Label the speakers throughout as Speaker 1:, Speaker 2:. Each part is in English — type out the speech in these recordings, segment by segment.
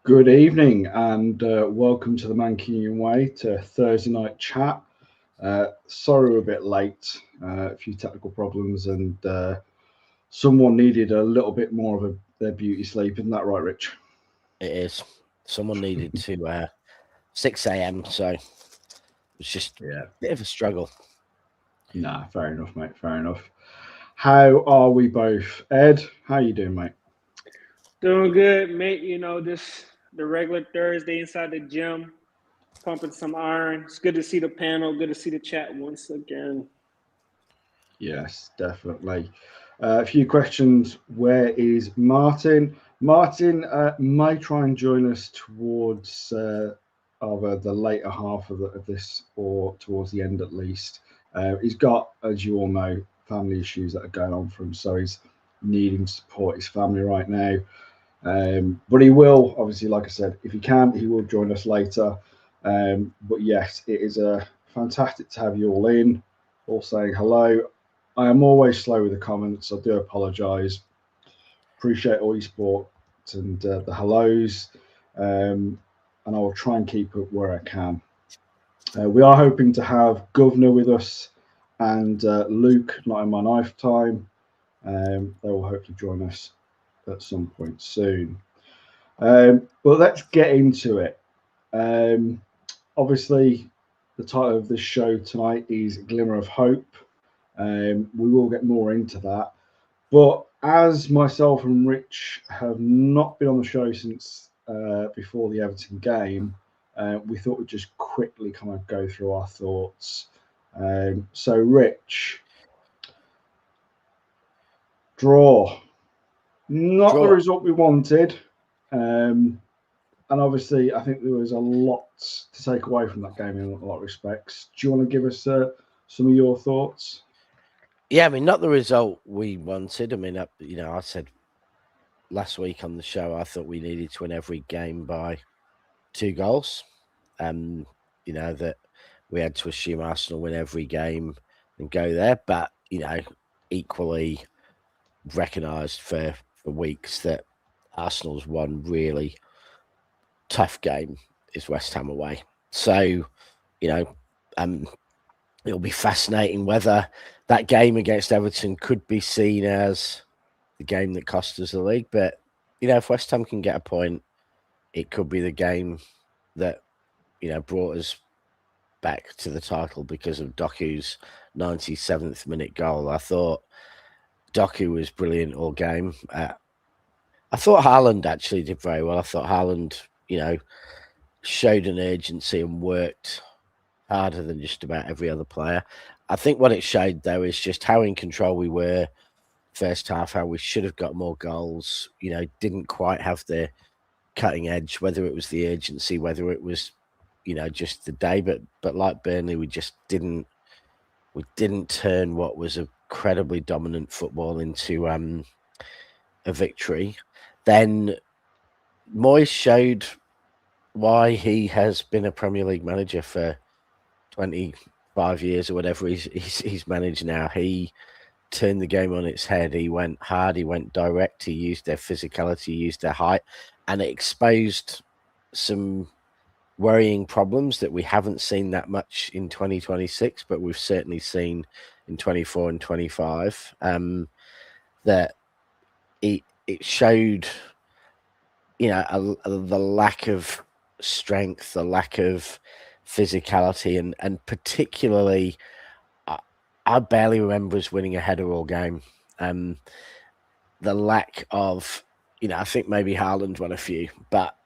Speaker 1: Good evening and welcome to the Mancunian Way to Thursday night chat. Sorry we're a bit late, a few technical problems, and someone needed a little bit more of their beauty sleep. Isn't that right, Rich?
Speaker 2: It is. Someone needed to 6 a.m. So it was just a bit of a struggle.
Speaker 1: Nah, fair enough, mate. Fair enough. How are we both? Ed, how you doing, mate?
Speaker 3: Doing good, mate. This the regular Thursday inside the gym, pumping some iron. It's good to see the panel. Good to see the chat once again.
Speaker 1: Yes, definitely. A few questions. Where is Martin? Martin may try and join us towards either the later half of this or towards the end at least. He's got, as you all know, family issues that are going on for him, so he's needing to support his family right now. But he will, obviously, like I said, if he can, he will join us later. But yes, it is fantastic to have you all in, all saying hello. I am always slow with the comments. I do apologise. Appreciate all your support and the hellos. And I will try and keep it where I can. We are hoping to have Governor with us and Luke, not in my lifetime. They will hopefully join us at some point soon. But let's get into it. Obviously, the title of this show tonight is Glimmer of Hope. We will get more into that. But as myself and Rich have not been on the show since before the Everton game, we thought we'd just quickly kind of go through our thoughts. So, Rich, draw. Not the result we wanted. And obviously, I think there was a lot to take away from that game in a lot of respects. Do you want to give us some of your thoughts?
Speaker 2: Yeah, I mean, not the result we wanted. I mean, I said last week on the show, I thought we needed to win every game by 2 goals. That we had to assume Arsenal win every game and go there. But, equally recognised for weeks that Arsenal's one really tough game is West Ham away. So, it'll be fascinating whether that game against Everton could be seen as the game that cost us the league. But, if West Ham can get a point, it could be the game that, brought us back to the title because of Doku's 97th minute goal. I thought Doku was brilliant all game. I thought Haaland actually did very well. I thought Haaland, showed an urgency and worked harder than just about every other player. I think what it showed, though, is just how in control we were first half, how we should have got more goals, didn't quite have the cutting edge, whether it was the urgency, whether it was, just the day. But like Burnley, we didn't turn what was a incredibly dominant football into a victory. Then Moyes showed why he has been a Premier League manager for 25 years or whatever he's managed now. He turned the game on its head. He went hard. He went direct. He used their physicality, used their height, and it exposed some worrying problems that we haven't seen that much in 2026, but we've certainly seen in 24 and 25. That it showed, the lack of strength, the lack of physicality, and particularly, I barely remember us winning a header all game. The lack of, I think maybe Haaland won a few, but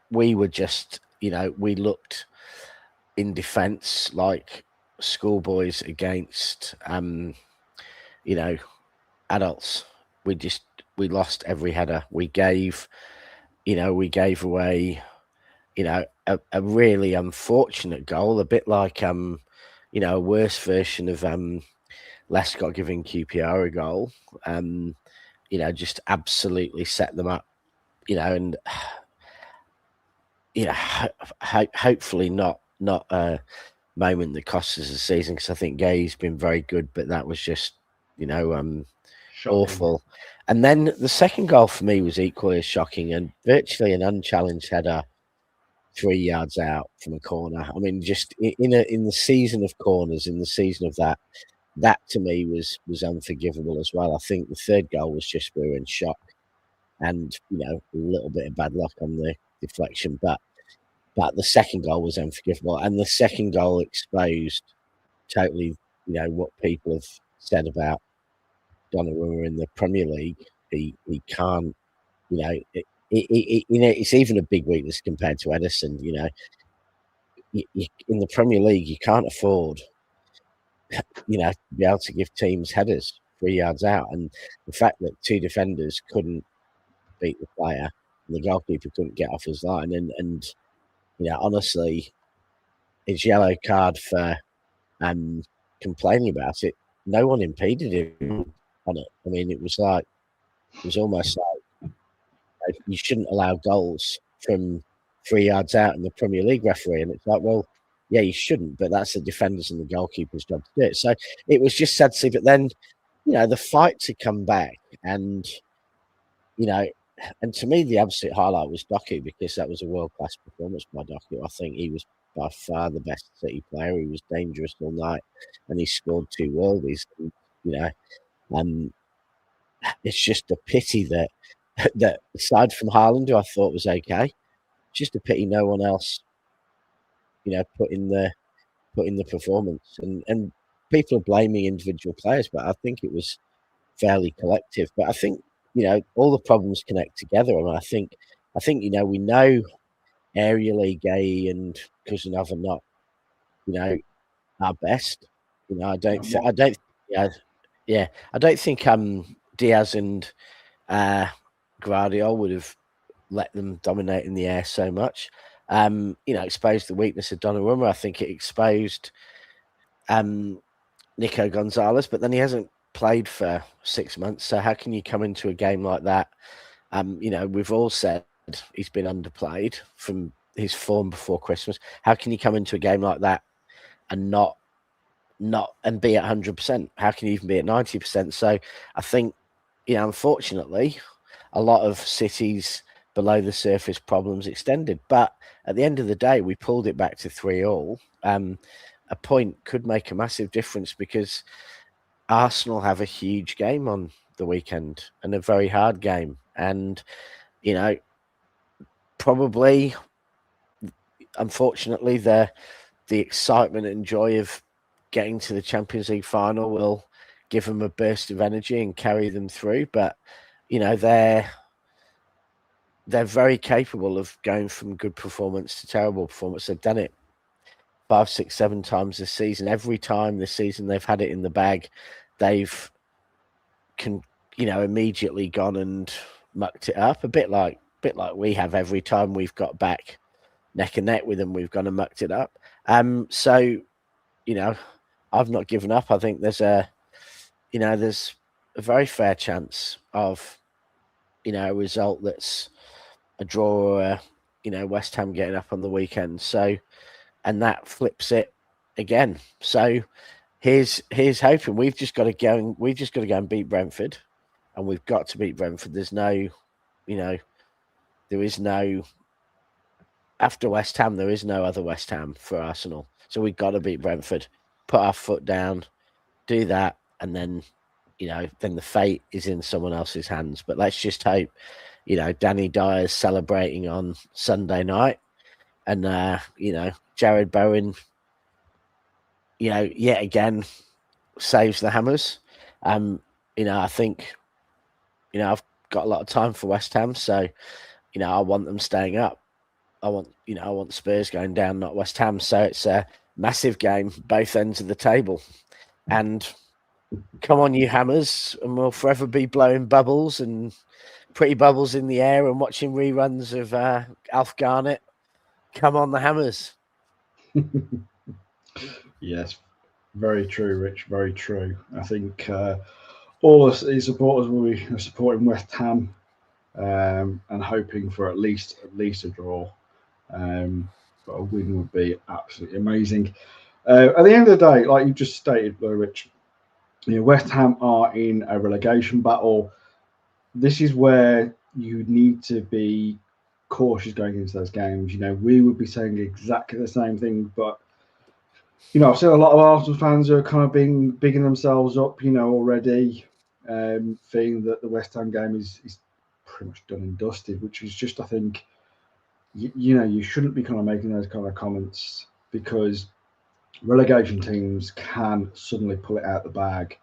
Speaker 2: we were just, we looked in defence like schoolboys against, adults. We lost every header. We gave away, a really unfortunate goal, a bit like, a worse version of Lescott giving QPR a goal. Just absolutely set them up, and hopefully not a moment that costs us the season, because I think Gay's been very good, but that was just, awful. And then the second goal for me was equally as shocking, and virtually an unchallenged header 3 yards out from a corner. I mean, just in the season of corners, in the season of that to me was unforgivable as well. I think the third goal was just we were in shock, and a little bit of bad luck on the deflection, but the second goal was unforgivable, and the second goal exposed totally what people have said about Donnarumma in the Premier League. He can't, it's even a big weakness compared to Edison. In the Premier League, you can't afford, to be able to give teams headers 3 yards out. And the fact that two defenders couldn't beat the player and the goalkeeper couldn't get off his line, and honestly, his yellow card for complaining about it, no one impeded him on it. I mean, it was almost like you shouldn't allow goals from 3 yards out in the Premier League, referee. And it's like, well, yeah, you shouldn't, but that's the defenders and the goalkeeper's job to do it. So it was just sad to see. But then, the fight to come back, and and to me, the absolute highlight was Doku, because that was a world-class performance by Doku. I think he was by far the best City player. He was dangerous all night, and he scored 2 worldies. It's just a pity that aside from Haaland, who I thought was okay, just a pity no one else, put in the performance. And people are blaming individual players, but I think it was fairly collective. But I think all the problems connect together, and I think we know aerially Gay and Kuznov are not our best. I don't think Diaz and Guardiola would have let them dominate in the air so much. Exposed the weakness of Donnarumma. I think it exposed Nico Gonzalez, but then he hasn't played for 6 months. So how can you come into a game like that? We've all said he's been underplayed from his form before Christmas. How can you come into a game like that and not and be at 100%? How can you even be at 90%? So I think, unfortunately, a lot of City's below the surface problems extended. But at the end of the day, we pulled it back to 3-3. A point could make a massive difference, because Arsenal have a huge game on the weekend, and a very hard game. And, probably, unfortunately, the excitement and joy of getting to the Champions League final will give them a burst of energy and carry them through. But, they're very capable of going from good performance to terrible performance. They've done it 5, 6, 7 times this season. Every time this season they've had it in the bag, they've immediately gone and mucked it up, a bit like we have. Every time we've got back neck and neck with them, we've gone and mucked it up. So I've not given up. I think there's a very fair chance of a result that's a draw, or West Ham getting up on the weekend. So, and that flips it again. So here's hoping. We've just got to go and beat Brentford, and we've got to beat Brentford. There's no, there is no, after West Ham, there is no other West Ham for Arsenal. So we've got to beat Brentford, put our foot down, do that, and then, then the fate is in someone else's hands. But let's just hope, Danny Dyer's celebrating on Sunday night, and, Jared Bowen, yet again saves the Hammers. I think, I've got a lot of time for West Ham, so, I want them staying up. I want Spurs going down, not West Ham. So it's a massive game, both ends of the table. And come on, you Hammers, and we'll forever be blowing bubbles and pretty bubbles in the air and watching reruns of Alf Garnett. Come on, the Hammers.
Speaker 1: Yes, very true, Rich, very true. I think all of his supporters will be supporting West Ham and hoping for at least a draw. But a win would be absolutely amazing. At the end of the day, like you just stated, Rich, West Ham are in a relegation battle. This is where you need to be cautious going into those games. We would be saying exactly the same thing, but I've seen a lot of Arsenal fans who are kind of bigging themselves up, already, feeling that the West Ham game is pretty much done and dusted, which is just, I think, you shouldn't be kind of making those kind of comments, because relegation teams can suddenly pull it out the bag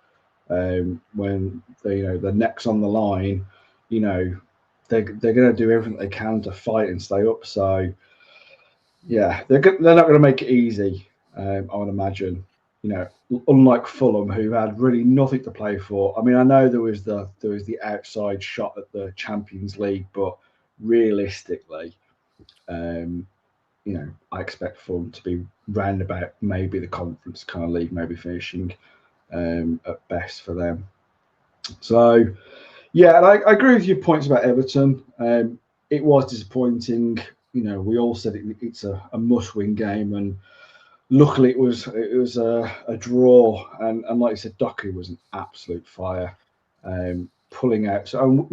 Speaker 1: when the neck's on the line. They're going to do everything they can to fight and stay up. So yeah, they're not going to make it easy. I would imagine. Unlike Fulham, who had really nothing to play for. I mean, I know there was the outside shot at the Champions League, but realistically, I expect Fulham to be round about maybe the Conference kind of league, maybe finishing at best for them. So, yeah, and I agree with your points about Everton. It was disappointing. We all said it's a must-win game, and luckily it was a draw. And like you said, Doku was an absolute fire, pulling out. So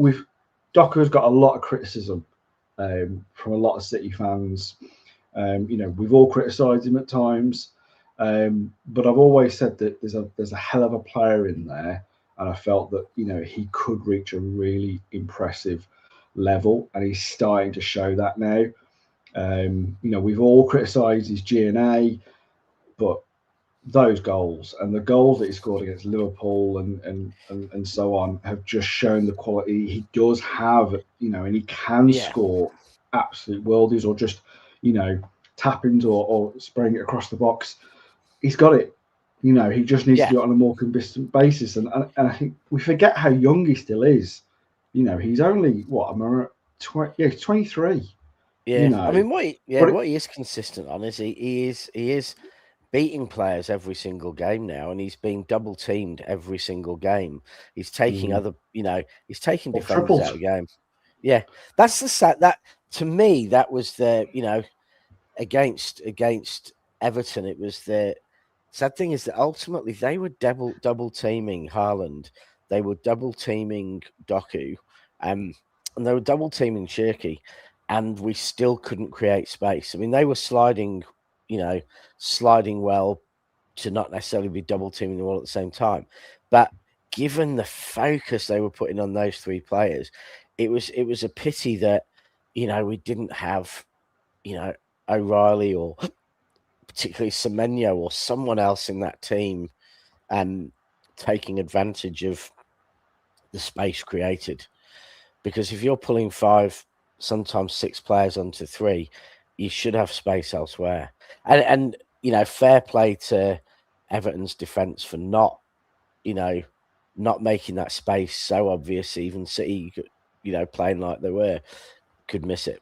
Speaker 1: Doku's got a lot of criticism from a lot of City fans. We've all criticised him at times, but I've always said that there's a hell of a player in there, and I felt that he could reach a really impressive level, and he's starting to show that now. We've all criticised his G&A, but those goals and the goals that he scored against Liverpool and so on have just shown the quality he does have, and he can score absolute worldies, or just tap-ins or spraying it across the box. He's got it. He just needs to do it on a more consistent basis. And I think we forget how young he still is. He's only he's 23.
Speaker 2: Yeah, I mean, what he is consistent on is he is beating players every single game now, and he's being double teamed every single game. He's taking he's taking defenders out of the game. Yeah, that's the sad. That to me, that was the against Everton. It was the sad thing is that ultimately they were double teaming Haaland, they were double teaming Doku, and they were double teaming Shirky, and we still couldn't create space. I mean, they were sliding well to not necessarily be double teaming them all at the same time, but given the focus they were putting on those three players, it was a pity that we didn't have O'Reilly or particularly Semenyo or someone else in that team taking advantage of the space created. Because if you're pulling 5, sometimes 6 players onto 3, you should have space elsewhere. And fair play to Everton's defence for not making that space so obvious. Even City, playing like they were, could miss it.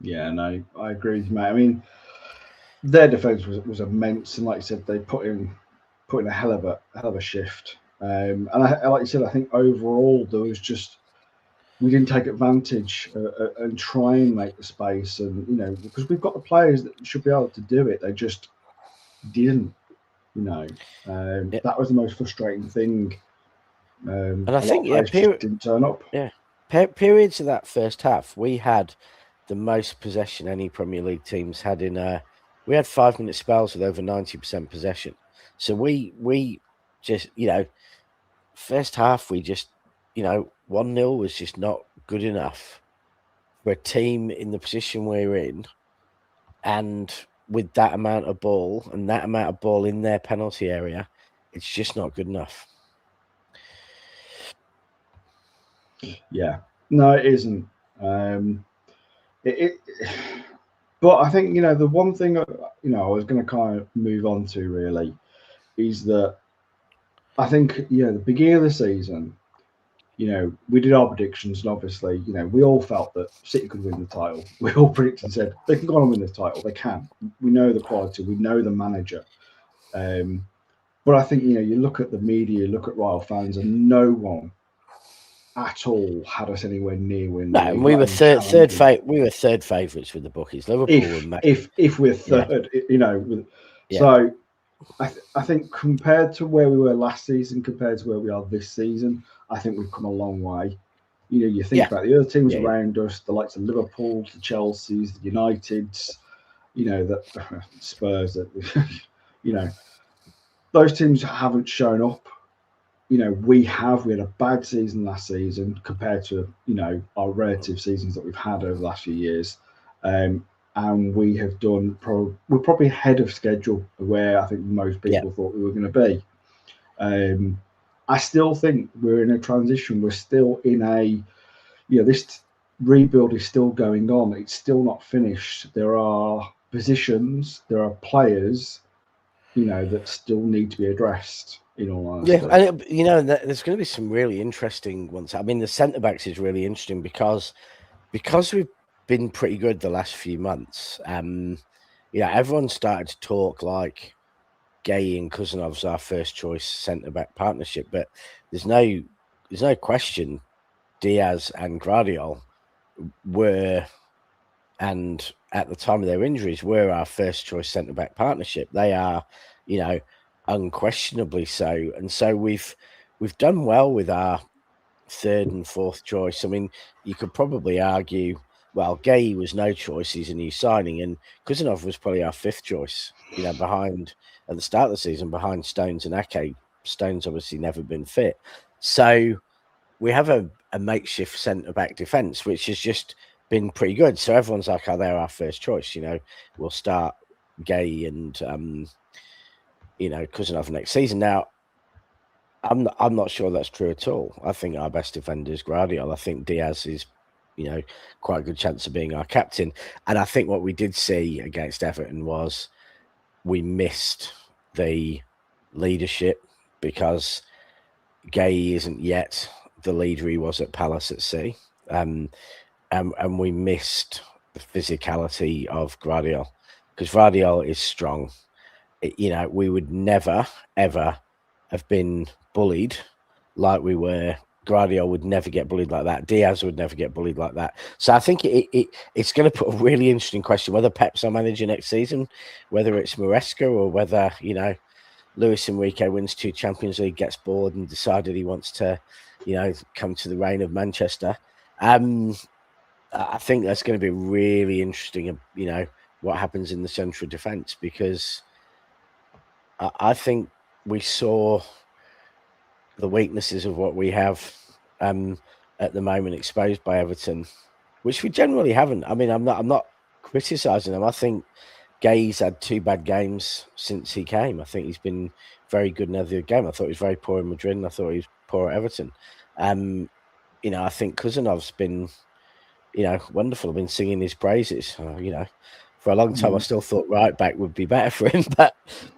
Speaker 1: Yeah, no, I agree with you, mate. I mean, their defence was immense, and like you said, they put in a hell of a shift. And like you said, I think overall there was just we didn't take advantage and try and make the space, and because we've got the players that should be able to do it, they just didn't. That was the most frustrating thing.
Speaker 2: And I think
Speaker 1: didn't turn up.
Speaker 2: Yeah, periods of that first half, we had the most possession any Premier League teams had in we had 5-minute spells with over 90% possession. So we just, first half, we just, 1-0 was just not good enough for a team in the position we're in. And with that amount of ball and that amount of ball in their penalty area, it's just not good enough.
Speaker 1: Yeah, no, it isn't. But I think the one thing I was going to kind of move on to really is that I think the beginning of the season, we did our predictions, and obviously we all felt that City could win the title. We all predicted and said they can go on and win the title. They can. We know the quality. We know the manager. But I think you look at the media, you look at Royal fans, and no one at all had us anywhere near winning.
Speaker 2: No, and we were third favourites with the bookies. Liverpool
Speaker 1: if we're third,
Speaker 2: Yeah.
Speaker 1: So I think compared to where we were last season, compared to where we are this season, I think we've come a long way. You know, you think
Speaker 2: Yeah.
Speaker 1: about the other teams
Speaker 2: Yeah, yeah.
Speaker 1: around us, the likes of Liverpool, the Chelseas, the Uniteds, you know, the Spurs, you know, those teams haven't shown up. You know, we had a bad season last season compared to, you know, our relative seasons that we've had over the last few years. And we have done, we're probably ahead of schedule where I think most
Speaker 2: Yeah.
Speaker 1: people thought we were going to be. I still think we're in a transition. We're still in a, you know, this rebuild is still going on. It's still not finished. There are positions, there are players, you know, that still need to be addressed. In all honesty,
Speaker 2: Yeah, and you know, there's going to be some really interesting ones. I mean, the centre backs is really interesting because we've been pretty good the last few months. You know, everyone started to talk like Gay and Kuzanov's our first choice centre back partnership, but there's no question Diaz and Guardiola were, and at the time of their injuries, were our first choice centre back partnership. They are, you know, unquestionably so. And so we've done well with our third and fourth choice. I mean, you could probably argue, well, Gay was no choice, he's a new signing, and Kuzanov was probably our fifth choice, you know, behind at the start of the season, behind Stones and Ake. Stones obviously never been fit. So we have a makeshift centre back defence, which has just been pretty good. So everyone's like, oh, they're our first choice, you know, we'll start Gay and you know, Kuzanov next season. Now, I'm not sure that's true at all. I think our best defender is Guardiola. I think Diaz is, you know, quite a good chance of being our captain. And I think what we did see against Everton was we missed the leadership because Gay isn't yet the leader he was at Palace at Sea. And we missed the physicality of Guardiola because Guardiola is strong. You know, we would never, ever have been bullied like we were. Guardiola would never get bullied like that. Diaz would never get bullied like that. So I think it's going to put a really interesting question whether Pep's our manager next season, whether it's Maresca or whether, you know, Luis Enrique wins 2 Champions League, gets bored and decided he wants to, you know, come to the reign of Manchester. I think that's going to be really interesting, you know, what happens in the central defence because I think we saw the weaknesses of what we have at the moment exposed by Everton, which we generally haven't. I mean, I'm not criticising them. I think Gay's had 2 bad games since he came. I think he's been very good in every game. I thought he was very poor in Madrid, and I thought he was poor at Everton. You know, I think Kuzanov's been, you know, wonderful. I've been singing his praises. You know, for a long time, I still thought right back would be better for him,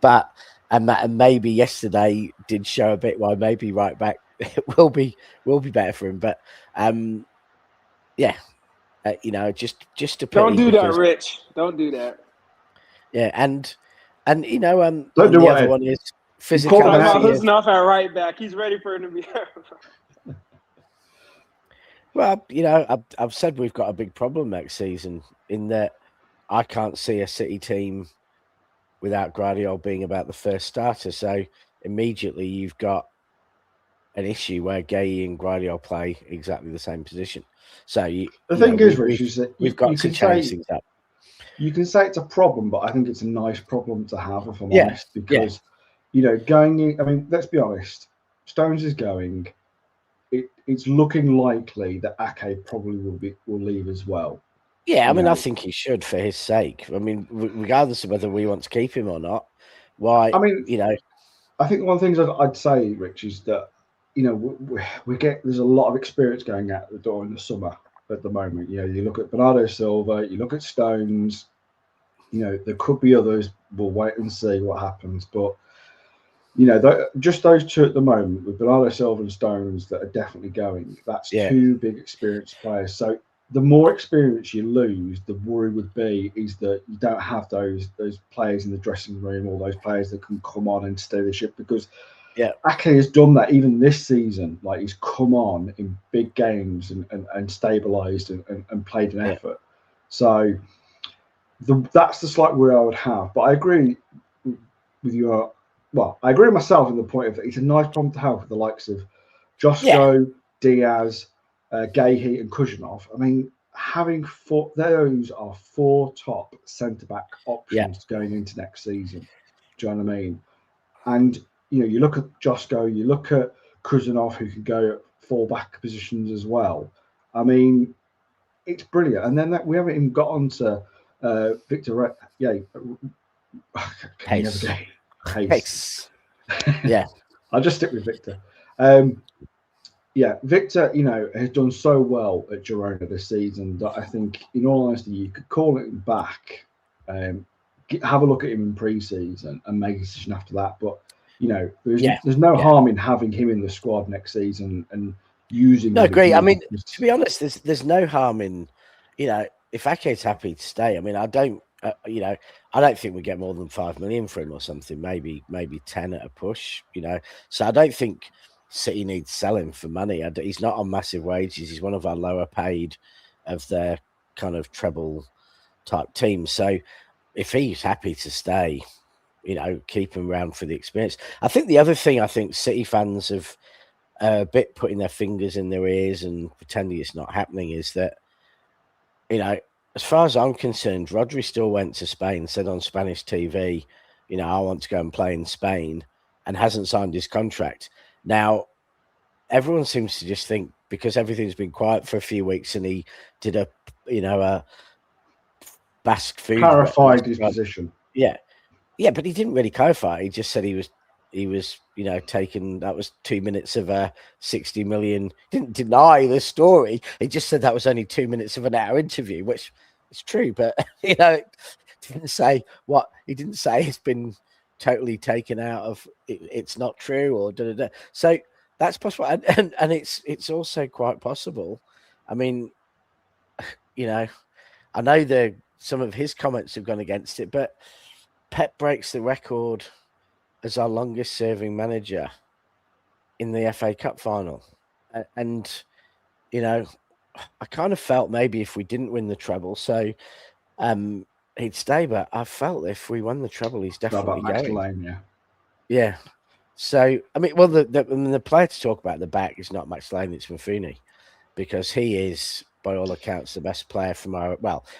Speaker 2: but and maybe yesterday did show a bit why maybe right back will be better for him. But yeah, you know, just a pity.
Speaker 3: Don't do that, Rich. Don't do that.
Speaker 2: Yeah, and you know,
Speaker 1: Don't
Speaker 2: and
Speaker 1: do
Speaker 2: the
Speaker 1: what
Speaker 2: other
Speaker 1: Ed.
Speaker 2: one is
Speaker 1: called him out.
Speaker 3: Talking
Speaker 2: physicality.
Speaker 3: about Kuznov at right back. He's ready for him to be.
Speaker 2: Well, you know, I've said we've got a big problem next season in that I can't see a City team without Guardiola being about the first starter. So immediately you've got an issue where Gay and Guardiola play exactly the same position. So
Speaker 1: the thing is, Rich, is that
Speaker 2: we've got to change things up.
Speaker 1: You can say it's a problem, but I think it's a nice problem to have, if I'm
Speaker 2: Yeah,
Speaker 1: honest, because you know, going in. I mean, let's be honest. Stones is going. It's looking likely that Ake probably will leave as well.
Speaker 2: Yeah, I mean,
Speaker 1: know.
Speaker 2: I think he should for his sake. I mean, regardless of whether we want to keep him or not. Why?
Speaker 1: I mean,
Speaker 2: you know,
Speaker 1: I think one of the things I'd say, Rich, is that you know we get there's a lot of experience going out the door in the summer at the moment. You know, you look at Bernardo Silva, you look at Stones. You know, there could be others. We'll wait and see what happens, but. You know, just those 2 at the moment with Bernardo Silva and Stones that are definitely going. That's 2 big experienced players. So the more experience you lose, the worry would be is that you don't have those players in the dressing room or those players that can come on and steady the ship because Ake has done that even this season. Like he's come on in big games and stabilised and played an effort. So that's the slight worry I would have. But I agree with your well, I agree with myself in the point of it's a nice problem to have with the likes of Josko, Diaz, Gahey, and Kujanov. I mean, having those are 4 top centre back options going into next season. Do you know what I mean? And you look at Josko, you look at Kujanov, who can go at fullback positions as well. I mean, it's brilliant. And then we haven't even got on to Victor.
Speaker 2: Hayes. Yeah.
Speaker 1: I'll just stick with Victor. Victor, has done so well at Girona this season that I think, in all honesty, you could call it back, have a look at him in pre-season and make a decision after that. But, there's no harm in having him in the squad next season and using.
Speaker 2: No, great. I mean, to be honest, there's no harm in, if Ake's happy to stay. I mean, I don't think we get more than 5 million for him or something. Maybe 10 at a push. So I don't think City needs to sell him for money. He's not on massive wages. He's one of our lower paid of their kind of treble type teams. So if he's happy to stay, keep him around for the experience. I think the other thing I think City fans have a bit putting their fingers in their ears and pretending it's not happening is that, as far as I'm concerned, Rodri still went to Spain, said on Spanish TV, I want to go and play in Spain, and hasn't signed his contract. Now, everyone seems to just think because everything's been quiet for a few weeks and he did a Basque food.
Speaker 1: Clarified his position.
Speaker 2: Yeah, but he didn't really clarify. He just said he was taken. That was 2 minutes of a 60 million. Didn't deny the story. He just said that was only 2 minutes of an hour interview, which is true. But didn't say what he didn't say. It's been totally taken out of. It's not true or da da da. So that's possible, and it's also quite possible. I mean, I know some of his comments have gone against it, but Pep breaks the record as our longest serving manager in the FA Cup final. And, I kind of felt maybe if we didn't win the treble, so he'd stay, but I felt if we won the treble, he's definitely going.
Speaker 1: Lane,
Speaker 2: yeah. So, I mean, well, the player to talk about at the back is not Max Lane, it's Mafuni, because he is, by all accounts, the best player from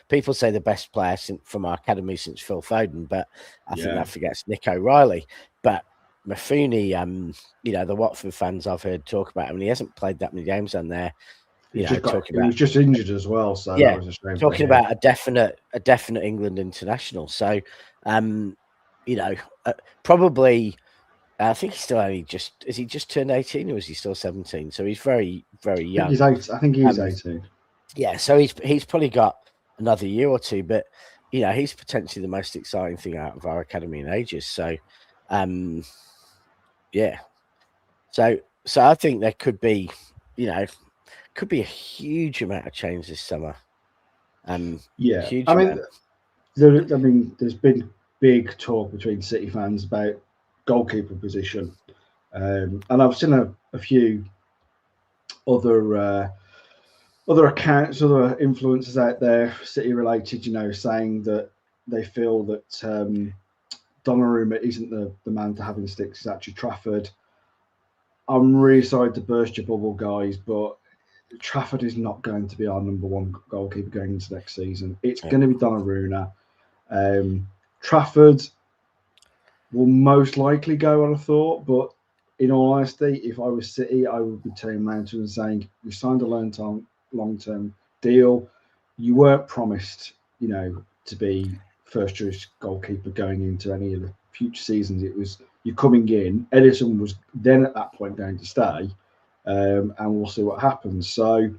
Speaker 2: people say the best player from our academy since Phil Foden, but I think that forgets Nick O'Reilly. But Mafuni, the Watford fans I've heard talk about him, and he hasn't played that many games on there.
Speaker 1: He was just injured as well, so that was a shame.
Speaker 2: Talking about a definite England international. So, probably. I think he's still only is he just turned 18 or is he still 17? So he's very, very young.
Speaker 1: I think he's 18.
Speaker 2: Yeah, so he's probably got another year or two, but he's potentially the most exciting thing out of our academy in ages. So, So I think there could be, a huge amount of change this summer.
Speaker 1: There's been big talk between City fans about goalkeeper position, and I've seen a few other accounts, other influencers out there, City related, saying that they feel that Donnarumma isn't the man to have in sticks. It's actually Trafford. I'm really sorry to burst your bubble, guys, but Trafford is not going to be our number one goalkeeper going into next season. It's going to be Donnarumma. Trafford will most likely go on a thought, but in all honesty, if I was City, I would be turning around to him and saying, you signed a long-term deal. You weren't promised, to be first choice goalkeeper going into any of the future seasons. It was you're coming in. Edison was then at that point going to stay, and we'll see what happens. So,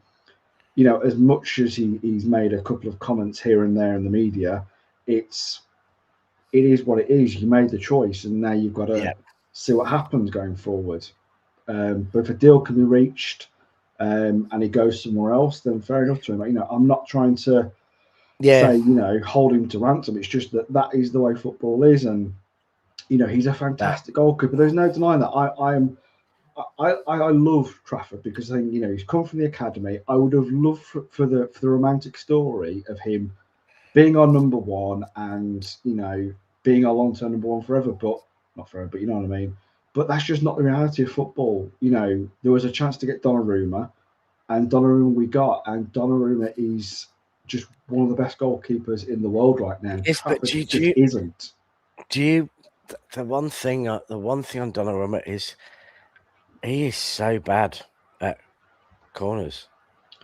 Speaker 1: as much as he's made a couple of comments here and there in the media, it is what it is. You made the choice, and now you've got to see what happens going forward. But if a deal can be reached and he goes somewhere else, then fair enough to him. I'm not trying to say, hold him to ransom. It's just that is the way football is, and he's a fantastic goalkeeper. There's no denying that. I love Trafford because I think he's come from the academy. I would have loved for the romantic story of him being our number one and being our long-term number one forever. But not forever, but you know what I mean. But that's just not the reality of football. You know, there was a chance to get Donnarumma, and Donnarumma we got, and Donnarumma is just one of the best goalkeepers in the world right now.
Speaker 2: Yes, but
Speaker 1: Trafford isn't.
Speaker 2: The one thing on Donnarumma is he is so bad at corners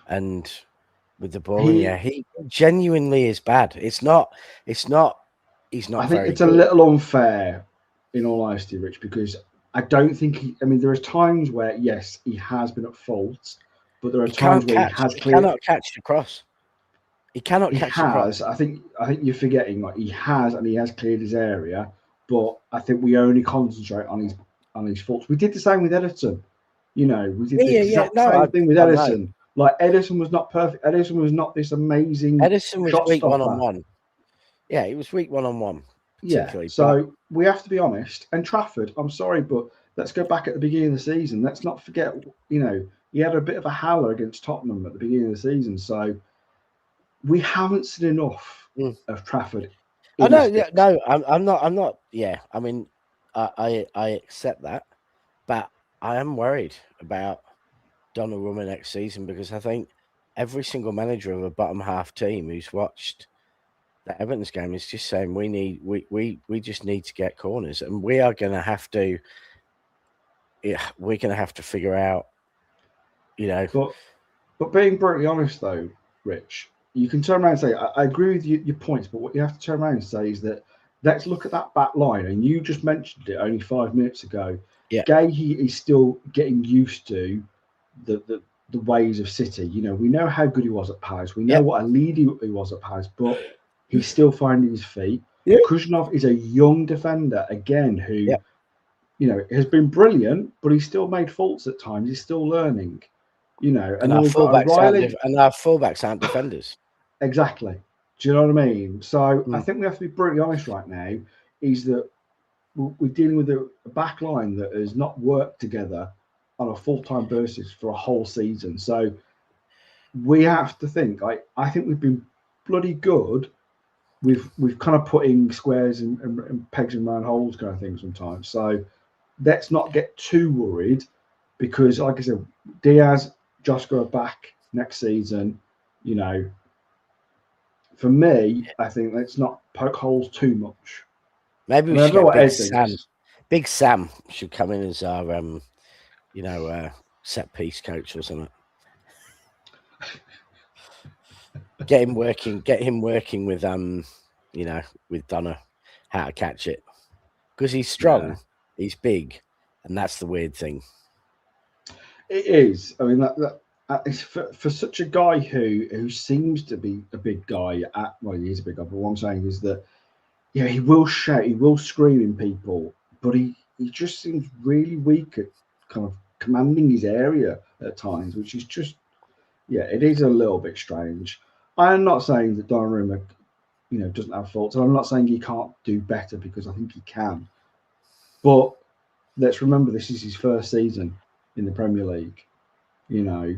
Speaker 2: and with the ball in the air. He genuinely is bad. He's not
Speaker 1: I think
Speaker 2: very
Speaker 1: it's a
Speaker 2: good.
Speaker 1: little unfair, in all honesty, Rich, because I don't think I mean, there are times where yes, he has been at fault, but there are times where he
Speaker 2: cannot catch the cross. He cannot
Speaker 1: He
Speaker 2: catch the cross.
Speaker 1: has. I think you're forgetting. Like he has, and he has cleared his area. But I think we only concentrate on his faults. We did the same with Everton. You know, we did the exact same thing with Edison. Like Edison was not perfect. Edison was not this amazing.
Speaker 2: Edison was
Speaker 1: shot
Speaker 2: weak
Speaker 1: stopper.
Speaker 2: 1-on-1. Yeah, he was weak 1-on-1.
Speaker 1: Yeah. So we have to be honest. And Trafford, I'm sorry, but let's go back at the beginning of the season. Let's not forget. You know, he had a bit of a howler against Tottenham at the beginning of the season. So we haven't seen enough of Trafford.
Speaker 2: Oh no, I'm not. Yeah, I mean, I accept that, but I am worried about Donnarumma next season because I think every single manager of a bottom half team who's watched the Everton's game is just saying we just need to get corners, and we are going to have to. Yeah, we're going to have to figure out, you know.
Speaker 1: But being brutally honest though, Rich, you can turn around and say, I agree with your points, but what you have to turn around and say is that let's look at that back line. And you just mentioned it only 5 minutes ago.
Speaker 2: Yeah.
Speaker 1: Gahey is still getting used to the ways of City. You know, we know how good he was at Palace. We know what a leader he was at Palace, but he's still finding his feet.
Speaker 2: Yeah.
Speaker 1: Kuznetsov is a young defender, again, who, you know, has been brilliant, but he's still made faults at times. He's still learning. You know, and then we've got O'Reilly,
Speaker 2: and our fullbacks aren't defenders.
Speaker 1: Exactly. Do you know what I mean? So I think we have to be brutally honest right now. Is that we're dealing with a back line that has not worked together on a full-time basis for a whole season. So we have to think. I think we've been bloody good. We've kind of putting squares and pegs in round holes kind of thing sometimes. So let's not get too worried because, like I said, Diaz, Joshua are back next season. You know, for me, I think let's not poke holes too much.
Speaker 2: Maybe we should get Big Sam. Big Sam should come in as our, you know, set piece coach or something. Get him working with, you know, with Donna, how to catch it. Because he's strong, he's big, and that's the weird thing.
Speaker 1: It is. I mean, that it's for such a guy who seems to be a big guy. Well, he is a big guy. But what I'm saying is that, yeah, he will shout, he will scream in people, but he just seems really weak at kind of commanding his area at times, which is just, yeah, it is a little bit strange. I'm not saying that Donnarumma, you know, doesn't have faults. I'm not saying he can't do better because I think he can. But let's remember this is his first season in the Premier League. You know,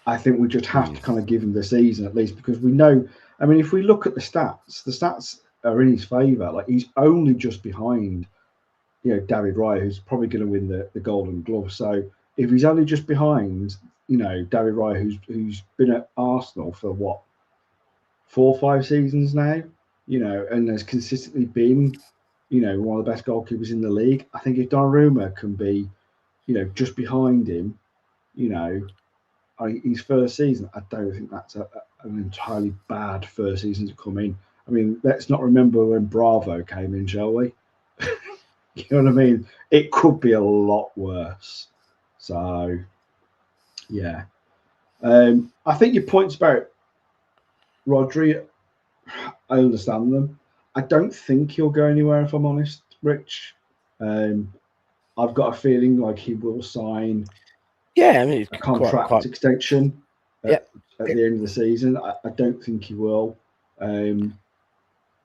Speaker 1: I think we just have to kind of give him the season at least because we know. I mean, if we look at the stats are in his favour. Like he's only just behind, you know, David Raya, who's probably going to win the Golden Glove. So if he's only just behind, you know, David Raya, who's been at Arsenal for what 4 or 5 seasons now, you know, and has consistently been, you know, one of the best goalkeepers in the league. I think if Donnarumma can be, you know, just behind him, you know, his first season, I don't think that's an entirely bad first season to come in. I mean, let's not remember when Bravo came in, shall we? You know what I mean? It could be a lot worse. So, yeah. I think your points about Rodri, I understand them. I don't think he'll go anywhere, if I'm honest, Rich. I've got a feeling like he will sign
Speaker 2: I mean,
Speaker 1: a contract extension at the end of the season. I don't think he will.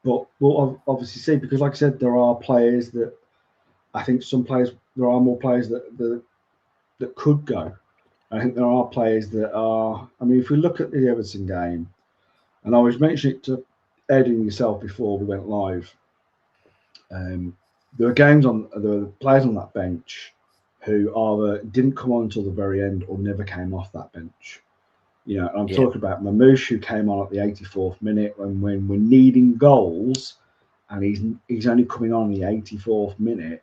Speaker 1: But we'll obviously see because, like I said, there are players that I think there are more players that could go. I think there are players that are. I mean, if we look at the Everton game, and I was mentioning it to Ed and yourself before we went live. there are players on that bench who either didn't come on until the very end or never came off that bench. You know, I'm talking about Mamouche, who came on at the 84th minute when we're needing goals, and he's only coming on in the 84th minute.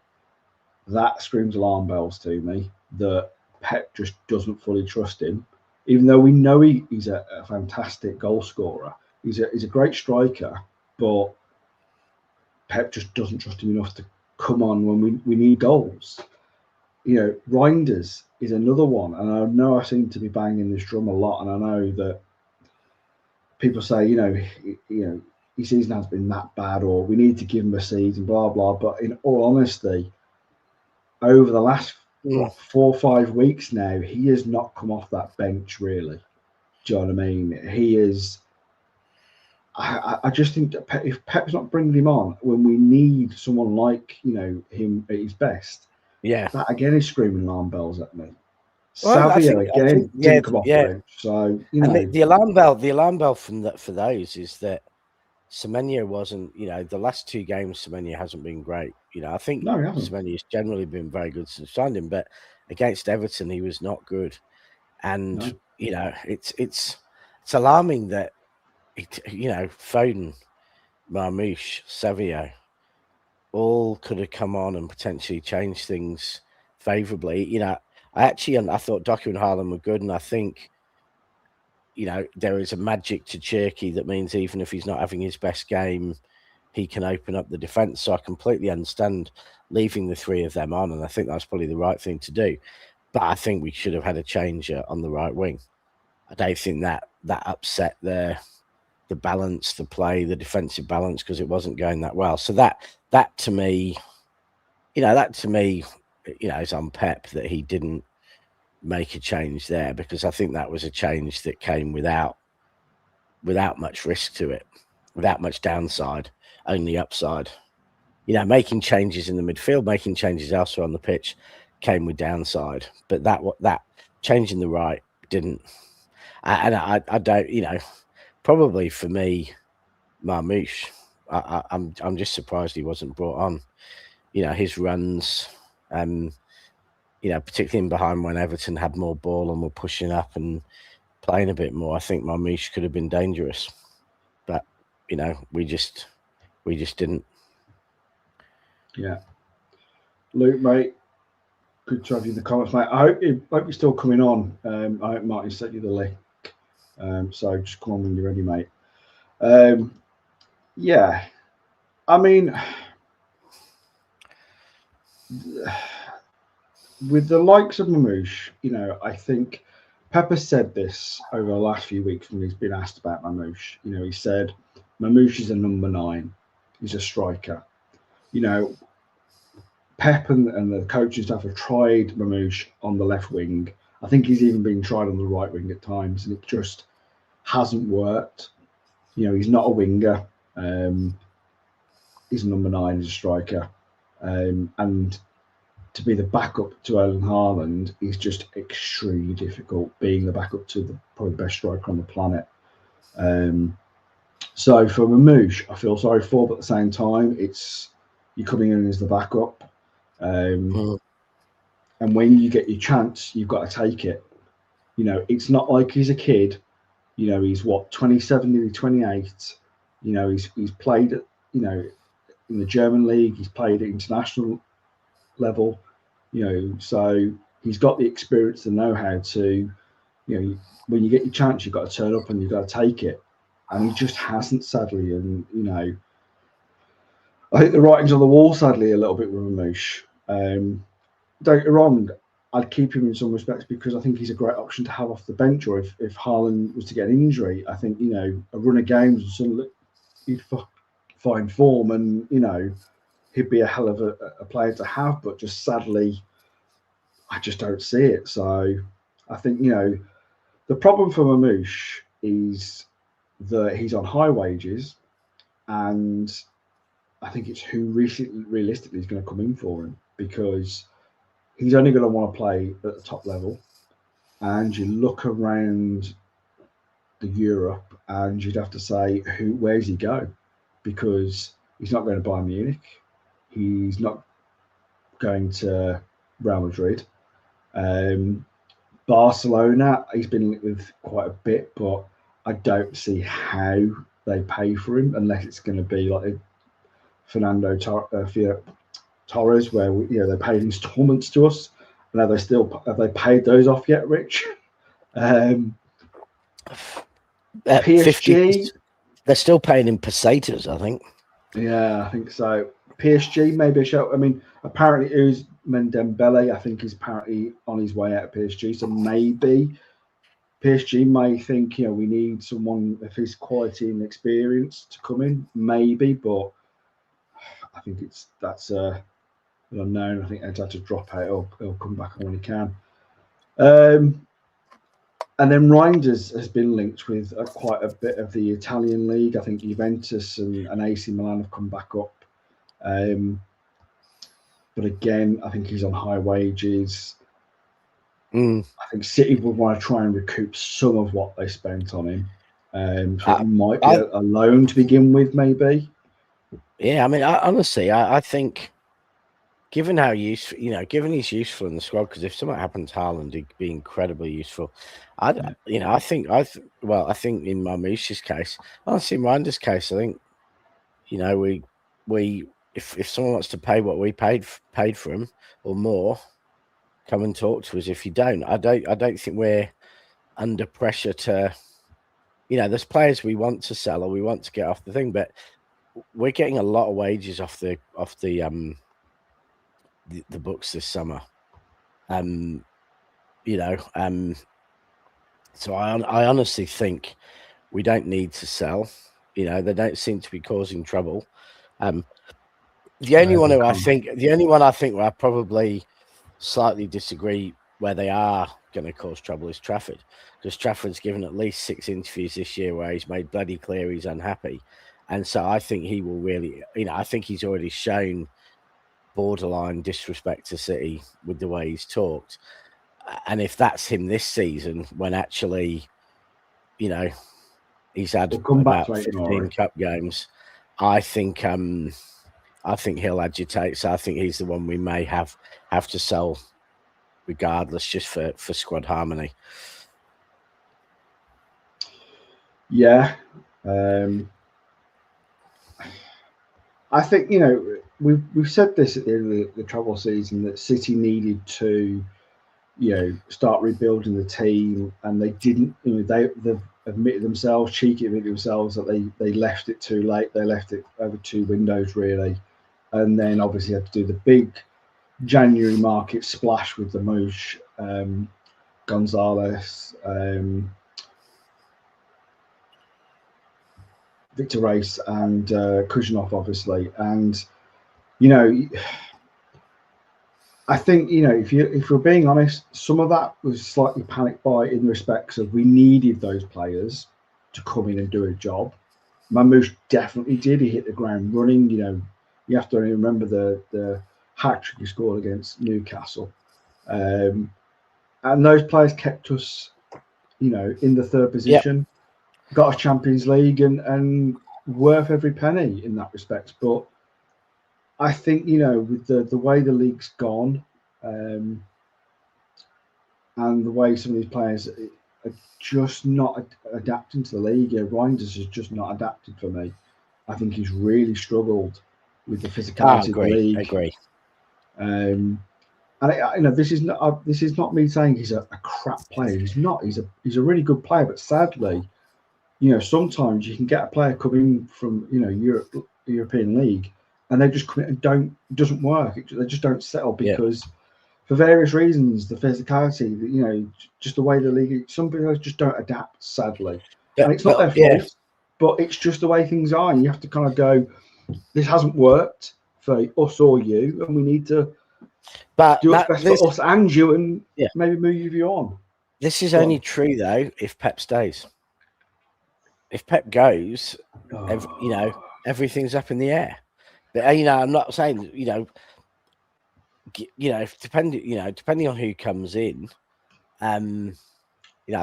Speaker 1: That screams alarm bells to me that Pep just doesn't fully trust him, even though we know he's a fantastic goal scorer. He's a great striker, but Pep just doesn't trust him enough to come on when we need goals. You know, Reinders is another one, and I know I seem to be banging this drum a lot, and I know that people say, you know, his season has been that bad, or we need to give him a season, blah blah. But in all honesty, over the last 4 or 5 weeks now, he has not come off that bench really. Do you know what I mean? He is. I just think that if Pep's not bringing him on when we need someone like, you know, him at his best, that again is screaming alarm bells at me.
Speaker 2: Well,
Speaker 1: Savio again didn't come off the bench, so you know.
Speaker 2: And the alarm bell for those is that Semenyo wasn't. You know, the last 2 games Semenyo hasn't been great. You know, I think Semenyo's generally been very good since signing, but against Everton he was not good, and you know, it's alarming that Foden, Marmouche, Savio all could have come on and potentially changed things favourably. You know, I thought Doku and Haaland were good, and I think, you know, there is a magic to Cherky that means even if he's not having his best game, he can open up the defence. So I completely understand leaving the 3 of them on, and I think that's probably the right thing to do. But I think we should have had a change on the right wing. I don't think that upset the balance, the play, the defensive balance, because it wasn't going that well. So that to me, is on Pep that he didn't make a change there, because I think that was a change that came without much risk to it, without much downside, only upside. You know, making changes in the midfield, making changes elsewhere on the pitch came with downside, but that change in the right didn't. And I don't, you know, probably for me, Marmouche, I'm just surprised he wasn't brought on. You know, his runs, you know, particularly in behind when Everton had more ball and were pushing up and playing a bit more, I think Marmouche could have been dangerous. But, you know, we just didn't.
Speaker 1: Yeah. Luke, mate, good to have you in the comments, mate. I hope you're still coming on. I hope Martin sent you the link. So just come on when you're ready, mate. Yeah. I mean, with the likes of Mamouche, you know, I think Pepper said this over the last few weeks when he's been asked about Mamouche. You know, he said Mamouche is a number 9. He's a striker. You know, Pep and the coaching staff have tried Mamouche on the left wing. I think he's even been tried on the right wing at times, and it just hasn't worked. You know, he's not a winger. He's a number 9, he's a striker. And to be the backup to Erling Haaland is just extremely difficult, being the backup to the probably best striker on the planet. So for Mamouche, I feel sorry for, but at the same time, you're coming in as the backup. And when you get your chance, you've got to take it. You know, it's not like he's a kid. You know, he's 27, nearly 28. You know, he's played at, you know, in the German league. He's played at international level. You know, so he's got the experience and know-how to, you know, when you get your chance, you've got to turn up and you've got to take it. And he just hasn't, sadly. And, you know, I think the writing's on the wall, sadly, a little bit with Mamouche. Don't get me wrong, I'd keep him in some respects because I think he's a great option to have off the bench, or if Haaland was to get an injury, I think, you know, a run of games and suddenly he'd find form, and, you know, he'd be a hell of a player to have, but just sadly, I just don't see it. So I think, you know, the problem for Mamouche is that he's on high wages, and I think it's who realistically is going to come in for him, because he's only going to want to play at the top level. And you look around the Europe and you'd have to say, where's he go? Because he's not going to Bayern Munich. He's not going to Real Madrid. Barcelona, he's been linked with quite a bit, but I don't see how they pay for him unless it's going to be like a Fernando Torres, where they paid installments to us. And have they paid those off yet, Rich? PSG,
Speaker 2: they're still paying in pesetas, I think.
Speaker 1: Yeah, I think so. PSG maybe a show. I mean, apparently Ousmane Dembele, I think, is apparently on his way out of PSG. So maybe PSG may think, we need someone of his quality and experience to come in. Maybe, but I think that's an unknown. I think Ed's had to drop out. He'll come back on when he can. And then Reinders has been linked with quite a bit of the Italian league. I think Juventus and AC Milan have come back up. But again, I think he's on high wages. I think City would want to try and recoup some of what they spent on him. So it might be a loan to begin with, maybe.
Speaker 2: Yeah, I mean, honestly, I think, given how useful, given he's useful in the squad, because if something happened to Haaland, he'd be incredibly useful. I think in Marmoush's case, honestly, in Reinder's case, I think, we if someone wants to pay what we paid for him or more, come and talk to us. If you don't, I don't think we're under pressure to, there's players we want to sell or we want to get off the thing, but we're getting a lot of wages off the books this summer. So I honestly think we don't need to sell. They don't seem to be causing trouble. The only one I think where I probably slightly disagree where they are going to cause trouble is Trafford, because Trafford's given at least 6 interviews this year where he's made bloody clear he's unhappy, and so I think he will really, I think he's already shown borderline disrespect to City with the way he's talked, and if that's him this season, when actually, he's had about 15 cup games, I think he'll agitate. So I think he's the one we may have to sell regardless, just for squad harmony.
Speaker 1: Yeah. I think, we've said this at the end of the treble season, that City needed to, start rebuilding the team, and they didn't. They've admitted themselves, cheeky admitted themselves, that they left it too late. They left it over 2 windows, really. And then obviously had to do the big January market splash with the Mouche, Gonzalez, Victor Race, and Kuznetsov, obviously. And I think if we're being honest, some of that was slightly panic buy in respects of we needed those players to come in and do a job. Mamouche definitely did. He hit the ground running. You have to remember the hat trick he scored against Newcastle, and those players kept us, in the 3rd position. Yep. Got us Champions League and worth every penny in that respect. But I think with the way the league's gone, and the way some of these players are just not adapting to the league. Reinders has just not adapted for me. I think he's really struggled with the physicality of the league.
Speaker 2: I agree.
Speaker 1: And this is not me saying he's a crap player. He's not. He's a really good player. But sadly, sometimes you can get a player coming from European League, and they just come in and it doesn't work. They just don't settle because for various reasons, the physicality, just the way the league. Some players just don't adapt. Sadly, and it's not their fault. But it's just the way things are, and you have to kind of go, this hasn't worked for us or you, and we need to do what's best for us and you, and maybe move you on.
Speaker 2: This is only true, though, if Pep stays. If Pep goes, everything's up in the air. But, I'm not saying, depending on who comes in, I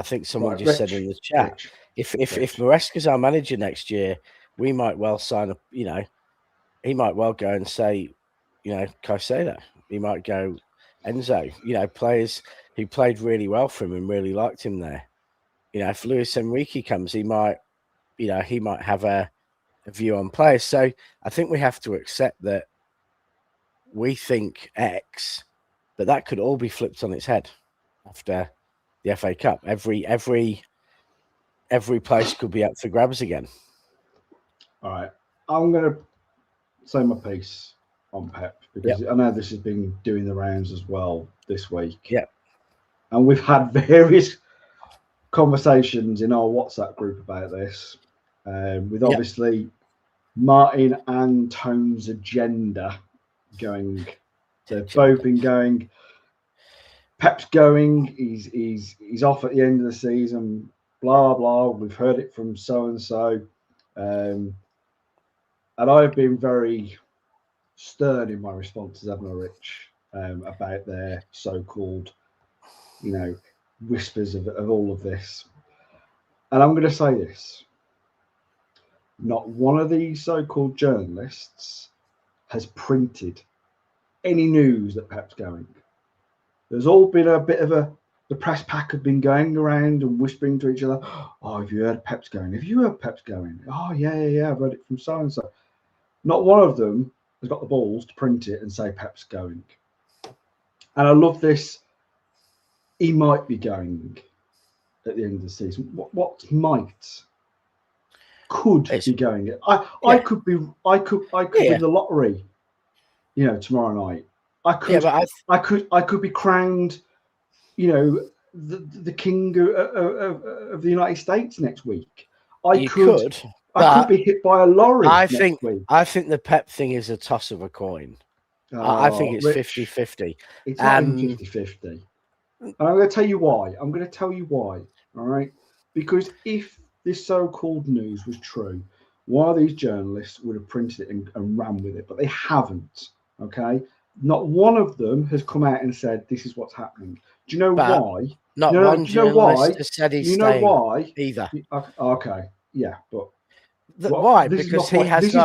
Speaker 2: think someone just said in the chat, if Maresca's our manager next year, we might well sign up. He might well go and say, Caicedo. He might go Enzo. Players who played really well for him and really liked him there. If Luis Enrique comes, he might have a view on players. So I think we have to accept that we think X, but that could all be flipped on its head after the FA Cup. Every place could be up for grabs again.
Speaker 1: All right, I'm going to say my piece on Pep because I know this has been doing the rounds as well this week.
Speaker 2: Yeah,
Speaker 1: and we've had various conversations in our WhatsApp group about this, with obviously Martin and Tone's agenda going. They've both been going. Pep's going. He's off at the end of the season. Blah blah. We've heard it from so and so, and I've been very stern in my responses, haven't I, Rich, about their so-called, whispers of all of this. And I'm going to say this. Not one of these so-called journalists has printed any news that Pep's going. There's all been a bit of the press pack have been going around and whispering to each other, oh, have you heard Pep's going? Have you heard Pep's going? Oh, yeah, I've heard it from so-and-so. Not one of them has got the balls to print it and say Pep's going. And I love this. He might be going at the end of the season. What might? Could be going. I could be. I could win the lottery. Tomorrow night. I could be crowned. The king of the United States next week. I could be hit by a lorry.
Speaker 2: I think the Pep thing is a toss of a coin. I think it's 50-50.
Speaker 1: It's not 50-50. And I'm going to tell you why. All right, because if this so-called news was true, one of these journalists would have printed it and ran with it, but they haven't. Okay, not one of them has come out and said this is what's happening. Do you know why?
Speaker 2: Not one journalist has said he's staying.
Speaker 1: Why?
Speaker 2: Either.
Speaker 1: Okay, yeah, but
Speaker 2: why? Because he has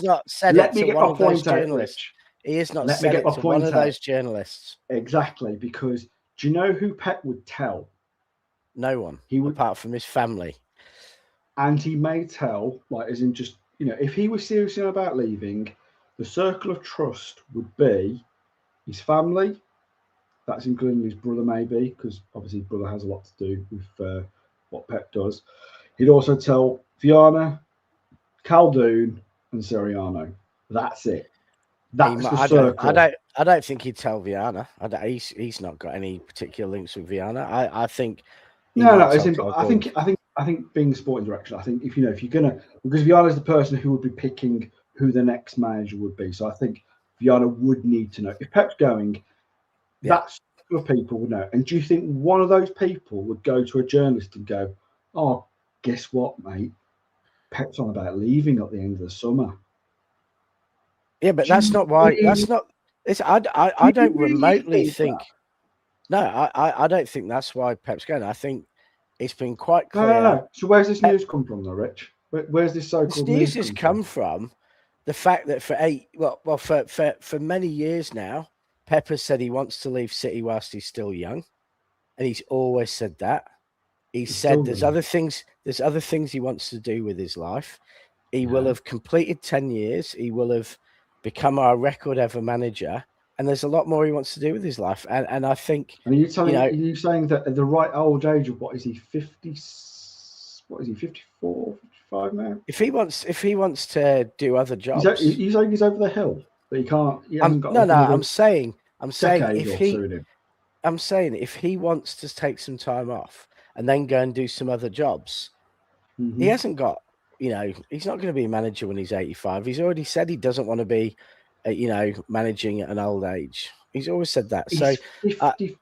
Speaker 2: not said it to one of those journalists. He has not said it to one of those journalists.
Speaker 1: Exactly, because do you know who Pep would tell?
Speaker 2: No one. Apart from his family.
Speaker 1: And he may tell, as in just, if he was serious about leaving, the circle of trust would be his family. That's including his brother, maybe, because obviously his brother has a lot to do with what Pep does. He'd also tell Viana, Caldoun, and Soriano. That's it. That's the circle.
Speaker 2: I don't think he'd tell Viana. He's not got any particular links with Viana. I think. I think being sporting direction. I think if you're gonna, because Viana's the person who would be picking who the next manager would be. So I think Viana would need to know if Pep's going. That circle of people would know. And do you think one of those people would go to a journalist and go, "Oh, guess what, mate? Pep's on about leaving at the end of the summer." Yeah, but that's not why. That's not. I don't remotely think. No, I don't think that's why Pep's going. I think it's been quite clear.
Speaker 1: No. So where's this news come from, though, Rich? Where's this so-called
Speaker 2: news has come from? The fact that for many years now, Pep has said he wants to leave City whilst he's still young, and he's always said that. He's said there's other things he wants to do with his life. He will have completed 10 years. He will have become our record ever manager, and there's a lot more he wants to do with his life. And I think.
Speaker 1: And are you saying that at the right old age of what is he 50? What is he 54, 55 now?
Speaker 2: If he wants to do other jobs,
Speaker 1: he's saying he's over the hill, but he can't.
Speaker 2: I'm saying if he wants to take some time off and then go and do some other jobs, he hasn't got. He's not going to be a manager when he's 85. He's already said he doesn't want to be, managing at an old age. He's always said that.
Speaker 1: He's 50,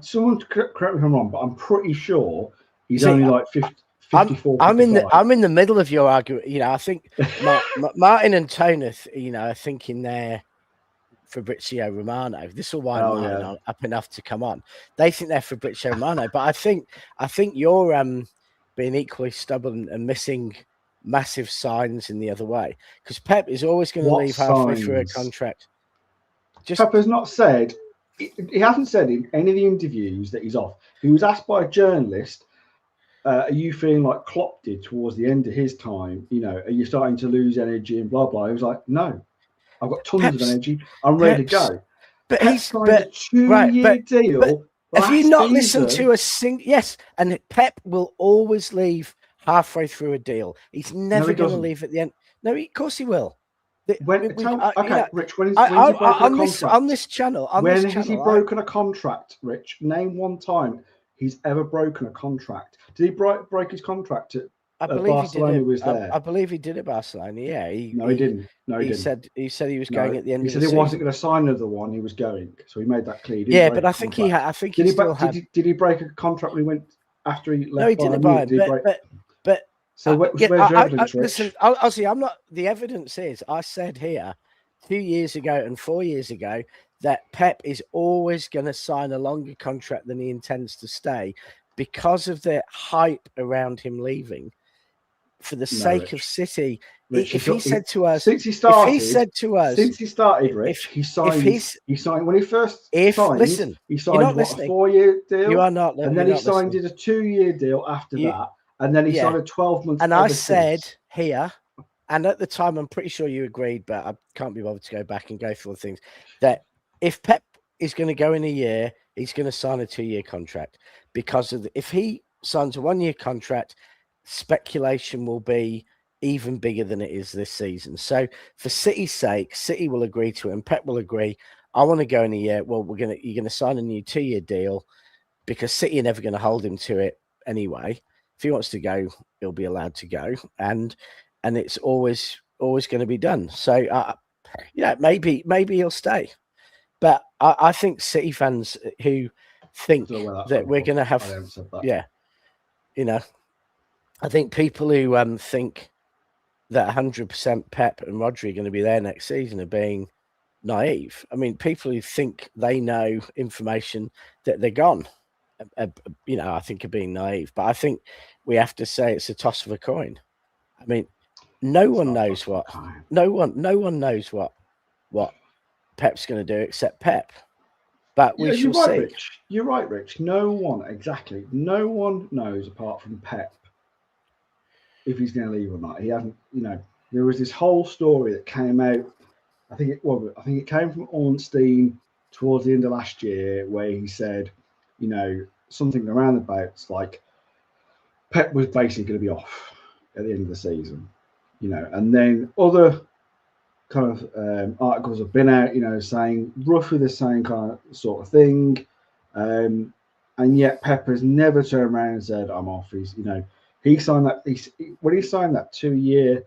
Speaker 1: someone correct me if I'm wrong, but I'm pretty sure he's only like 54.
Speaker 2: I'm in the middle of your argument. I think Martin and Tony, are thinking they're Fabrizio Romano. This will wind Martin up enough to come on. They think they're Fabrizio Romano, but I think you're being equally stubborn and missing massive signs in the other way, because Pep is always going to
Speaker 1: What
Speaker 2: leave halfway through a
Speaker 1: signs?
Speaker 2: contract.
Speaker 1: Pepper's not said. He hasn't said in any of the interviews that he's off. He was asked by a journalist, "Are you feeling like Klopp did towards the end of his time? You know, are you starting to lose energy and blah blah?" He was like, "No, I've got tons of energy. I'm ready to go."
Speaker 2: But
Speaker 1: Pep signed a 2-year deal.
Speaker 2: Have you not listened
Speaker 1: season.
Speaker 2: to a single? Yes, and Pep will always leave halfway through a deal. He's never going to leave at the end. No, of course he will.
Speaker 1: Rich, when he's broken a contract?
Speaker 2: On this channel,
Speaker 1: has he broken a contract, Rich? Name one time he's ever broken a contract. Did he break his contract at Barcelona? He was there.
Speaker 2: I believe he did at Barcelona. Yeah.
Speaker 1: He didn't. No, he didn't.
Speaker 2: He said he was going at the end.
Speaker 1: He said he wasn't going to sign another one. He was going, so he made that clear.
Speaker 2: Yeah, but I think he had. I think he still had.
Speaker 1: Did he break a contract when he went after he left?
Speaker 2: No, he didn't buy him. But
Speaker 1: so where's your evidence, Rich?
Speaker 2: Listen, Ozzy, I'm not. The evidence is I said here 2 years ago and 4 years ago that Pep is always going to sign a longer contract than he intends to stay because of the hype around him leaving. For the sake of City, Rich, if he said to us, Rich, he signed. He signed when he first signed.
Speaker 1: Listen, he signed a 4-year deal.
Speaker 2: You are not,
Speaker 1: and then he signed a 2-year deal after that, and then he signed a 12 months.
Speaker 2: And I said here, and at the time, I'm pretty sure you agreed, but I can't be bothered to go back and go through the things, that if Pep is going to go in a year, he's going to sign a 2-year contract because of if he signs a 1-year contract, speculation will be even bigger than it is this season. So for City's sake, City will agree to it and Pep will agree. I want to go in a year. Well, you're going to sign a new 2-year deal because City are never going to hold him to it anyway. If he wants to go, he'll be allowed to go, and it's always going to be done. So maybe he'll stay, but I think City fans who think that we're going to have, I think people who think that 100% Pep and Rodri are going to be there next season are being naive. I mean, people who think they know information that they're gone, I think are being naive. But I think we have to say it's a toss of a coin. I mean, no one knows what Pep's going to do except Pep. But we shall see.
Speaker 1: Rich. You're right, Rich. No one knows apart from Pep if he's going to leave or not. He hasn't, there was this whole story that came out. I think it came from Ornstein towards the end of last year, where he said, something around about like Pep was basically going to be off at the end of the season, and then other kind of articles have been out, saying roughly the same kind of sort of thing, and yet Pep has never turned around and said, "I'm off." He signed that. When he signed that 2-year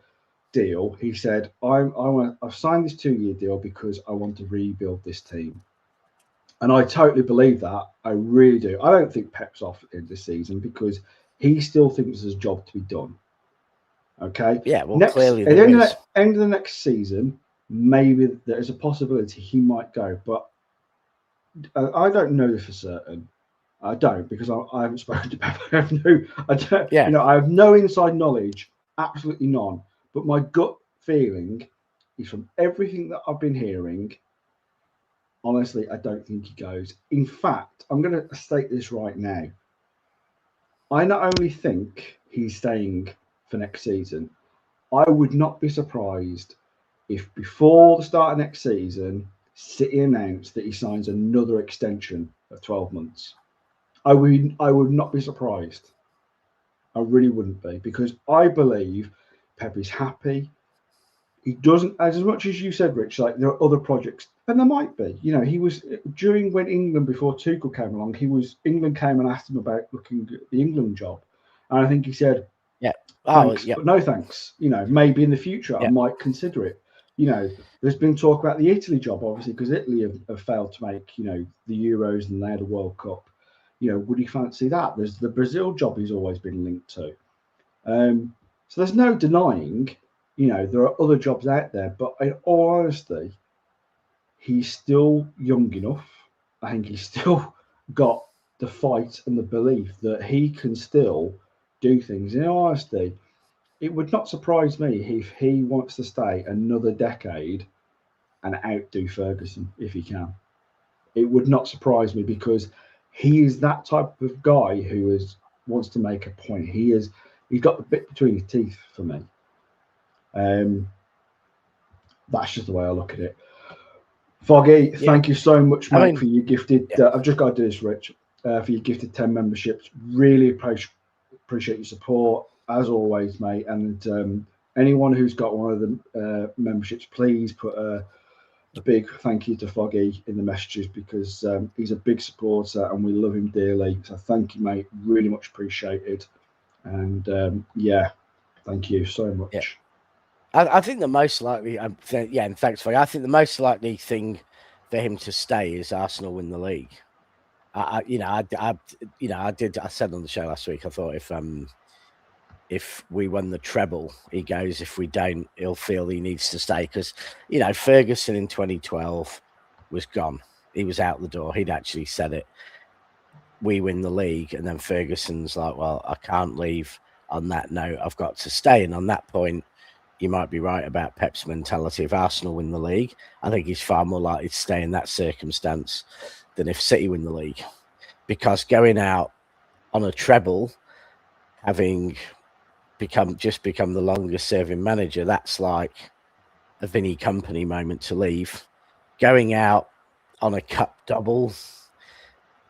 Speaker 1: deal, he said, "I've signed this 2-year deal because I want to rebuild this team," and I totally believe that. I really do. I don't think Pep's off at the end of the season because he still thinks there's a job to be done. Okay.
Speaker 2: Yeah. Well, clearly,
Speaker 1: at the end of the next season, maybe there is a possibility he might go, but I don't know this for certain. I don't, because I haven't spoken to Pep. I have no inside knowledge, absolutely none. But my gut feeling is from everything that I've been hearing. Honestly, I don't think he goes. In fact, I'm going to state this right now. I not only think he's staying for next season, I would not be surprised if before the start of next season, City announced that he signs another extension of 12 months. I would not be surprised. I really wouldn't be, because I believe Pep is happy. He doesn't, as much as you said, Rich, like there are other projects, and there might be. He was when England, before Tuchel came along, England came and asked him about looking at the England job, and I think he said, thanks, but no thanks. Maybe in the future I might consider it. There's been talk about the Italy job, obviously, because Italy have failed to make the Euros and they had a World Cup. Would he fancy that? There's the Brazil job he's always been linked to. So there's no denying, there are other jobs out there. But in all honesty, he's still young enough. I think he's still got the fight and the belief that he can still do things. In all honesty, it would not surprise me if he wants to stay another decade and outdo Ferguson if he can. It would not surprise me because he is that type of guy who wants to make a point. He's got the bit between his teeth for me. That's just the way I look at it. Foggy, thank you so much, mate, for your gifted. I've just got to do this, Rich, for your gifted 10 memberships. Really appreciate your support as always, mate. And anyone who's got one of the memberships, please put a big thank you to Foggy in the messages because he's a big supporter and we love him dearly. So thank you, mate. Really much appreciated. And thank you so much.
Speaker 2: Yeah. I think the most likely, and thanks, Foggy. I think the most likely thing for him to stay is Arsenal win the league. I said on the show last week, I thought if we won the treble, he goes. If we don't, he'll feel he needs to stay because, Ferguson in 2012 was gone. He was out the door. He'd actually said it. We win the league. And then Ferguson's like, well, I can't leave on that note. I've got to stay. And on that point, you might be right about Pep's mentality. If Arsenal win the league, I think he's far more likely to stay in that circumstance than if City win the league. Because going out on a treble, having become the longest serving manager, that's like a Vinnie Company moment to leave. Going out on a cup double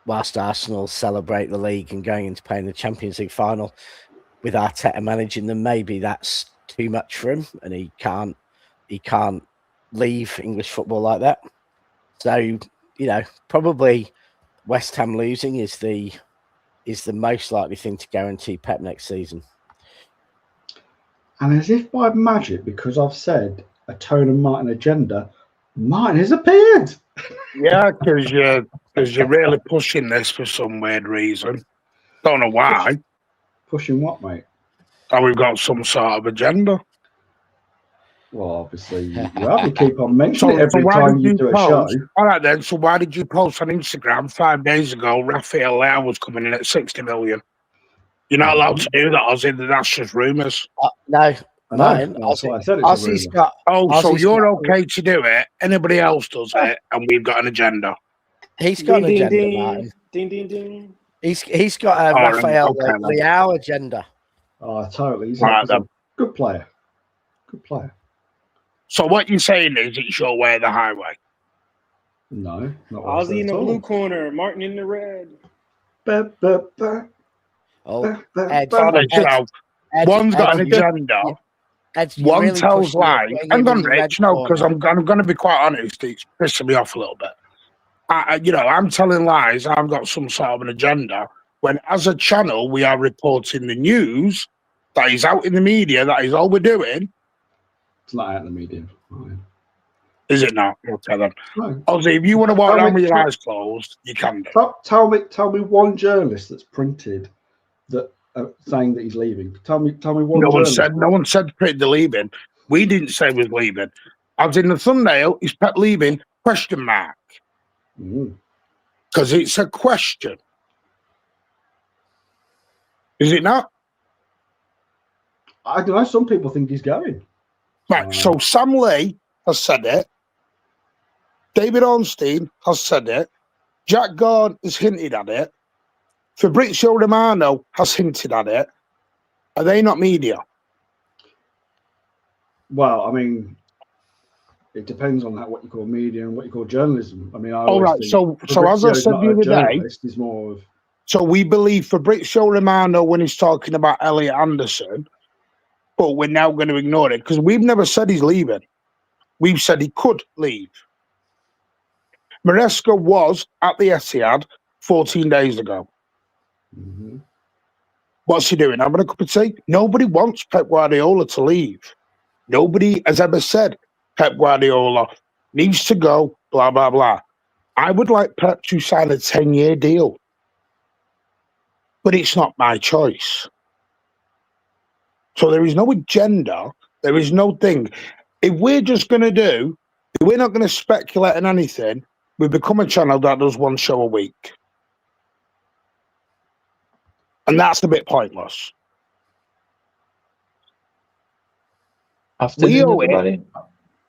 Speaker 2: whilst Arsenal celebrate the league and going into playing the Champions League final with Arteta managing them, maybe that's too much for him and he can't leave English football like that. So, probably West Ham losing is the most likely thing to guarantee Pep next season.
Speaker 1: And as if by magic, because I've said a Tone and Martin agenda, Martin has appeared.
Speaker 4: Yeah, because you're really pushing this for some weird reason. Don't know why.
Speaker 1: Pushing what, mate?
Speaker 4: Oh, we've got some sort of agenda.
Speaker 1: Well, obviously, you have to keep on mentioning it every time you do a show.
Speaker 4: All right, then. So why did you post on Instagram 5 days ago Rafael Leao was coming in at 60 million? You're not allowed to do that, Ozzy. That's just rumours.
Speaker 2: No, Martin.
Speaker 1: That's why I said it's a
Speaker 4: rumour. So you're okay to do it. Anybody else does it, and we've got an agenda.
Speaker 2: He's got an agenda,
Speaker 3: ding,
Speaker 2: Martin.
Speaker 3: Ding, ding, ding.
Speaker 2: He's got a Rafael Leao agenda.
Speaker 1: Oh, totally. He's a good player. Good player.
Speaker 4: So what you're saying is it's your way of the highway?
Speaker 1: No. Not
Speaker 3: Ozzy in the blue corner, Martin in the red.
Speaker 4: One's got an agenda. One tells lies. Hang on, Rich. No, because I'm going to be quite honest. It's pissing me off a little bit. I'm telling lies. I've got some sort of an agenda. When, as a channel, we are reporting the news that is out in the media. That is all we're doing.
Speaker 1: It's not out in the media. Right.
Speaker 4: Is it not? Okay then.
Speaker 1: No.
Speaker 4: Ozzy, if you want to walk around with your eyes closed, you can do.
Speaker 1: Tell me one journalist that's printed that saying that he's leaving. Tell me one.
Speaker 4: No one said Prit leaving. We didn't say he was leaving. I was in the thumbnail. Is Pep leaving? Question mark. Because it's a question. Is it not?
Speaker 1: I don't know. Some people think he's going.
Speaker 4: Right. So Sam Lee has said it. David Ornstein has said it. Jack Gordon has hinted at it. Fabrizio Romano has hinted at it. Are they not media?
Speaker 1: Well, I mean, it depends on what you call media and what you call journalism. I mean,
Speaker 4: so as I said the other day,
Speaker 1: is more of.
Speaker 4: So we believe Fabrizio Romano when he's talking about Elliot Anderson, but we're now going to ignore it because we've never said he's leaving. We've said he could leave. Maresca was at the Etihad 14 days ago. What's he doing? Having a cup of tea? Nobody wants Pep Guardiola to leave. Nobody has ever said Pep Guardiola needs to go, blah, blah, blah. I would like Pep to sign a 10-year deal. But it's not my choice. So there is no agenda. There is no thing. If we're not going to speculate on anything, we become a channel that does one show a week. And that's a bit pointless. We
Speaker 5: Afternoon,
Speaker 4: owe it
Speaker 5: everybody.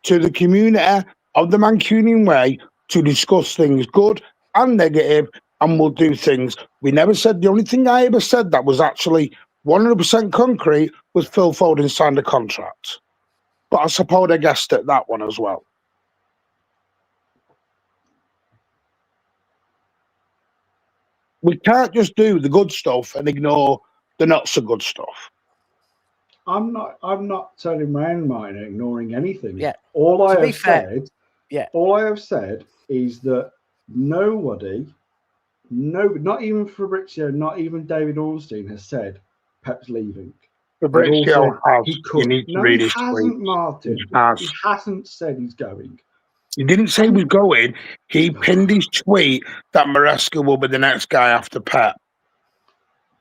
Speaker 4: to the community of the Mancunian way to discuss things good and negative, and we'll do things. We never said, the only thing I ever said that was actually 100% concrete was Phil Foden signed a contract. But I suppose I guessed at that one as well. We can't just do the good stuff and ignore the not so good stuff.
Speaker 1: I'm not turning around mine and ignoring anything.
Speaker 2: Yeah.
Speaker 1: All
Speaker 2: To
Speaker 1: I
Speaker 2: be
Speaker 1: have
Speaker 2: fair,
Speaker 1: said,
Speaker 2: yeah.
Speaker 1: all I have said is that nobody, not even Fabrizio, not even David Ornstein has said Pep's leaving.
Speaker 4: Fabrizio has.
Speaker 1: He
Speaker 4: You
Speaker 1: could.
Speaker 4: need to
Speaker 1: No,
Speaker 4: read
Speaker 1: he
Speaker 4: his
Speaker 1: hasn't,
Speaker 4: tweet.
Speaker 1: Martin.
Speaker 4: He has.
Speaker 1: He hasn't said he's going.
Speaker 4: He didn't say he was going. He pinned his tweet that Maresca will be the next guy after Pep.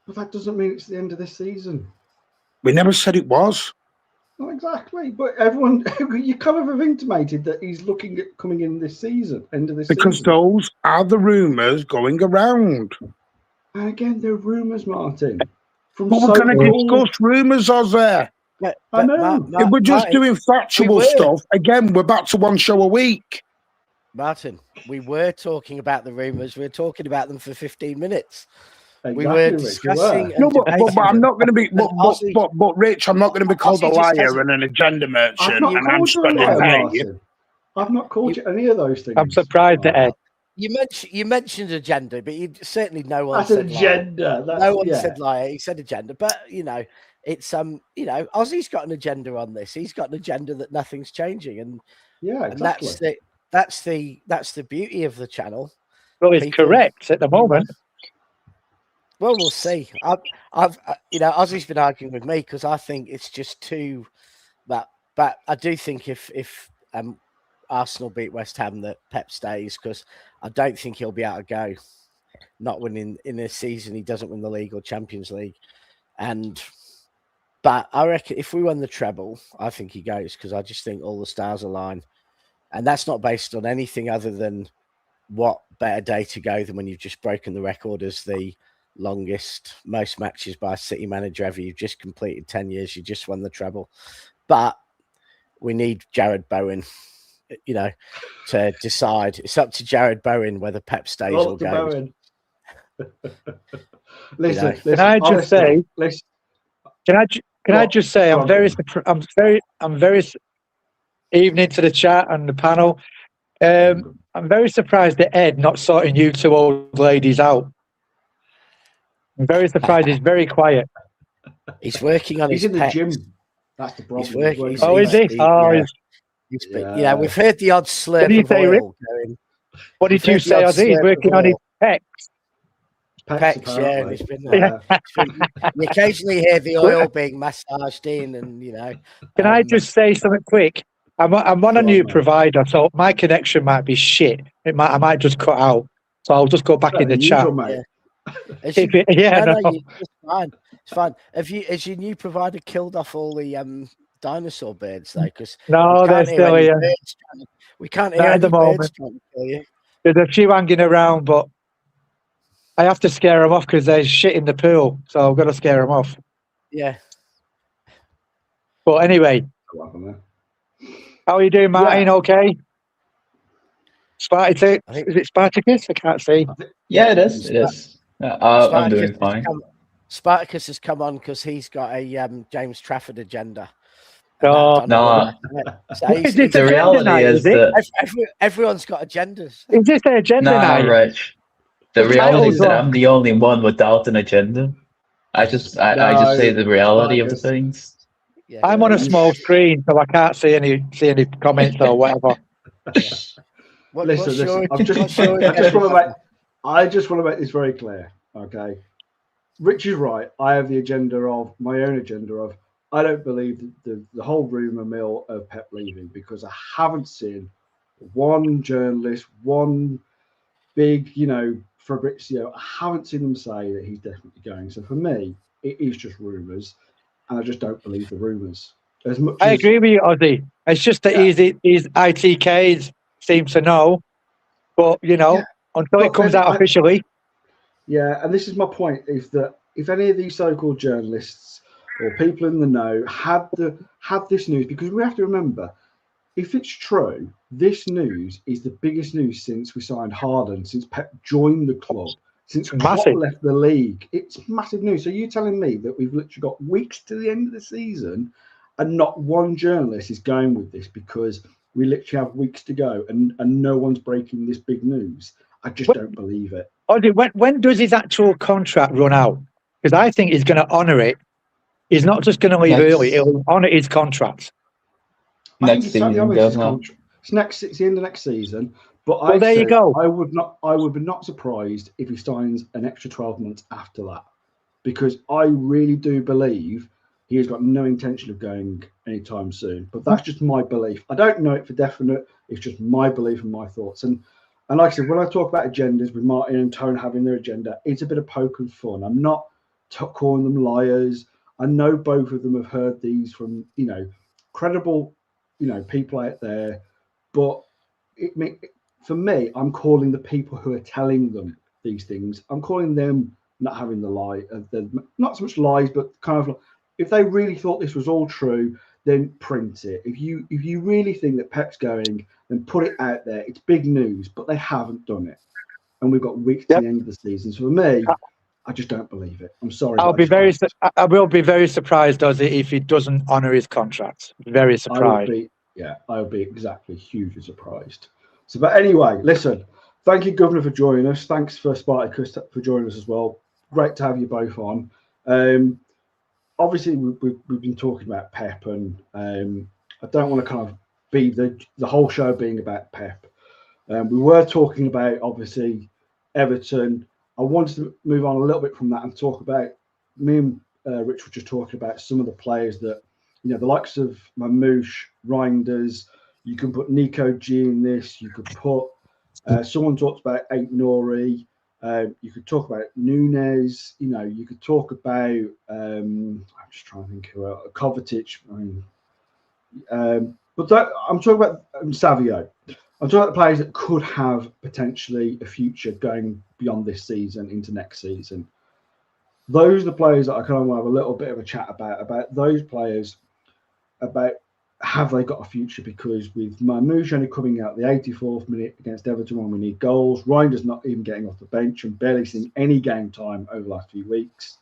Speaker 1: But that doesn't mean it's the end of this season.
Speaker 4: We never said it was.
Speaker 1: Not exactly, but everyone, you kind of have intimated that he's looking at coming in this season, end of this
Speaker 4: Because
Speaker 1: season.
Speaker 4: those are the rumours going around.
Speaker 1: And again, they're rumours, Martin. From
Speaker 4: But we're going to discuss rumours, Ozzy.
Speaker 1: I know.
Speaker 4: If we're just
Speaker 2: Martin,
Speaker 4: doing factual stuff, again, we're back to one show a week.
Speaker 2: Martin, we were talking about the rumours. We were talking about them for 15 minutes.
Speaker 1: Exactly,
Speaker 2: We were
Speaker 1: Rich,
Speaker 2: discussing.
Speaker 4: No, but I'm not going to be.
Speaker 2: Ozzy-
Speaker 4: But Rich, I'm not going to be called a
Speaker 2: Ozzy just
Speaker 4: liar and an agenda
Speaker 1: I've
Speaker 4: merchant,
Speaker 1: not
Speaker 4: and I'm
Speaker 1: called you a
Speaker 4: spending
Speaker 1: liar,
Speaker 4: pay.
Speaker 1: Martin. I've not called you any of those things.
Speaker 6: I'm surprised at Ed.
Speaker 2: You mentioned agenda, but you certainly no one
Speaker 1: That's
Speaker 2: said
Speaker 1: agenda.
Speaker 2: liar. No one said liar. He said agenda, but it's Ozzy's got an agenda on this. He's got an agenda that nothing's changing, and
Speaker 1: exactly.
Speaker 2: that's the beauty of the channel.
Speaker 6: Well, it's correct at the moment.
Speaker 2: Well, we'll see. Ozzy's been arguing with me because I think it's just too. But I do think if Arsenal beat West Ham that Pep stays, because I don't think he'll be able to go. Not winning in this season, he doesn't win the league or Champions League, but I reckon if we won the treble, I think he goes because I just think all the stars align, and that's not based on anything other than what better day to go than when you've just broken the record as the most matches by a City manager ever. You've just completed 10 years. You just won the treble, but we need Jared Bowen, to decide. It's up to Jared Bowen whether Pep stays or goes.
Speaker 1: Listen,
Speaker 6: can I just say? Can I just say? I'm very evening to the chat and the panel. I'm very surprised at Ed not sorting you two old ladies out. I'm very surprised. He's very quiet.
Speaker 2: He's working on
Speaker 1: He's
Speaker 2: his
Speaker 1: in the
Speaker 2: pets.
Speaker 1: gym. That's the problem.
Speaker 2: He's working.
Speaker 6: Is he?
Speaker 2: We've heard the odd slurp
Speaker 6: What did you
Speaker 2: of
Speaker 6: say,
Speaker 2: oil going.
Speaker 6: What did you say, Ozzy? He's working on his pecs.
Speaker 2: Pecs, yeah, and it's been, you occasionally hear the oil being massaged in, and
Speaker 6: Can I just say something quick? I'm on a new provider, so my connection might be shit. I might just cut out, so I'll just go back in the chat.
Speaker 2: It's fine. It's fine. Has your new provider killed off all the dinosaur birds though? Because
Speaker 6: no, they're still here.
Speaker 2: We can't hear any birds trying to kill you.
Speaker 6: There's a few hanging around, but I have to scare them off because there's shit in the pool, so I've got to scare them off.
Speaker 2: Yeah.
Speaker 6: But anyway, how are you doing, Martin? Okay. Spartacus? Is it Spartacus? I can't see.
Speaker 5: Yeah, it is. It is. I'm doing fine.
Speaker 2: Spartacus has come on because he's got a James Trafford agenda.
Speaker 5: No. The reality is that
Speaker 2: everyone's got agendas.
Speaker 6: Is this an agenda night?
Speaker 5: Rich. The reality is that I'm the only one without an agenda. I just say the reality of the things.
Speaker 2: Yeah,
Speaker 6: I'm on a small screen, so I can't see any comments or whatever.
Speaker 1: Listen. I just want to make this very clear. Okay, Rich is right. I have the agenda of my own agenda of I don't believe the whole rumour mill of Pep leaving because I haven't seen one journalist, one big, Fabrizio. I haven't seen them say that he's definitely going. So for me, it is just rumours, and I just don't believe the rumours.
Speaker 6: I agree with you, Ozzy. It's just that his ITKs seem to know, but until it comes out officially.
Speaker 1: Yeah, and this is my point: is that if any of these so-called journalists or people in the know had this news, because we have to remember, if it's true, this news is the biggest news since we signed Haaland, since Pep joined the club, since Klopp left the league. It's massive news. So you're telling me that we've literally got weeks to the end of the season and not one journalist is going with this because we literally have weeks to go and no one's breaking this big news? I just don't believe it.
Speaker 6: When does his actual contract run out? Because I think he's going to honour it. He's not just going to leave early. He'll honour his contract.
Speaker 5: Next season,
Speaker 1: it's the end of next season. But
Speaker 6: there you go.
Speaker 1: I would be not surprised if he signs an extra 12 months after that, because I really do believe he has got no intention of going anytime soon. But that's just my belief. I don't know it for definite. It's just my belief and my thoughts. And like I said, when I talk about agendas with Martin and Tone having their agenda, it's a bit of poke and fun. I'm not calling them liars. I know both of them have heard these from, credible, people out there. But for me, I'm calling the people who are telling them these things. I'm calling them not having the lie. Not so much lies, but kind of, if they really thought this was all true, then print it. If you really think that Pep's going, then put it out there. It's big news, but they haven't done it, and we've got weeks to the end of the season. So for me, I just don't believe it. I'm sorry.
Speaker 6: I will be very surprised, if he doesn't honour his contract. Very surprised.
Speaker 1: I would be exactly hugely surprised. So, but anyway, listen. Thank you, Governor, for joining us. Thanks for Spartacus for joining us as well. Great to have you both on. Obviously, we've been talking about Pep, and I don't want to kind of be the whole show being about Pep. We were talking about, obviously, Everton. I wanted to move on a little bit from that and talk about, me and Rich were just talking about some of the players that, the likes of Mamouche, Reinders. You can put Nico G in this. You could put, someone talked about Aït-Nouri. You could talk about Nunes. You could talk about, I'm just trying to think who else, Kovacic. But I'm talking about Savio. I'm talking about the players that could have potentially a future going beyond this season into next season. Those are the players that I kind of want to have a little bit of a chat about those players, about have they got a future? Because with Mamouche only coming out the 84th minute against Everton when we need goals, Reinder's not even getting off the bench and barely seeing any game time over the last few weeks.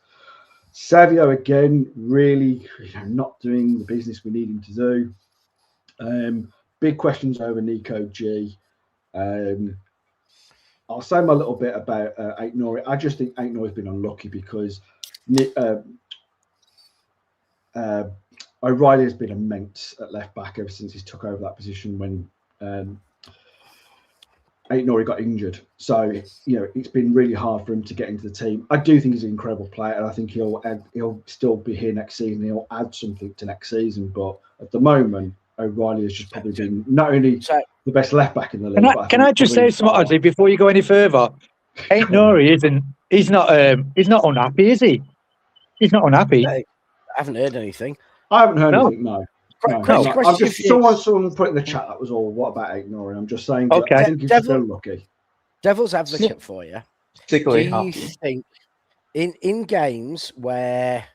Speaker 1: Savio, again, really not doing the business we need him to do. Big questions over Nico G. I'll say my little bit about Aït-Nouri. I just think Aït-Nouri's been unlucky because O'Reilly has been immense at left back ever since he took over that position when Aït-Nouri got injured. So, it's been really hard for him to get into the team. I do think he's an incredible player, and I think he'll still be here next season. He'll add something to next season. But at the moment, O'Reilly has just probably been not only the best left back in the league.
Speaker 6: Can I just say something, Ozzy, before you go any further? Aït-Nouri he's not unhappy, is he? He's not unhappy.
Speaker 2: I haven't heard anything.
Speaker 1: I haven't heard anything, no.
Speaker 2: I'm
Speaker 1: just someone put in the chat, that was all. What about Aït-Nouri? I'm just saying that I think he's still lucky.
Speaker 2: Devil's advocate for you. Do you think in games where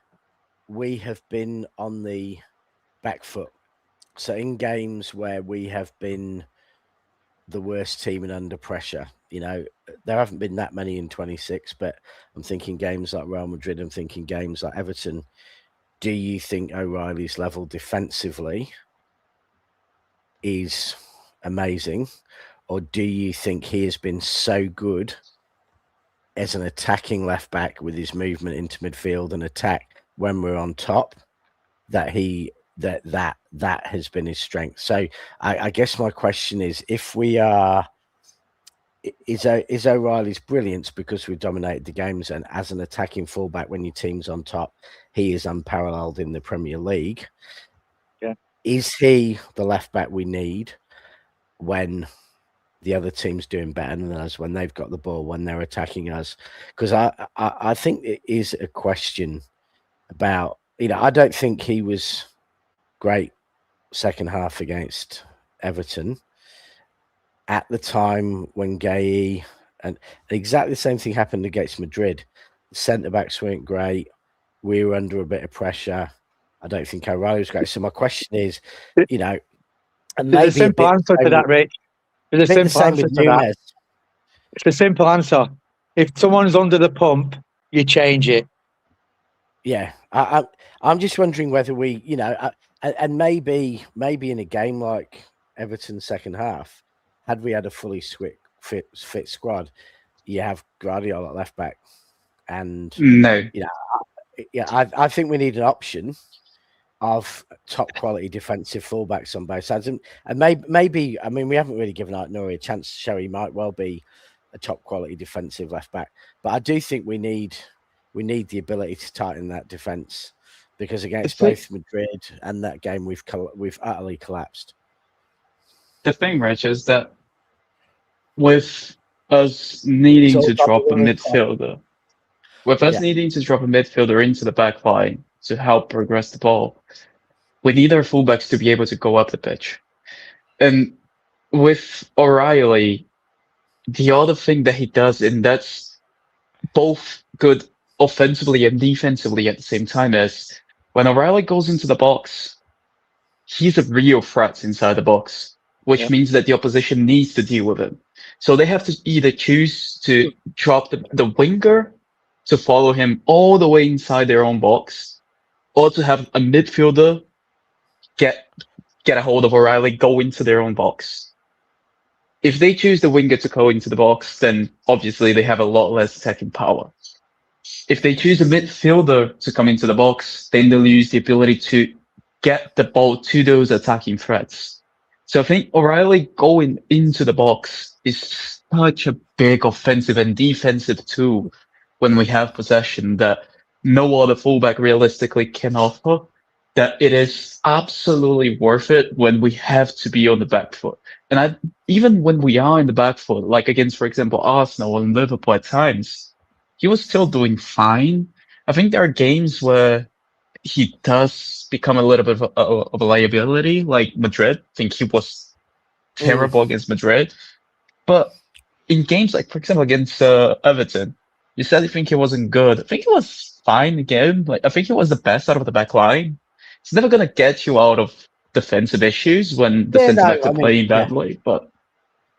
Speaker 2: we have been on the back foot, so in games where we have been the worst team and under pressure, there haven't been that many in 26, but I'm thinking games like Real Madrid, I'm thinking games like Everton. Do you think O'Reilly's level defensively is amazing? Or do you think he has been so good as an attacking left back with his movement into midfield and attack when we're on top that that has been his strength? So I guess my question is, if we are, is O'Reilly's brilliance because we've dominated the games, and as an attacking fullback when your team's on top, he is unparalleled in the Premier League.
Speaker 6: Yeah. Is
Speaker 2: he the left back we need when the other team's doing better than us, when they've got the ball, when they're attacking us? Because I think it is a question about, I don't think he was great second half against Everton. At the time when and exactly the same thing happened against Madrid. The centre-backs weren't great. we were under a bit of pressure. I don't think O'Reilly was great. So my question is, you know, and
Speaker 6: there's a simple answer to that, Rich. There's a simple answer to that. It's a simple answer. If someone's under the pump, you change it.
Speaker 2: Yeah, I'm just wondering whether we, you know, and maybe in a game like Everton second half, had we had a fully fit squad, you have Guardiola at left back, and
Speaker 5: no,
Speaker 2: you know, I think we need an option of top quality defensive fullbacks on both sides, and maybe I mean we haven't really given Nori a chance to show he might well be a top quality defensive left back, but I do think we need the ability to tighten that defense, because against both Madrid and that game we've utterly collapsed.
Speaker 5: The thing, Rich, is that with us needing to drop a midfielder, into the back line to help progress the ball, we need our fullbacks to be able to go up the pitch. And with O'Reilly, the other thing that he does, and that's both good offensively and defensively at the same time, is when O'Reilly goes into the box, he's a real threat inside the box, which means that the opposition needs to deal with him. So they have to either choose to drop the winger to follow him all the way inside their own box, or to have a midfielder get a hold of O'Reilly, go into their own box. If they choose the winger to go into the box, then obviously they have a lot less attacking power. If they choose a midfielder to come into the box, then they lose the ability to get the ball to those attacking threats. So I think O'Reilly going into the box is such a big offensive and defensive tool when we have possession that no other fullback realistically can offer, that it is absolutely worth it when we have to be on the back foot. And even when we are in the back foot, like against, for example, Arsenal and Liverpool at times, he was still doing fine. I think there are games where he does become a little bit of a liability, like Madrid. I think he was terrible against Madrid. But in games like, for example, against Everton, you said you think he wasn't good. I think he was fine again. Like, I think he was the best out of the back line. It's never going to get you out of defensive issues when the centre backs are playing badly, but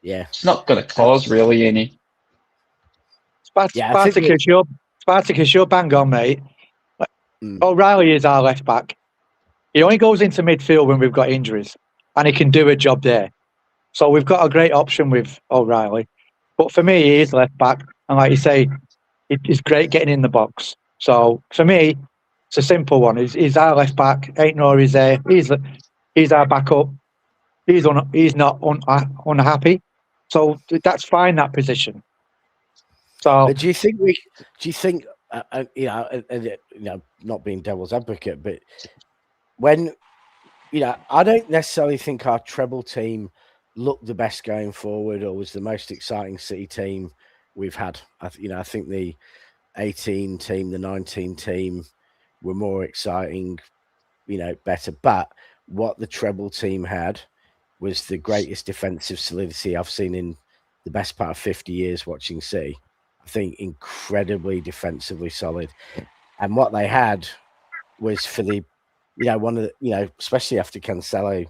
Speaker 5: it's not going to cause really any.
Speaker 6: Spartacus, you're bang on, mate. O'Reilly is our left back. He only goes into midfield when we've got injuries, and he can do a job there. So we've got a great option with O'Reilly. But for me, he is left back, and like you say, it's great getting in the box. So for me, it's a simple one. He's our left back. Ain't Nori's there. He's our backup. He's not unhappy. So that's fine, that position. So,
Speaker 2: but do you think not being devil's advocate, but when, I don't necessarily think our treble team looked the best going forward or was the most exciting City team we've had. I think the 18 team, the 19 team were more exciting, better. But what the treble team had was the greatest defensive solidity I've seen in the best part of 50 years watching City. I think incredibly defensively solid. And what they had was for the, one of the, especially after Cancelo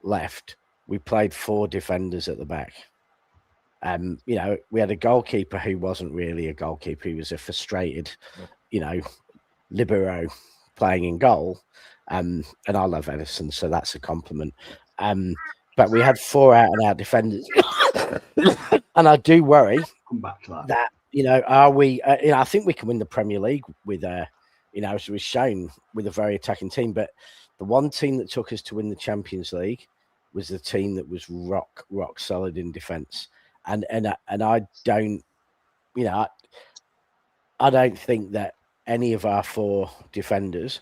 Speaker 2: left, we played 4 defenders at the back. We had a goalkeeper who wasn't really a goalkeeper. He was a frustrated, libero playing in goal. And I love Edison, so that's a compliment. But we had 4 out-and-out defenders. And I do worry that, are we, I think we can win the Premier League with, as was shown, with a very attacking team. But the one team that took us to win the Champions League was the team that was rock solid in defence. And I don't, I don't think that any of our 4 defenders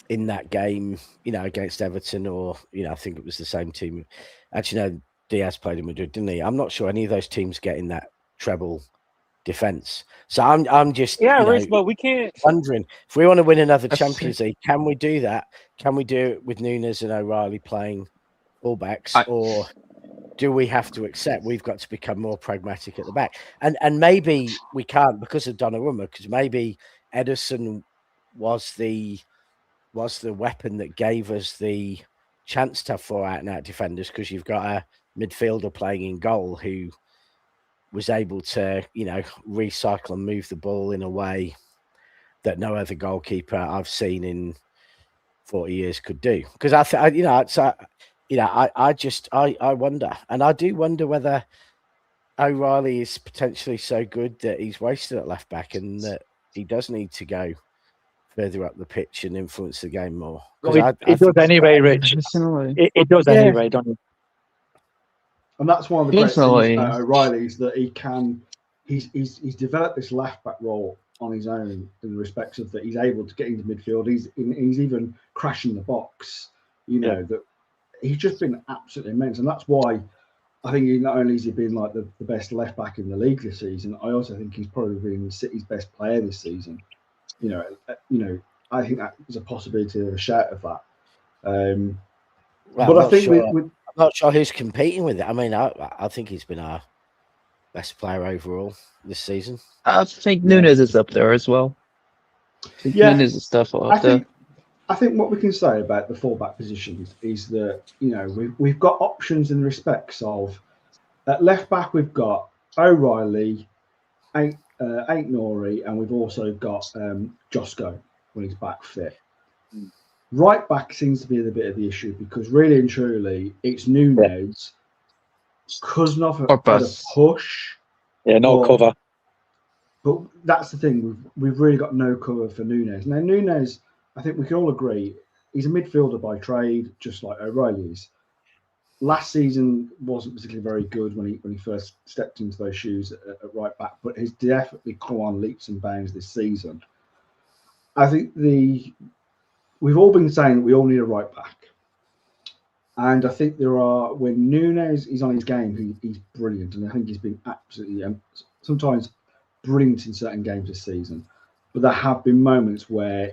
Speaker 2: in that game, against Everton, or, I think it was the same team. Actually, no, Diaz played in Madrid, didn't he? I'm not sure any of those teams get in that treble defense. So I'm just
Speaker 3: Rich, but we can't.
Speaker 2: Wondering if we want to win another Champions League, can we do that? Can we do it with Núñez and O'Reilly playing fullbacks, or do we have to accept we've got to become more pragmatic at the back? And maybe we can't because of Donnarumma, because maybe Edison was the weapon that gave us the chance to have 4 out-and-out defenders, because you've got a midfielder playing in goal who was able to, recycle and move the ball in a way that no other goalkeeper I've seen in 40 years could do. Because I wonder, and I do wonder whether O'Reilly is potentially so good that he's wasted at left back, and that he does need to go further up the pitch and influence the game more.
Speaker 6: Well, it does anyway, Rich. It does anyway, don't it?
Speaker 1: And that's one of the great things about O'Reilly, is that he's developed this left back role on his own, in respects of that he's able to get into midfield. He's even crashing the box. That he's just been absolutely immense, and that's why I think not only has he been like the best left back in the league this season, I also think he's probably been City's best player this season. I think that is a possibility of a shout of that. But I think I'm
Speaker 2: not sure who's competing with it. I mean, I think he's been our best player overall this season.
Speaker 5: I think Nunes is up there as well. Nunes is definitely up there.
Speaker 1: I think what we can say about the fullback positions is that we've got options in respects of at left back we've got O'Reilly, Aït-Nouri, and we've also got Josko when he's back fit. Right back seems to be a bit of the issue, because really and truly it's Nunes. Kuznov had a push.
Speaker 6: Yeah, no cover.
Speaker 1: But that's the thing. We've really got no cover for Nunes. Now Nunes, I think we can all agree, he's a midfielder by trade, just like O'Reilly is. Last season wasn't particularly very good when he first stepped into those shoes at right back, but he's definitely come on leaps and bounds this season. I think we've all been saying that we all need a right back. And I think when Nunes is on his game, he's brilliant. And I think he's been absolutely, sometimes brilliant in certain games this season. But there have been moments where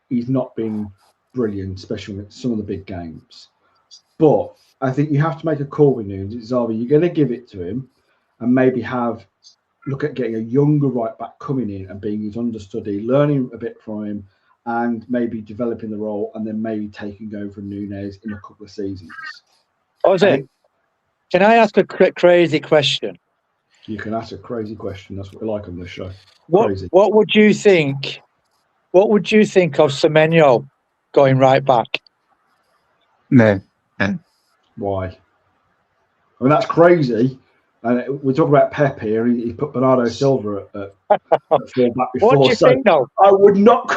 Speaker 1: he's not been brilliant, especially in some of the big games. But I think you have to make a call with Nunes. It's either you're going to give it to him and maybe look at getting a younger right back coming in and being his understudy, learning a bit from him, and maybe developing the role, and then maybe taking over Nunes in a couple of seasons.
Speaker 6: Jose, can I ask a crazy question?
Speaker 1: You can ask a crazy question. That's what we like on this show.
Speaker 6: What would you think? What would you think of Semenyo going right back?
Speaker 5: No.
Speaker 1: Why? I mean, that's crazy. And we're talking about Pep here. He put Bernardo Silva at fullback before.
Speaker 6: What do you think, though?
Speaker 1: I would not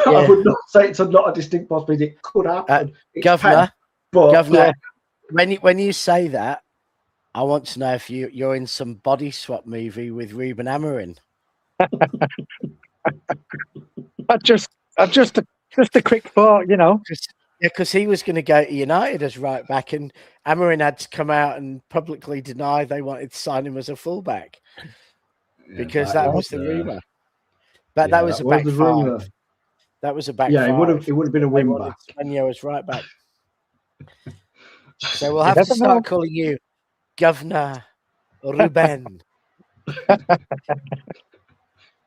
Speaker 1: say it's not a distinct possibility. It could happen.
Speaker 2: Governor,
Speaker 1: Governor,
Speaker 2: when you say that, I want to know if you're in some body swap movie with Ruben Amorim.
Speaker 6: Just a quick thought,
Speaker 2: because he was going to go to United as right back, and Amorim had to come out and publicly deny they wanted to sign him as a fullback, because that was the rumor. But that was a back five. That was a back.
Speaker 1: Yeah, it would have been a win back.
Speaker 2: Semenyo as right back. So we'll have to start calling you Governor Ruben.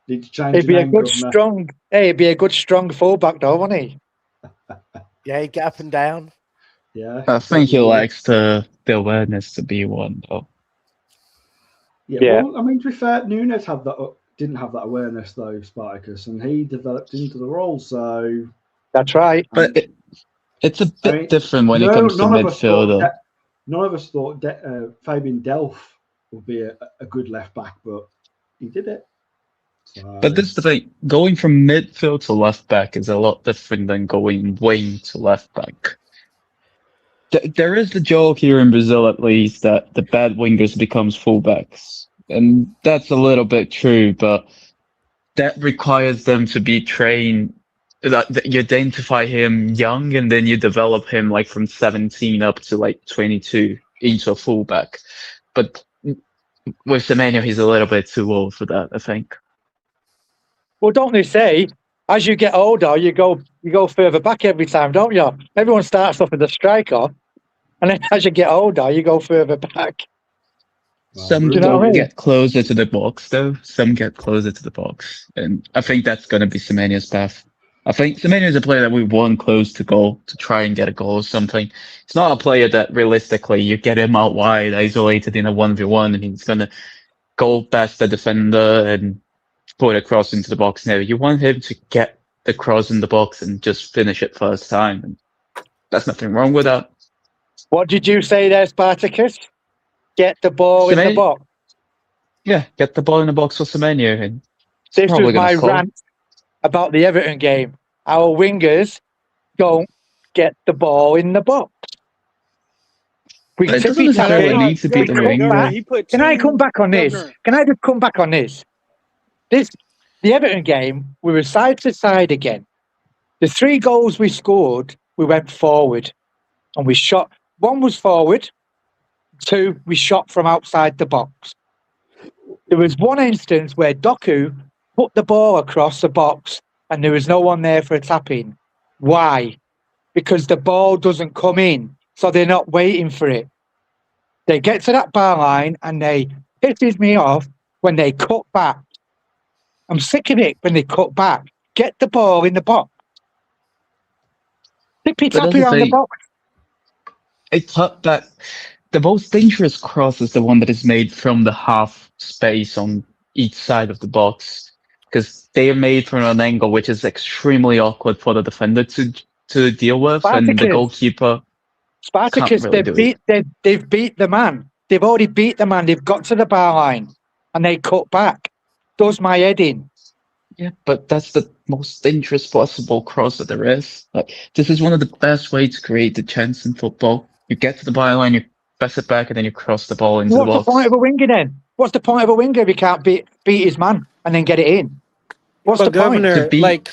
Speaker 1: Need to change.
Speaker 6: He'd be a good strong. Hey, he'd be a good strong fullback, though, wouldn't he?
Speaker 2: Yeah, he'd get up and down.
Speaker 1: Yeah,
Speaker 5: I think he likes the awareness to be one, though.
Speaker 1: Yeah. Well, I mean, to be fair, Nunes didn't have that awareness though, Spartacus, and he developed into the role. So
Speaker 6: that's right.
Speaker 5: But it's a bit different when it comes to midfielder.
Speaker 1: None of us thought Fabian Delph would be a good left back, but he did it. So.
Speaker 5: But this is the thing, going from midfield to left back is a lot different than going wing to left back. There is the joke here in Brazil, at least, that the bad wingers becomes fullbacks. And that's a little bit true, but that requires them to be trained. That you identify him young and then you develop him like from 17 up to like 22 into a fullback. But with Semenyo, he's a little bit too old for that, I think.
Speaker 6: Well, don't they say, as you get older, you go further back every time, don't you? Everyone starts off as a striker, and then as you get older, you go further back.
Speaker 5: Some get closer to the box, though. Some get closer to the box. And I think that's going to be Semenyo's path. I think Semenyo is a player that we want close to goal to try and get a goal or something. It's not a player that realistically you get him out wide, isolated in a 1v1, and he's gonna go past the defender and put a cross into the box. No, you want him to get the cross in the box and just finish it first time. And there's nothing wrong with that.
Speaker 6: What did you say there, Spartacus? Get the ball in the box.
Speaker 5: Yeah, get the ball in the box for Semenyo. And
Speaker 6: this was my rant about the Everton game. Our wingers don't get the ball in the box.
Speaker 5: It doesn't necessarily need to be the winger.
Speaker 6: Can I come back on this? Can I just come back on this? The Everton game, we were side to side again. The 3 goals we scored, we went forward and we shot. 1 was forward, 2 we shot from outside the box. There was 1 instance where Doku put the ball across the box and there was no one there for a tap-in. Why? Because the ball doesn't come in, so they're not waiting for it. They get to that bar line and they pisses me off when they cut back. I'm sick of it when they cut back. Get the ball in the box. Tippy-tappy on the box.
Speaker 5: A cut back. The most dangerous cross is the one that is made from the half space on each side of the box, because they are made from an angle which is extremely awkward for the defender to deal with,
Speaker 6: Spartacus.
Speaker 5: And the goalkeeper.
Speaker 6: Spartacus,
Speaker 5: really
Speaker 6: they've beat the man. They've already beat the man. They've got to the bar line and they cut back. Does my head in.
Speaker 5: Yeah, but that's the most dangerous possible cross that there is. Like, this is one of the best ways to create the chance in football. You get to the byline, you pass it back, and then you cross the ball into the box.
Speaker 6: What's the point of a winger then? What's the point of a winger if he can't beat his man and then get it in? What's the
Speaker 3: Governor,
Speaker 6: point?
Speaker 3: Like,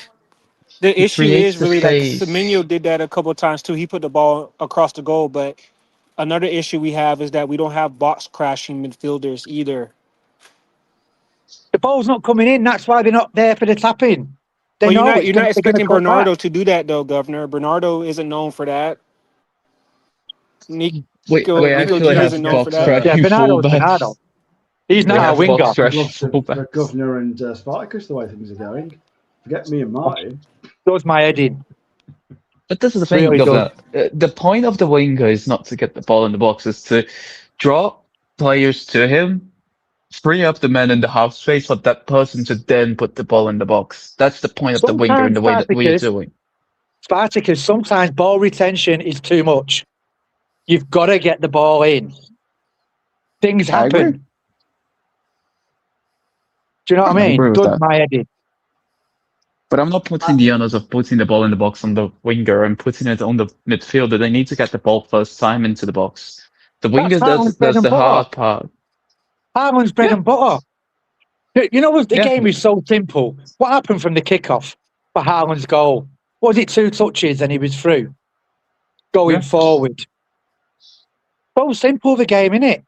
Speaker 3: the issue is really like
Speaker 5: space.
Speaker 3: Semenyo did that a couple of times too. He put the ball across the goal, but another issue we have is that we don't have box crashing midfielders either.
Speaker 6: The ball's not coming in. That's why they're not there for the tap-in.
Speaker 3: Well, you're not expecting Bernardo to do that, though, Governor. Bernardo isn't known for that.
Speaker 5: We actually have box crashing
Speaker 6: Bernardo. He's not a winger.
Speaker 1: The Governor and Spartacus, the way things are going. Forget me and Martin.
Speaker 6: Does my head in.
Speaker 5: But this is the thing,
Speaker 6: Really
Speaker 5: Governor. The point of the winger is not to get the ball in the box, is to draw players to him, free up the man in the half space for that person to then put the ball in the box. That's the point of the winger in the way that we're doing.
Speaker 6: Spartacus, sometimes ball retention is too much. You've got to get the ball in. Things happen. Do you know what I mean? Does my head in.
Speaker 5: But I'm not putting the honors of putting the ball in the box on the winger and putting it on the midfielder. They need to get the ball first time into the box. The winger does the hard part.
Speaker 6: Haaland's bread and butter. You know, the game is so simple. What happened from the kickoff for Haaland's goal? Was it 2 touches and he was through? Going forward. So simple, the game, innit?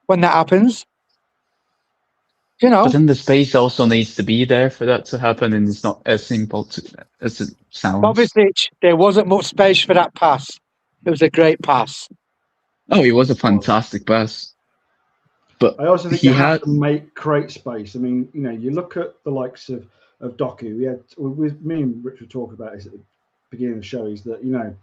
Speaker 6: When that happens. You know.
Speaker 5: But then the space also needs to be there for that to happen, and it's not as simple as it sounds.
Speaker 6: Obviously, there wasn't much space for that pass. It was a great pass.
Speaker 5: Oh, it was a fantastic pass. But
Speaker 1: I also think you have to create space. I mean, you know, you look at the likes of Doku. With me and Rich were talking about this at the beginning of the show, is that, you know,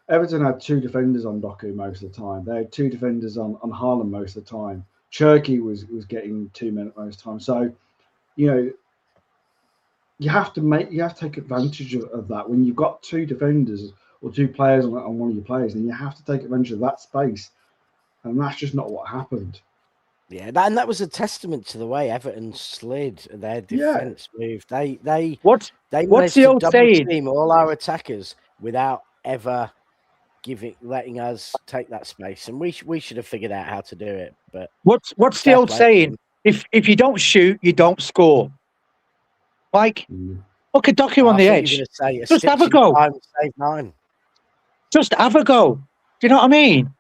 Speaker 1: Everton had 2 defenders on Doku most of the time. They had 2 defenders on Haaland most of the time. Cherky was getting 2 men at most time. So, you know, you have to take advantage of that. When you've got 2 defenders or 2 players on one of your players, then you have to take advantage of that space. And that's just not what happened.
Speaker 2: Yeah, and that was a testament to the way Everton slid their defence move. They
Speaker 6: what's the old saying?
Speaker 2: Team all our attackers without ever letting us take that space, and we should have figured out how to do it. But
Speaker 6: what's the old saying? If you don't shoot, you don't score. Like, look at Doku on the edge. Just have a go.
Speaker 2: Save 9.
Speaker 6: Just have a go. Do you know what I mean?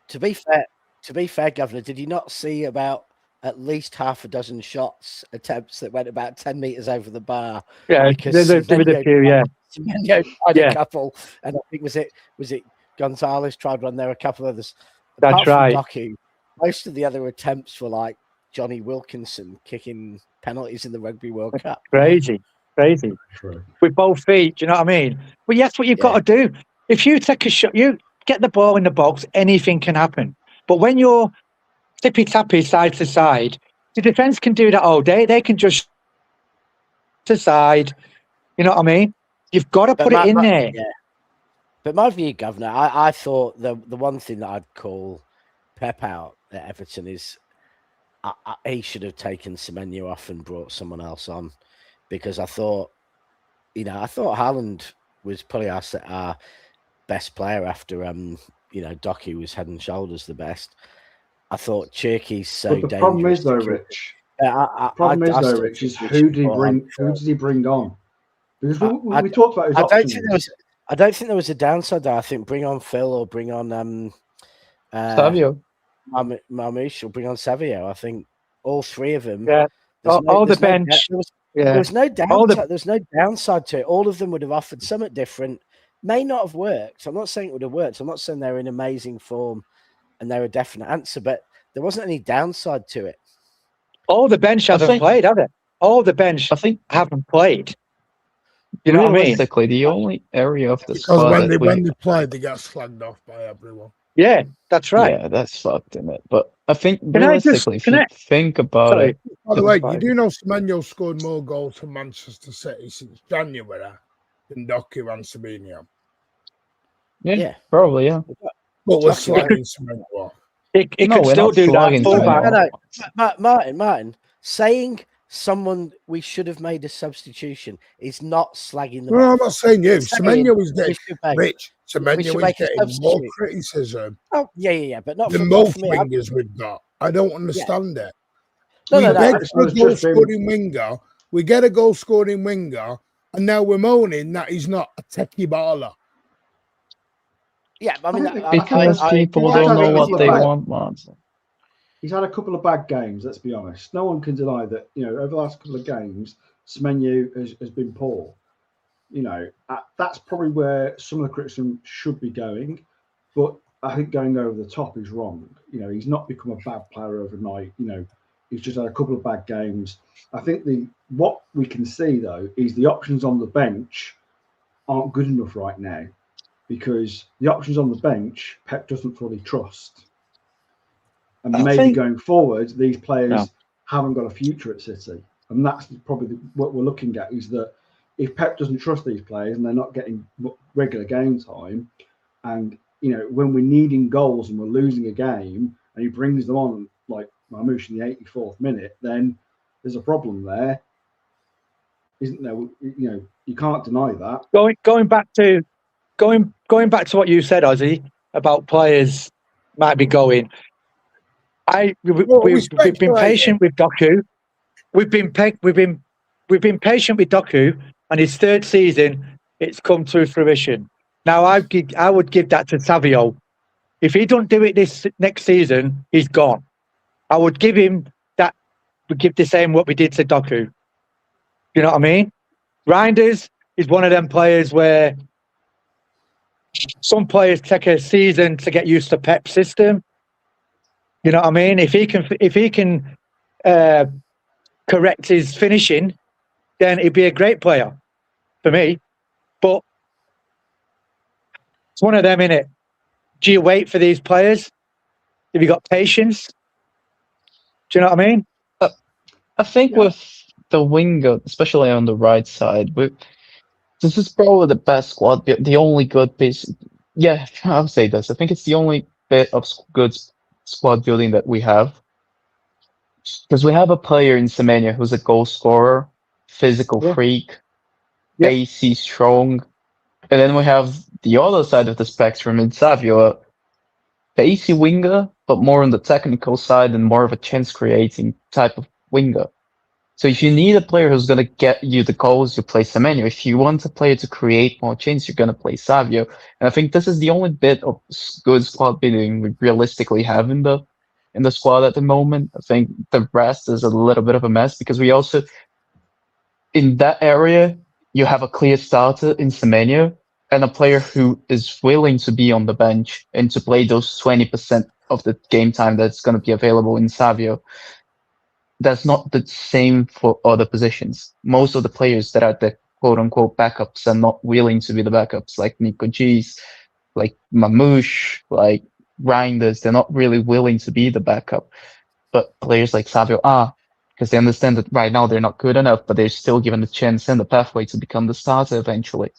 Speaker 2: To be fair, Governor, did you not see about at least half a dozen attempts that went about 10 meters over the bar?
Speaker 6: Yeah, there was a few. Yeah,
Speaker 2: Semenyo tried a couple, and I think was it Gonzalez tried one there, a couple of others.
Speaker 6: That's right.
Speaker 2: Doku, most of the other attempts were like Johnny Wilkinson kicking penalties in the Rugby World Cup.
Speaker 6: Crazy. Crazy.
Speaker 1: True.
Speaker 6: With both feet, do you know what I mean? But that's what you've got to do. If you take a shot, you get the ball in the box, anything can happen. But when you're tippy-tappy side to side, the defence can do that all day. They can just to side. You know what I mean? You've got to put it in there.
Speaker 2: Yeah. But my view, Governor, I thought the one thing that I'd call Pep out at Everton is he should have taken Semenyo off and brought someone else on, because I thought Haaland was probably our best player after Doku was head and shoulders the best. I thought Cherky's so dangerous.
Speaker 1: The problem is though, Rich. Rich, is who did he bring on? Because we talked about his options.
Speaker 2: I don't think there was a downside there. I think bring on Phil or bring on
Speaker 5: Savio.
Speaker 2: Marmouche or bring on Savio. I think all three of them.
Speaker 6: Yeah. All the bench.
Speaker 2: There was no downside. There's no downside to it. All of them would have offered something different. May not have worked. I'm not saying it would have worked. I'm not saying they're in amazing form and they're a definite answer, but there wasn't any downside to it.
Speaker 6: All the bench haven't played, have they? All the bench haven't played. You know what I mean?
Speaker 5: Realistically, the only area of the squad
Speaker 7: when they played, they got slagged off by everyone.
Speaker 6: Yeah, that's right.
Speaker 5: Yeah, that's fucked, isn't it? But I think realistically, if you think about it.
Speaker 7: By the way, you do know Semenyo scored more goals for Manchester City since January than Doku and Semenyo.
Speaker 5: Yeah, probably, yeah.
Speaker 7: But we're slagging Semenyo off.
Speaker 6: It can still do that.
Speaker 2: Martin, saying someone we should have made a substitution is not slagging them.
Speaker 7: No, I'm not saying you. Semenyo is getting Rich. Semenyo is getting more criticism.
Speaker 2: Oh, yeah, but not
Speaker 7: the most wingers we've got. I don't understand it.
Speaker 2: No,
Speaker 7: we beg for a goal scoring winger. We get a goal scoring winger, and now we're moaning that he's not a techie baller.
Speaker 2: Yeah, I mean,
Speaker 5: because people don't know what they want, Martin.
Speaker 1: He's had a couple of bad games, let's be honest. No one can deny that, over the last couple of games, Semenyo has been poor. That's probably where some of the criticism should be going. But I think going over the top is wrong. He's not become a bad player overnight. He's just had a couple of bad games. I think what we can see, though, is the options on the bench aren't good enough right now, because the options on the bench, Pep doesn't fully trust. And going forward, these players haven't got a future at City. And that's probably what we're looking at, is that if Pep doesn't trust these players and they're not getting regular game time, and, when we're needing goals and we're losing a game and he brings them on like Marmouche in the 84th minute, then there's a problem there, isn't there? You can't deny that.
Speaker 6: Going back to what you said, Ozzy, about players might be going. We've been patient with Doku. We've been patient with Doku, and his third season, it's come to fruition. Now I would give that to Savio. If he don't do it this next season, he's gone. I would give him that. We give the same what we did to Doku. You know what I mean? Reinders is one of them players where some players take a season to get used to Pep's system. You know what I mean? If he can correct his finishing, then he'd be a great player for me. But it's one of them, innit? Do you wait for these players? Have you got patience? Do you know what I mean?
Speaker 5: I think with the winger, especially on the right side, this is probably the best squad, the only good piece. Yeah, I'll say this. I think it's the only bit of good squad building that we have, because we have a player in Semenyo who's a goal scorer, physical freak, AC strong, and then we have the other side of the spectrum in Savio, AC winger, but more on the technical side and more of a chance creating type of winger. So if you need a player who's going to get you the goals, you play Semenyo. If you want a player to create more chances, you're going to play Savio. And I think this is the only bit of good squad building we realistically have in the squad at the moment. I think the rest is a little bit of a mess, because we also, in that area, you have a clear starter in Semenyo and a player who is willing to be on the bench and to play those 20% of the game time that's going to be available in Savio. that's not the same for other positions. Most of the players that are the quote unquote backups are not willing to be the backups, like Nico G's, like Mamouche, like Reinders. They're not really willing to be the backup. But players like Savio are, because they understand that right now they're not good enough, but they're still given the chance and the pathway to become the starter eventually.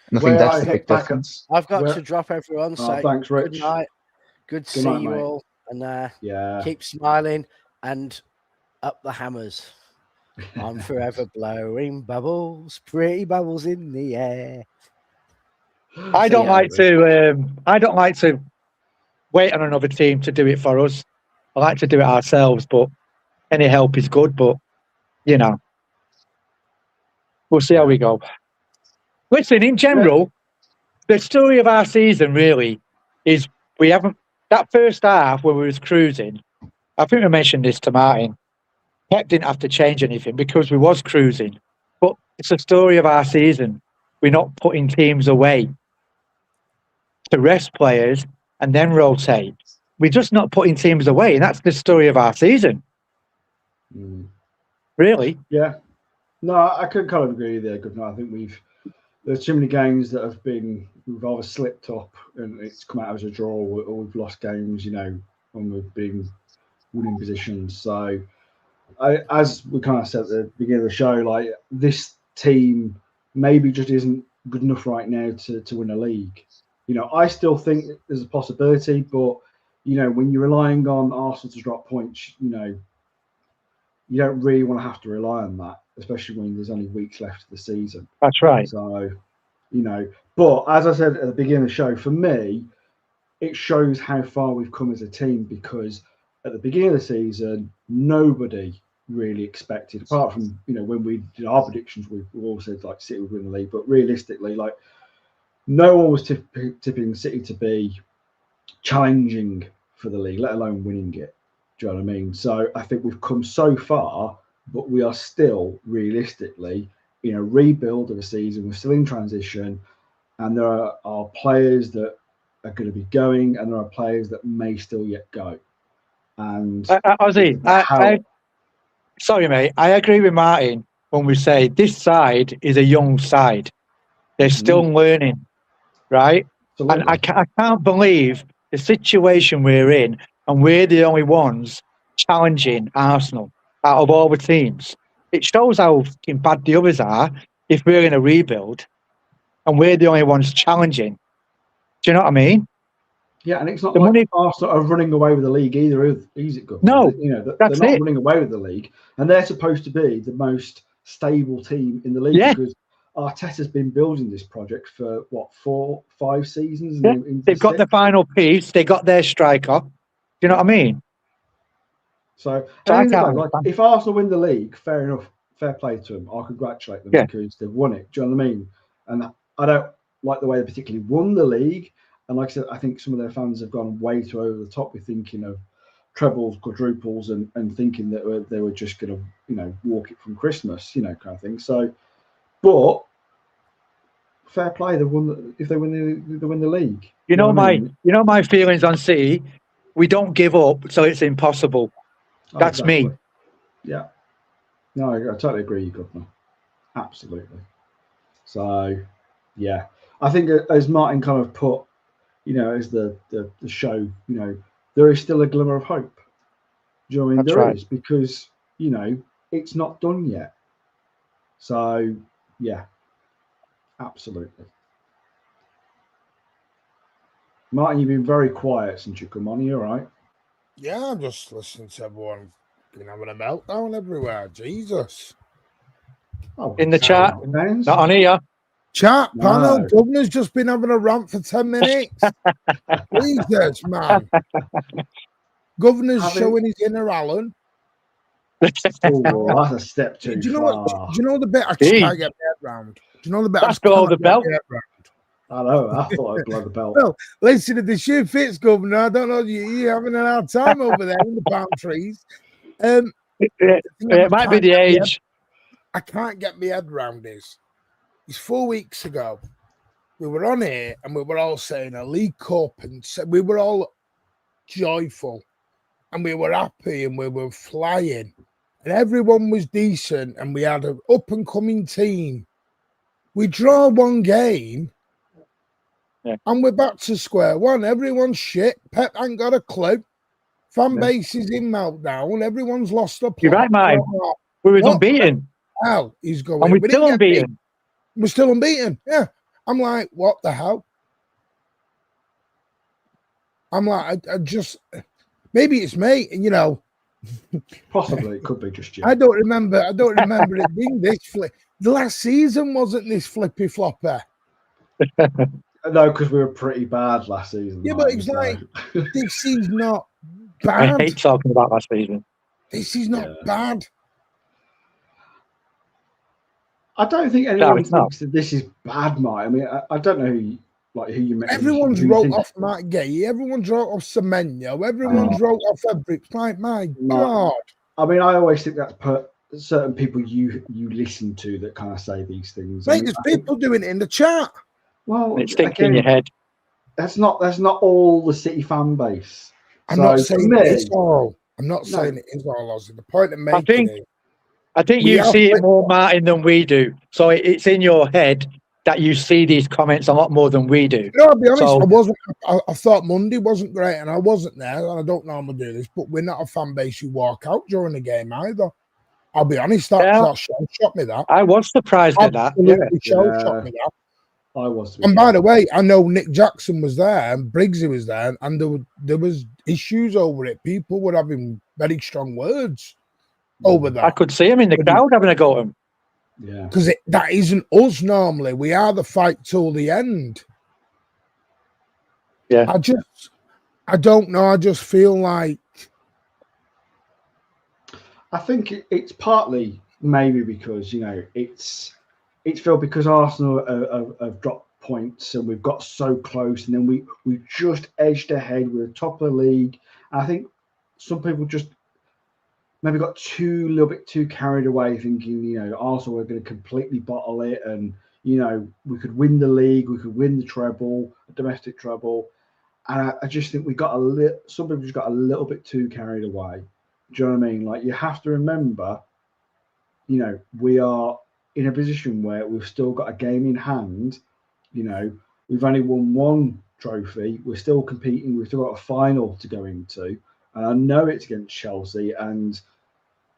Speaker 5: And I think that's the big difference.
Speaker 2: I've got to drop everyone. So
Speaker 1: thanks, Rich.
Speaker 2: Good night. Good to see you all. And keep smiling and up the hammers. I'm forever blowing bubbles, pretty bubbles in the air.
Speaker 6: I don't like to wait on another team to do it for us. I like to do it ourselves, but any help is good. But you know, we'll see how we go. Listen, in general, the story of our season really is we haven't that first half where we was cruising. I think I mentioned this to Martin. Pep didn't have to change anything because we was cruising. But it's a story of our season. We're not putting teams away to rest players and then rotate. We're just not putting teams away, and that's the story of our season. Really?
Speaker 1: Yeah. No, I could kind of agree with you there, Governor. I think there's too many games that we've either slipped up and it's come out as a draw, or we've lost games, when we've been winning positions. So, as we kind of said at the beginning of the show, like this team maybe just isn't good enough right now to win a league. I still think there's a possibility, but when you're relying on Arsenal to drop points, you don't really want to have to rely on that, especially when there's only weeks left of the season.
Speaker 6: That's right.
Speaker 1: So, but as I said at the beginning of the show, for me, it shows how far we've come as a team, because at the beginning of the season, nobody really expected, apart from, when we did our predictions, we all said like City would win the league, but realistically, like no one was tipping City to be challenging for the league, let alone winning it. Do you know what I mean? So I think we've come so far, but we are still realistically in a rebuild of a season. We're still in transition, and there are players that are going to be going, and there are players that may still yet go. And
Speaker 6: sorry, mate. I agree with Martin when we say this side is a young side. They're still learning, right? Absolutely. And I can't believe the situation we're in, and we're the only ones challenging Arsenal out of all the teams. It shows how bad the others are if we're in a rebuild and we're the only ones challenging. Do you know what I mean?
Speaker 1: Yeah, and it's not like Arsenal are running away with the league either, is it, good?
Speaker 6: No,
Speaker 1: they're not running away with the league, and they're supposed to be the most stable team in the league because Arteta's been building this project for 4-5 seasons.
Speaker 6: Yeah. They've got the final piece. They got their striker. Do you know what I mean?
Speaker 1: So if Arsenal win the league, fair enough, fair play to them. I congratulate them because they've won it. Do you know what I mean? And I don't like the way they particularly won the league. And like I said, I think some of their fans have gone way too over the top with thinking of trebles, quadruples, and thinking that they were just going to, walk it from Christmas, kind of thing. So, but fair play, if they win the league.
Speaker 6: You know my feelings on City. We don't give up, so it's impossible. That's me.
Speaker 1: Yeah. No, I totally agree, Governor. Absolutely. So, yeah, I think as Martin kind of put, as the show, there is still a glimmer of hope. Do you know what I mean? There is, because, it's not done yet. So, yeah, absolutely. Martin, you've been very quiet since you come on. Are you all right?
Speaker 7: Yeah, I'm just listening to everyone been having a meltdown everywhere. Jesus.
Speaker 6: In the chat, not on here.
Speaker 7: Chat panel, Governor's just been having a rant for 10 minutes. Jesus, man. Governor's showing his inner Alan.
Speaker 1: Oh, that's a step too far.
Speaker 7: Do you know the bit I just can't get my head round? Do you know the bit
Speaker 6: that's below the belt?
Speaker 1: I know. I thought I'd blow the belt.
Speaker 7: Well, listen, if the shoe fits, Governor, I don't know. You're having an hard time over there in the palm trees.
Speaker 6: It might be the age.
Speaker 7: I can't get my head around this. It's 4 weeks ago. We were on here and we were all saying a League Cup, and we were all joyful and we were happy and we were flying and everyone was decent and we had an up-and-coming team. We draw one game and we're back to square one. Everyone's shit. Pep ain't got a clue. Fan base is in meltdown. Everyone's lost a plot.
Speaker 6: You're right, Mike. We were unbeaten.
Speaker 7: Hell, he's going.
Speaker 6: And we're still unbeaten.
Speaker 7: We're still unbeaten. Yeah. I'm like, what the hell? I'm like, I just, maybe it's me, you know.
Speaker 1: Possibly, it could be just you.
Speaker 7: I don't remember it being this flip. The last season wasn't this flippy flopper.
Speaker 1: No, because we were pretty bad last season.
Speaker 7: Yeah, but it's like, this is not bad.
Speaker 6: I hate talking about last season.
Speaker 7: This is not bad.
Speaker 1: I don't think anyone thinks that this is bad, Mike. I mean, I don't know who you met.
Speaker 7: Everyone's wrote off Matt Gay. Everyone's wrote off Semenyo. Everyone's wrote off Everett. Like, my God.
Speaker 1: I mean, I always think that's certain people you listen to that kind of say these things.
Speaker 7: Mate, there's people doing it in the chat.
Speaker 1: Well,
Speaker 6: it sticks in your head.
Speaker 1: That's not all the City fan base.
Speaker 7: I'm not saying it's all. I'm not saying it is all, Ozzy. The point I'm making is,
Speaker 6: I think you see it more, Martin, than we do. So it's in your head that you see these comments a lot more than we do.
Speaker 7: No, I'll be honest, I wasn't. I thought Monday wasn't great, and I wasn't there, and I don't normally do this, but we're not a fan base who walk out during the game either. I'll be honest, that shocked me. That
Speaker 6: I was surprised at that.
Speaker 7: Shocked me that.
Speaker 1: I was.
Speaker 7: And by the way, I know Nick Jackson was there, and Briggsy was there, and there was issues over it. People were having very strong words over that.
Speaker 6: I could see him in the crowd having a go at him.
Speaker 1: Yeah,
Speaker 7: because that isn't us normally. We are the fight till the end.
Speaker 6: Yeah,
Speaker 7: I don't know. I just feel like,
Speaker 1: I think it's partly maybe because it's felt because Arsenal have dropped points and we've got so close, and then we just edged ahead. We're top of the league. I think some people just maybe got a little bit too carried away, thinking Arsenal were going to completely bottle it, and we could win the league, we could win the treble, a domestic treble, and I just think some people just got a little bit too carried away. Do you know what I mean? Like, you have to remember, we are in a position where we've still got a game in hand. We've only won one trophy. We're still competing. We've still got a final to go into. And I know it's against Chelsea, and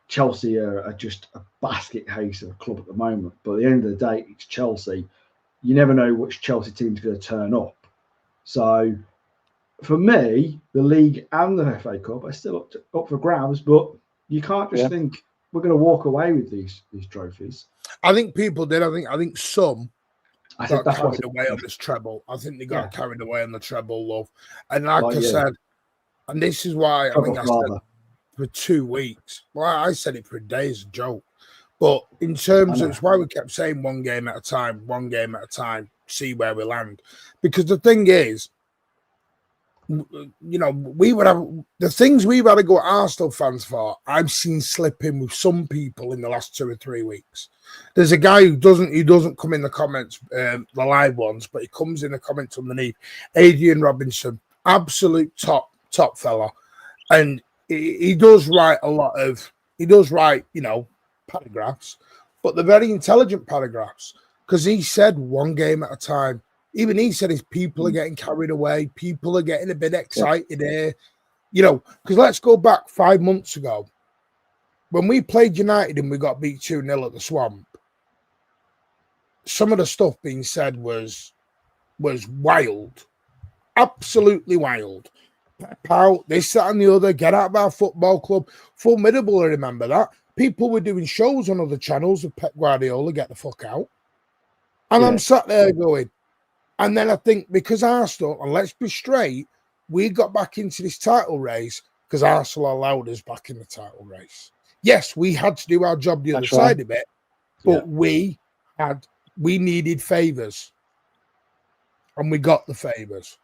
Speaker 1: Chelsea are just a basket case of a club at the moment. But at the end of the day, it's Chelsea. You never know which Chelsea team's going to turn up. So, for me, the league and the FA Cup are still up for grabs. But you can't just think we're going to walk away with these trophies.
Speaker 7: I think people did. I think some got carried away on this treble. I think they got carried away on the treble, love. And like I said, and this is why I think I said for 2 weeks. Well, I said it for a day as a joke. But in terms of, it's why we kept saying one game at a time, see where we land. Because the thing is, we would have the things we've had to go at Arsenal fans for. I've seen slipping with some people in the last 2 or 3 weeks. There's a guy who doesn't come in the comments, the live ones, but he comes in the comments underneath. Adrian Robinson, absolute top fella, and he does write paragraphs, but they're very intelligent paragraphs, because he said one game at a time. Even he said his people are getting carried away. People are getting a bit excited here. Because let's go back 5 months ago. When we played United and we got beat 2-0 at the Swamp, some of the stuff being said was wild. Absolutely wild. Pal, this, that and the other, get out of our football club. Formidable, I remember that. People were doing shows on other channels with Pep Guardiola, get the fuck out. And I'm sat there going, and then I think because Arsenal, and let's be straight, we got back into this title race because Arsenal allowed us back in the title race. Yes, we had to do our job the other side of it, but we needed favours, and we got the favours.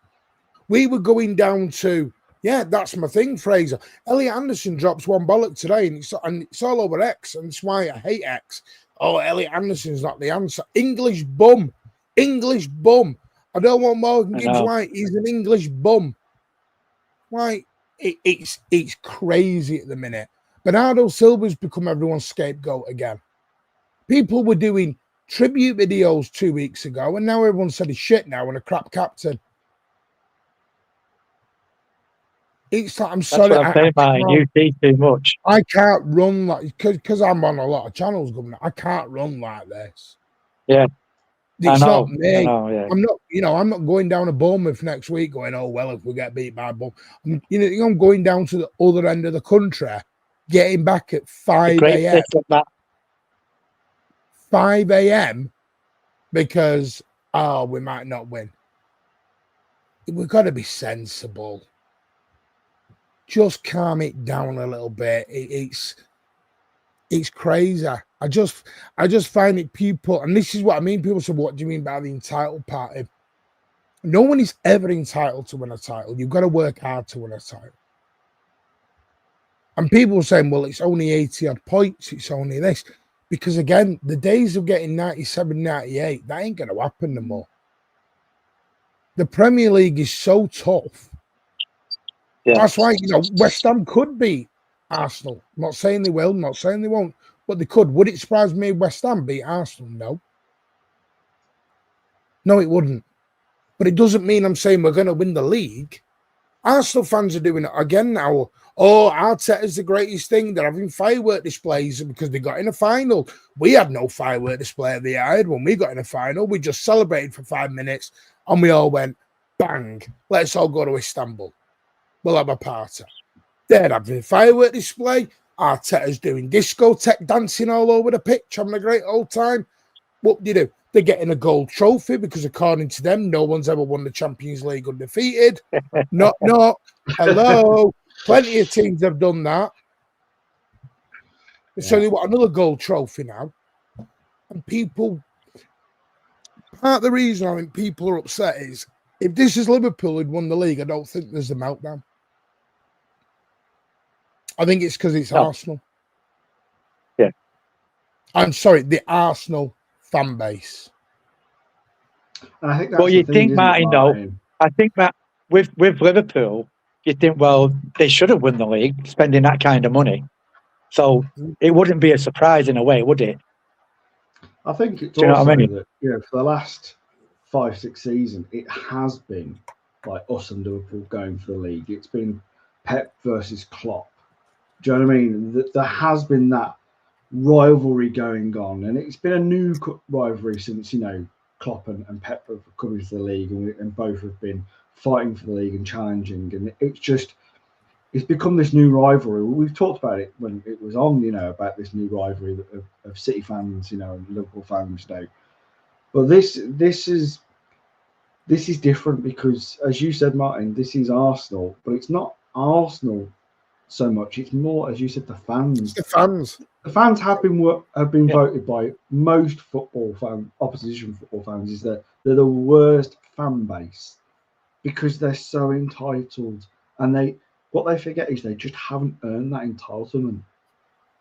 Speaker 7: We were going down to, that's my thing, Fraser. Elliot Anderson drops one bollock today, and it's all over X, and that's why I hate X. Oh, Elliot Anderson's not the answer. English bum. I don't want Morgan Gibbs White. He's an English bum. Why? it's crazy at the minute. Bernardo Silva's become everyone's scapegoat again. People were doing tribute videos 2 weeks ago, and now everyone said he's shit now and a crap captain. It's like, I'm sorry.
Speaker 6: That's what I'm saying, man. You see too much.
Speaker 7: I can't run like, because I'm on a lot of channels, Governor. I can't run like this.
Speaker 6: Yeah.
Speaker 7: It's not me.
Speaker 6: I know, yeah.
Speaker 7: I'm not going down to Bournemouth next week going, oh, well, if we get beat by Bournemouth. I'm going down to the other end of the country, getting back at 5 a.m. 5 a.m. because, we might not win. We've got to be sensible. Just calm it down a little bit. It's crazy. I just find it, people, and this is what I mean. People say, what do you mean by the entitled party? No one is ever entitled to win a title. You've got to work hard to win a title. And people are saying, well, it's only 80 odd points. It's only this. Because again, the days of getting 97, 98, that ain't going to happen no more. The Premier League is so tough. Yeah. That's why, West Ham could beat Arsenal. I'm not saying they will, I'm not saying they won't, but they could. Would it surprise me if West Ham beat Arsenal? No. No, it wouldn't. But it doesn't mean I'm saying we're going to win the league. Arsenal fans are doing it again now. Oh, Arteta's the greatest thing. They're having firework displays because they got in a final. We had no firework display at the yard when we got in a final. We just celebrated for 5 minutes and we all went, bang, let's all go to Istanbul. We'll have a party. They're having a firework display. Arteta's doing discotheque dancing all over the pitch, having a great old time. What do you do? They're getting a gold trophy because, according to them, no one's ever won the Champions League undefeated. Knock, knock. Hello. Plenty of teams have done that. Yeah. So they want another gold trophy now. And part of the reason I think people are upset is, if this is Liverpool who'd won the league, I don't think there's a meltdown. I think it's because it's Arsenal.
Speaker 6: Yeah.
Speaker 7: I'm sorry, the Arsenal fan base.
Speaker 1: And I think that's
Speaker 6: you think, Martin, though, I think that with Liverpool, you think, well, they should have won the league, spending that kind of money. So it wouldn't be a surprise in a way, would it?
Speaker 1: I think it's also that, for the last 5-6 seasons, it has been like us and Liverpool going for the league. It's been Pep versus Klopp. Do you know what I mean? There has been that rivalry going on, and it's been a new rivalry since, Klopp and Pep have come into the league, and both have been fighting for the league and challenging. And it's become this new rivalry. We've talked about it when it was on, about this new rivalry of City fans, and Liverpool fans, But this is different because, as you said, Martin, this is Arsenal, but it's not Arsenal so much. It's more, as you said, the fans.
Speaker 7: It's the fans.
Speaker 1: The fans have been voted by most opposition football fans, is that they're the worst fan base because they're so entitled, and what they forget is they just haven't earned that entitlement.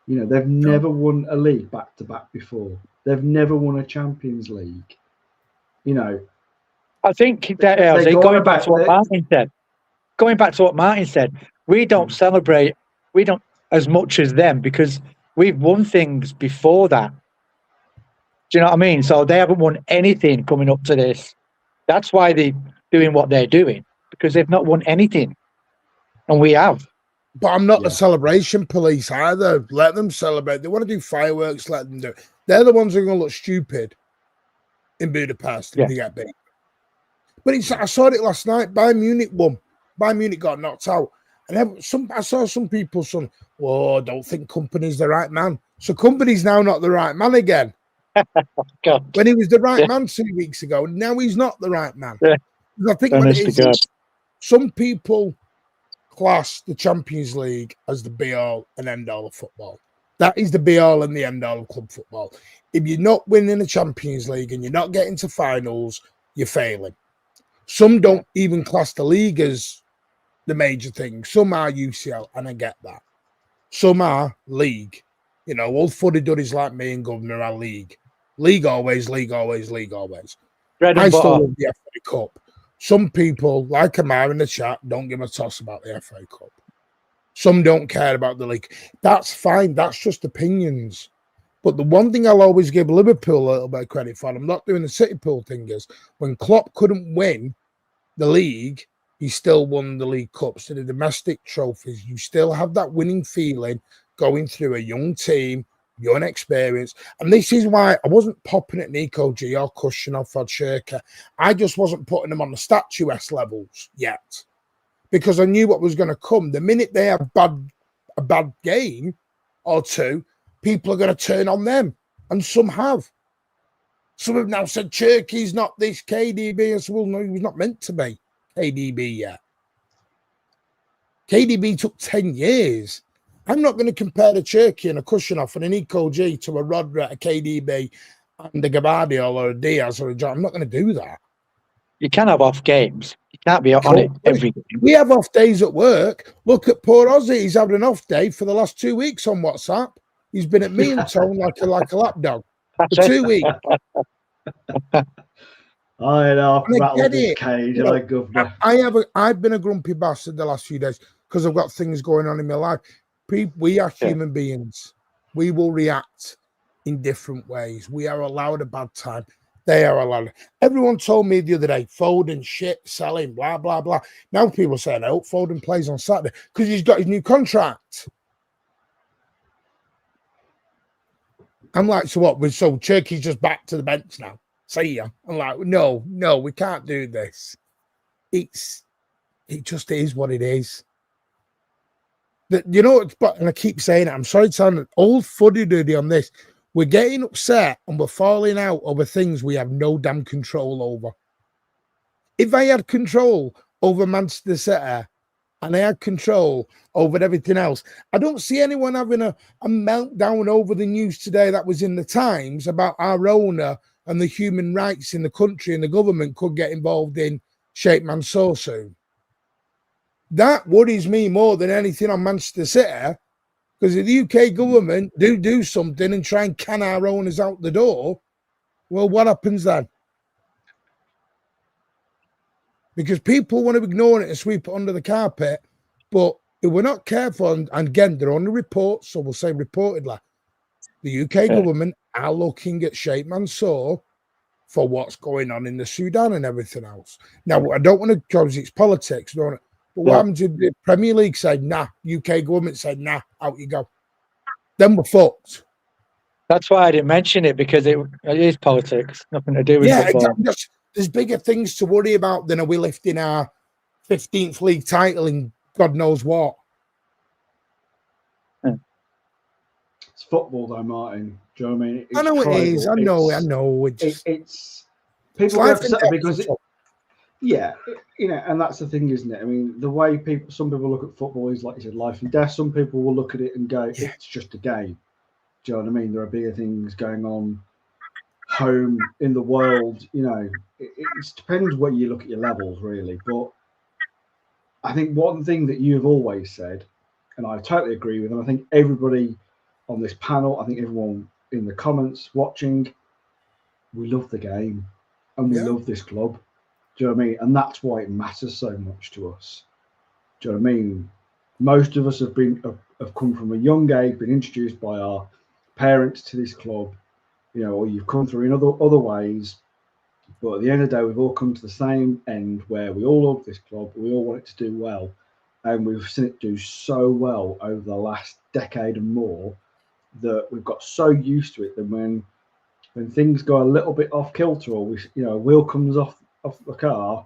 Speaker 1: They've never won a league back to back before. They've never won a Champions League.
Speaker 6: I think that going back to what Martin said, we don't celebrate. We don't as much as them because we've won things before that. Do you know what I mean? So they haven't won anything coming up to this. That's why they're doing what they're doing, because they've not won anything, and we have.
Speaker 7: But I'm not the celebration police either. Let them celebrate. They want to do fireworks, let them do it. They're the ones who are going to look stupid in Budapest if they get beat. But I saw it last night. Bayern Munich won. Bayern Munich got knocked out. And I saw some people saying, I don't think Kompany's the right man. So Kompany's now not the right man again. When he was the right man 2 weeks ago, now he's not the right man. Yeah. I think what it is, some people class the Champions League as the be-all and end-all of football. That is the be-all and the end-all of club football. If you're not winning the Champions League and you're not getting to finals, you're failing. Some don't even class the league as the major thing. Some are UCL, and I get that. Some are league. Old fuddy-duddies like me and Governor are league. League always, league always, league always. I still love the FA Cup. Some people, like Amar in the chat, don't give a toss about the FA Cup. Some don't care about the league. That's fine. That's just opinions. But the one thing I'll always give Liverpool a little bit of credit for, I'm not doing the City pool thing, is when Klopp couldn't win the league, he still won the League Cups and the domestic trophies. You still have that winning feeling going through a young team, young experience. And this is why I wasn't popping at Nico G or Kushinov or Shirker. I just wasn't putting them on the statuesque levels yet, because I knew what was going to come. The minute they have a bad game or two, people are going to turn on them, and some have. Some have now said Cherky's not this KDB, and so, well, no, he was not meant to be KDB yet. KDB took 10 years. I'm not going to compare a Cherky and a Kushinov and an Nico G to a Rodri, a KDB, and a Gabardiol or a Diaz or a John. I'm not going to do that.
Speaker 6: You can have off games. You can't be on it every game.
Speaker 7: We have off days at work. Look at poor Ozzy. He's having an off day for the last 2 weeks on WhatsApp. He's been at me and Tone like a lapdog for 2 weeks.
Speaker 1: I know.
Speaker 7: I get it.
Speaker 1: Cage,
Speaker 7: you know,
Speaker 1: like governor.
Speaker 7: I've been a grumpy bastard the last few days because I've got things going on in my life. We are human beings. We will react in different ways. We are allowed a bad time. They are allowed. Everyone told me the other day, Foden shit, selling, blah, blah, blah. Now people saying, I hope Foden plays on Saturday because he's got his new contract. I'm like, so what? So Cherky's just back to the bench now. See ya. I'm like, no, we can't do this. It just is what it is. You know, and I keep saying it, I'm sorry to sound an old fuddy-duddy on this. We're getting upset and we're falling out over things we have no damn control over. If I had control over Manchester City and I had control over everything else, I don't see anyone having a meltdown over the news today that was in the Times about our owner and the human rights in the country and the government could get involved in Sheikh Mansour soon. That worries me more than anything on Manchester City, because if the UK government do something and try and can our owners out the door, well, what happens then? Because people want to ignore it and sweep it under the carpet, but if we're not careful, and again, they're only reports, so we'll say reportedly, the UK government are looking at Sheikh Mansour for what's going on in the Sudan and everything else. Now, I don't want to, because it's politics, but what happens if the Premier League said, nah, UK government said, nah, out you go. Then we're fucked.
Speaker 6: That's why I didn't mention it, because it is politics, nothing to do with football.
Speaker 7: Exactly. There's bigger things to worry about than are we lifting our 15th league title in God knows what.
Speaker 1: It's football, though, Martin. Do you know what I mean?
Speaker 7: I know it is. I know.
Speaker 1: It's people get upset because and that's the thing, isn't it? I mean, the way some people look at football is, like you said, life and death. Some people will look at it and go, it's just a game. Do you know what I mean? There are bigger things going on home in the world. You know, it depends where you look at your levels, really. But I think one thing that you've always said, and I totally agree with, and I think everybody on this panel, I think everyone in the comments watching, we love the game and we love this club. Do you know what I mean? And that's why it matters so much to us. Do you know what I mean? Most of us have come from a young age, been introduced by our parents to this club, you know, or you've come through in other ways. But at the end of the day, we've all come to the same end where we all love this club. We all want it to do well. And we've seen it do so well over the last decade and more that we've got so used to it that when things go a little bit off kilter, or a wheel comes off the car,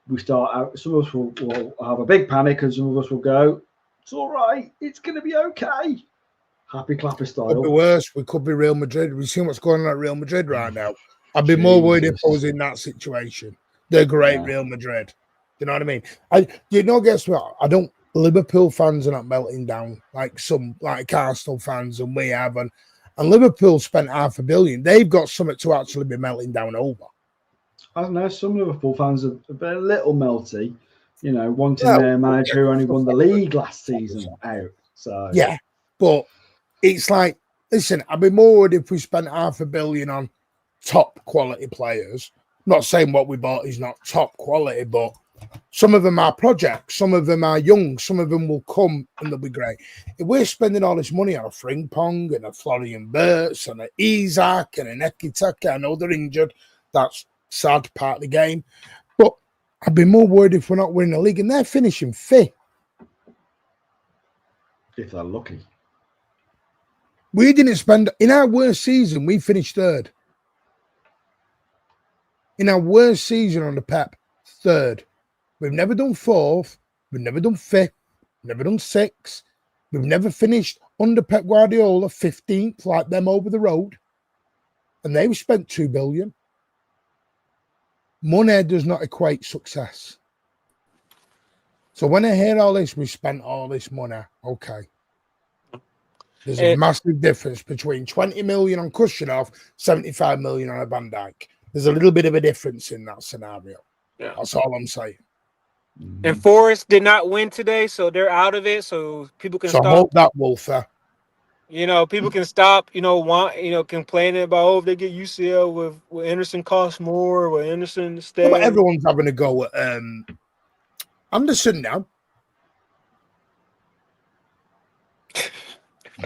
Speaker 1: we start out. Some of us will have a big panic, and some of us will go, "It's all right. It's going to be okay." Happy clapper style.
Speaker 7: Could be worse. We could be Real Madrid. We've seen what's going on at Real Madrid right now. I'd be more worried if I was in that situation. They're great, Real Madrid. You know what I mean? Guess what? Liverpool fans are not melting down like some Arsenal fans and we have, and Liverpool spent $500 million. They've got something to actually be melting down over.
Speaker 1: I don't know. Some Liverpool fans have been a little melty, wanting their manager who only won the league last season out. So
Speaker 7: but it's like, listen, I'd be more worried if we spent $500 million on top quality players. I'm not saying what we bought is not top quality, but Some of them are projects, some of them are young, some of them will come and they'll be great. If we're spending all this money on a Frimpong and a Florian Wirtz and an Isak and an Ekiteke, I know they're injured, that's sad part of the game. But I'd be more worried if we're not winning the league, and they're finishing fifth.
Speaker 1: If they're lucky.
Speaker 7: We didn't spend, in our worst season, we finished third. In our worst season on the Pep, third. We've never done fourth. We've never done fifth. Never done sixth. We've never finished under Pep Guardiola 15th like them over the road. And they've spent 2 billion. Money does not equate success. So when I hear all this, we spent all this money. Okay. There's a massive difference between 20 million on Kushnerov, 75 million on a Van Dijk. There's a little bit of a difference in that scenario.
Speaker 8: Yeah.
Speaker 7: That's all I'm saying.
Speaker 8: And Forest did not win today, so they're out of it. So people can
Speaker 7: So
Speaker 8: stop.
Speaker 7: I hope that Wolfer.
Speaker 8: People can stop. Complaining about if they get UCL with Anderson costs more, with Anderson stay.
Speaker 7: But everyone's having a go at Anderson now.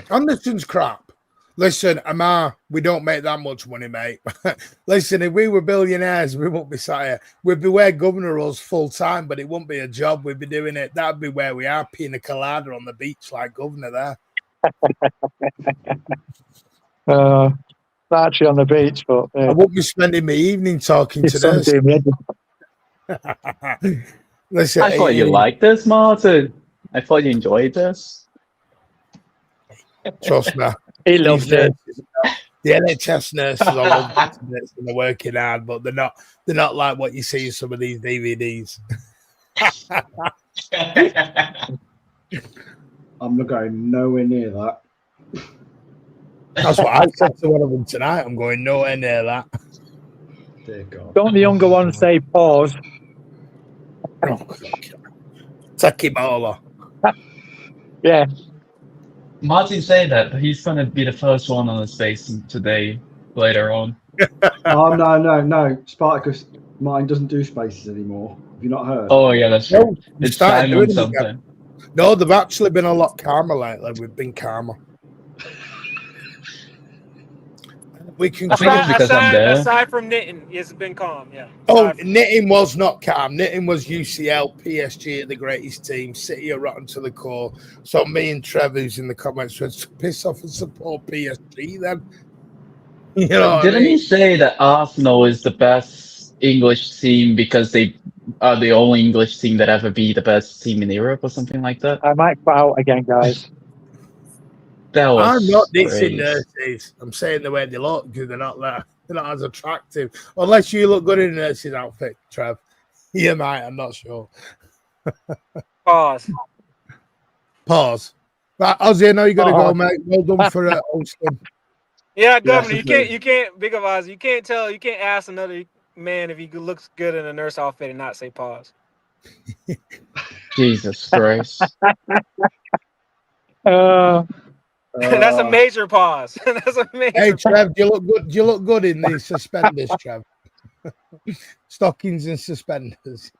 Speaker 7: Anderson's crap. Listen, Amar, we don't make that much money, mate. Listen, if we were billionaires, we wouldn't be sat here. We'd be where Governor was full time, but it wouldn't be a job. We'd be doing it. That'd be where we are, pina colada on the beach like Governor there.
Speaker 6: Actually on the beach, but
Speaker 7: I won't be spending my evening talking to this. Listen,
Speaker 5: I thought you liked this, Martin. I thought you enjoyed this.
Speaker 7: Trust me.
Speaker 6: He loves it.
Speaker 7: The NHS nurses are loving it and they're working hard, but they're not like what you see in some of these DVDs.
Speaker 1: I'm not going nowhere near that.
Speaker 7: That's what I said to one of them tonight. I'm going nowhere near that.
Speaker 1: Dear God.
Speaker 6: Don't the younger ones say pause?
Speaker 7: Oh, Take him all.
Speaker 6: Yeah.
Speaker 5: Martin said that he's going to be the first one on the space today, later on.
Speaker 1: Oh, no. Spartacus, mine doesn't do spaces anymore. Have you not heard?
Speaker 5: Oh, yeah, that's true.
Speaker 7: No,
Speaker 5: It's
Speaker 7: started
Speaker 5: time on
Speaker 7: doing it again.
Speaker 5: something.
Speaker 7: No, they've actually been a lot calmer lately. We've been calmer. We can.
Speaker 5: I think it's because I'm there.
Speaker 8: Aside from knitting, it's been calm. Yeah.
Speaker 7: Oh, knitting was not calm. Knitting was UCL, PSG are the greatest team. City are rotten to the core. So me and Trev, who's in the comments, was piss off and support PSG then. You know
Speaker 5: Didn't he say that Arsenal is the best English team because they are the only English team that ever be the best team in Europe or something like that?
Speaker 6: I might put out again, guys.
Speaker 5: That was
Speaker 7: I'm not dissing
Speaker 5: crazy.
Speaker 7: nurses. I'm saying the way they look because they're not there. They're not as attractive. Unless you look good in a nurse's outfit, Trev. You might, I'm not sure.
Speaker 8: Pause.
Speaker 7: Right, Ozzy, I know you gotta go, mate. Well done for hosting.
Speaker 8: Yeah, Governor,
Speaker 1: Yes,
Speaker 8: you can't big of Oz. You can't ask another man if he looks good in a nurse outfit and not say pause.
Speaker 5: Jesus Christ.
Speaker 8: That's a major pause. That's a major.
Speaker 7: Hey, Trev, do you look good? Do you look good in these suspenders, Trev? Stockings and suspenders.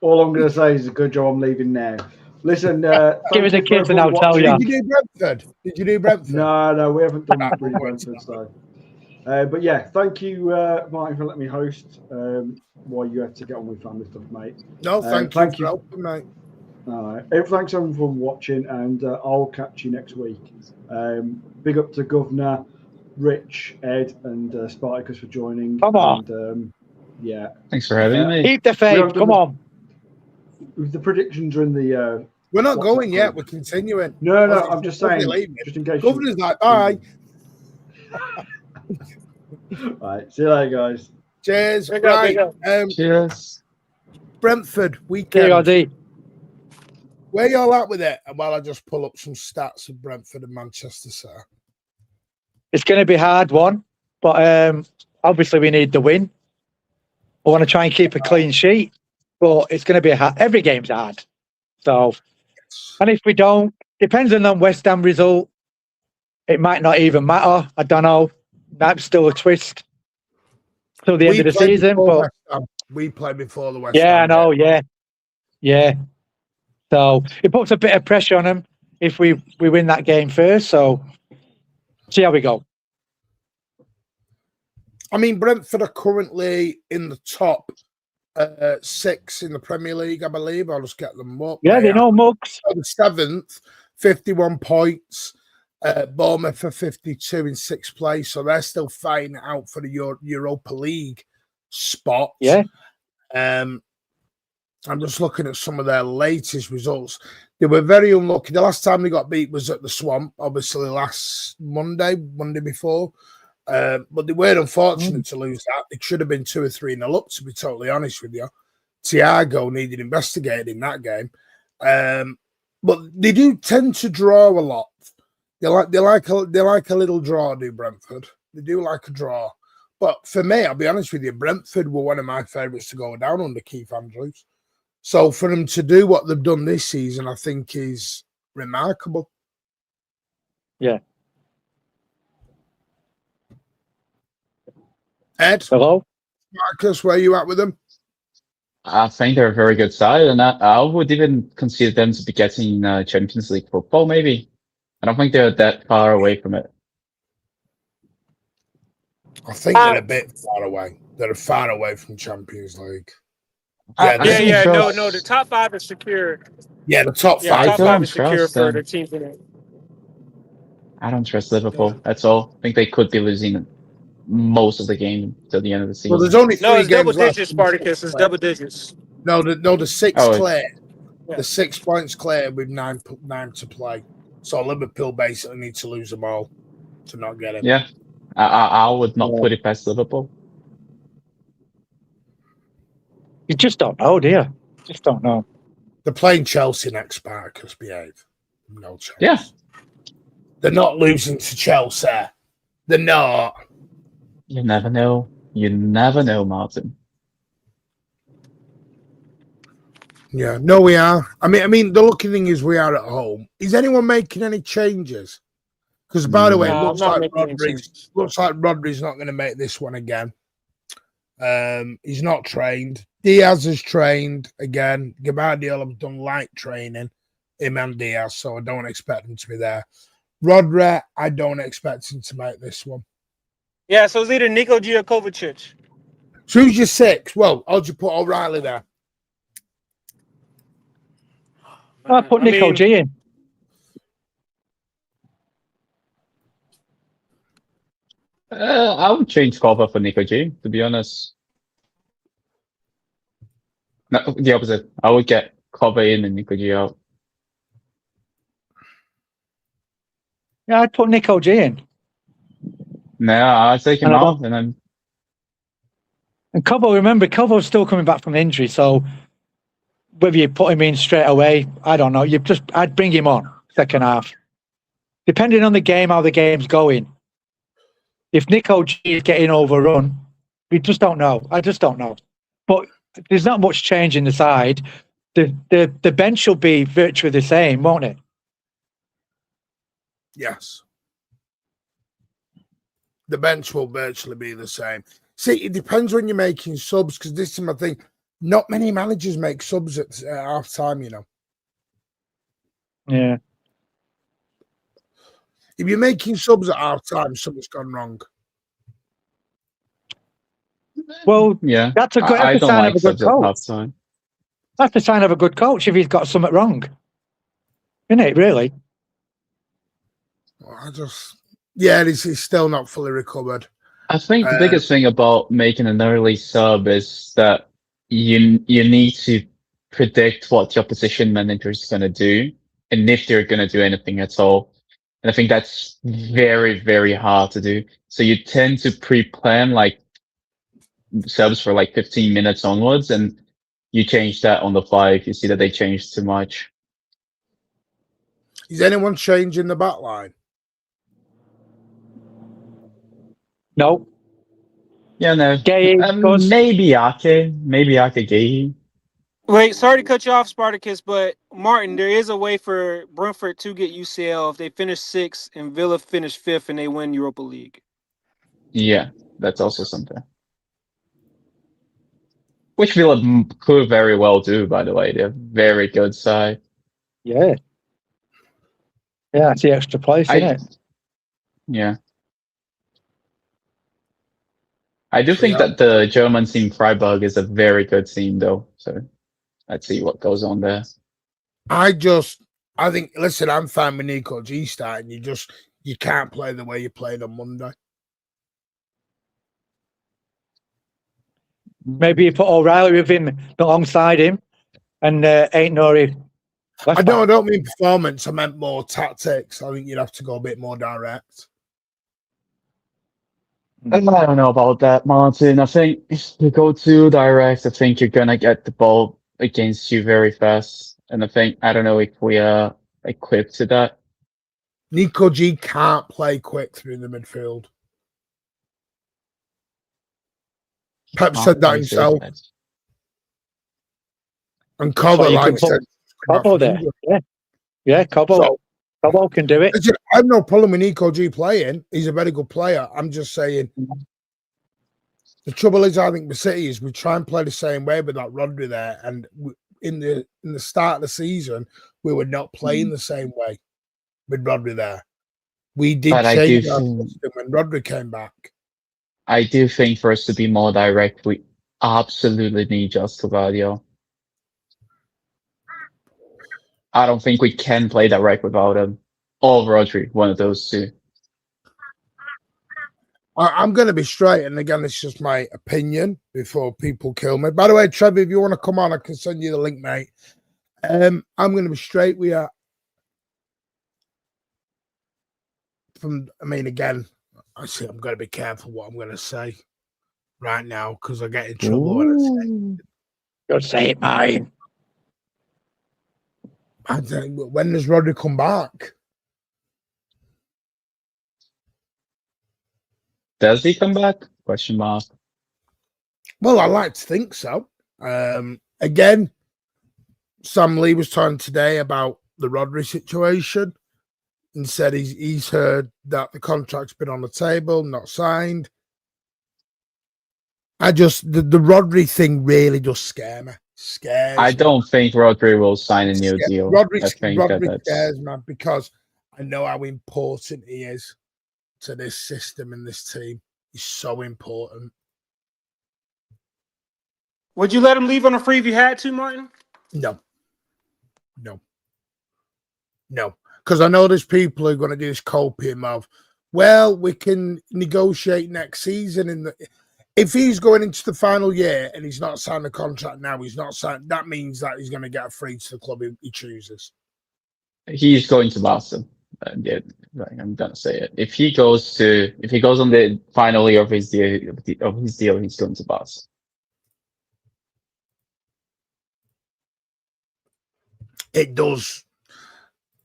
Speaker 1: All I'm going to say is a good job. I'm leaving now. Listen,
Speaker 6: Give us a kiss and I'll tell you.
Speaker 7: Did you do Brentford?
Speaker 1: No, we haven't done Brentford. So. But yeah, thank you, Martin, for letting me host while you had to get on with family stuff, mate.
Speaker 7: No, thank you for helping, mate.
Speaker 1: All right. Thanks everyone for watching, and I'll catch you next week. Big up to Governor, Rich, Ed, and Spartacus for joining.
Speaker 6: Come on.
Speaker 1: And, yeah.
Speaker 5: Thanks for having me.
Speaker 6: Keep the faith. Come on.
Speaker 1: The predictions are in the.
Speaker 7: We're not going yet. We're continuing.
Speaker 1: No, I'm just saying. Just in case.
Speaker 7: Governor's like, bye.
Speaker 1: All right. See you later, guys.
Speaker 7: Cheers.
Speaker 8: Right.
Speaker 5: Cheers.
Speaker 7: Brentford weekend.
Speaker 6: KRD.
Speaker 7: Where y'all at with it? And while I just pull up some stats of Brentford and Manchester City.
Speaker 6: It's going to be a hard one, but obviously we need the win. I want to try and keep a clean sheet, but it's going to be every game's hard. So, and if we don't, depending on West Ham result, it might not even matter. I don't know. That's still a twist till the end of the season. But
Speaker 7: We play before the West
Speaker 6: Yeah, I
Speaker 7: Ham
Speaker 6: know.
Speaker 7: game.
Speaker 6: Yeah. So it puts a bit of pressure on them if we win that game first. So see how we go.
Speaker 7: I mean, Brentford are currently in the top 6 in the Premier League, I believe. I'll just get them up.
Speaker 6: Yeah, they know mugs.
Speaker 7: The 7th, 51 points. Bournemouth are 52 in 6th place, so they're still fighting out for the Europa League spot.
Speaker 6: Yeah.
Speaker 7: I'm just looking at some of their latest results. They were very unlucky. The last time they got beat was at the Swamp, obviously last Monday before. But they were unfortunate to lose that. It should have been 2 or 3-0 up, to be totally honest with you. Thiago needed investigated in that game. But they do tend to draw a lot. They like a little draw, do Brentford. They do like a draw. But for me, I'll be honest with you, Brentford were one of my favourites to go down under Keith Andrews. So for them to do what they've done this season, I think is remarkable.
Speaker 6: Yeah.
Speaker 7: Ed?
Speaker 6: Hello?
Speaker 7: Marcus, where are you at with them?
Speaker 5: I think they're a very good side, and I would even consider them to be getting Champions League football, maybe. I don't think they're that far away from it.
Speaker 7: I think they're a bit far away. They're far away from Champions League.
Speaker 8: No, the top 5 is secure.
Speaker 7: Yeah, the top 5.
Speaker 8: Top 5 is secure for the teams in it.
Speaker 5: I don't trust Liverpool. That's all. I think they could be losing most of the game till the end of the season.
Speaker 7: Well, there's only 3
Speaker 8: it's
Speaker 7: games
Speaker 8: double
Speaker 7: left.
Speaker 8: digits, Spartacus. It's double digits.
Speaker 7: No, the 6 clear.
Speaker 8: Yeah.
Speaker 7: The 6 points clear with 9 to play. So Liverpool basically need to lose them all to not get it.
Speaker 5: Yeah, I would not put it past Liverpool.
Speaker 6: You just don't know, do you? Just don't know.
Speaker 7: They're playing Chelsea next, Spartacus. Behave. No chance.
Speaker 5: Yeah.
Speaker 7: They're not losing to Chelsea. They're not.
Speaker 5: You never know. You never know, Martin.
Speaker 7: Yeah, no, we are. I mean, the lucky thing is we are at home. Is anyone making any changes? Because, by the way, it looks like Rodri's not going to make this one again. He's not trained. Diaz is trained again. Gabardiola have done light training, him and Diaz, so I don't expect him to be there. Rodri, I don't expect him to make this one.
Speaker 8: Yeah, so it's either Nico G or Kovacic.
Speaker 7: So who's your 6? Well, how'd you put O'Reilly there?
Speaker 6: I put Nico G in.
Speaker 5: I would change Kova for Nico G, to be honest. No, the opposite. I would get Kova in and Nico G out.
Speaker 6: Yeah, I'd put Nico G in.
Speaker 5: No, I'd take him out and then.
Speaker 6: And Kovo, remember, Kovo's still coming back from injury, so whether you put him in straight away, I don't know. I'd bring him on second half, depending on the game, how the game's going. If Nico G is getting overrun, we just don't know. I just don't know. But there's not much change in the side. The bench will be virtually the same, won't it?
Speaker 7: Yes. The bench will virtually be the same. See, it depends when you're making subs, because this is my thing. Not many managers make subs at half time, you know.
Speaker 6: Yeah.
Speaker 7: If you're making subs at half time, something's gone wrong.
Speaker 6: Well,
Speaker 5: yeah,
Speaker 6: that's a good sign of a good coach. That's a sign of a good coach if he's got something wrong. Isn't it, really?
Speaker 7: Well, he's still not fully recovered.
Speaker 5: I think the biggest thing about making an early sub is that you need to predict what the opposition manager is going to do and if they're going to do anything at all. And I think that's very, very hard to do. So you tend to pre-plan like subs for like 15 minutes onwards, and you change that on the fly if you see that they changed too much.
Speaker 7: Is anyone changing the back line?
Speaker 6: No.
Speaker 5: Yeah, no. Maybe Ake Gay.
Speaker 8: Wait, sorry to cut you off, Spartacus, but Martin, there is a way for Brentford to get UCL if they finish 6th and Villa finish 5th and they win Europa League.
Speaker 5: Yeah, that's also something. Which Villa could very well do, by the way. They're a very good side.
Speaker 6: Yeah. Yeah, it's the extra place, isn't it?
Speaker 5: Yeah. I do
Speaker 7: So,
Speaker 5: think
Speaker 7: yeah.
Speaker 5: that the German team Freiburg is a very good team, though. So let's see what goes on there.
Speaker 7: I think, listen, I'm fine with Nico G starting. You can't play the way you played on Monday.
Speaker 6: Maybe you put O'Reilly with him alongside him and ain't Nori.
Speaker 7: I don't mean performance. I meant more tactics. I think you'd have to go a bit more direct.
Speaker 5: I don't know about that, Martin. I think if you go too direct, I think you're gonna get the ball against you very fast. And I don't know if we are equipped to that.
Speaker 7: Nico G can't play quick through the midfield. Pep said that himself. And Cobbo, like said,
Speaker 6: Cobbo there. Yeah, Cobbo. Cobbo can do it.
Speaker 7: I have no problem with Nico G playing. He's a very good player. I'm just saying. The trouble is, I think the City is we try and play the same way with that Rodri there, and in the start of the season, we were not playing the same way with Rodri there. We did change our system when Rodri came back.
Speaker 5: I do think for us to be more direct, we absolutely need Just Gvardiol. I don't think we can play direct without him. Or Rodri, one of those two.
Speaker 7: I'm going to be straight, and again, it's just my opinion before people kill me. By the way, Trevor, if you want to come on, I can send you the link, mate. I'm going to be straight. Again, I see I'm going to be careful what I'm going to say right now because I get in trouble when I say.
Speaker 6: Don't say it, mate.
Speaker 7: I think, when does Rodri come back?
Speaker 5: Does he come back? Question mark.
Speaker 7: Well, I like to think so. Again, Sam Lee was talking today about the Rodri situation and said he's heard that the contract's been on the table, not signed. The Rodri thing really does scare me.
Speaker 5: I don't think Rodri will sign a new deal.
Speaker 7: Rodri scares me because I know how important he is to this system and this team. He's so important.
Speaker 8: Would you let him leave on a free if you had to, Martin?
Speaker 7: No. Because I know there's people who are going to do this copium of, well, we can negotiate next season. If he's going into the final year and he's not signed a contract now, that means that he's going to get a free to the club he chooses.
Speaker 5: He's going to Barca. Yeah, I'm gonna say it. If he goes on the final year of his deal, he's going to Barca.
Speaker 7: It does.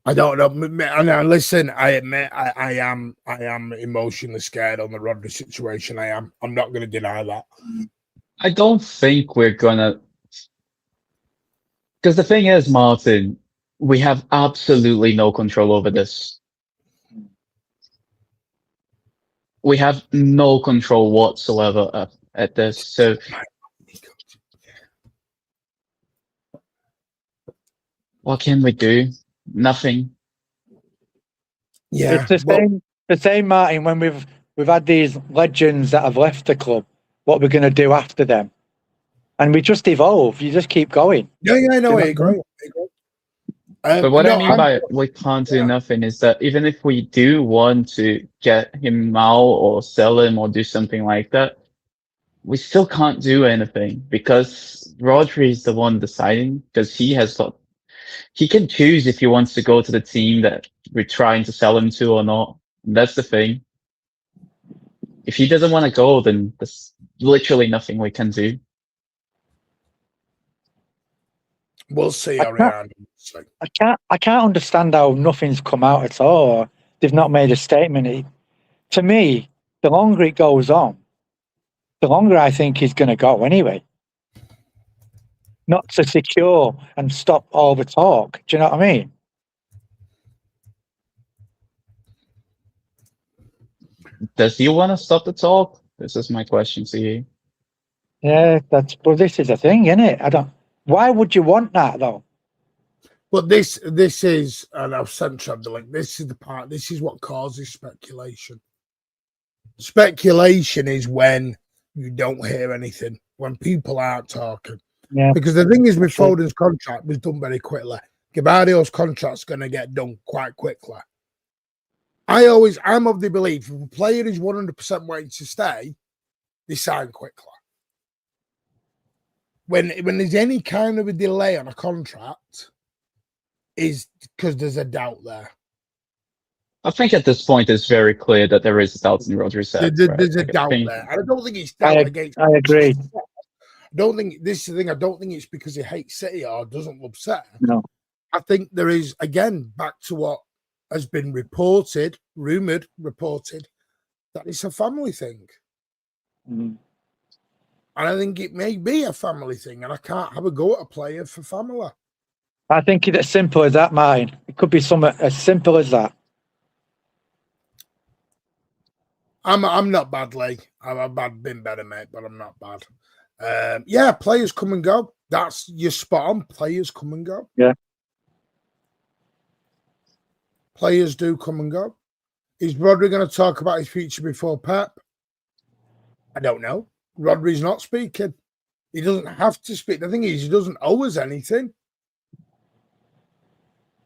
Speaker 7: I don't know. And listen, I admit I am emotionally scared on the Rodri situation. I am. I'm not going to deny that.
Speaker 5: I don't think we're gonna. Because the thing is, Martin, we have absolutely no control over this. We have no control whatsoever at this. So what can we do? Nothing.
Speaker 7: Yeah,
Speaker 6: it's the same, Martin. When we've had these legends that have left the club, what we're going to do after them, and we just evolve. You just keep going.
Speaker 7: Yeah, no, I agree.
Speaker 5: But what I mean by we can't do nothing is that even if we do want to get him out or sell him or do something like that, we still can't do anything because Rodri is the one deciding because he can choose if he wants to go to the team that we're trying to sell him to or not. And that's the thing. If he doesn't want to go, then there's literally nothing we can do.
Speaker 7: We'll see.
Speaker 6: I can't understand how nothing's come out at all. Or they've not made a statement. To me, the longer it goes on, the longer I think he's going to go anyway. Not to secure and stop all the talk. Do you know what I mean?
Speaker 5: Does he want to stop the talk? This is my question to you.
Speaker 6: Yeah, but this is a thing, isn't it? Why would you want that though?
Speaker 7: But this is, and I've sent Trev the link. This is the part. This is what causes speculation. Speculation is when you don't hear anything, when people aren't talking.
Speaker 6: Yeah.
Speaker 7: Because the thing is, with Foden's contract was done very quickly. Gabardio's contract's going to get done quite quickly. I'm of the belief if a player is 100% waiting to stay, they sign quickly. When there's any kind of a delay on a contract, is because there's a doubt there.
Speaker 5: I think at this point it's very clear that there is a doubt in Rodri's head.
Speaker 7: There's a doubt there. And I don't think it's doubt against.
Speaker 6: I agree.
Speaker 7: I don't think this is the thing. I don't think it's because he hates City or doesn't love City.
Speaker 6: No.
Speaker 7: I think there is, again, back to what has been reported, reported, that it's a family thing.
Speaker 6: Mm.
Speaker 7: And I think it may be a family thing, and I can't have a go at a player for family.
Speaker 6: I think it's as simple as that, mine. It could be something as simple as that.
Speaker 7: I'm not bad, Lee. I've been better, mate, but I'm not bad. Yeah, players come and go. That's your spot on. Players come and go.
Speaker 6: Yeah.
Speaker 7: Players do come and go. Is Rodri going to talk about his future before Pep? I don't know. Rodri's not speaking. He doesn't have to speak. The thing is, he doesn't owe us anything.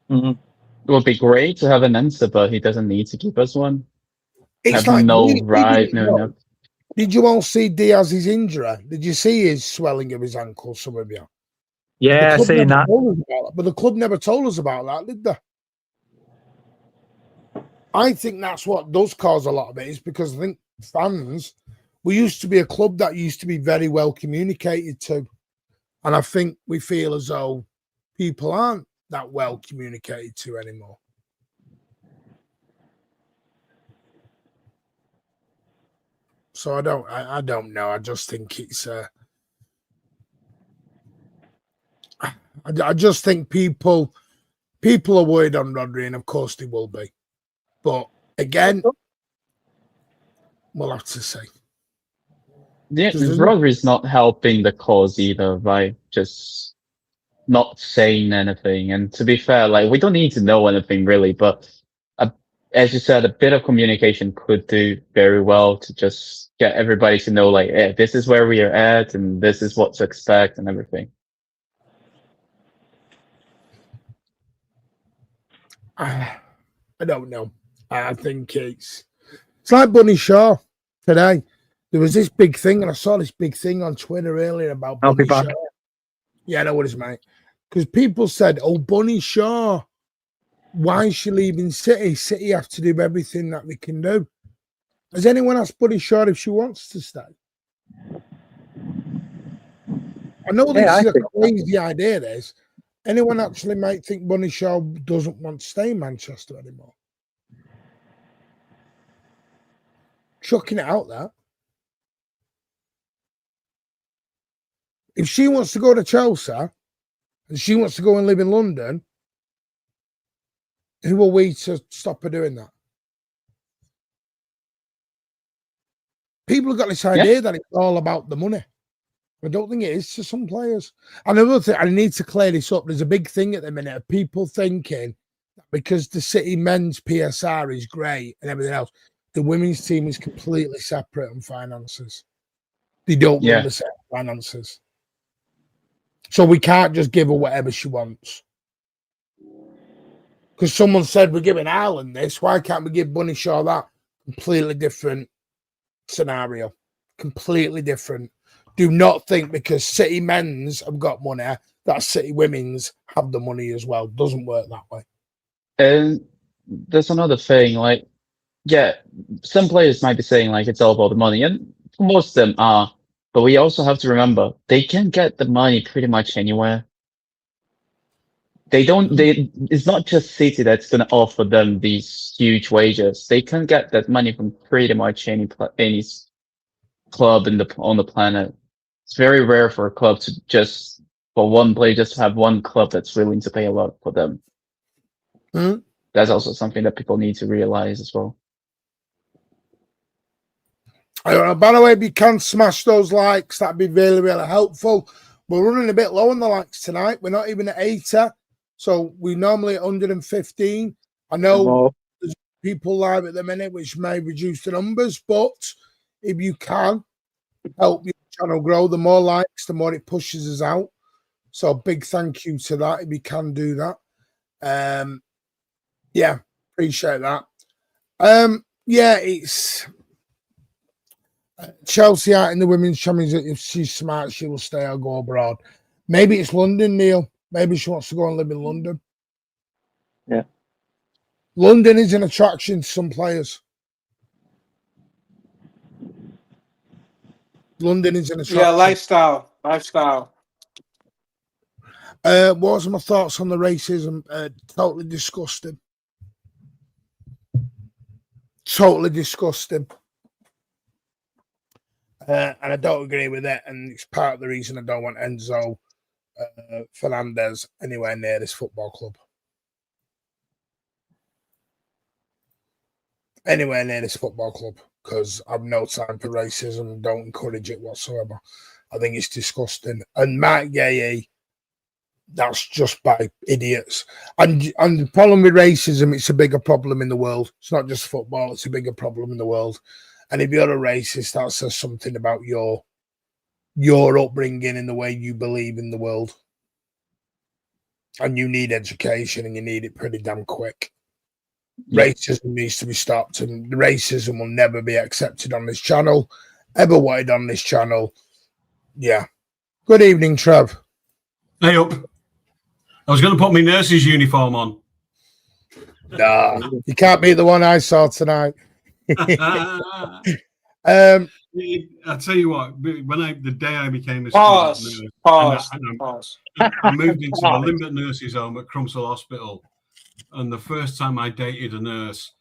Speaker 6: Mm-hmm.
Speaker 5: It would be great to have an answer, but he doesn't need to give us one.
Speaker 7: It's
Speaker 5: have no right. No.
Speaker 7: Did you all see Diaz's injury? Did you see his swelling of his ankle, some of you?
Speaker 6: Yeah, I seen that.
Speaker 7: But the club never told us about that, did they? I think that's what does cause a lot of it, is because I think fans, we used to be a club that used to be very well communicated to. And I think we feel as though people aren't that well communicated to anymore. So I don't know. I just think it's I just think people are worried on Rodri, and of course they will be. But again, we'll have to see.
Speaker 5: Yeah, Rodri's not helping the cause either by just not saying anything. And to be fair, like, we don't need to know anything really, but as you said, a bit of communication could do very well to just get everybody to know, like, hey, this is where we are at and this is what to expect and everything.
Speaker 7: I don't know. I think it's like Bunny Shaw today. There was this big thing, and I saw this big thing on Twitter earlier about Bunny Shaw. Yeah, I know what it is, mate. Because people said, oh, Bunny Shaw, why is she leaving City? City have to do everything that they can do. Has anyone asked Bunny Shaw if she wants to stay? I know this is a crazy idea, this. Anyone actually might think Bunny Shaw doesn't want to stay in Manchester anymore. Chucking it out there. If she wants to go to Chelsea and she wants to go and live in London, who are we to stop her doing that? People have got this idea that it's all about the money. I don't think it is to some players. And another thing, I need to clear this up. There's a big thing at the minute of people thinking that because the City men's PSR is great and everything else, the women's team is completely separate on finances. They don't run the same finances. So we can't just give her whatever she wants. Because someone said we're giving Ireland this, why can't we give Bunny Shaw that? Completely different scenario. Completely different. Do not think because City men's have got money that City women's have the money as well. Doesn't work that way.
Speaker 5: And there's another thing, like, yeah, some players might be saying like it's all about the money, and most of them are. But we also have to remember they can get the money pretty much anywhere. It's not just City that's going to offer them these huge wages. They can get that money from pretty much any club on the planet. It's very rare for a club to for one player just to have one club that's willing to pay a lot for them.
Speaker 7: Mm-hmm.
Speaker 5: That's also something that people need to realize as well.
Speaker 7: By the way, if you can smash those likes, that'd be really, really helpful. We're running a bit low on the likes tonight. We're not even at 80, so we normally at 115. I know there's people live at the minute, which may reduce the numbers, but if you can help your channel grow, the more likes, the more it pushes us out. So big thank you to that if you can do that. Yeah, appreciate that. Yeah, it's Chelsea out in the women's championship. If she's smart, she will stay or go abroad. Maybe it's London, Neil. Maybe she wants to go and live in London.
Speaker 6: Yeah.
Speaker 7: London is an attraction to some players. London is an attraction.
Speaker 8: Yeah, lifestyle.
Speaker 7: What was my thoughts on the racism? Totally disgusting. Totally disgusting. And I don't agree with it. And it's part of the reason I don't want Enzo Fernandez anywhere near this football club. Anywhere near this football club. Because I've no time for racism and don't encourage it whatsoever. I think it's disgusting. And Mark Gay, that's just by idiots. And the problem with racism, it's a bigger problem in the world. It's not just football, it's a bigger problem in the world. And if you're a racist, that says something about your upbringing and the way you believe in the world. And you need education, and you need it pretty damn quick. Yeah. Racism needs to be stopped, and racism will never be accepted on this channel. Ever wanted on this channel. Yeah. Good evening, Trev.
Speaker 9: Hey up. I was going to put my nurse's uniform on.
Speaker 7: Nah, you can't beat the one I saw tonight.
Speaker 9: I tell you what, the day I became a
Speaker 8: pause.
Speaker 9: I moved into the Limerick nurse's home at Crumsall Hospital, and the first time I dated a nurse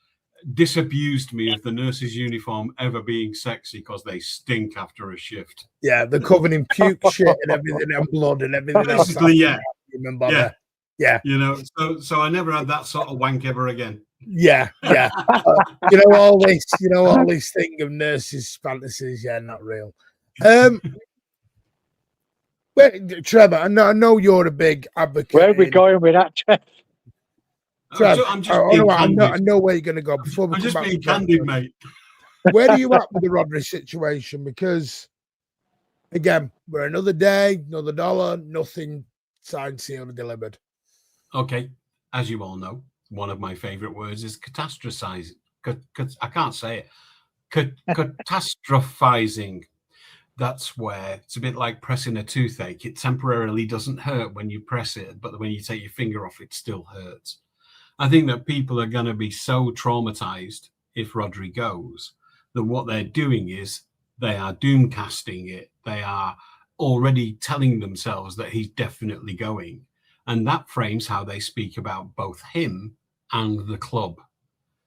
Speaker 9: disabused me of the nurse's uniform ever being sexy because they stink after a shift.
Speaker 7: Yeah, they're covered in puke, shit, and everything, and blood, and everything.
Speaker 9: Basically, yeah.
Speaker 7: Yeah.
Speaker 9: You know, so I never had that sort of wank ever again.
Speaker 7: Yeah. You know all this thing of nurses' fantasies. Yeah, not real. Wait, Trevor, I know you're a big advocate.
Speaker 6: Where are we going with that, Trev?
Speaker 7: Trevor, I know where you're going to go. Before we
Speaker 9: I'm
Speaker 7: come
Speaker 9: just
Speaker 7: back
Speaker 9: being candid, mate.
Speaker 7: Where are you at with the Rodri situation? Because, again, we're another day, another dollar, nothing signed, sealed, and delivered.
Speaker 9: Okay, as you all know, one of my favorite words is catastrophizing. I can't say it. Catastrophizing. That's where it's a bit like pressing a toothache. It temporarily doesn't hurt when you press it, but when you take your finger off, it still hurts. I think that people are going to be so traumatized if Rodri goes that what they're doing is they are doomcasting it. They are already telling themselves that he's definitely going. And that frames how they speak about both him and the club.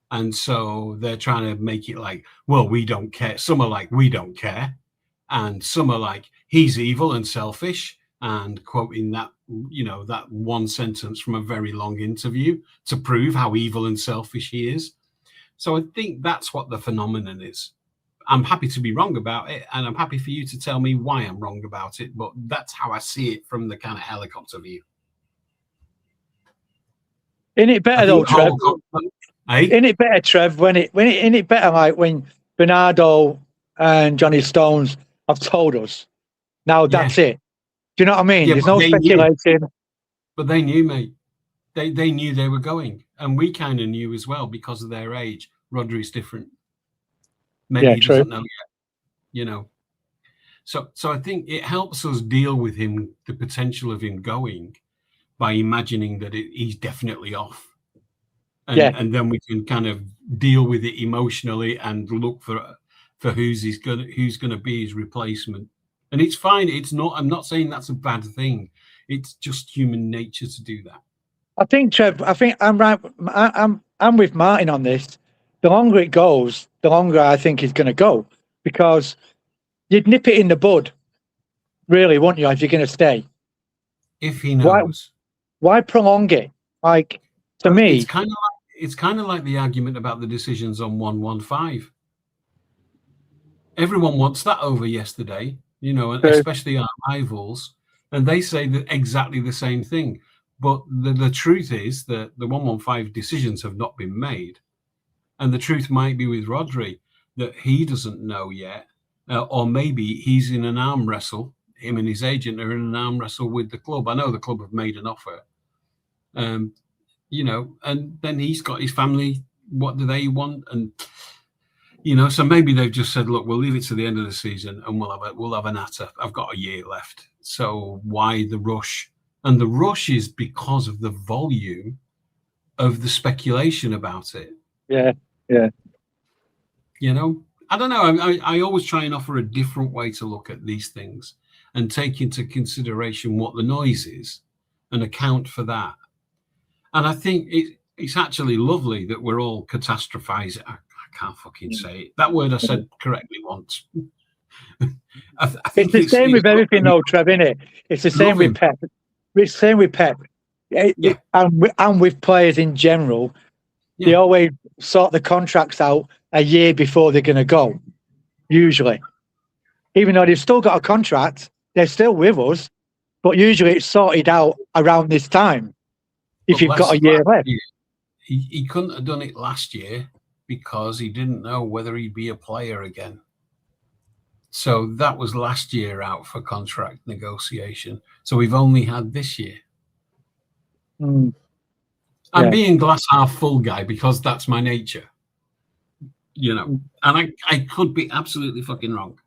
Speaker 9: And so they're trying to make it like, well, we don't care. Some are like, we don't care. And some are like, he's evil and selfish, and quoting that, that one sentence from a very long interview to prove how evil and selfish he is. So I think that's what the phenomenon is. I'm happy to be wrong about it, and I'm happy for you to tell me why I'm wrong about it, but that's how I see it from the kind of helicopter view.
Speaker 6: Isn't it better though, Trev? Isn't it better, Trev, isn't it better like when Bernardo and Johnny Stones have told us, now that's it. Do you know what I mean?
Speaker 9: Yeah,
Speaker 6: there's no speculating.
Speaker 9: But they knew, mate. They knew they were going. And we kind of knew as well because of their age. Rodri's different. Maybe he doesn't know yet. So I think it helps us deal with him, the potential of him going, by imagining that he's definitely off. And then we can kind of deal with it emotionally and look for who's going to be his replacement. And it's fine. I'm not saying that's a bad thing. It's just human nature to do that.
Speaker 6: I think, Trev, I'm right. I'm with Martin on this. The longer it goes, the longer I think he's going to go, because you'd nip it in the bud, really, wouldn't you, if you're going to stay?
Speaker 9: If he knows.
Speaker 6: Why prolong it? Like, to me,
Speaker 9: it's kind of like the argument about the decisions on 115. Everyone wants that over yesterday, you know, and especially our rivals, and they say that exactly the same thing. But the truth is that the 115 decisions have not been made. And the truth might be with Rodri that he doesn't know yet, or maybe he's in an arm wrestle. Him and his agent are in an arm wrestle with the club. I know the club have made an offer, you know, and then he's got his family. What do they want? And you know, so maybe they've just said, look, we'll leave it to the end of the season and we'll have a natter. I've got a year left. So why the rush? And the rush is because of the volume of the speculation about it.
Speaker 6: Yeah, yeah.
Speaker 9: You know, I don't know. I always try and offer a different way to look at these things and take into consideration what the noise is and account for that. And I think it's actually lovely that we're all catastrophizing. I can't fucking say it. That word I said correctly once. I think
Speaker 6: it's the same with everything, though, Trev, isn't it? It's the same with Pep. It's the same with Pep.
Speaker 9: Yeah.
Speaker 6: And with players in general. Yeah. They always sort the contracts out a year before they're going to go, usually. Even though they've still got a contract, they're still with us, but usually it's sorted out around this time if you've got a year left.
Speaker 9: He couldn't have done it last year because he didn't know whether he'd be a player again. So that was last year out for contract negotiation. So we've only had this year. I'm being glass half full guy because that's my nature, you know, and I could be absolutely fucking wrong.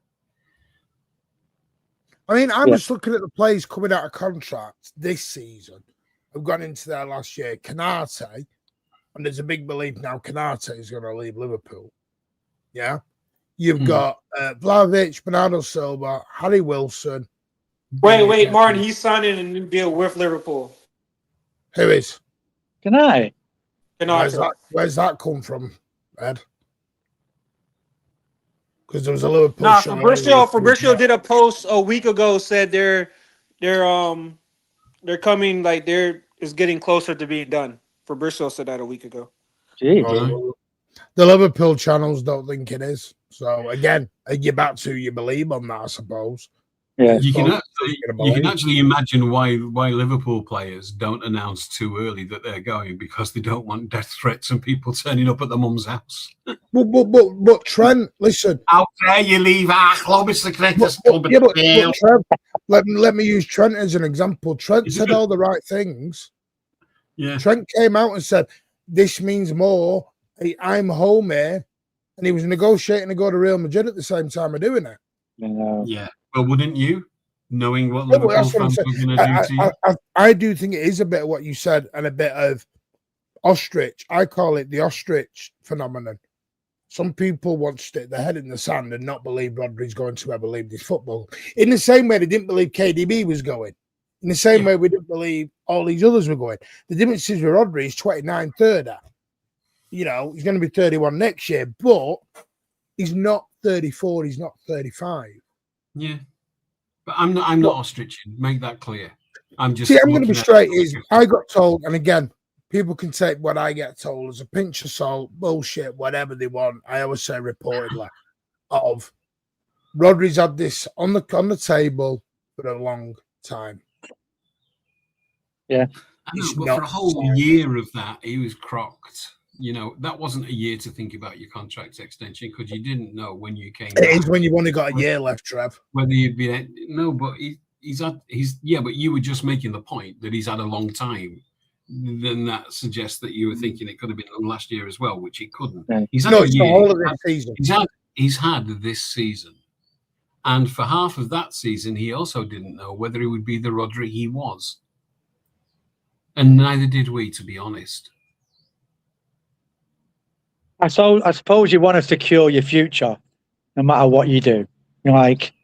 Speaker 7: I mean, I'm just looking at the players coming out of contract this season. I've gone into there last year. Canate, and there's a big belief now Canate is going to leave Liverpool. Yeah. You've got Vlahovic, Bernardo Silva, Harry Wilson.
Speaker 8: Wait, Martin, he's signing a new deal with Liverpool.
Speaker 7: Who is?
Speaker 6: Canate.
Speaker 7: Where's that come from, Ed? Because there was a Liverpool.
Speaker 8: Nah, Fabrizio did a post a week ago. Said they're coming, like it's getting closer to being done. Fabrizio said that a week ago.
Speaker 7: The Liverpool channels don't think it is. So again, you back to you believe on that, I suppose.
Speaker 6: Yeah,
Speaker 9: you can actually imagine why Liverpool players don't announce too early that they're going, because they don't want death threats and people turning up at the mum's house.
Speaker 7: But Trent, listen.
Speaker 9: How dare you leave our club? It's the greatest club.
Speaker 7: Yeah, but Trent, let me use Trent as an example. Trent said all the right things.
Speaker 9: Yeah.
Speaker 7: Trent came out and said, "This means more. I'm home here," and he was negotiating to go to Real Madrid at the same time of doing it.
Speaker 9: Yeah. Well, wouldn't you, knowing what Liverpool fans were going to do to you?
Speaker 7: I do think it is a bit of what you said and a bit of ostrich. I call it the ostrich phenomenon. Some people want to stick their head in the sand and not believe Rodri's going to ever leave this football. In the same way they didn't believe KDB was going. In the same way we didn't believe all these others were going. The difference is with Rodri, he's 29, 30. You know, he's going to be 31 next year, but he's not 34, he's not 35.
Speaker 9: Yeah, but I'm not ostriching. Make that clear. I'm going
Speaker 7: to be straight. I got told, and again, people can take what I get told as a pinch of salt, bullshit, whatever they want. I always say reportedly of Rodri's had this on the table for a long time.
Speaker 6: Yeah,
Speaker 9: but for a whole year of that, he was crocked. You know, that wasn't a year to think about your contract extension because you didn't know when you came.
Speaker 7: It is when you've only got a year left, Trev.
Speaker 9: Whether you'd be but you were just making the point that he's had a long time. Then that suggests that you were thinking it could have been last year as well, which he couldn't. He's had a year.
Speaker 7: All of this season.
Speaker 9: He's had this season, and for half of that season, he also didn't know whether he would be the Rodri he was, and neither did we, to be honest.
Speaker 6: I suppose you want to secure your future, no matter what you do. You know, like,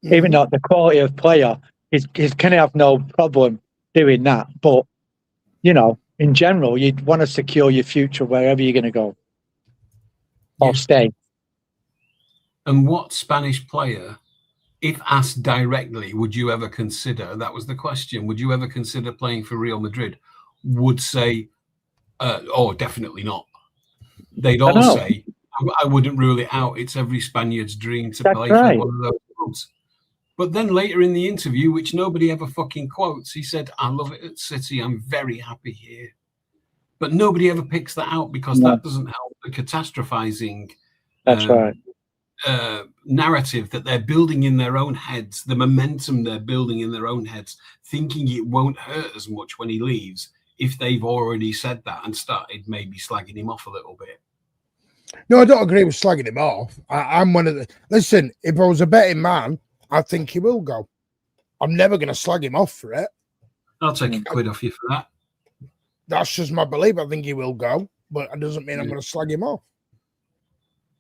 Speaker 6: even though the quality of player, he's going to have no problem doing that. But, you know, in general, you'd want to secure your future wherever you're going to go or stay.
Speaker 9: And what Spanish player, if asked directly, would you ever consider, that was the question, would you ever consider playing for Real Madrid, would say, oh, definitely not. They'd all say, I wouldn't rule it out. It's every Spaniard's dream to
Speaker 6: That's
Speaker 9: play
Speaker 6: right.
Speaker 9: for one of those clubs. But then later in the interview, which nobody ever fucking quotes, he said, I love it at City. I'm very happy here. But nobody ever picks that out because that doesn't help the catastrophizing
Speaker 6: That's right.
Speaker 9: Narrative that they're building in their own heads, the momentum they're building in their own heads, thinking it won't hurt as much when he leaves if they've already said that and started maybe slagging him off a little bit.
Speaker 7: No, I don't agree with slagging him off. I'm one of the... Listen, if I was a betting man, I think he will go. I'm never going to slag him off for it.
Speaker 9: I'll take a quid off you for that.
Speaker 7: That's just my belief. I think he will go, but it doesn't mean I'm going to slag him off.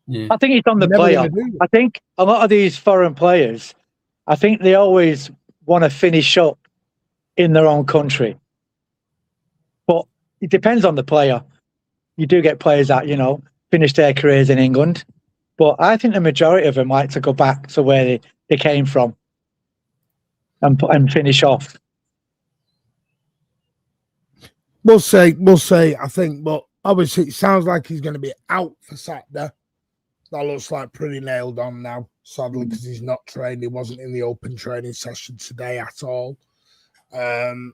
Speaker 9: Yeah.
Speaker 6: I think it's on the player. I think a lot of these foreign players, I think they always want to finish up in their own country. But it depends on the player. You do get players that, you know, finish their careers in England. But I think the majority of them like to go back to where they came from and finish off.
Speaker 7: We'll see, I think. But obviously, it sounds like he's going to be out for Saturday. That looks like pretty nailed on now, sadly, because he's not trained. He wasn't in the open training session today at all. And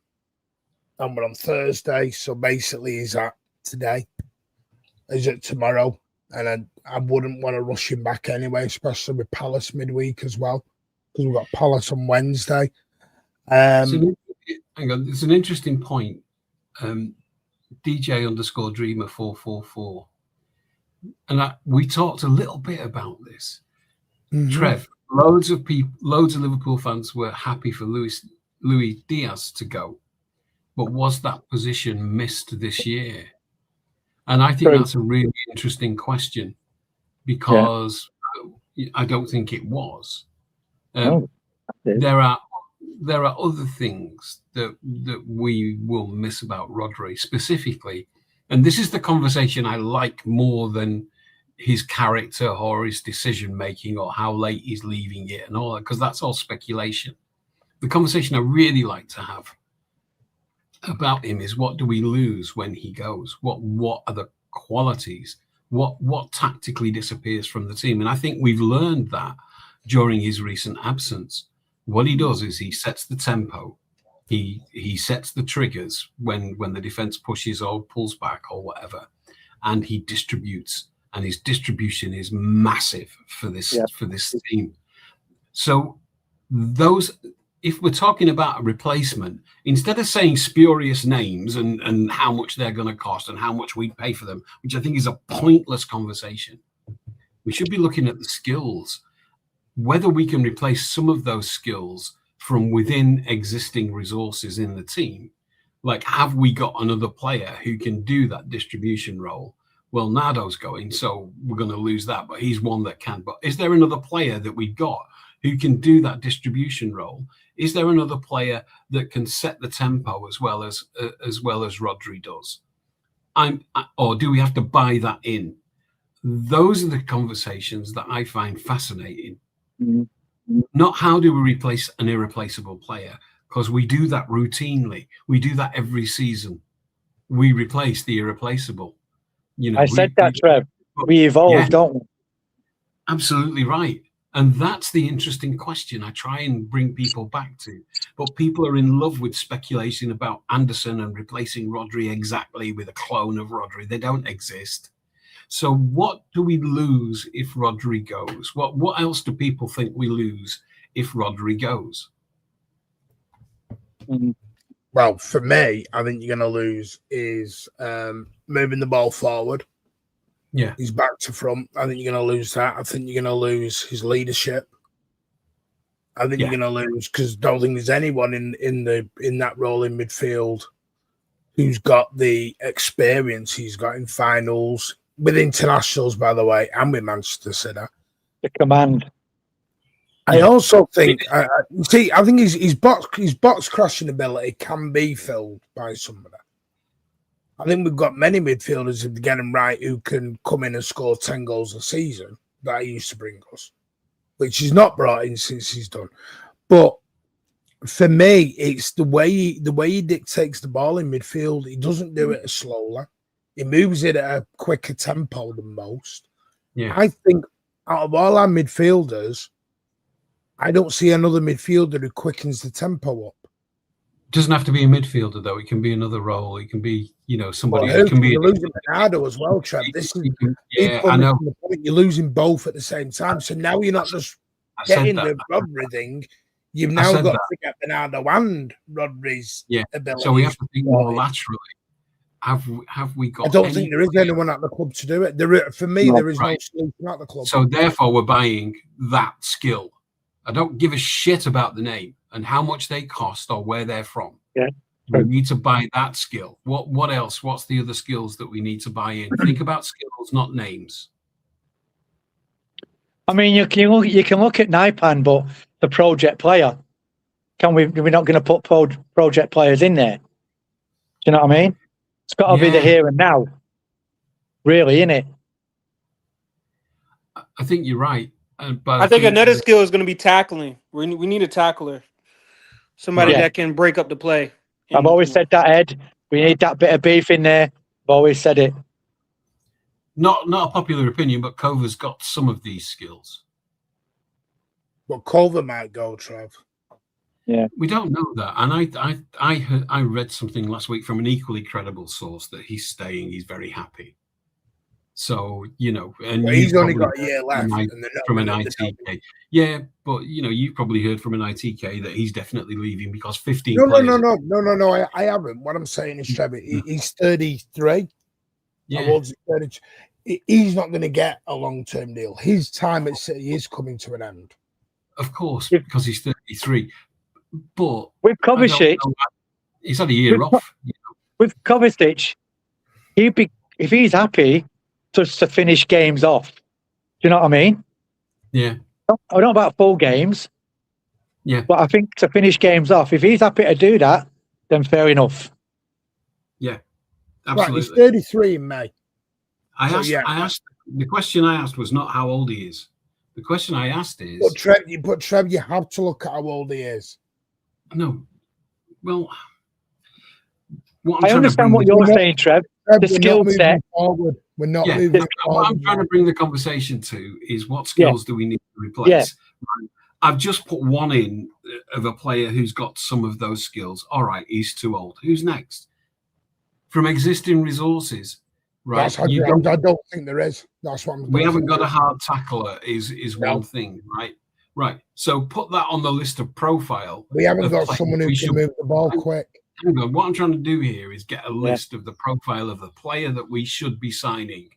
Speaker 7: we're on Thursday, so basically he's at today. Is it tomorrow? And I wouldn't want to rush him back anyway, especially with Palace midweek as well, because we've got Palace on Wednesday.
Speaker 9: Hang on, there's an interesting point. DJ_Dreamer 444. And we talked a little bit about this. Trev, loads of Liverpool fans were happy for Luis Diaz to go. But was that position missed this year? And I think that's a really interesting question because I don't think it was. There are other things that we will miss about Rodri specifically. And this is the conversation I like more than his character or his decision making or how late he's leaving it and all that, because that's all speculation. The conversation I really like to have about him is, what do we lose when he goes? What are the qualities? What tactically disappears from the team? And I think we've learned that during his recent absence. What he does is he sets the tempo. He sets the triggers when the defense pushes or pulls back or whatever, and he distributes. And his distribution is massive for this team. So if we're talking about a replacement, instead of saying spurious names and how much they're going to cost and how much we'd pay for them, which I think is a pointless conversation, we should be looking at the skills, whether we can replace some of those skills from within existing resources in the team. Like, have we got another player who can do that distribution role? Well, Nardo's going, so we're going to lose that, but he's one that can. But is there another player that we've got who can do that distribution role? Is there another player that can set the tempo as well as Rodri does? Or do we have to buy that in? Those are the conversations that I find fascinating. Not how do we replace an irreplaceable player, because we do that routinely. We do that every season. We replace the irreplaceable. You know,
Speaker 6: Trev. We evolve, don't we?
Speaker 9: Absolutely right. And that's the interesting question I try and bring people back to. But people are in love with speculation about Anderson and replacing Rodri exactly with a clone of Rodri. They don't exist. So what do we lose if Rodri goes? What else do people think we lose if Rodri goes?
Speaker 7: Well, for me, I think you're going to lose is moving the ball forward.
Speaker 9: Yeah.
Speaker 7: He's back to front. I think you're going to lose that. I think you're going to lose his leadership. I think you're going to lose, because I don't think there's anyone in that role in midfield who's got the experience he's got in finals, with internationals, by the way, and with Manchester City.
Speaker 6: The command.
Speaker 7: I also think, I think his box crashing ability can be filled by somebody. I think we've got many midfielders, if they get them right, who can come in and score 10 goals a season that he used to bring us, which he's not brought in since he's done. But for me, it's the way he dictates the ball in midfield. He doesn't do it as slowly. He moves it at a quicker tempo than most.
Speaker 9: Yeah.
Speaker 7: I think out of all our midfielders, I don't see another midfielder who quickens the tempo up.
Speaker 9: Doesn't have to be a midfielder though. It can be another role. It can be, somebody.
Speaker 7: Well,
Speaker 9: It can be.
Speaker 7: you're losing Bernardo as well, Trev. This is
Speaker 9: I know.
Speaker 7: You're losing both at the same time. So now you're not just getting the Rodri thing. You've now got to get Bernardo and Rodri's ability.
Speaker 9: So we have to think more laterally. Have we got?
Speaker 7: I don't think there is anyone at the club to do it. For me, there is no solution at the club.
Speaker 9: So therefore, we're buying that skill. I don't give a shit about the name and how much they cost or where they're from.
Speaker 6: Yeah.
Speaker 9: We need to buy that skill. What else? What's the other skills that we need to buy in? Think about skills, not names.
Speaker 6: I mean, you can look at Naipan, but the project player. We're not going to put project players in there. Do you know what I mean? It's got to be the here and now. Really, isn't it?
Speaker 9: I think you're right. But
Speaker 8: I think another skill is going to be tackling. We need a tackler, somebody that can break up the play.
Speaker 6: I've always said that, Ed. We need that bit of beef in there. I've always said it.
Speaker 9: Not a popular opinion, but Kova's got some of these skills.
Speaker 7: But Kova might go, Trev.
Speaker 6: Yeah,
Speaker 9: we don't know that. And I read something last week from an equally credible source that he's staying. He's very happy. So, and
Speaker 7: he's only got a year left
Speaker 9: from an ITK. Yeah, but you've probably heard from an ITK that he's definitely leaving because 15 players.
Speaker 7: No, I haven't. What I'm saying is, Trevor, he's 33.
Speaker 9: Yeah.
Speaker 7: 32. He's not going to get a long-term deal. His time at City is coming to an end.
Speaker 9: Of course, because he's 33. But
Speaker 6: with Kovacic,
Speaker 9: he's had a year off.
Speaker 6: With Kovacic, if he's happy just to finish games off. Do you know what I mean?
Speaker 9: Yeah.
Speaker 6: I don't know about full games.
Speaker 9: Yeah.
Speaker 6: But I think to finish games off, if he's happy to do that, then fair enough.
Speaker 9: Yeah. Absolutely.
Speaker 7: Right, he's 33 in May.
Speaker 9: I asked the question I asked was not how old he is. The question I asked is
Speaker 7: But Trev, you have to look at how old he is.
Speaker 9: No. Well,
Speaker 6: I understand what you're saying, Trev. The skill set.
Speaker 7: We're not moving
Speaker 9: forward. What I'm trying to bring the conversation to is what skills do we need to replace?
Speaker 6: Yeah.
Speaker 9: I've just put one in of a player who's got some of those skills. All right, he's too old. Who's next? From existing resources, right?
Speaker 7: I don't think there is. That's what
Speaker 9: we haven't got a hard tackler is one thing, right? Right. So put that on the list of profile.
Speaker 7: We haven't got someone who can move the ball quick.
Speaker 9: Hang on. What I'm trying to do here is get a list of the profile of the player that we should be signing.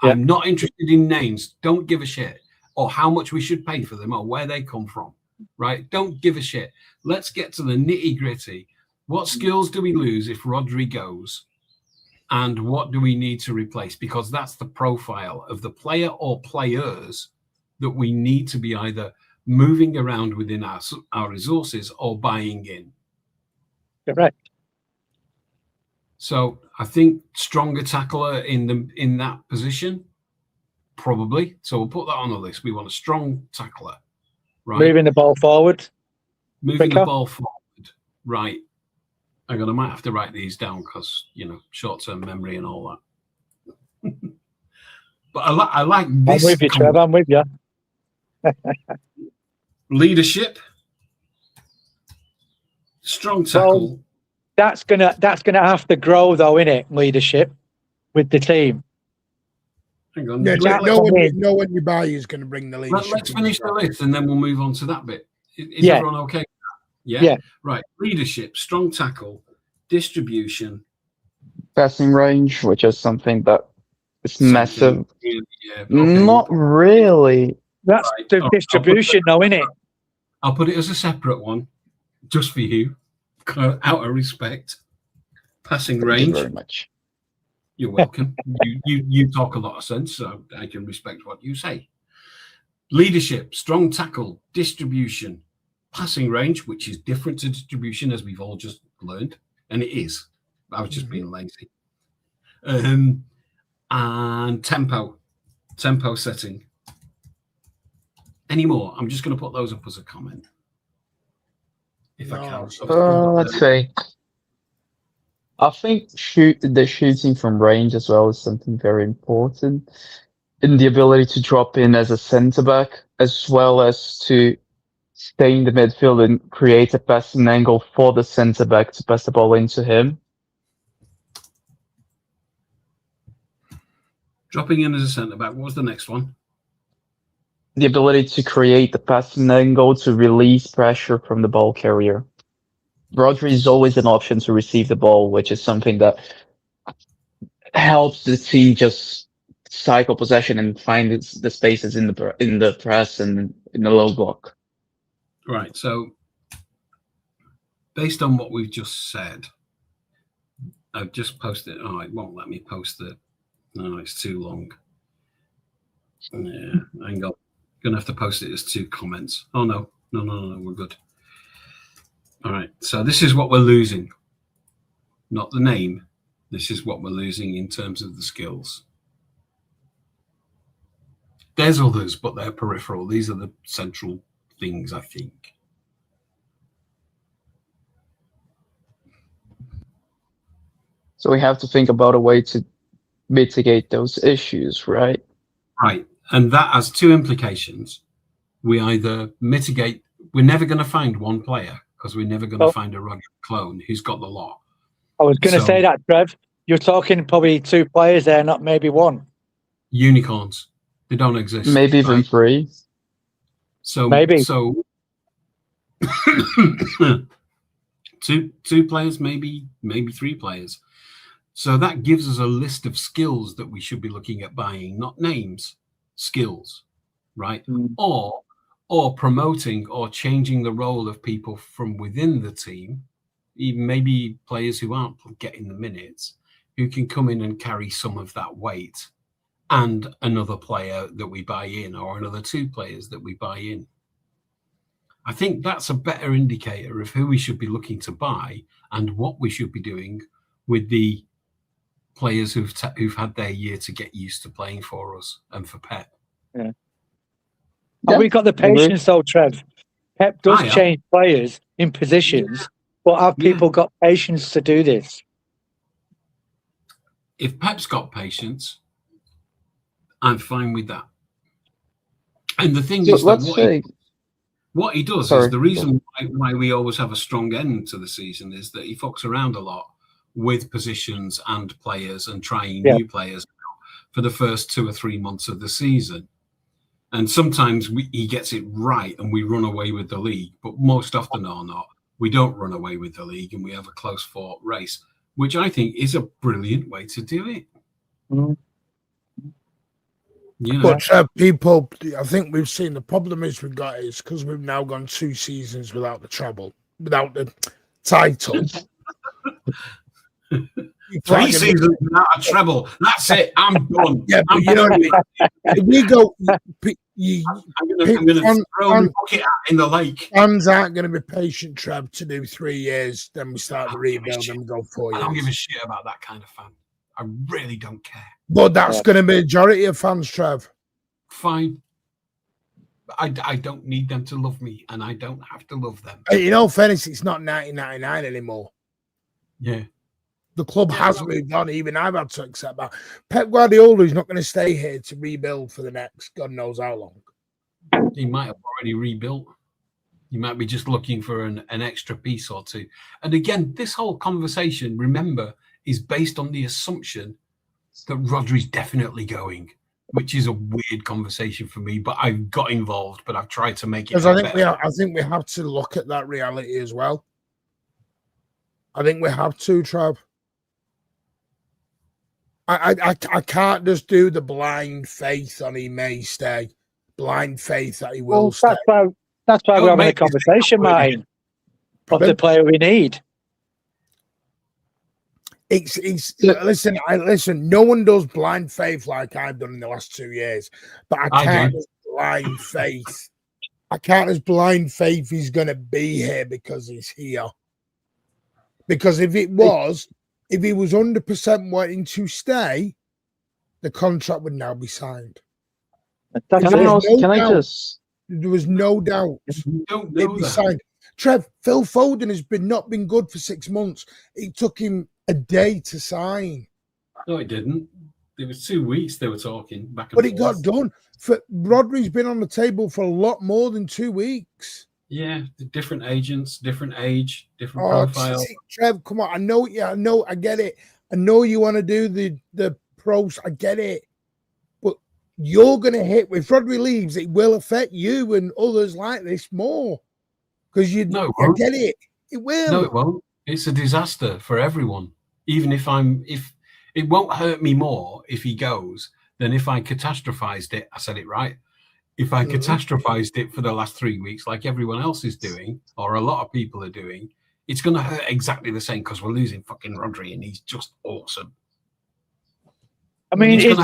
Speaker 9: Yeah. I'm not interested in names. Don't give a shit. Or how much we should pay for them or where they come from. Right? Don't give a shit. Let's get to the nitty gritty. What skills do we lose if Rodri goes? And what do we need to replace? Because that's the profile of the player or players that we need to be either moving around within our resources or buying in.
Speaker 6: Correct.
Speaker 9: So I think stronger tackler in that position, probably. So we'll put that on the list. We want a strong tackler, right?
Speaker 6: Moving the ball forward.
Speaker 9: Moving the ball forward, right? Hang on, I might have to write these down because short-term memory and all that. But I like this.
Speaker 6: I'm with you, Trev. I'm with you.
Speaker 9: Leadership, strong tackle.
Speaker 6: Well, that's gonna have to grow though, innit? Leadership with the team.
Speaker 9: Hang on.
Speaker 7: Yeah, no one you buy is going to bring the leadership.
Speaker 9: Let's finish the list and then we'll move on to that bit. Is everyone okay with that? Yeah. Right. Leadership, strong tackle, distribution,
Speaker 5: passing range, which is something that is massive.
Speaker 9: Yeah. Okay.
Speaker 5: Not really.
Speaker 6: That's the distribution, though, isn't it?
Speaker 9: I'll put it as a separate one, just for you, out of respect. Passing range.
Speaker 5: Thank you very much.
Speaker 9: You're welcome. you talk a lot of sense, so I can respect what you say. Leadership, strong tackle, distribution, passing range, which is different to distribution, as we've all just learned, and it is. I was just being lazy. And tempo setting. Any more? I'm just going to put those up as a comment. If I can.
Speaker 5: Let's see. I think the shooting from range as well is something very important in the ability to drop in as a centre-back, as well as to stay in the midfield and create a passing angle for the centre-back to pass the ball into him.
Speaker 9: Dropping in as a centre-back. What was the next one?
Speaker 5: The ability to create the passing angle to release pressure from the ball carrier. Rodri is always an option to receive the ball, which is something that helps the team just cycle possession and find the spaces in the press and in the low block.
Speaker 9: Right. So, based on what we've just said, I've just posted. Oh, it won't let me post it. No, it's too long. Yeah, hang on. Gonna have to post it as 2 comments. Oh no, we're good. All right. So this is what we're losing. Not the name. This is what we're losing in terms of the skills. There's others, but they're peripheral. These are the central things, I think.
Speaker 5: So we have to think about a way to mitigate those issues, right?
Speaker 9: Right. And that has 2 implications. We either mitigate, we're never going to find one player because we're never going to find a Rodri clone who's got the lot.
Speaker 6: I was going to say that, Trev. You're talking probably 2 players there, not maybe 1.
Speaker 9: Unicorns. They don't exist.
Speaker 5: Maybe even 3.
Speaker 9: So
Speaker 6: maybe.
Speaker 9: So 2 players, maybe 3 players. So that gives us a list of skills that we should be looking at buying, not names, skills, right? Or promoting or changing the role of people from within the team, even maybe players who aren't getting the minutes, who can come in and carry some of that weight, and another player that we buy in, or another 2 players that we buy in. I think that's a better indicator of who we should be looking to buy and what we should be doing with the players who've had their year to get used to playing for us and for Pep.
Speaker 6: Yeah. Have we got the patience though, Trev? Pep does change players in positions, but have people got patience to do this?
Speaker 9: If Pep's got patience, I'm fine with that. And the thing is that what he does is the reason why we always have a strong end to the season is that he fucks around a lot with positions and players and trying new players for the first 2 or 3 months of the season. And sometimes he gets it right and we run away with the league, but most often or not, we don't run away with the league and we have a close fought race, which I think is a brilliant way to do it.
Speaker 6: Mm.
Speaker 9: You know?
Speaker 7: But people, I think we've seen the problem is we've got is because we've now gone 2 seasons without the treble, without the title.
Speaker 9: 3 seasons without a treble. That's it. I'm done.
Speaker 7: Yeah, but you know what I mean? If we go, I'm going to
Speaker 9: throw the bucket in the lake.
Speaker 7: Fans aren't going to be patient, Trev, to do 3 years. Then we start the rebuild and we go 4 years.
Speaker 9: I don't give a shit about that kind of fan. I really don't care.
Speaker 7: But that's going to be a majority of fans, Trev.
Speaker 9: Fine. I don't need them to love me, and I don't have to love them.
Speaker 7: You know, fairness, it's not 1999 anymore.
Speaker 9: Yeah.
Speaker 7: The club has moved on. Even I've had to accept that. Pep Guardiola is not going to stay here to rebuild for the next God knows how long.
Speaker 9: He might have already rebuilt. He might be just looking for an extra piece or 2. And again, this whole conversation, remember, is based on the assumption that Rodri's definitely going, which is a weird conversation for me. But I've got involved, but I've tried to make it.
Speaker 7: Because I think we have to look at that reality as well. I think we have to, Trev. I can't just do the blind faith on he may stay, blind faith that he will stay.
Speaker 6: That's why we're having a conversation, Martin, of the player we need.
Speaker 7: Listen. No one does blind faith like I've done in the last 2 years, but I can't just blind faith. I can't just blind faith he's going to be here because he's here. Because if he was 100% wanting to stay, the contract would now be signed. There was no doubt it'd be signed. Trev, Phil Foden has not been good for 6 months. It took him a day to sign.
Speaker 9: No, it didn't. It was 2 weeks they were talking back and
Speaker 7: But
Speaker 9: forth.
Speaker 7: it got done. Rodri's been on the table for a lot more than 2 weeks.
Speaker 9: Yeah, different agents, different age, different profile.
Speaker 7: Trev, come on. I know, I get it. I know you want to do the pros. I get it. But you're going to hit, if Rodri leaves, it will affect you and others like this more. Because I get it. It will.
Speaker 9: No, it won't. It's a disaster for everyone. Even if it won't hurt me more if he goes than if I catastrophized it. I said it right. If I catastrophized it for the last 3 weeks, like everyone else is doing, or a lot of people are doing, it's going to hurt exactly the same because we're losing fucking Rodri and he's just awesome.
Speaker 6: I mean, is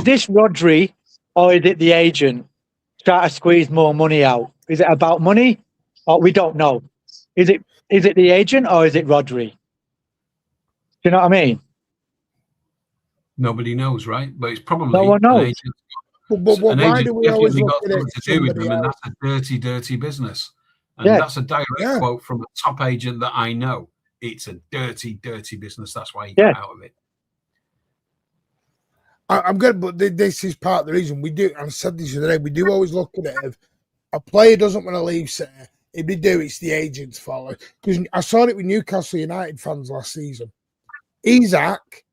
Speaker 6: this Rodri or is it the agent trying to squeeze more money out? Is it about money? Or we don't know. Is it the agent or is it Rodri? Do you know what I mean?
Speaker 9: Nobody knows, right? But it's probably
Speaker 6: no one knows.
Speaker 7: But why do we always look at it
Speaker 9: to do with them? And that's a dirty, dirty business. And that's a direct quote from a top agent that I know. It's a dirty, dirty business. That's why he got out of it.
Speaker 7: I'm good, but this is part of the reason we do. I said this the other day. We do always look at it. If a player doesn't want to leave, say, if they do, it's the agent's fault. Because I saw it with Newcastle United fans last season. Isaac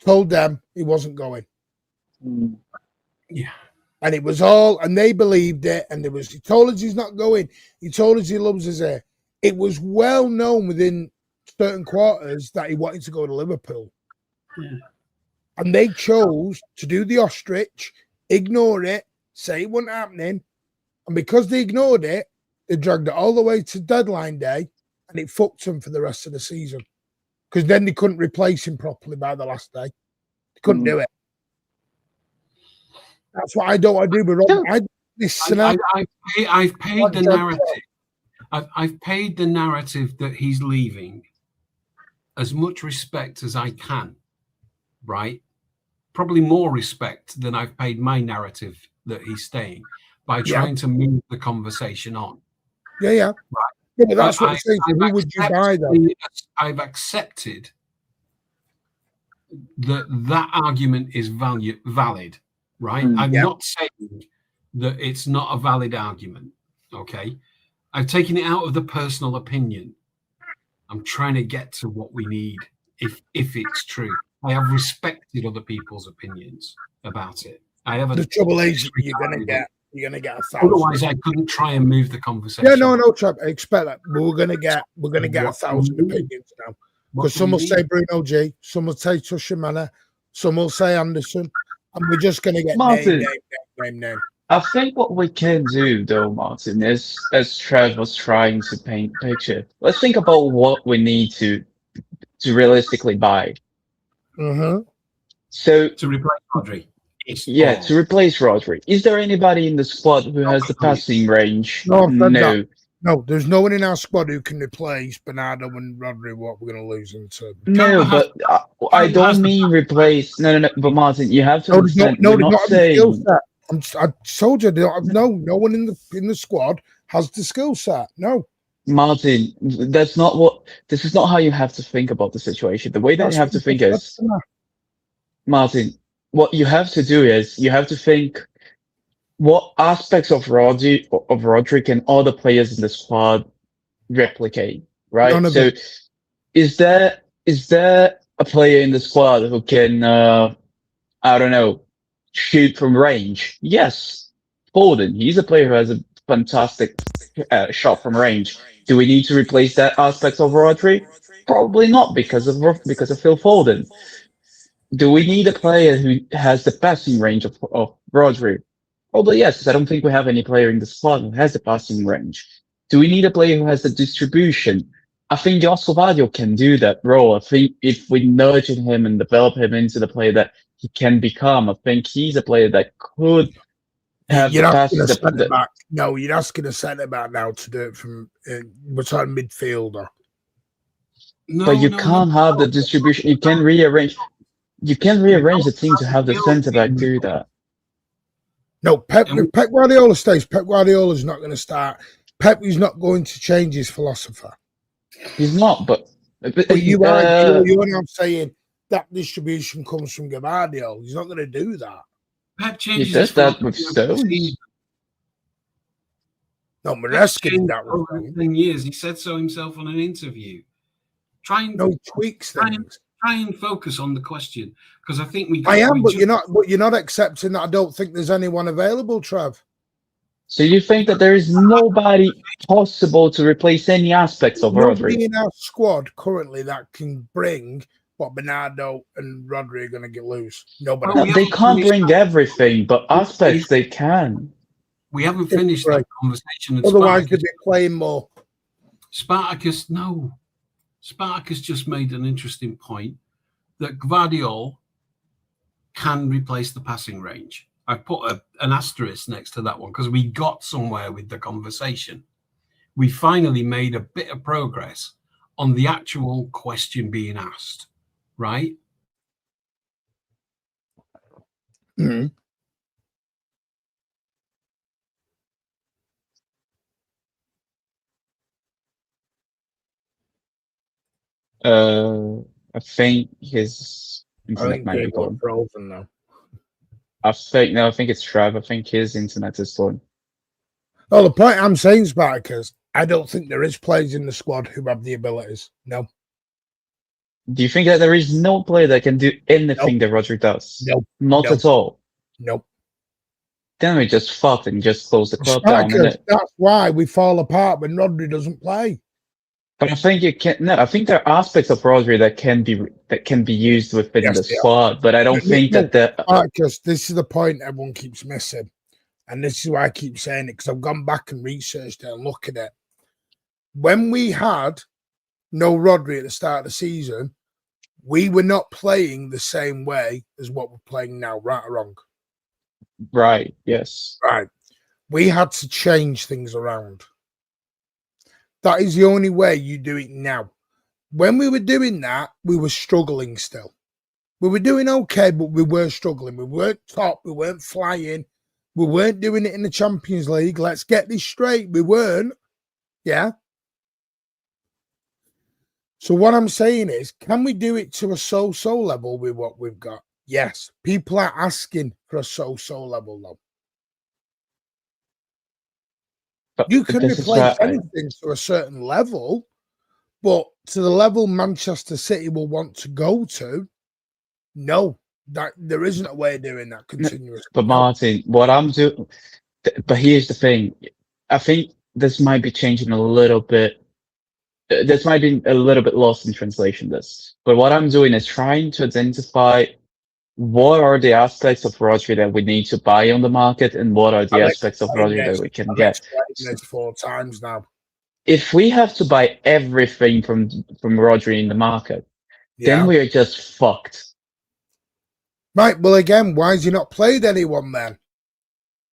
Speaker 7: told them he wasn't going.
Speaker 9: Yeah.
Speaker 7: And it was all, and they believed it. And he told us he's not going. He told us he loves us here. It was well known within certain quarters that he wanted to go to Liverpool.
Speaker 9: Yeah.
Speaker 7: And they chose to do the ostrich, ignore it, say it wasn't happening. And because they ignored it, they dragged it all the way to deadline day, and it fucked them for the rest of the season. Because then they couldn't replace him properly by the last day. They couldn't do it. That's what I don't want to do. But
Speaker 9: I've paid the narrative. I've paid the narrative that he's leaving as much respect as I can, right? Probably more respect than I've paid my narrative that he's staying by trying to move the conversation on.
Speaker 7: Yeah. Right. Yeah, but that's what I'm saying. Who would you buy then?
Speaker 9: I've accepted that argument is valid, right? I'm not saying that it's not a valid argument, okay? I've taken it out of the personal opinion. I'm trying to get to what we need if it's true. I have respected other people's opinions about it. The
Speaker 7: trouble is you're gonna get 1,000.
Speaker 9: Otherwise, I couldn't try and move the conversation.
Speaker 7: Yeah, no, Trap. I expect that. But we're gonna get 1,000 opinions now. Because some will say Bruno G, some will say Tushimana, some will say Anderson, and we're just gonna get name.
Speaker 5: I think what we can do, though, Martin, is as Trev was trying to paint a picture. Let's think about what we need to realistically buy. So
Speaker 9: to replace Rodri.
Speaker 5: To replace Rodri. Is there anybody in the squad who has the passing range?
Speaker 7: No, there's no one in our squad who can replace Bernardo and Rodri. What we're going to lose into?
Speaker 5: No, but I don't mean replace. No. But Martin, you have to understand.
Speaker 7: I told you, no one in the squad has the skill set. No.
Speaker 5: Martin, this is not how you have to think about the situation. The way that you have to think is, Martin, what you have to do is you have to think what aspects of Rodri can all the players in the squad replicate, right? So is there a player in the squad who can, I don't know, shoot from range? Yes. Foden, he's a player who has a fantastic shot from range. Do we need to replace that aspect of Rodri? Probably not because of Phil Foden. Do we need a player who has the passing range of Rodri? Probably yes. I don't think we have any player in the squad who has the passing range. Do we need a player who has the distribution? I think Josko can do that role. I think if we nurture him and develop him into the player that he can become, I think he's a player that could have
Speaker 7: you're asking a centre back. No, you're asking a centre back now to do it from we're talking midfielder.
Speaker 5: But you can't have the distribution. You can rearrange. You can rearrange the team to have the centre back do that.
Speaker 7: No, Pep Guardiola stays. Pep Guardiola's not going to start. Pep is not going to change his philosophy.
Speaker 5: He's not, but
Speaker 7: you are now saying that distribution comes from Gavardio. He's not going to do that.
Speaker 9: Pep
Speaker 5: He
Speaker 9: changes
Speaker 5: does
Speaker 9: his
Speaker 5: that with
Speaker 9: philosophy.
Speaker 5: Stones.
Speaker 7: No,
Speaker 9: Pep
Speaker 7: Maresca did
Speaker 9: changed
Speaker 7: that with
Speaker 9: over
Speaker 7: Stones.
Speaker 9: 10 years. He said so himself on an interview. Try and
Speaker 7: No, he tweaks things.
Speaker 9: try and focus on the question, because I think we.
Speaker 7: I am,
Speaker 9: we
Speaker 7: but
Speaker 9: just-
Speaker 7: you're not. But you're not accepting that. I don't think there's anyone available, Trev.
Speaker 5: So you think that there is nobody possible to replace any aspects of
Speaker 7: Nobody
Speaker 5: Rodri?
Speaker 7: in our squad currently that can bring what Bernardo and Rodri are going to get loose. Nobody.
Speaker 9: Well,
Speaker 5: No, they can't bring everything, but aspects they can.
Speaker 9: We haven't finished that conversation. And
Speaker 7: Otherwise, they'd be playing more.
Speaker 9: Spartacus just made an interesting point that Gvardiol can replace the passing range. I put an asterisk next to that one because we got somewhere with the conversation. We finally made a bit of progress on the actual question being asked, right?
Speaker 7: Mm-hmm.
Speaker 5: I think his internet might be gone.
Speaker 7: Frozen now.
Speaker 5: I think it's Trev. I think his internet is gone.
Speaker 7: Oh, the point I'm saying, Spartacus, I don't think there is players in the squad who have the abilities. No.
Speaker 5: Do you think that there is no player that can do anything that Rodri does?
Speaker 7: No.
Speaker 5: Not at all.
Speaker 7: Nope.
Speaker 5: Then we just fucked and just close the club
Speaker 7: Spartacus,
Speaker 5: down.
Speaker 7: that's why we fall apart when Rodri doesn't play.
Speaker 5: But I think you can. No, I think there are aspects of Rodri that can be used within the squad. But I don't think that the.
Speaker 7: Spartacus, this is the point everyone keeps missing, and this is why I keep saying it because I've gone back and researched it and looked at it. When we had no Rodri at the start of the season, we were not playing the same way as what we're playing now. Right or wrong?
Speaker 5: Right. Yes.
Speaker 7: Right. We had to change things around. That is the only way you do it now. When we were doing that, we were struggling still. We were doing okay, but we were struggling. We weren't top. We weren't flying. We weren't doing it in the Champions League. Let's get this straight. We weren't. Yeah. So what I'm saying is, can we do it to a so-so level with what we've got? Yes. People are asking for a so-so level, though. You can replace anything to a certain level, but to the level Manchester City will want to go to, no, that there isn't a way of doing that continuously.
Speaker 5: But Martin, what I'm doing, but here's the thing. I think this might be changing a little bit. This might be a little bit lost in translation. But what I'm doing is trying to identify what are the aspects of Rodri that we need to buy on the market, and what are the aspects of Rodri that we can get.
Speaker 7: This 4 times now.
Speaker 5: If we have to buy everything from Rodri in the market, then we are just fucked.
Speaker 7: Right. Well, again, why has he not played anyone then?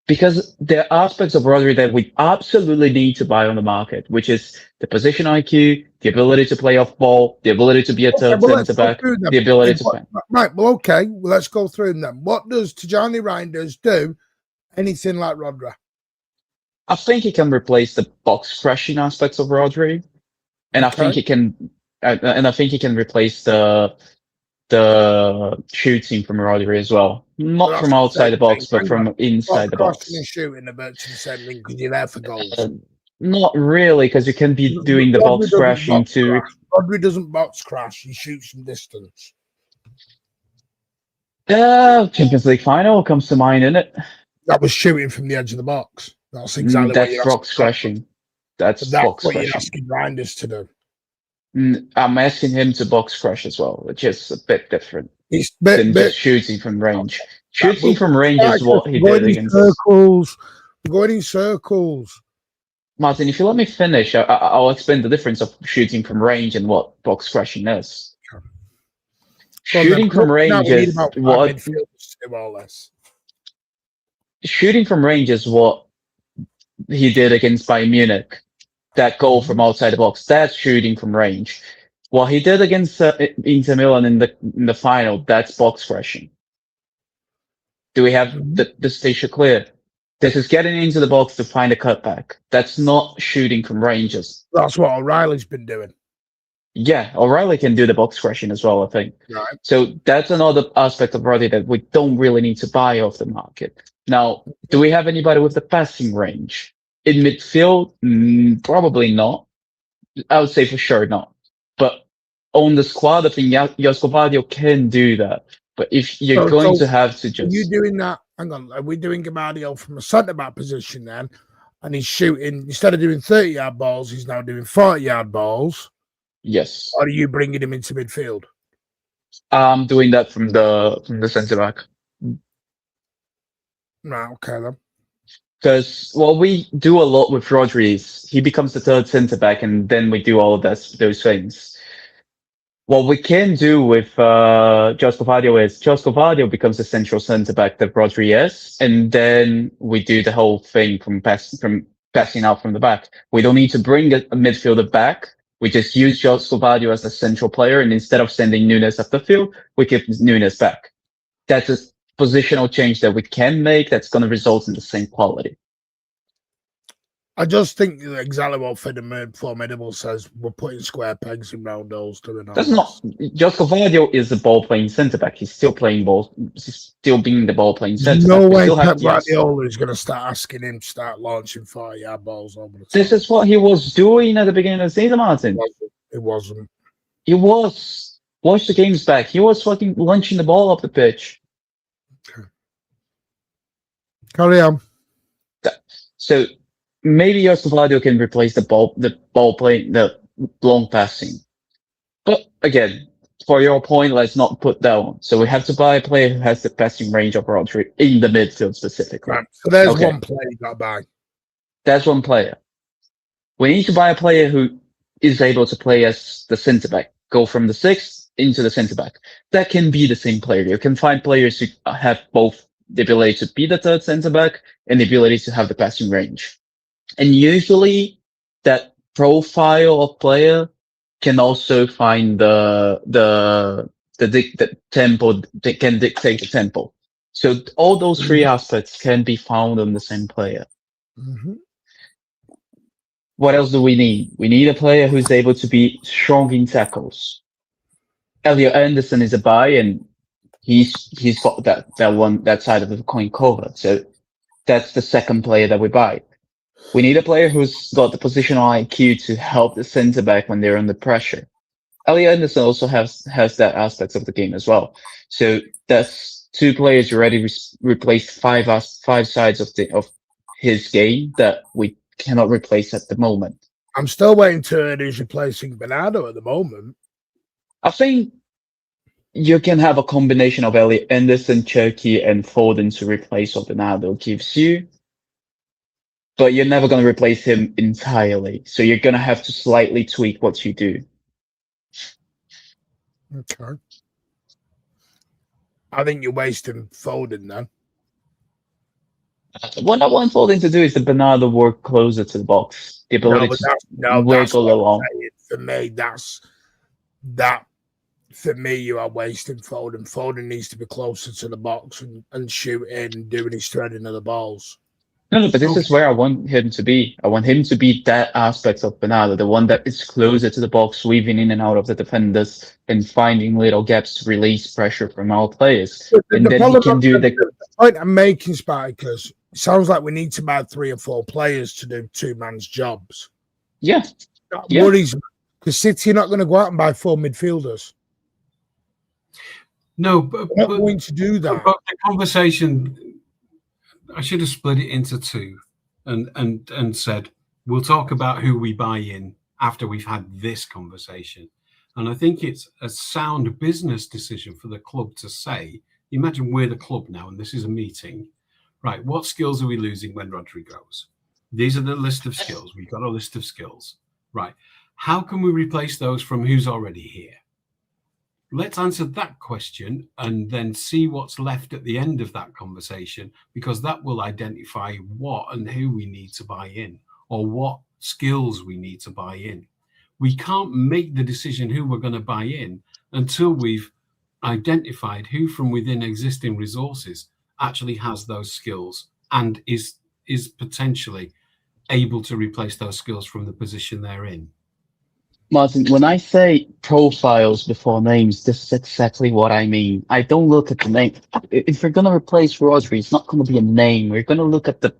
Speaker 5: Because there are aspects of Rodri that we absolutely need to buy on the market, which is the position IQ, the ability to play off ball, the ability to be a third centre back, the ability to.
Speaker 7: Right. Well, okay. Well, let's go through them then. What does Tijani Reinders do? Anything like Rodri?
Speaker 5: I think he can replace the box crashing aspects of Rodri, and I think he can, and I think he can replace the shooting from Rodri as well. Not from outside the box, but from inside the box.
Speaker 7: And shooting are virtually the same thing because you're there for goals.
Speaker 5: Not really, because you can be doing the box crashing too.
Speaker 7: Rodri doesn't box crash; he shoots from distance.
Speaker 5: Champions League final comes to mind, isn't it?
Speaker 7: That was shooting from the edge of the box. That's exactly
Speaker 5: that's box crashing. That's box
Speaker 7: what
Speaker 5: crashing.
Speaker 7: You're asking Reinders to do.
Speaker 5: I'm asking him to box crush as well, which is a bit different
Speaker 7: than
Speaker 5: just shooting from range. Shooting from range is what he did against
Speaker 7: circles. Going in circles.
Speaker 5: Martin, if you let me finish, I'll explain the difference of shooting from range and what box crashing is. Shooting from range is what. Shooting from range is what he did against Bayern Munich. That goal from outside the box, that's shooting from range. What he did against Inter Milan in the final, that's box crashing. Do we have the station clear? This is getting into the box to find a cutback. That's not shooting from ranges.
Speaker 7: That's what O'Reilly's been doing.
Speaker 5: Yeah, O'Reilly can do the box crashing as well, I think.
Speaker 7: Right.
Speaker 5: So that's another aspect of Roddy that we don't really need to buy off the market. Now, do we have anybody with the passing range? In midfield, probably not. I would say for sure not. But on the squad, I think Josko Vadio can do that. But if you're going to have to just...
Speaker 7: Are you doing that? Hang on. Are we doing Gamadio from a centre-back position then? And he's shooting, instead of doing 30-yard balls, he's now doing 40-yard balls.
Speaker 5: Yes.
Speaker 7: Or are you bringing him into midfield?
Speaker 5: I'm doing that from the centre back.
Speaker 7: Right, okay then.
Speaker 5: Because what we do a lot with Rodri is he becomes the third centre back, and then we do all of those things. What we can do with Josko Vadio is Josko Vadio becomes the central centre back that Rodri is, and then we do the whole thing from passing out from the back. We don't need to bring a midfielder back. We just use Josko Vadio as the central player, and instead of sending Nunes up the field, we give Nunes back. That's a positional change that we can make that's going to result in the same quality.
Speaker 7: I just think exactly what Formidable says. We're putting square pegs in round holes to the
Speaker 5: That's not. Josko Vadio is a ball-playing centre-back. He's still playing ball. He's still being the ball-playing centre-back.
Speaker 7: No way Pep Guardiola is going to start asking him to start launching 40-yard balls over the top.
Speaker 5: This is what he was doing at the beginning of the season, Martin.
Speaker 7: It wasn't.
Speaker 5: He was. Watch the games back. He was fucking launching the ball up the pitch.
Speaker 7: Okay. Carry on.
Speaker 5: So maybe Josko Vadio can replace the ball playing, the long passing. But again, for your point, let's not put that on. So we have to buy a player who has the passing range of Rodri in the midfield specifically.
Speaker 7: Right. So there's one player you got to buy.
Speaker 5: That's one player. We need to buy a player who is able to play as the centre back, go from the 6th into the centre back. That can be the same player. You can find players who have both the ability to be the third centre back and the ability to have the passing range. And usually that profile of player can also find the tempo, they can dictate the tempo. So all those three aspects can be found on the same player.
Speaker 7: Mm-hmm.
Speaker 5: What else do we need? We need a player who's able to be strong in tackles. Elliot Anderson is a buy, and he's got that side of the coin covered. So that's the second player that we buy. We need a player who's got the positional IQ to help the centre back when they're under pressure. Elliot Anderson also has that aspect of the game as well. So that's two players who already replaced five sides of his game that we cannot replace at the moment.
Speaker 7: I'm still waiting to hear who's replacing Bernardo at the moment.
Speaker 5: I think you can have a combination of Elliot Anderson, Cherki, and Foden to replace what Bernardo gives you. But you're never going to replace him entirely. So you're going to have to slightly tweak what you do.
Speaker 7: Okay. I think you're wasting Foden then.
Speaker 5: What I want Foden to do is the Bernardo work closer to the box. The ability to wiggle along.
Speaker 7: For me, for me, you are wasting Foden. Foden needs to be closer to the box and shooting and doing his threading of the balls.
Speaker 5: No, but this is where I want him to be. I want him to be that aspect of Bernardo, the one that is closer to the box, weaving in and out of the defenders and finding little gaps to release pressure from our players. And then he can do the
Speaker 7: point I'm making, Spartacus. It sounds like we need to buy 3 or 4 players to do 2 man's jobs.
Speaker 5: Yeah.
Speaker 7: That worries me, because City are not going to go out and buy 4 midfielders.
Speaker 9: No, but
Speaker 7: we're not going to do that.
Speaker 9: But the conversation, I should have split it into 2 and said, we'll talk about who we buy in after we've had this conversation. And I think it's a sound business decision for the club to say, imagine we're the club now and this is a meeting. Right, what skills are we losing when Rodri goes? These are the list of skills. We've got a list of skills. Right, how can we replace those from who's already here? Let's answer that question and then see what's left at the end of that conversation, because that will identify what and who we need to buy in or what skills we need to buy in. We can't make the decision who we're going to buy in until we've identified who from within existing resources actually has those skills and is potentially able to replace those skills from the position they're in.
Speaker 5: Martin, when I say profiles before names, this is exactly what I mean. I don't look at the name. If you're going to replace Rodri, it's not going to be a name. We're going to look at the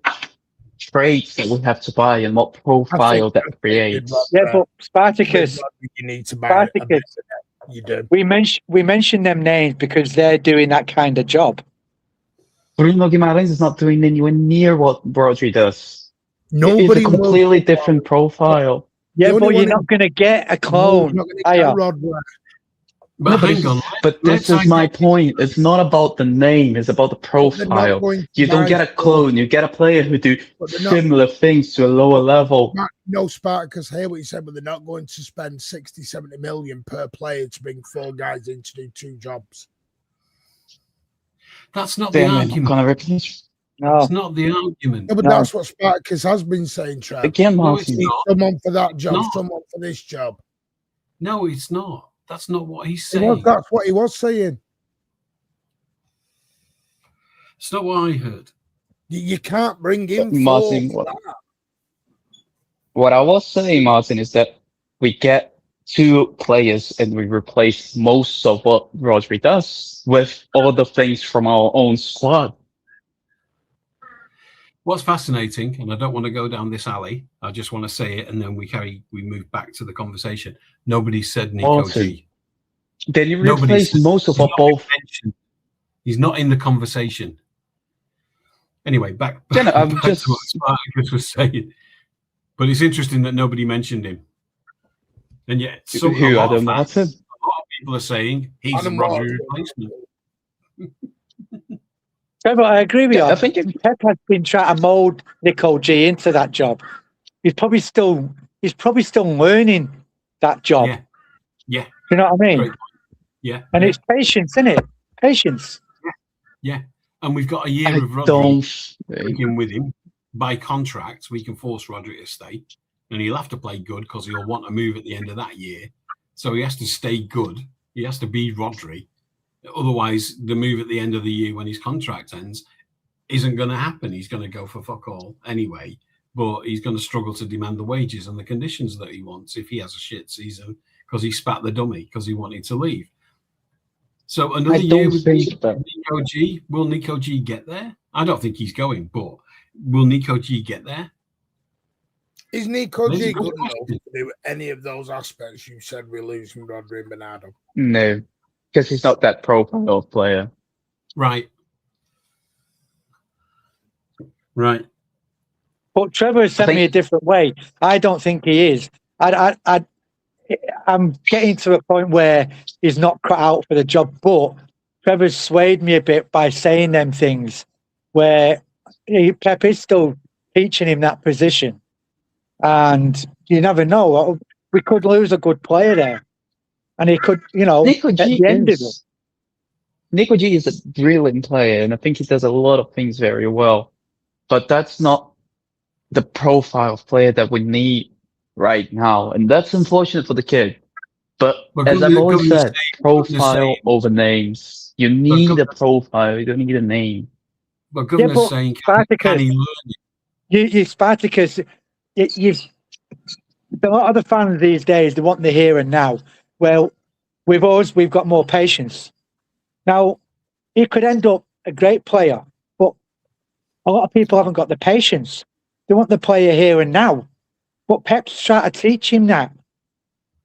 Speaker 5: traits that we have to buy and what profile that creates.
Speaker 6: Yeah, but Spartacus,
Speaker 7: you need to buy a bit. You do.
Speaker 6: We mentioned them names because they're doing that kind of job.
Speaker 5: Bruno Guimaraes is not doing anywhere near what Rodri does.
Speaker 7: Nobody
Speaker 5: It's a completely different profile.
Speaker 6: Yeah, but you're not going to get a clone.
Speaker 9: But hang on.
Speaker 5: But this is my point. It's not about the name. It's about the profile. You don't get a clone. You get a player who do similar things to a lower level.
Speaker 7: No, Spartacus, hear what you said, but they're not going to spend 60, 70 million per player to bring 4 guys in to do 2 jobs.
Speaker 9: That's not the argument.
Speaker 6: No.
Speaker 9: It's not the argument.
Speaker 7: Yeah, but that's what Spartacus has been saying, Trev.
Speaker 5: Again,
Speaker 7: Martin. Someone for that job, someone for this job.
Speaker 9: No, it's not. That's not what he's saying.
Speaker 7: Well, that's what he was saying.
Speaker 9: It's not what I heard.
Speaker 7: You can't bring in
Speaker 5: Martin. What I was saying, Martin, is that we get 2 players and we replace most of what Rodri does with all the things from our own squad.
Speaker 9: What's fascinating, and I don't want to go down this alley, I just want to say it, and then we move back to the conversation. Nobody said Nico G.
Speaker 5: Then you replace most of what both.
Speaker 9: He's not in the conversation. Anyway, back to what Spartacus was saying. But it's interesting that nobody mentioned him. And yet, a lot of people are saying he's a Rodri replacement.
Speaker 6: Trevor, I agree with you. I think Pep has been trying to mould Nico G into that job. He's probably still learning that job.
Speaker 9: Yeah.
Speaker 6: You know what I mean?
Speaker 9: Great. Yeah.
Speaker 6: And it's patience, isn't it? Patience.
Speaker 9: Yeah. And we've got a year of Rodri working with him. By contract, we can force Rodri to stay. And he'll have to play good because he'll want to move at the end of that year. So he has to stay good. He has to be Rodri. Otherwise, the move at the end of the year when his contract ends isn't going to happen. He's going to go for fuck all anyway, but he's going to struggle to demand the wages and the conditions that he wants if he has a shit season because he spat the dummy because he wanted to leave. So another year with Nico G. Will Nico G get there? I don't think he's going, but will Nico G get there?
Speaker 7: Is Nico G good enough to do any of those aspects you said we're losing Rodri and Bernardo?
Speaker 5: No. Because he's not that profile of player.
Speaker 9: Right.
Speaker 6: But Trevor has sent me a different way. I don't think he is. I'm getting to a point where he's not cut out for the job, but Trevor's swayed me a bit by saying them things where Pep is still teaching him that position. And you never know. We could lose a good player there. And he could,
Speaker 5: Nico
Speaker 6: at
Speaker 5: G
Speaker 6: the end of it.
Speaker 5: Nico G is a brilliant player, and I think he does a lot of things very well. But that's not the profile of player that we need right now. And that's unfortunate for the kid. But as I've always said, profile over names. You need a profile, you don't need a name.
Speaker 9: But Governor's saying, can he learn it?
Speaker 6: Spartacus, a lot of the fans these days, they want the here and now. Well, with us, we've got more patience. Now, he could end up a great player, but a lot of people haven't got the patience. They want the player here and now. But Pep's trying to teach him that.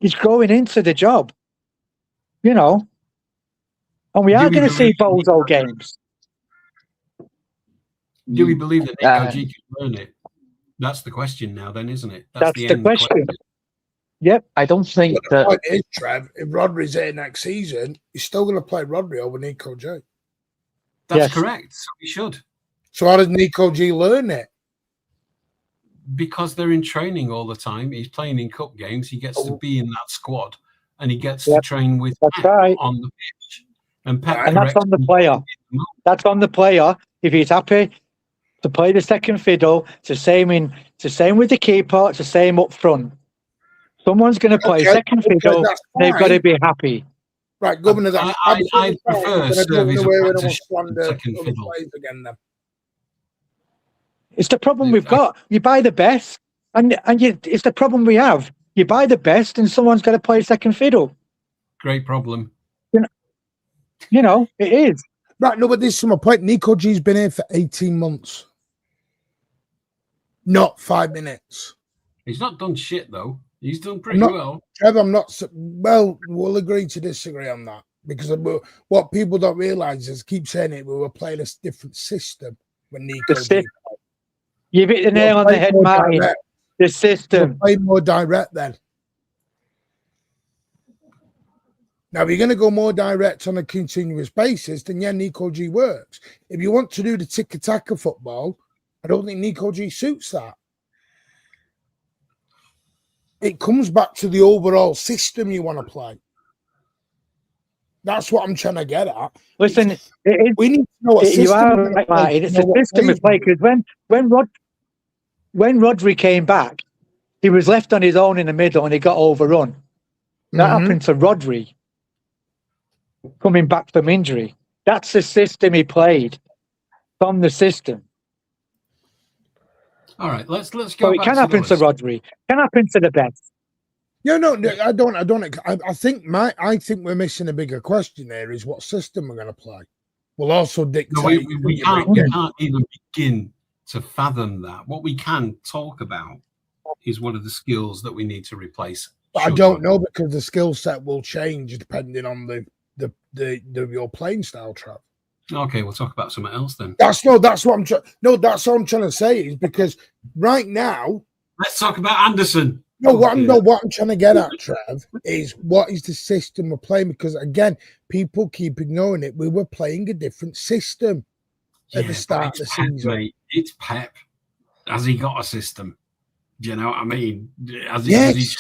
Speaker 6: He's growing into the job, And we are going to see bozo games.
Speaker 9: Do we believe that Nico G can learn it? That's the question now, then, isn't it?
Speaker 6: That's the question. Yep.
Speaker 5: I don't think that.
Speaker 7: The point is, Trev, if Rodri's here next season, he's still going to play Rodri over Nico G.
Speaker 9: That's correct. So he should.
Speaker 7: So how does Nico G learn it?
Speaker 9: Because they're in training all the time. He's playing in cup games. He gets to be in that squad, and he gets to train with Pep on the pitch. And Pep
Speaker 6: that's on the player. That's on the player. If he's happy to play the second fiddle, it's the same with the keeper. It's the same up front. Someone's going to play second fiddle. They've got to be happy.
Speaker 7: Right, Governor. That's
Speaker 9: I prefer service second fiddle.
Speaker 6: It's the problem we've got. You buy the best, and it's the problem we have. You buy the best, and someone's got to play second fiddle.
Speaker 9: Great problem.
Speaker 6: You know, it is.
Speaker 7: Right, no, but this is my point. Nico G's been here for 18 months. Not 5 minutes.
Speaker 9: He's not done shit, though. He's done pretty well.
Speaker 7: Trevor, I'm not... Well, we'll agree to disagree on that. Because what people don't realise is, keep saying it, we were playing a different system when Nico G...
Speaker 6: You've hit the nail on the head, Martin. The system.
Speaker 7: Play more direct then. Now, if you're going to go more direct on a continuous basis, then yeah, Nico G works. If you want to do the tiki-taka football, I don't think Nico G suits that. It comes back to the overall system you want to play. That's what I'm trying to get at.
Speaker 6: Listen,
Speaker 7: we need to know what system.
Speaker 6: You are right, Martin. It's a system we play, because when Rodri came back, he was left on his own in the middle and he got overrun. That happened to Rodri coming back from injury. That's the system he played from the system.
Speaker 9: All right, let's go.
Speaker 6: So it can happen to Rodri. It can happen to the best.
Speaker 7: Yeah, no, I don't. I think we're missing a bigger question there. Is what system we're going to play will also dictate.
Speaker 9: No, we can't even begin to fathom that. What we can talk about is what are the skills that we need to replace.
Speaker 7: But I don't know, because the skill set will change depending on your playing style, Trav.
Speaker 9: Okay, we'll talk about something else then.
Speaker 7: That's what I'm trying. No, that's what I'm trying to say, is because right now,
Speaker 9: let's talk about Anderson.
Speaker 7: No, what I'm trying to get at, Trev, is what is the system we're playing? Because again, people keep ignoring it. We were playing a different system at the start of the season.
Speaker 9: Mate, it's Pep. Has he got a system? Do you know what I mean? Does he change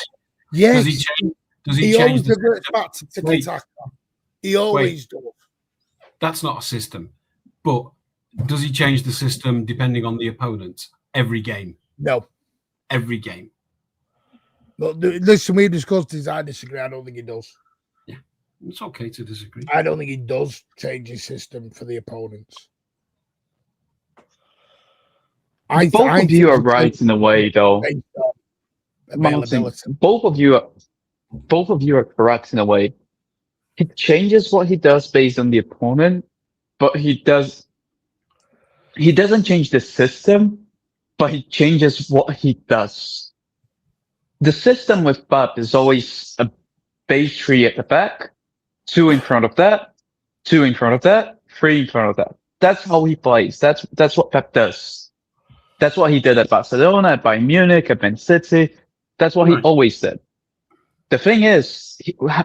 Speaker 9: the
Speaker 7: system? Back to tiki-taka. He always does.
Speaker 9: That's not a system. But does he change the system depending on the opponent? Every game?
Speaker 7: No.
Speaker 9: Every game.
Speaker 7: But listen, we discussed this. I disagree. I don't think he does.
Speaker 9: Yeah, it's okay to disagree.
Speaker 7: I don't think he does change his system for the opponents.
Speaker 5: Both of you are right in a way, though. Martin, both of you are correct in a way. He changes what he does based on the opponent, but he doesn't change the system, but he changes what he does. The system with Pep is always a base three at the back, 2 in front of that, 2 in front of that, 3 in front of that. That's how he plays. That's what Pep does. That's what he did at Barcelona, at Bayern Munich, at Man City. That's what he always did. The thing is,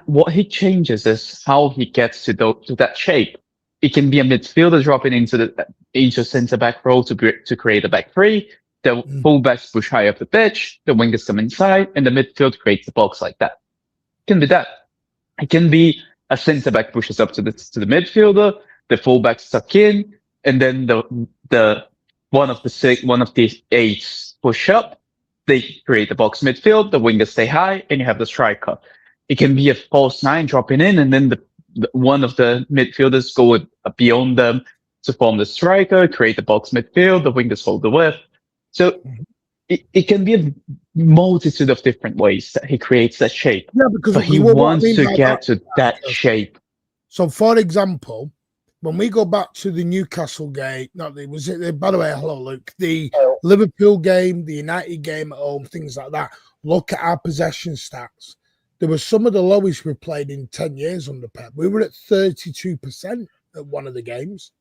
Speaker 5: what he changes is how he gets to that shape. It can be a midfielder dropping into centre-back role to create a back three. The fullbacks push high up the pitch, the wingers come inside, and the midfield creates the box like that. It can be that. It can be a centre-back pushes up to the midfielder, the fullbacks tuck in, and then the one of the eights push up. They create the box midfield, the wingers stay high, and you have the striker. It can be a false nine dropping in, and then one of the midfielders go beyond them to form the striker, create the box midfield, the wingers hold the width. So it can be a multitude of different ways that he creates that shape.
Speaker 7: Yeah, because
Speaker 2: he wants to get to that shape.
Speaker 7: So, for example, when we go back to the Newcastle game, by the way, hello, Luke, the Liverpool game, the United game at home, things like that, look at our possession stats. There were some of the lowest we've played in 10 years under Pep. We were at 32% at one of the games.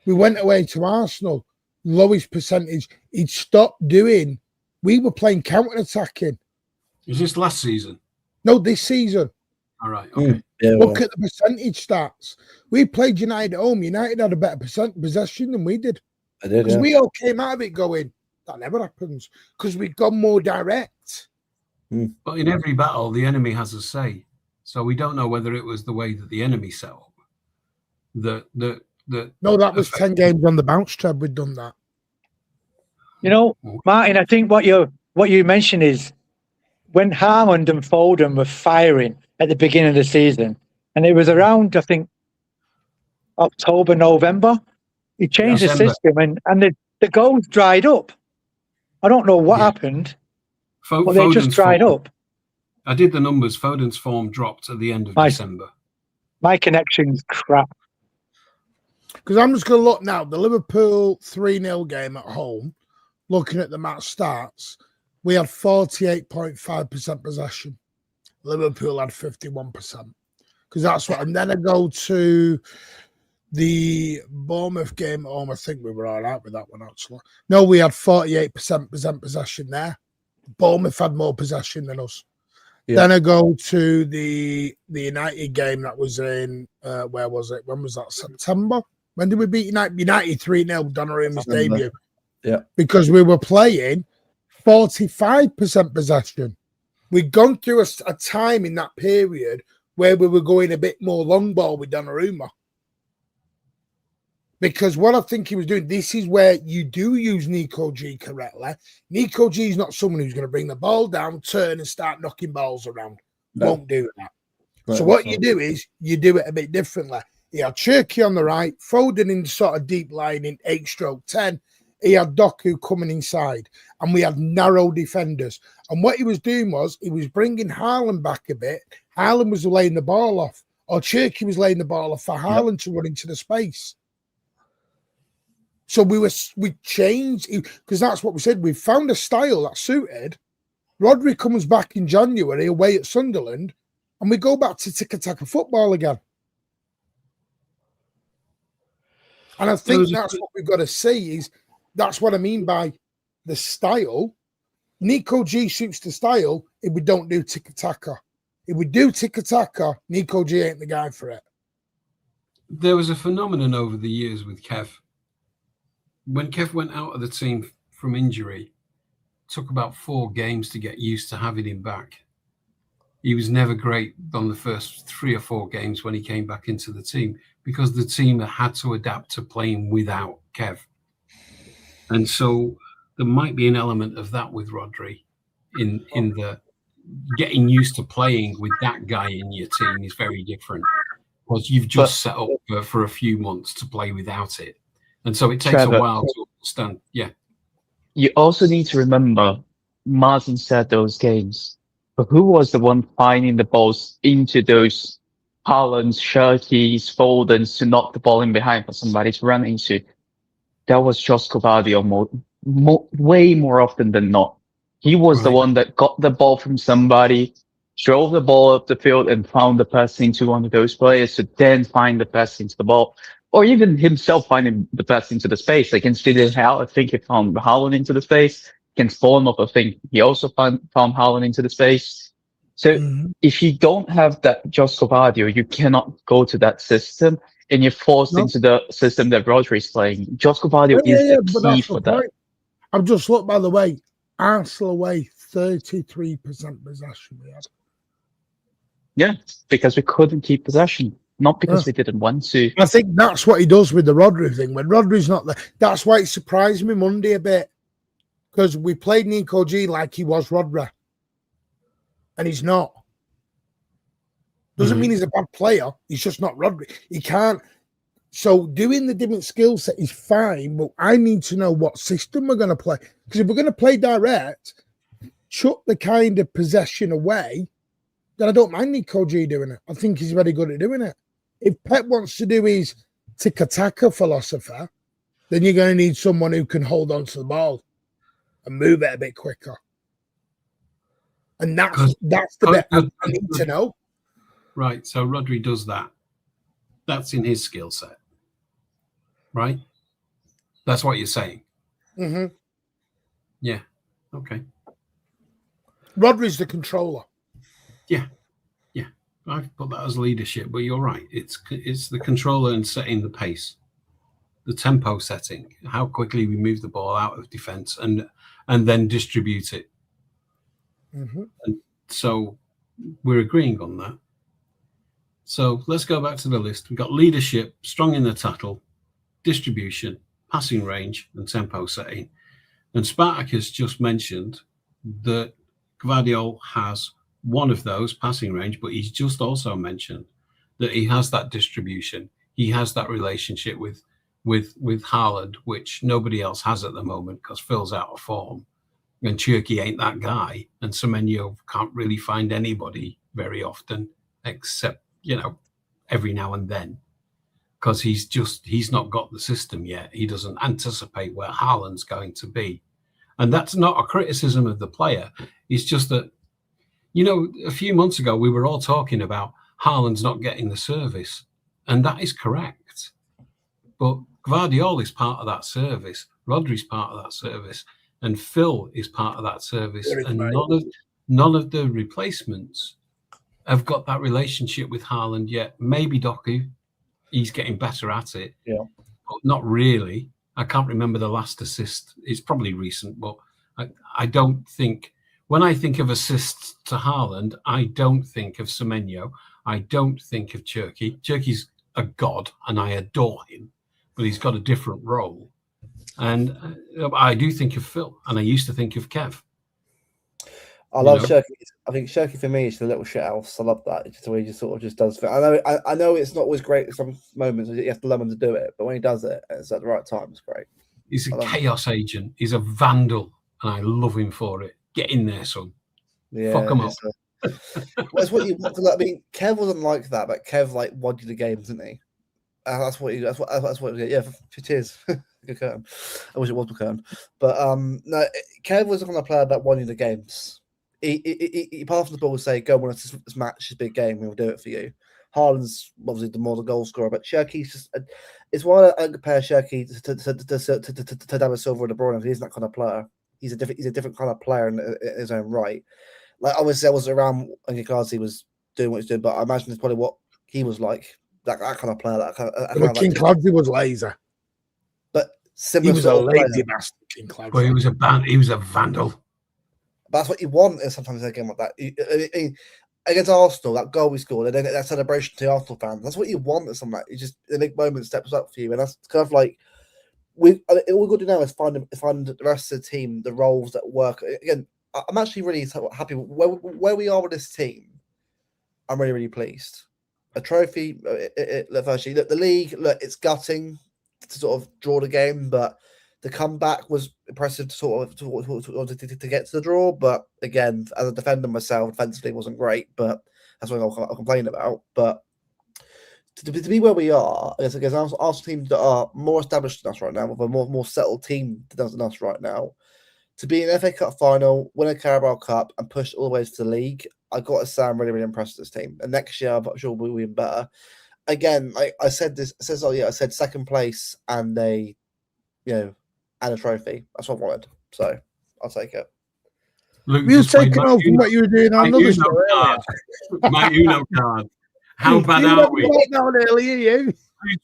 Speaker 7: We went away to Arsenal, lowest percentage. He'd stopped doing. We were playing counter-attacking.
Speaker 9: Is this last season?
Speaker 7: No, this season.
Speaker 9: All right, okay.
Speaker 7: Look at the percentage stats. We played United at home. United had a better possession than we did. Because we all came out of it going, that never happens. Because we've gone more direct.
Speaker 9: But in every battle, the enemy has a say. So we don't know whether it was the way that the enemy set up. No,
Speaker 7: that was 10 games on the bounce, Trev. We'd done that.
Speaker 6: You know, Martin, I think what you mentioned is when Hammond and Foden were firing at the beginning of the season, and it was around, I think, October, November, he changed the system and the goals dried up. I don't know what happened, but they just dried up.
Speaker 9: I did the numbers. Foden's form dropped at the end of December.
Speaker 6: My connection's crap.
Speaker 7: Because I'm just going to look now. The Liverpool 3-0 game at home, looking at the match stats, we had 48.5% possession. Liverpool had 51%. Because that's what, and then I go to the Bournemouth game at home. I think we were all right with that one, actually. No, we had 48% possession there. Bournemouth had more possession than us. Yeah. Then I go to the United game that was in, where was it? When was that? September? When did we beat United? United 3-0, Donnarumma's debut.
Speaker 10: Yeah.
Speaker 7: Because we were playing 45% possession. We'd gone through a time in that period where we were going a bit more long ball with Donnarumma. Because what I think he was doing, this is where you do use Nico G correctly. Nico G is not someone who's going to bring the ball down, turn and start knocking balls around. No. Won't do that. Right, so what you do is you do it a bit differently. He had Cherky on the right, Foden in sort of deep line in 8/10. He had Doku coming inside, and we had narrow defenders. And what he was doing was he was bringing Haaland back a bit. Haaland was laying the ball off, or Cherky was laying the ball off for Haaland to run into the space. So we changed, because that's what we said. We found a style that suited. Rodri comes back in January away at Sunderland, and we go back to tiki-taka football again. And I think that's what we've got to see is that's what I mean by the style. Nico G suits the style if we don't do tiki-taka. If we do tiki-taka, Nico G ain't the guy for it.
Speaker 9: There was a phenomenon over the years with Kev. When Kev went out of the team from injury, it took about 4 games to get used to having him back. He was never great on the first 3 or 4 games when he came back into the team because the team had to adapt to playing without Kev. And so there might be an element of that with Rodri in the getting used to playing with that guy in your team is very different because you've just set up for a few months to play without it. And so it takes a while to understand. Yeah.
Speaker 5: You also need to remember, Martin said those games, but who was the one finding the balls into those Haaland's, Cherky's, Fodens to knock the ball in behind for somebody to run into? That was Josko Gvardiol way more often than not. He was the one that got the ball from somebody, drove the ball up the field and found the pass into one of those players to then find the pass into the ball. Or even himself finding the pass into the space. Like against Villarreal, I think he found Haaland into the space. Against Bournemouth, I think he also found Haaland into the space. So if you don't have that Josko Gvardiol, you cannot go to that system, and you're forced into the system that Rodri is playing. Josko Gvardiol is the key for that.
Speaker 7: I've just looked, by the way, Arsenal away, 33% possession we had.
Speaker 5: Yeah, because we couldn't keep possession. Not because we didn't want to.
Speaker 7: I think that's what he does with the Rodri thing. When Rodri's not there, that's why it surprised me Monday a bit. Because we played Nico G like he was Rodri. And he's not. Doesn't mean he's a bad player. He's just not Rodri. He can't. So doing the different skill set is fine, but I need to know what system we're going to play. Because if we're going to play direct, chuck the kind of possession away, then I don't mind Nico G doing it. I think he's very good at doing it. If Pep wants to do his tiki-taka philosophy, then you're going to need someone who can hold on to the ball and move it a bit quicker. And that's the bit I need to know.
Speaker 9: Right, so Rodri does that. That's in his skill set. Right? That's what you're saying. Yeah, okay.
Speaker 7: Rodri's the controller.
Speaker 9: Yeah. I've put that as leadership, but you're right. It's the controller and setting the pace, the tempo setting, how quickly we move the ball out of defense and then distribute it. And so we're agreeing on that. So let's go back to the list. We've got leadership, strong in the tackle, distribution, passing range, and tempo setting. And Spartacus just mentioned that Gvardiol has one of those, passing range, but he's just also mentioned that he has that distribution. He has that relationship with Haaland, which nobody else has at the moment because Phil's out of form. And Cherky ain't that guy, and Semenyo can't really find anybody very often, except, you know, every now and then, because he's not got the system yet. He doesn't anticipate where Haaland's going to be. And that's not a criticism of the player. It's just that, you know, a few months ago, we were all talking about Haaland's not getting the service, and that is correct. But Gvardiol is part of that service. Rodri's part of that service. And Phil is part of that service, and none of the replacements have got that relationship with Haaland yet. Maybe Doku, he's getting better at it, but not really. I can't remember the last assist. It's probably recent, but I don't think, when I think of assists to Haaland, I don't think of Semenyo. I don't think of Cherky. Cherky's a god, and I adore him, but he's got a different role. And I do think of Phil, and I used to think of Kev.
Speaker 10: I love Cherky. I think Cherky for me is the little shit house. I love that. It's just the way he just sort of just does. I know it's not always great at some moments. You have to learn to do it, but when he does it, it's at the right time. It's great.
Speaker 9: He's a chaos agent. He's a vandal, and I love him for it. Get in there, son.
Speaker 10: Yeah,
Speaker 9: fuck him up.
Speaker 10: That's what you want to. I mean, Kev wasn't like that, but Kev like won you the games, didn't he? That's what. Yeah, cheers. Curtain. I wish it was McCurtain. But no, Kev was the kind of player that won you the games. He passed the ball and say, go on, this match, this big game, we'll do it for you. Haaland's obviously the more the goal scorer, but Cherky's just, it's why I compare Cherky to David Silva or De Bruyne. He's that kind of player. He's a different kind of player in his own right. Like, obviously I wasn't around when Kikazi was doing what he's doing, but I imagine it's probably what he was like. That kind of player.
Speaker 7: King Clancy was laser.
Speaker 10: Similar
Speaker 7: he was a lazy bastard, King Clancy.
Speaker 9: Well, he was a vandal.
Speaker 10: But that's what you want sometimes in a game like that. Against Arsenal, that goal we scored, and then that celebration to Arsenal fans, that's what you want in something like that. You just, the big moment steps up for you, and that's kind of like, all we've got to do now is find the rest of the team, the roles that work. Again, I'm actually really happy with where we are with this team. I'm really, really pleased. A trophy, firstly, the league, look, it's gutting to sort of draw the game, but the comeback was impressive to to get to the draw. But again, as a defender myself, defensively wasn't great, but that's what I'll complain about. But to be where we are, against Arsenal teams that are more established than us right now, with a more settled team than us right now, to be in an FA Cup final, win a Carabao Cup, and push all the way to the league, I got to say I'm really, really impressed with this team. And next year, I'm sure we'll be even better. Again, I said this. I said second place and a trophy. That's what I wanted. So I'll take it.
Speaker 9: Luke,
Speaker 7: you're taking over from what you were doing on another show earlier.
Speaker 9: My Uno card. How bad are we?
Speaker 7: Down earlier, you.
Speaker 9: 3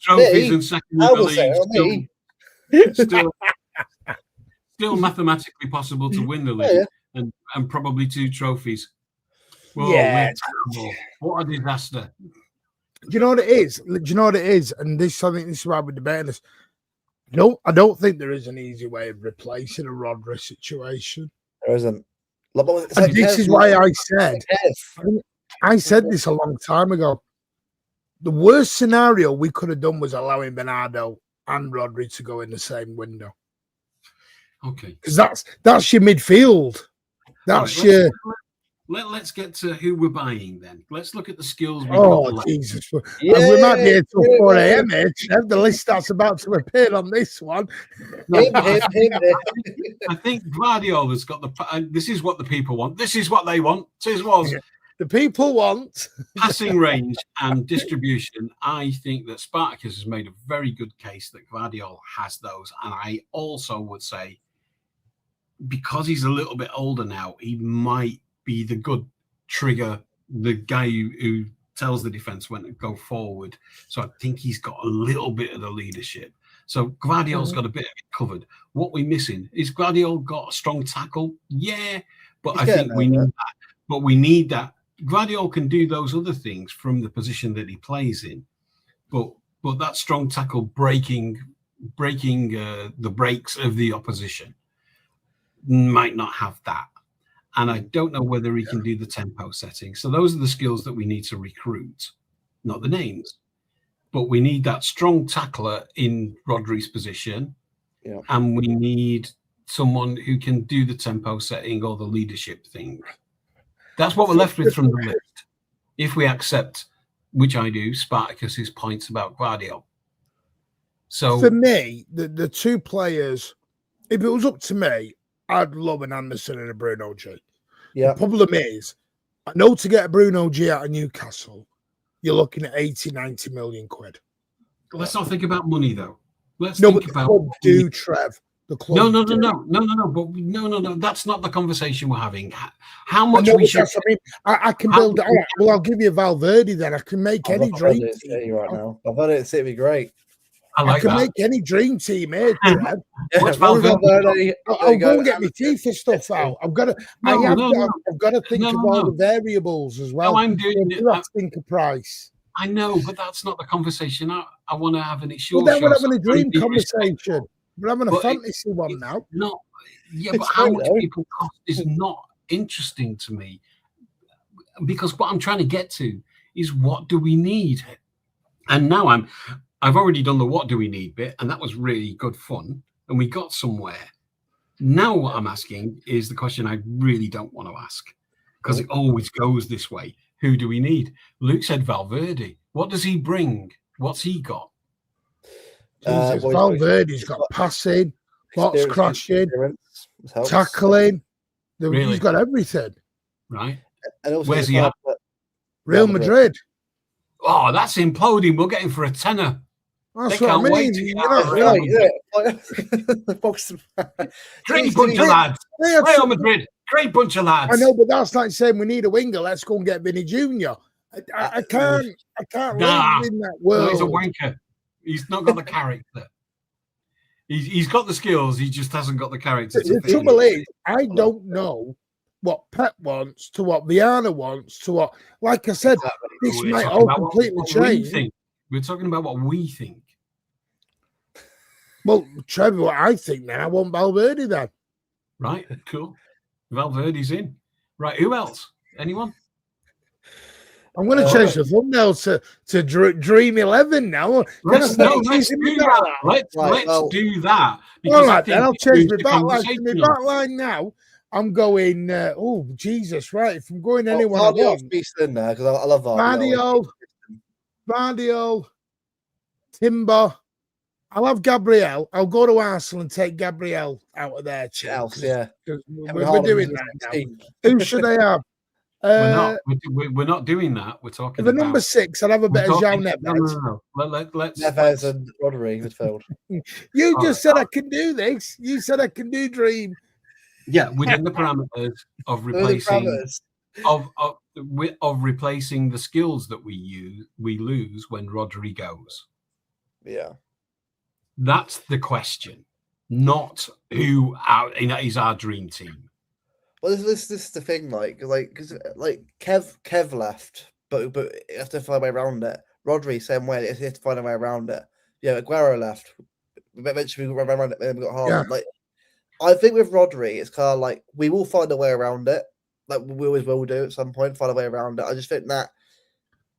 Speaker 9: trophies and second in the league. Still mathematically possible to win the league, and probably 2 trophies. Whoa,
Speaker 7: yeah.
Speaker 9: What a disaster.
Speaker 7: Do you know what it is? And I think this is why we're debating this. No, I don't think there is an easy way of replacing a Rodri situation.
Speaker 10: There isn't.
Speaker 7: And this is why I said this a long time ago. The worst scenario we could have done was allowing Bernardo and Rodri to go in the same window.
Speaker 9: Okay.
Speaker 7: Because that's your midfield. That's your...
Speaker 9: Let's get to who we're buying then. Let's look at the skills we've
Speaker 7: got.
Speaker 9: Oh,
Speaker 7: Jesus. We might be here till 4 a.m. The list that's about to appear on this one.
Speaker 9: I think Guardiola's got this is what the people want. This is what they want.
Speaker 7: The people want
Speaker 9: passing range and distribution. I think that Spartacus has made a very good case that Guardiola has those. And I also would say, because he's a little bit older now, he might be the good trigger, the guy who tells the defense when to go forward. So I think he's got a little bit of the leadership. So Guardiola's got a bit of it covered. What we're missing is Guardiola got a strong tackle. Yeah, but I think we need that. But we need that. Guardiola can do those other things from the position that he plays in. But that strong tackle breaking the brakes of the opposition might not have that. And I don't know whether he can do the tempo setting. So those are the skills that we need to recruit, not the names. But we need that strong tackler in Rodri's position. Yeah. And we need someone who can do the tempo setting or the leadership thing. That's what we're left with from the list. If we accept, which I do, Spartacus's points about Guardiola. So
Speaker 7: for me, the two players, if it was up to me, I'd love an Anderson and a Bruno G.
Speaker 10: Yeah.
Speaker 7: The problem is, I know to get a Bruno G out of Newcastle, you're looking at 80, 90 million quid.
Speaker 9: Let's not think about money, though. Let's
Speaker 7: No,
Speaker 9: think
Speaker 7: but
Speaker 9: about
Speaker 7: the club do, Trev. The club
Speaker 9: no. But no. That's not the conversation we're having. How much we should.
Speaker 7: I can build it. All right, well, I'll give you Valverde then. I can make any dream team
Speaker 10: right now. Valverde would be great.
Speaker 7: I can make any dream team here, Trev.
Speaker 9: What's Valverde?
Speaker 7: I'll go and get my FIFA stuff out. I've got to. I've got to think of all the variables as well.
Speaker 9: No, I'm doing it.
Speaker 7: I think of price.
Speaker 9: I know, but that's not the conversation I want to have, and it's your
Speaker 7: Well, then we're
Speaker 9: show,
Speaker 7: having a
Speaker 9: so
Speaker 7: dream
Speaker 9: be
Speaker 7: conversation.
Speaker 9: respectful.
Speaker 7: We're having a
Speaker 9: But
Speaker 7: fantasy one now.
Speaker 9: Not, yeah,
Speaker 7: It's
Speaker 9: but how
Speaker 7: great,
Speaker 9: much
Speaker 7: though.
Speaker 9: people cost is not interesting to me, because what I'm trying to get to is what do we need, and now I've already done the what do we need bit, and that was really good fun, and we got somewhere. Now what I'm asking is the question I really don't want to ask, because it always goes this way. Who do we need? Luke said Valverde. What does he bring? What's he got?
Speaker 7: Jesus, Valverde's got passing, box crashing, tackling.
Speaker 9: Really?
Speaker 7: He's got everything.
Speaker 9: Right.
Speaker 10: And also
Speaker 9: where's he at?
Speaker 7: Real Madrid.
Speaker 9: Oh, that's imploding. We'll get him for a tenner.
Speaker 7: That's
Speaker 9: They
Speaker 7: what
Speaker 9: can't
Speaker 7: I
Speaker 9: wait
Speaker 7: mean.
Speaker 9: to get
Speaker 7: You're
Speaker 9: out
Speaker 7: not
Speaker 9: of Real
Speaker 7: right.
Speaker 9: Madrid. Great bunch of lads. Real Madrid. Great bunch of lads.
Speaker 7: I know, but that's like saying we need a winger. Let's go and get Vinny Jr. I can't live in that world.
Speaker 9: No, he's a wanker. He's not got the character. He's got the skills. He just hasn't got the character.
Speaker 7: The trouble is, I don't know what Pep wants to what Viana wants to what. Like I said, this might all completely change.
Speaker 9: We're talking about what we think.
Speaker 7: Well, Trevor, what I think then, I want Valverde then.
Speaker 9: Right, cool. Valverde's in. Right, who else? Anyone?
Speaker 7: I'm going to change the thumbnail to Dream 11 now.
Speaker 9: Let's do that. Let's do that.
Speaker 7: All right, then I'll change my backline. My backline now, I'm going, oh, Jesus, right. If I'm going anyone I want.
Speaker 10: In there, because I love
Speaker 7: Vardiol, Timber. I'll have Gabriel. I'll go to Arsenal and take Gabriel out of there.
Speaker 10: Yeah.
Speaker 7: We're doing that now. Who should I have?
Speaker 9: We're not doing that. We're talking
Speaker 7: about number 6. I'll have a bit of João Neves.
Speaker 9: No. Let's
Speaker 10: Neves and Rodri midfield.
Speaker 7: You just said I can do this. You said I can do Dream.
Speaker 9: Yeah, within the parameters of replacing of replacing the skills that we lose when Rodri goes.
Speaker 10: Yeah.
Speaker 9: That's the question, not who is our dream team.
Speaker 10: Well, this is the thing, because Kev left, but you have to find a way around it. Rodri, same way, you have to find a way around it. Yeah, Aguero left. Eventually, we ran around it, and then we got Haaland. Yeah. I think with Rodri, it's kind of like we will find a way around it. Like we always will do at some point, find a way around it. I just think that,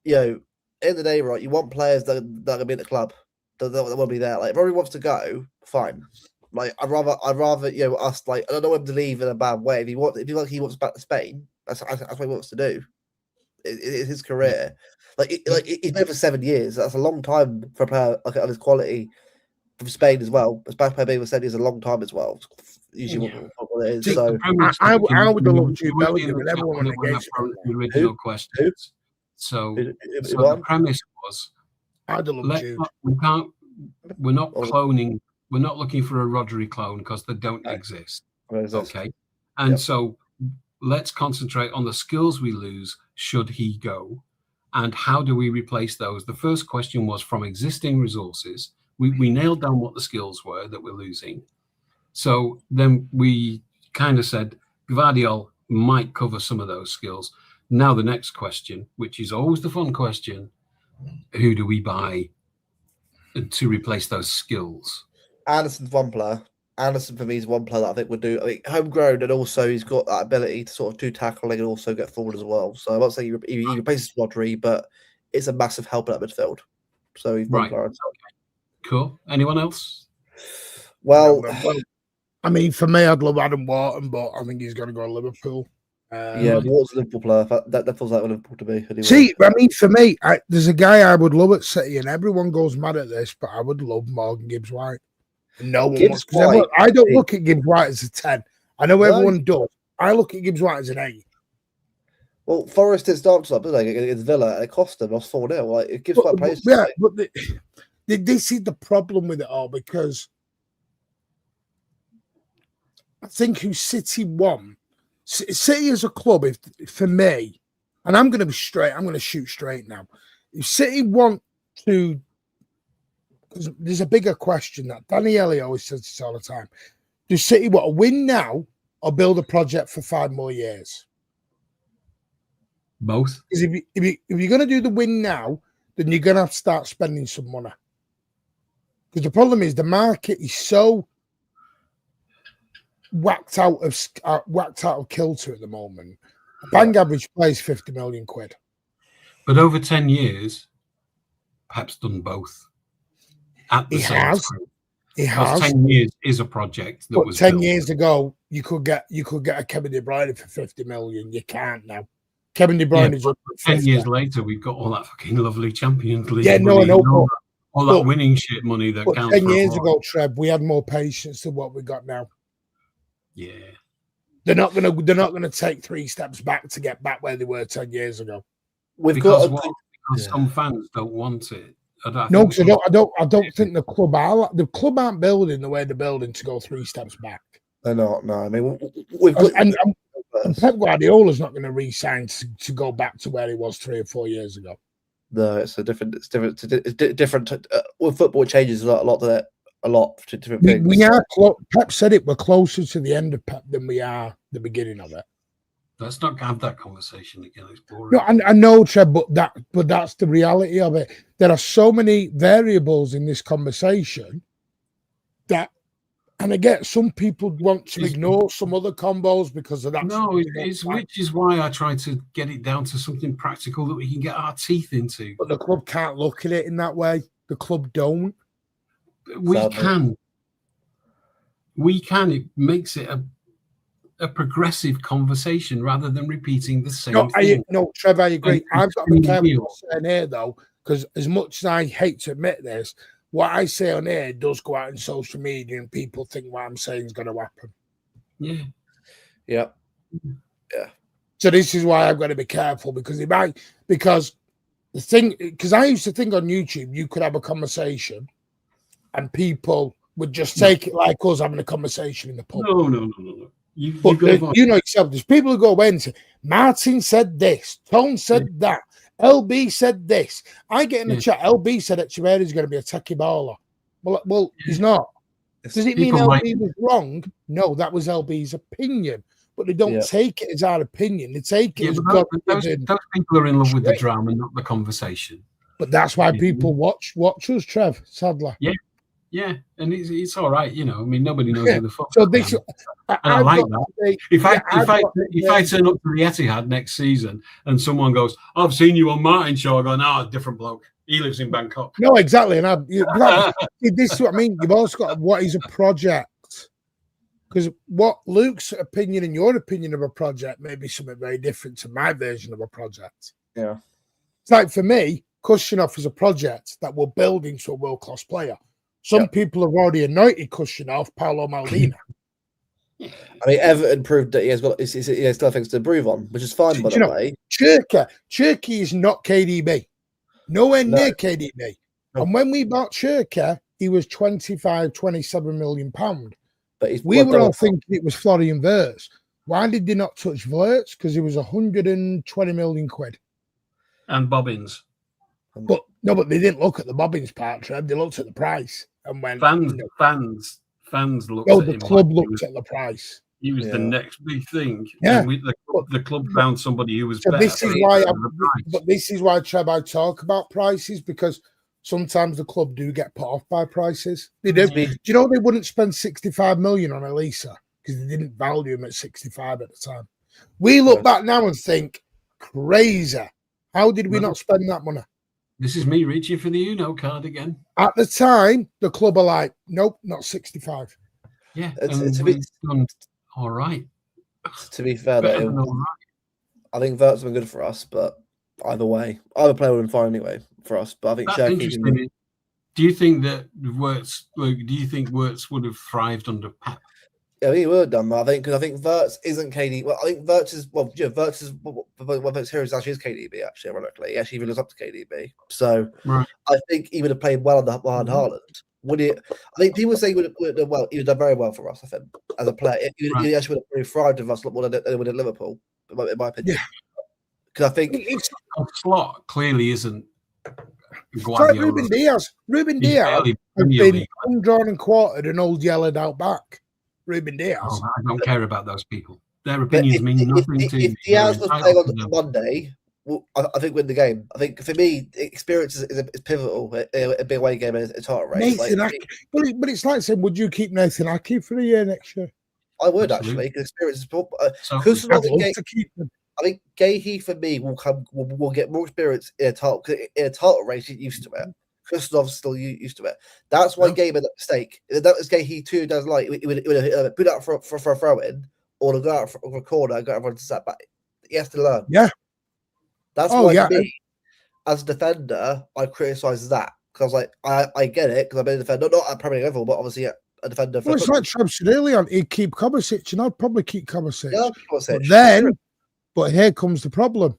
Speaker 10: end of the day, right, you want players that are going to be at the club. That will be there. Like, if Rory wants to go, fine. Like, I'd rather, us. Like, I don't want him to leave in a bad way. If he wants back to Spain, that's what he wants to do. It's his career. Like, he's been for 7 years. That's a long time for a player of his quality from Spain as well. As back player being 7 years, a long time as well. Usually, what it is. So,
Speaker 7: I would have loved Jude Bellingham and everyone against
Speaker 9: the original questions. So the premise was. We're not cloning. We're not looking for a Rodri clone because they don't exist. Okay, and so let's concentrate on the skills we lose should he go, and how do we replace those? The first question was from existing resources. We nailed down what the skills were that we're losing. So then we kind of said Gvardiol might cover some of those skills. Now the next question, which is always the fun question. Who do we buy to replace those skills?
Speaker 10: Anderson's one player. Anderson for me is one player that I think would do. I mean, homegrown, and also he's got that ability to sort of do tackling and also get forward as well. So I'm not saying he replaces Rodri, but it's a massive help at midfield. So he's one player.
Speaker 9: Okay. Cool. Anyone else?
Speaker 10: Well,
Speaker 7: I mean, for me, I'd love Adam Wharton, but I think he's going to go to Liverpool.
Speaker 10: Wharton's a Liverpool player. That feels like Liverpool to me. Anyway.
Speaker 7: See, I mean, for me, there's a guy I would love at City, and everyone goes mad at this, but I would love Morgan Gibbs-White. No one wants, because I don't look at Gibbs-White as a 10. I know everyone does. I look at Gibbs-White as an 8.
Speaker 10: Well, Forest did start up, didn't they, against Villa, and it cost them. Lost 4-0. Like, it gives quite praise.
Speaker 7: Yeah, but this is the problem with it all, because I think who City won, City as a club, for me, and I'm going to be straight, I'm going to shoot straight now. If City want to, because there's a bigger question that Danny Ellie always says this all the time. Do City want to win now or build a project for 5 more years?
Speaker 9: Both.
Speaker 7: Because if you're going to do the win now, then you're going to have to start spending some money. Because the problem is the market is so whacked out of kilter at the moment. A bang average plays 50 million quid.
Speaker 9: But over 10 years, perhaps done both at the same time.
Speaker 7: He has.
Speaker 9: 10 years is a project that was
Speaker 7: 10
Speaker 9: built.
Speaker 7: years ago, you could get a Kevin De Bruyne for 50 million. You can't now. Kevin De Bruyne is
Speaker 9: 10 years later, we've got all that fucking lovely Champions League.
Speaker 7: Yeah,
Speaker 9: money,
Speaker 7: no.
Speaker 9: All that winning shit money that counts.
Speaker 7: 10 years ago, Trev, we had more patience than what we got now.
Speaker 9: Yeah.
Speaker 7: They're not gonna take 3 steps back to get back where they were 10 years ago.
Speaker 9: Because some fans don't want it.
Speaker 7: I don't think the club aren't building the way they're building to go 3 steps back.
Speaker 10: They're not. No, I mean,
Speaker 7: and Pep Guardiola's not going to re-sign to go back to where he was 3 or 4 years ago.
Speaker 10: No, it's different. With football, it changes a lot to different things.
Speaker 7: We are. Pep said it. We're closer to the end of Pep than we are the beginning of it.
Speaker 9: Let's not have that conversation again. It's boring.
Speaker 7: No, I know, Trev, but that's the reality of it. There are so many variables in this conversation that, and again, some people want to ignore some other combos because of that.
Speaker 9: No, which is why I try to get it down to something practical that we can get our teeth into.
Speaker 7: But the club can't look at it in that way. The club don't.
Speaker 9: We can. It makes it a progressive conversation rather than repeating the same thing.
Speaker 7: Trev, I agree. I've got to be careful what I'm saying here, though, because as much as I hate to admit this, what I say on air does go out in social media and people think what I'm saying is going to happen.
Speaker 9: Yeah.
Speaker 10: Yeah.
Speaker 7: So this is why I've got to be careful because I used to think on YouTube, you could have a conversation and people would just take it like us having a conversation in the pub.
Speaker 9: No. You
Speaker 7: know yourself, there's people who go away and say, Martin said this, Tone said that, LB said this. I get in the chat, LB said Echeverri is going to be a techie baller. Well, he's not. Does it mean LB was wrong? No, that was LB's opinion. But they don't take it as our opinion. They take it as
Speaker 9: those people are in love with the drama, not the conversation.
Speaker 7: But that's why people watch us, Trev, sadly.
Speaker 9: Yeah, and it's all right, you know. I mean, nobody knows who the fuck.
Speaker 7: So this,
Speaker 9: I like that. If I turn up to the Etihad next season and someone goes, "I've seen you on Martin Show," I go, "No, different bloke. He lives in Bangkok."
Speaker 7: No, exactly. And this is what I mean. You've also got what is a project, because what Luke's opinion and your opinion of a project may be something very different to my version of a project.
Speaker 10: Yeah,
Speaker 7: it's like for me, Kushyanov is a project that we're building to a world-class player. Some people have already anointed Kushyanov, Paolo Maldini.
Speaker 10: I mean, Everton proved that he has still things to improve on, which is fine, by the way.
Speaker 7: Cherki is not KDB. Nowhere near KDB. No. And when we bought Cherki, he was 27 million pounds. But we were all thinking it was Florian Wirtz. Why did they not touch Wirtz? Because he was 120 million quid.
Speaker 9: And Bobbins.
Speaker 7: But they didn't look at the Bobbins part, Trev. They looked at the price and went.
Speaker 9: Fans looked.
Speaker 7: No, the club looked at the price.
Speaker 9: He was the next big thing.
Speaker 7: Yeah,
Speaker 9: and the club found somebody who was
Speaker 7: so
Speaker 9: better.
Speaker 7: This is why, Trev, I talk about prices, because sometimes the club do get put off by prices. They do. Do you know they wouldn't spend 65 million on Elisa because they didn't value him at 65 at the time? We look back now and think, crazy. How did we not spend that money?
Speaker 9: This is me reaching for the Uno card again.
Speaker 7: At the time, the club are like, nope, not 65.
Speaker 9: Yeah,
Speaker 10: It's-
Speaker 9: and
Speaker 10: it's a
Speaker 9: we've
Speaker 10: bit-
Speaker 9: done all right.
Speaker 10: To be fair,
Speaker 9: Better
Speaker 10: though,
Speaker 9: than all right.
Speaker 10: I think Vert's been good for us, but either way, either player would have been fine anyway for us. But I think
Speaker 9: That's
Speaker 10: Cherky
Speaker 9: interesting. Do you think that Wirtz? Do you think Wirtz would have thrived under Pep?
Speaker 10: Yeah, I think he would have done that. I think because I think Verts isn't KD. Well, I think Verts is Verts is what Verts here is actually is KDB. Actually, ironically, he actually even lives up to KDB. So
Speaker 9: Right.
Speaker 10: I think he would have played well behind Haaland. Would he? I think people say he would have done well. He would have done very well for us. I think as a player, he actually would have probably thrived with us a lot more than he would at Liverpool, in my opinion. Because I think
Speaker 9: Slot clearly isn't.
Speaker 7: It's like Ruben Diaz. Ruben Diaz has been undrawn and quartered and old yellowed out back. Ruben Diaz.
Speaker 9: Oh, I don't care about those people. Their opinions mean nothing to me.
Speaker 10: If Diaz was playing on Monday, well, I think win the game. I think for me, experience is pivotal. A big away game is hard, right?
Speaker 7: Nathan Aki. But it's like saying, would you keep Nathan Aki for a year next year?
Speaker 10: I would actually, because experience is I think Gahey for me will get more experience in a title race. He's used to it. Kustanov's still used to it. That's why Gahey made that mistake. If that was Gahey 2 does like it would put out for a throw in or to go out for a corner and go everyone to set back. He has to learn.
Speaker 7: Yeah.
Speaker 10: That's why for me, as a defender, I criticise that because I was like, I get it because I've been a defender, not at Premier League level, but obviously a defender.
Speaker 7: Well, it's like Trev said earlier on, he'd keep Kovacic, and I'd probably keep Kovacic.
Speaker 10: Yeah,
Speaker 7: But here comes the problem.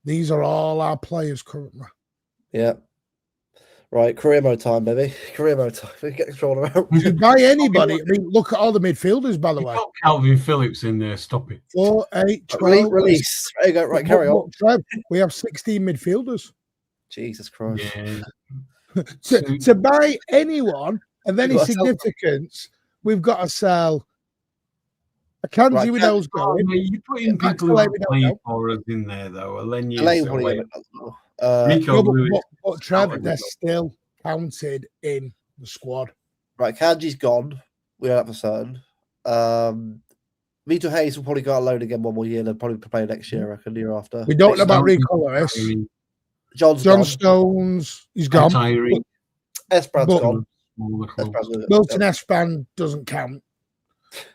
Speaker 7: These are all our players currently.
Speaker 10: Yeah. Right, career mode time, baby. Career mode time. We get control around.
Speaker 7: To buy anybody, I mean, look at all the midfielders, by the way.
Speaker 9: Got Calvin Phillips in there. Stop it.
Speaker 7: 4, 8, 12.
Speaker 10: Release. There you go. Right, carry on.
Speaker 7: Trev, we have 16 midfielders.
Speaker 10: Jesus Christ.
Speaker 9: Yeah.
Speaker 7: to buy anyone of any significance, we've got to sell a Kanji with those going.
Speaker 9: You're putting people who play for us in there, though.
Speaker 7: But Trevor, they're still counted in the squad.
Speaker 10: Right, Kanji's gone. We are for certain. Vito Hayes will probably go out alone again one more year and then probably play next year, I reckon, the year after.
Speaker 7: We don't know about Rico Lewis. John Stones, he's gone.
Speaker 10: Esprad's gone.
Speaker 7: Milton Espan doesn't count.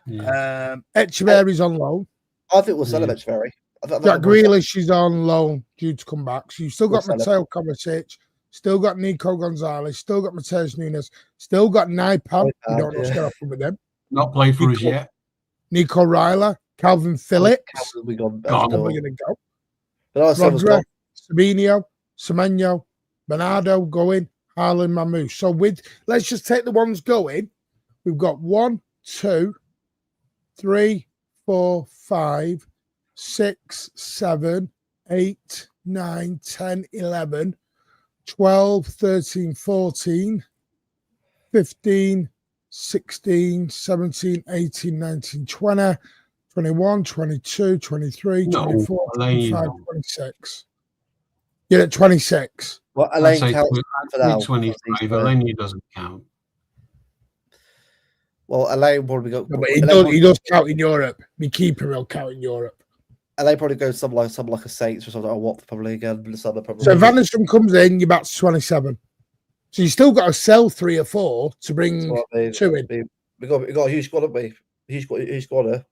Speaker 7: Echeverry's on loan.
Speaker 10: I think we'll sell him, Echeverry.
Speaker 7: Jack Grealish is on loan due to come back. So you've still got Mateo Kovacic, still got Nico Gonzalez, still got Mateus Nunes, still got Naipan. We don't know what's going to happen with them.
Speaker 9: Not played for us yet.
Speaker 7: Nico Ryler, Calvin Phillips.
Speaker 10: We gone.
Speaker 7: We're going to go. Rodra, Sabinho, Semenyo, Bernardo going, Haaland, Mamou. So let's just take the ones going. We've got 1, 2, 3, 4, 5, 6, 7, 8, 9, 10, 11, 12, 13, 14, 15, 16, 17, 18, 19, 20, 21, 22, 23, 24, 25, 26. You're at 26.
Speaker 10: Well, Elaine counts for that.
Speaker 9: 25. Elaine doesn't count.
Speaker 10: Well, Elaine probably go.
Speaker 7: No, but he does count in Europe. My keeper will count in Europe.
Speaker 10: Elaine probably goes something like a Saints or something, or Watford probably again. Probably.
Speaker 7: So if Anderson comes in, you're back to 27. So you still got to sell 3 or 4 to bring 2 in.
Speaker 10: We got a huge squad, haven't we? Huge squad here.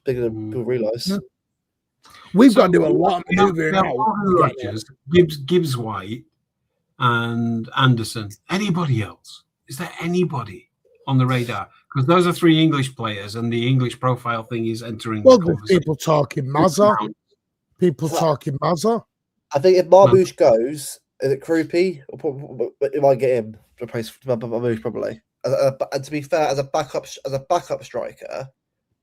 Speaker 10: Bigger than people realise.
Speaker 7: Yeah. We've got to do a lot of moving out.
Speaker 9: Gibbs White and Anderson. Anybody else? Is there anybody on the radar? Because those are 3 English players, and the English profile thing is entering.
Speaker 7: Well, there's people talking Mazza.
Speaker 10: I think if Marmoush goes, is it Krupi? It might get him to replace Marmoush probably. And to be fair, as a backup striker,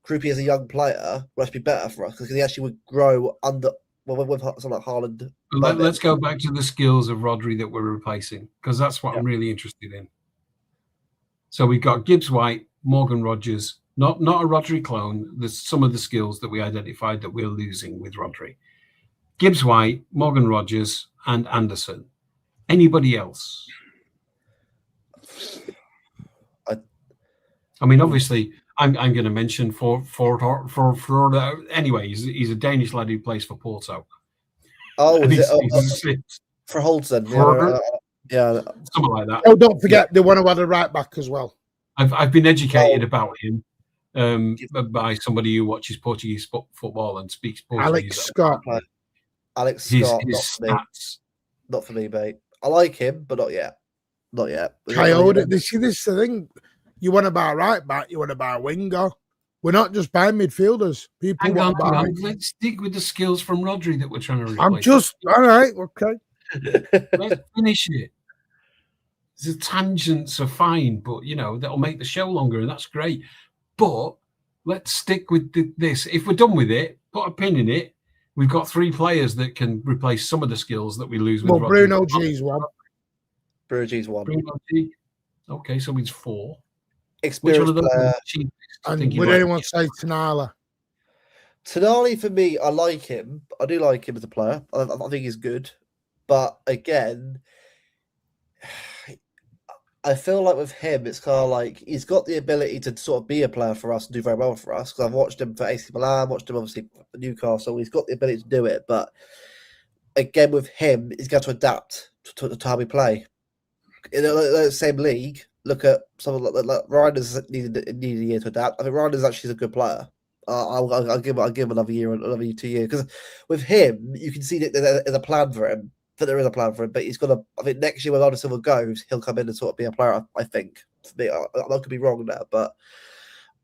Speaker 10: Krupi as a young player would actually be better for us because he actually would grow under with something like Haaland.
Speaker 9: Let's go back to the skills of Rodri that we're replacing, because that's what I'm really interested in. So we've got Gibbs White, Morgan Rogers, not a Rodri clone. There's some of the skills that we identified that we're losing with Rodri. Gibbs White, Morgan Rogers, and Anderson. Anybody else? I mean, obviously, I'm going to mention for anyway. He's a Danish lad who plays for Porto.
Speaker 10: Oh, for Holtzen. Yeah,
Speaker 9: something like that.
Speaker 7: Oh, don't forget they want to add a right back as well.
Speaker 9: I've been educated about him by somebody who watches Portuguese football and speaks Portuguese.
Speaker 7: Alex Scott.
Speaker 10: Alex
Speaker 9: His
Speaker 10: Scott,
Speaker 9: stats.
Speaker 10: Not for me, mate. I like him, but not yet. Not yet.
Speaker 7: Coyote, this is the thing. You want to buy a right back, you want to buy a winger. We're not just buying midfielders. People
Speaker 9: Hang
Speaker 7: want
Speaker 9: on.
Speaker 7: to buy.
Speaker 9: Let's stick with the skills from Rodri that we're trying to replace.
Speaker 7: I'm just all right. Okay.
Speaker 9: Let's finish it. The tangents are fine, but that'll make the show longer, and that's great. But let's stick with this. If we're done with it, put a pin in it. We've got 3 players that can replace some of the skills that we lose with.
Speaker 7: Well, Bruno G's one.
Speaker 10: Bruno G's one.
Speaker 9: Bruno G. Okay, so it's 4.
Speaker 10: Which one of those
Speaker 7: is cheapest? And would anyone say Tonali?
Speaker 10: Tonali, for me, I like him. I do like him as a player. I think he's good. But again, I feel like with him, it's kind of like he's got the ability to sort of be a player for us and do very well for us. Because I've watched him for AC Milan, watched him obviously for Newcastle. He's got the ability to do it. But again, with him, he's got to adapt to how we play. In the same league, look at someone like Ryan needed a year to adapt. I think Ryan is actually a good player. I'll give him another year, another 2 years. Because with him, you can see that there's a plan for him. That there is a plan for him, but he's got to. I think next year when Anderson Silva goes, he'll come in and sort of be a player. I think. For me, I could be wrong there, but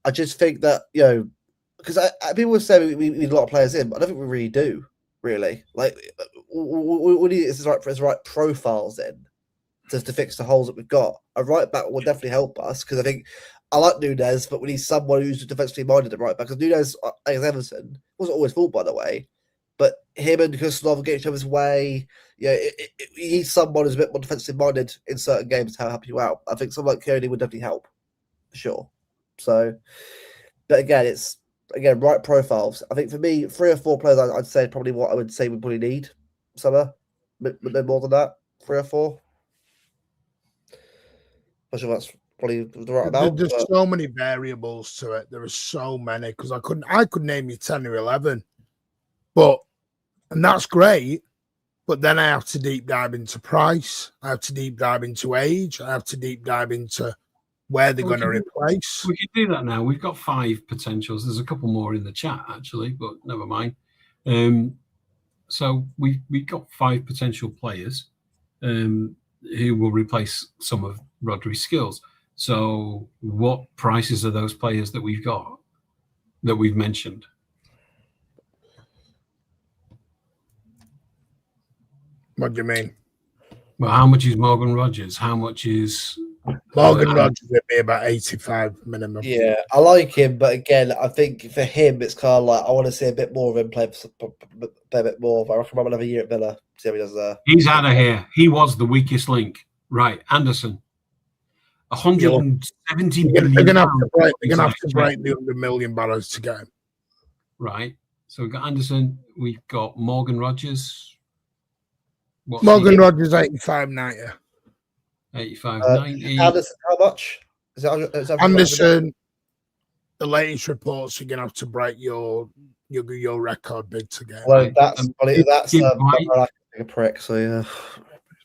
Speaker 10: I just think that because people will say we need a lot of players in, but I don't think we really do. Really, like we need is the right profiles in to fix the holes that we've got. A right back will definitely help us because I think I like Nunes, but we need someone who's defensively minded at right back. Because Nunes against Everton wasn't always fault, by the way. But him and Kustanov get each other's way. You need someone who's a bit more defensively minded in certain games to help you out. I think someone like Cody would definitely help, for sure. So, but again, it's right profiles. I think for me, 3 or 4 players, I'd say probably what I would say we probably need. Summer, but no more than that. 3 or 4. I'm sure that's probably the right amount.
Speaker 7: There's so many variables to it. There are so many because I could name you 10 or 11, and that's great. But then I have to deep dive into price. I have to deep dive into age. I have to deep dive into where they're going to replace.
Speaker 9: We can do that now. We've got 5 potentials. There's a couple more in the chat actually, but never mind. So we've got 5 potential players who will replace some of Rodri's skills. So what prices are those players that we've got that we've mentioned?
Speaker 7: What do you mean?
Speaker 9: Well, how much is Morgan Rogers? How much is
Speaker 7: Morgan Rogers? Would be about 85 minimum.
Speaker 10: Yeah, I like him, but again, I think for him, it's kind of like I want to see a bit more of him play a bit more. I reckon another year at Villa. See how he does there.
Speaker 9: He's out of here. He was the weakest link. Right, Anderson. 170 million.
Speaker 7: They're gonna have to break the 100 million barrels to get him.
Speaker 9: Right. So we've got Anderson. We've got Morgan Rogers.
Speaker 7: Morgan Rogers 85-90.
Speaker 9: 85-90.
Speaker 10: Anderson, how much? Is that
Speaker 7: Anderson, the latest reports, you're gonna have to break your record bid to get.
Speaker 10: Well, that's a prick. So yeah.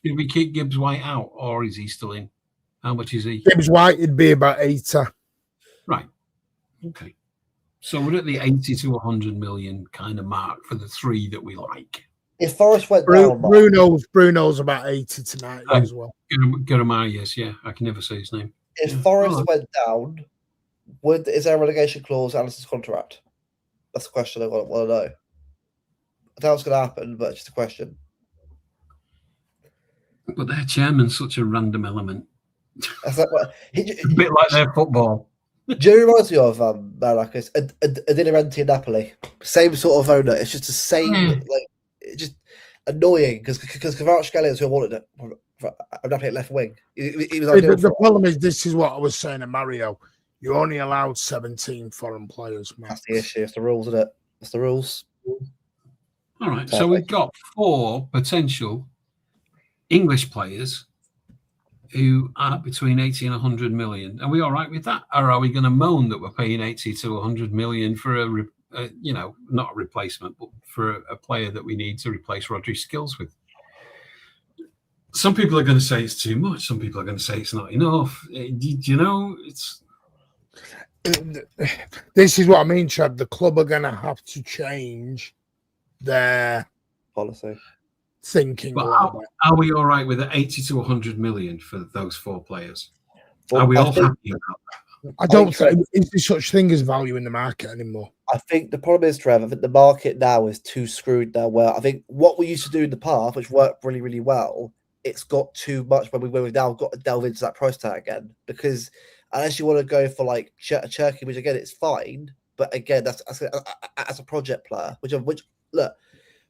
Speaker 9: Did we kick Gibbs White out, or is he still in? How much is he?
Speaker 7: Gibbs White would be about 80.
Speaker 9: Right. Okay. So we're at the 80 to 100 million kind of mark for the 3 that we like.
Speaker 10: If Forrest went down,
Speaker 7: Bruno's about 80 to 90 as well.
Speaker 9: Garamar, yes, yeah. I can never say his name.
Speaker 10: If Forrest went down, is there a relegation clause in Alison's contract? That's the question I want to know. I doubt it's going to happen, but it's just a question.
Speaker 9: But their chairman's such a random element.
Speaker 10: That's like what,
Speaker 9: a bit like their football.
Speaker 10: Jerry reminds me of Marakis, Adinarenti and Napoli. Same sort of owner. It's just the same, like, it's just annoying because Kvaratskhelia is who wanted it. Napoli at left wing. He was
Speaker 7: the problem is, this is what I was saying to Mario. You only allowed 17 foreign players, man.
Speaker 10: That's the issue. It's the rules, isn't it? That's the rules.
Speaker 9: All right. So we've got 4 potential English players who are between 80 and 100 million. Are we all right with that? Or are we going to moan that we're paying 80 to 100 million for not a replacement, but for a player that we need to replace Rodri's skills with? some people are going to say it's too much. Some people are going to say it's not enough. You know, it's.
Speaker 7: This is what I mean, Chad. The club are going to have to change their
Speaker 10: policy
Speaker 7: thinking.
Speaker 9: But are we all right with the 80 to 100 million for those 4 players?
Speaker 10: Well,
Speaker 9: are we all happy about that?
Speaker 7: I don't think is there such thing as value in the market anymore.
Speaker 10: I think the problem is, Trev, I think the market now is too screwed now. Where I think what we used to do in the past, which worked really, really well, it's got too much when we've now got to delve into that price tag again. Because unless you want to go for like Cherky, which again it's fine, but again that's as a project player, which look,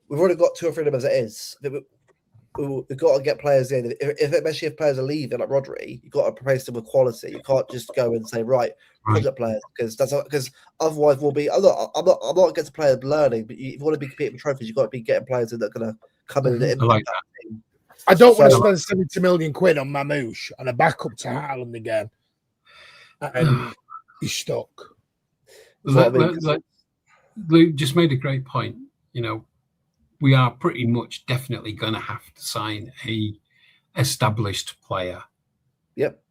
Speaker 10: we've already got 2 or 3 of them as it is. We've got to get players in. Especially if players are leaving, like Rodri, you've got to replace them with quality. You can't just go and say project players because otherwise we'll be. I'm not against players learning, but if you want to be competing for trophies, you've got to be getting players that are going to come in and impact that team.
Speaker 7: I don't want to spend 70 million quid on Mamouche and a backup to Haaland again, and he's stuck.
Speaker 9: Luke just made a great point. You know, we are pretty much definitely going to have to sign a established player.
Speaker 10: Yep.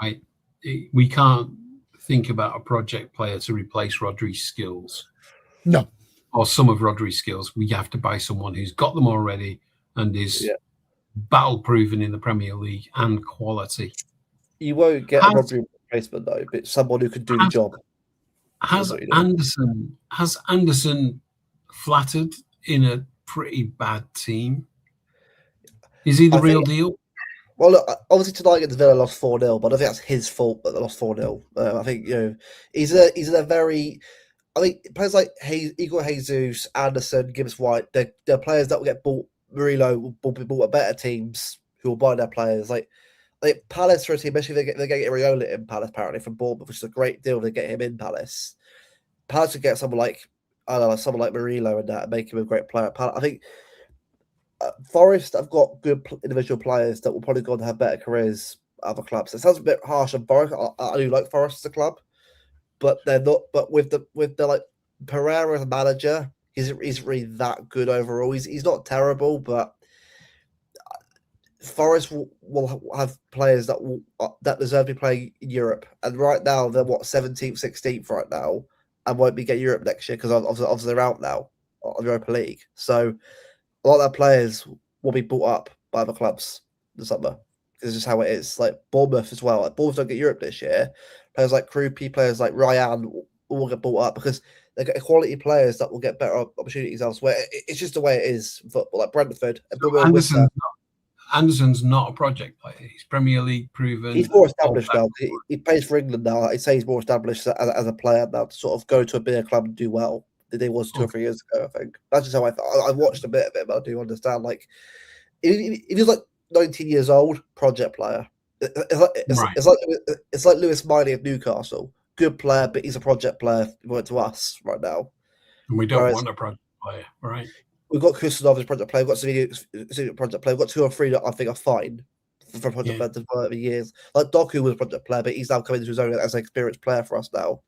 Speaker 9: Right. We can't think about a project player to replace Rodri's skills.
Speaker 7: No.
Speaker 9: Or some of Rodri's skills. We have to buy someone who's got them already and is battle proven in the Premier League and quality.
Speaker 10: You won't get a Rodri replacement though, but someone who could do the job.
Speaker 9: Has Anderson flattered in a pretty bad team? Is he the real deal?
Speaker 10: Well, look, obviously tonight against Villa lost 4-0, but I don't think that's his fault that they lost 4-0. I think he's in a very. I think players like Igor Jesus, Anderson, Gibbs White, they're players that will get bought. Murillo will be bought at better teams who will buy their players. Like Palace for a team, especially if they get Iriola in Palace apparently from Bournemouth, which is a great deal to get him in Palace. Palace would get someone like someone like Murillo and that and make him a great player. I think Forest have got good individual players that will probably go on to have better careers at other clubs. It sounds a bit harsh on Forest. I do like Forest as a club, but they're not. But with the like Pereira as a manager, he's really that good overall. He's not terrible, but Forest will have players that deserve to play in Europe. And right now they're 17th, 16th right now, and won't be getting Europe next year because obviously they're out now of Europa League. So a lot of their players will be bought up by other clubs this summer. This is just how it is. Like Bournemouth as well. Like Bournemouth don't get Europe this year. Players like Krupi, players like Ryan will get bought up because they get quality players that will get better opportunities elsewhere. It's just the way it is in football. Like Brentford.
Speaker 9: Anderson's not a project player. He's Premier League proven.
Speaker 10: He's more established now. He plays for England now. I'd say he's more established as a player now to sort of go to a bigger club and do well than he was 2 or 3 years ago, I think. That's just how I watched a bit of it, but I do understand. Like, if he's like 19 years old, project player. It's like Lewis Miley of Newcastle. Good player, but he's a project player to us right now.
Speaker 9: And we don't want a project player, right?
Speaker 10: We've got Kusanov as a project player. We've got Savini project player. We've got 2 or 3 that I think are fine for project players for years. Like Doku was a project player, but he's now coming into his own as an experienced player for us now.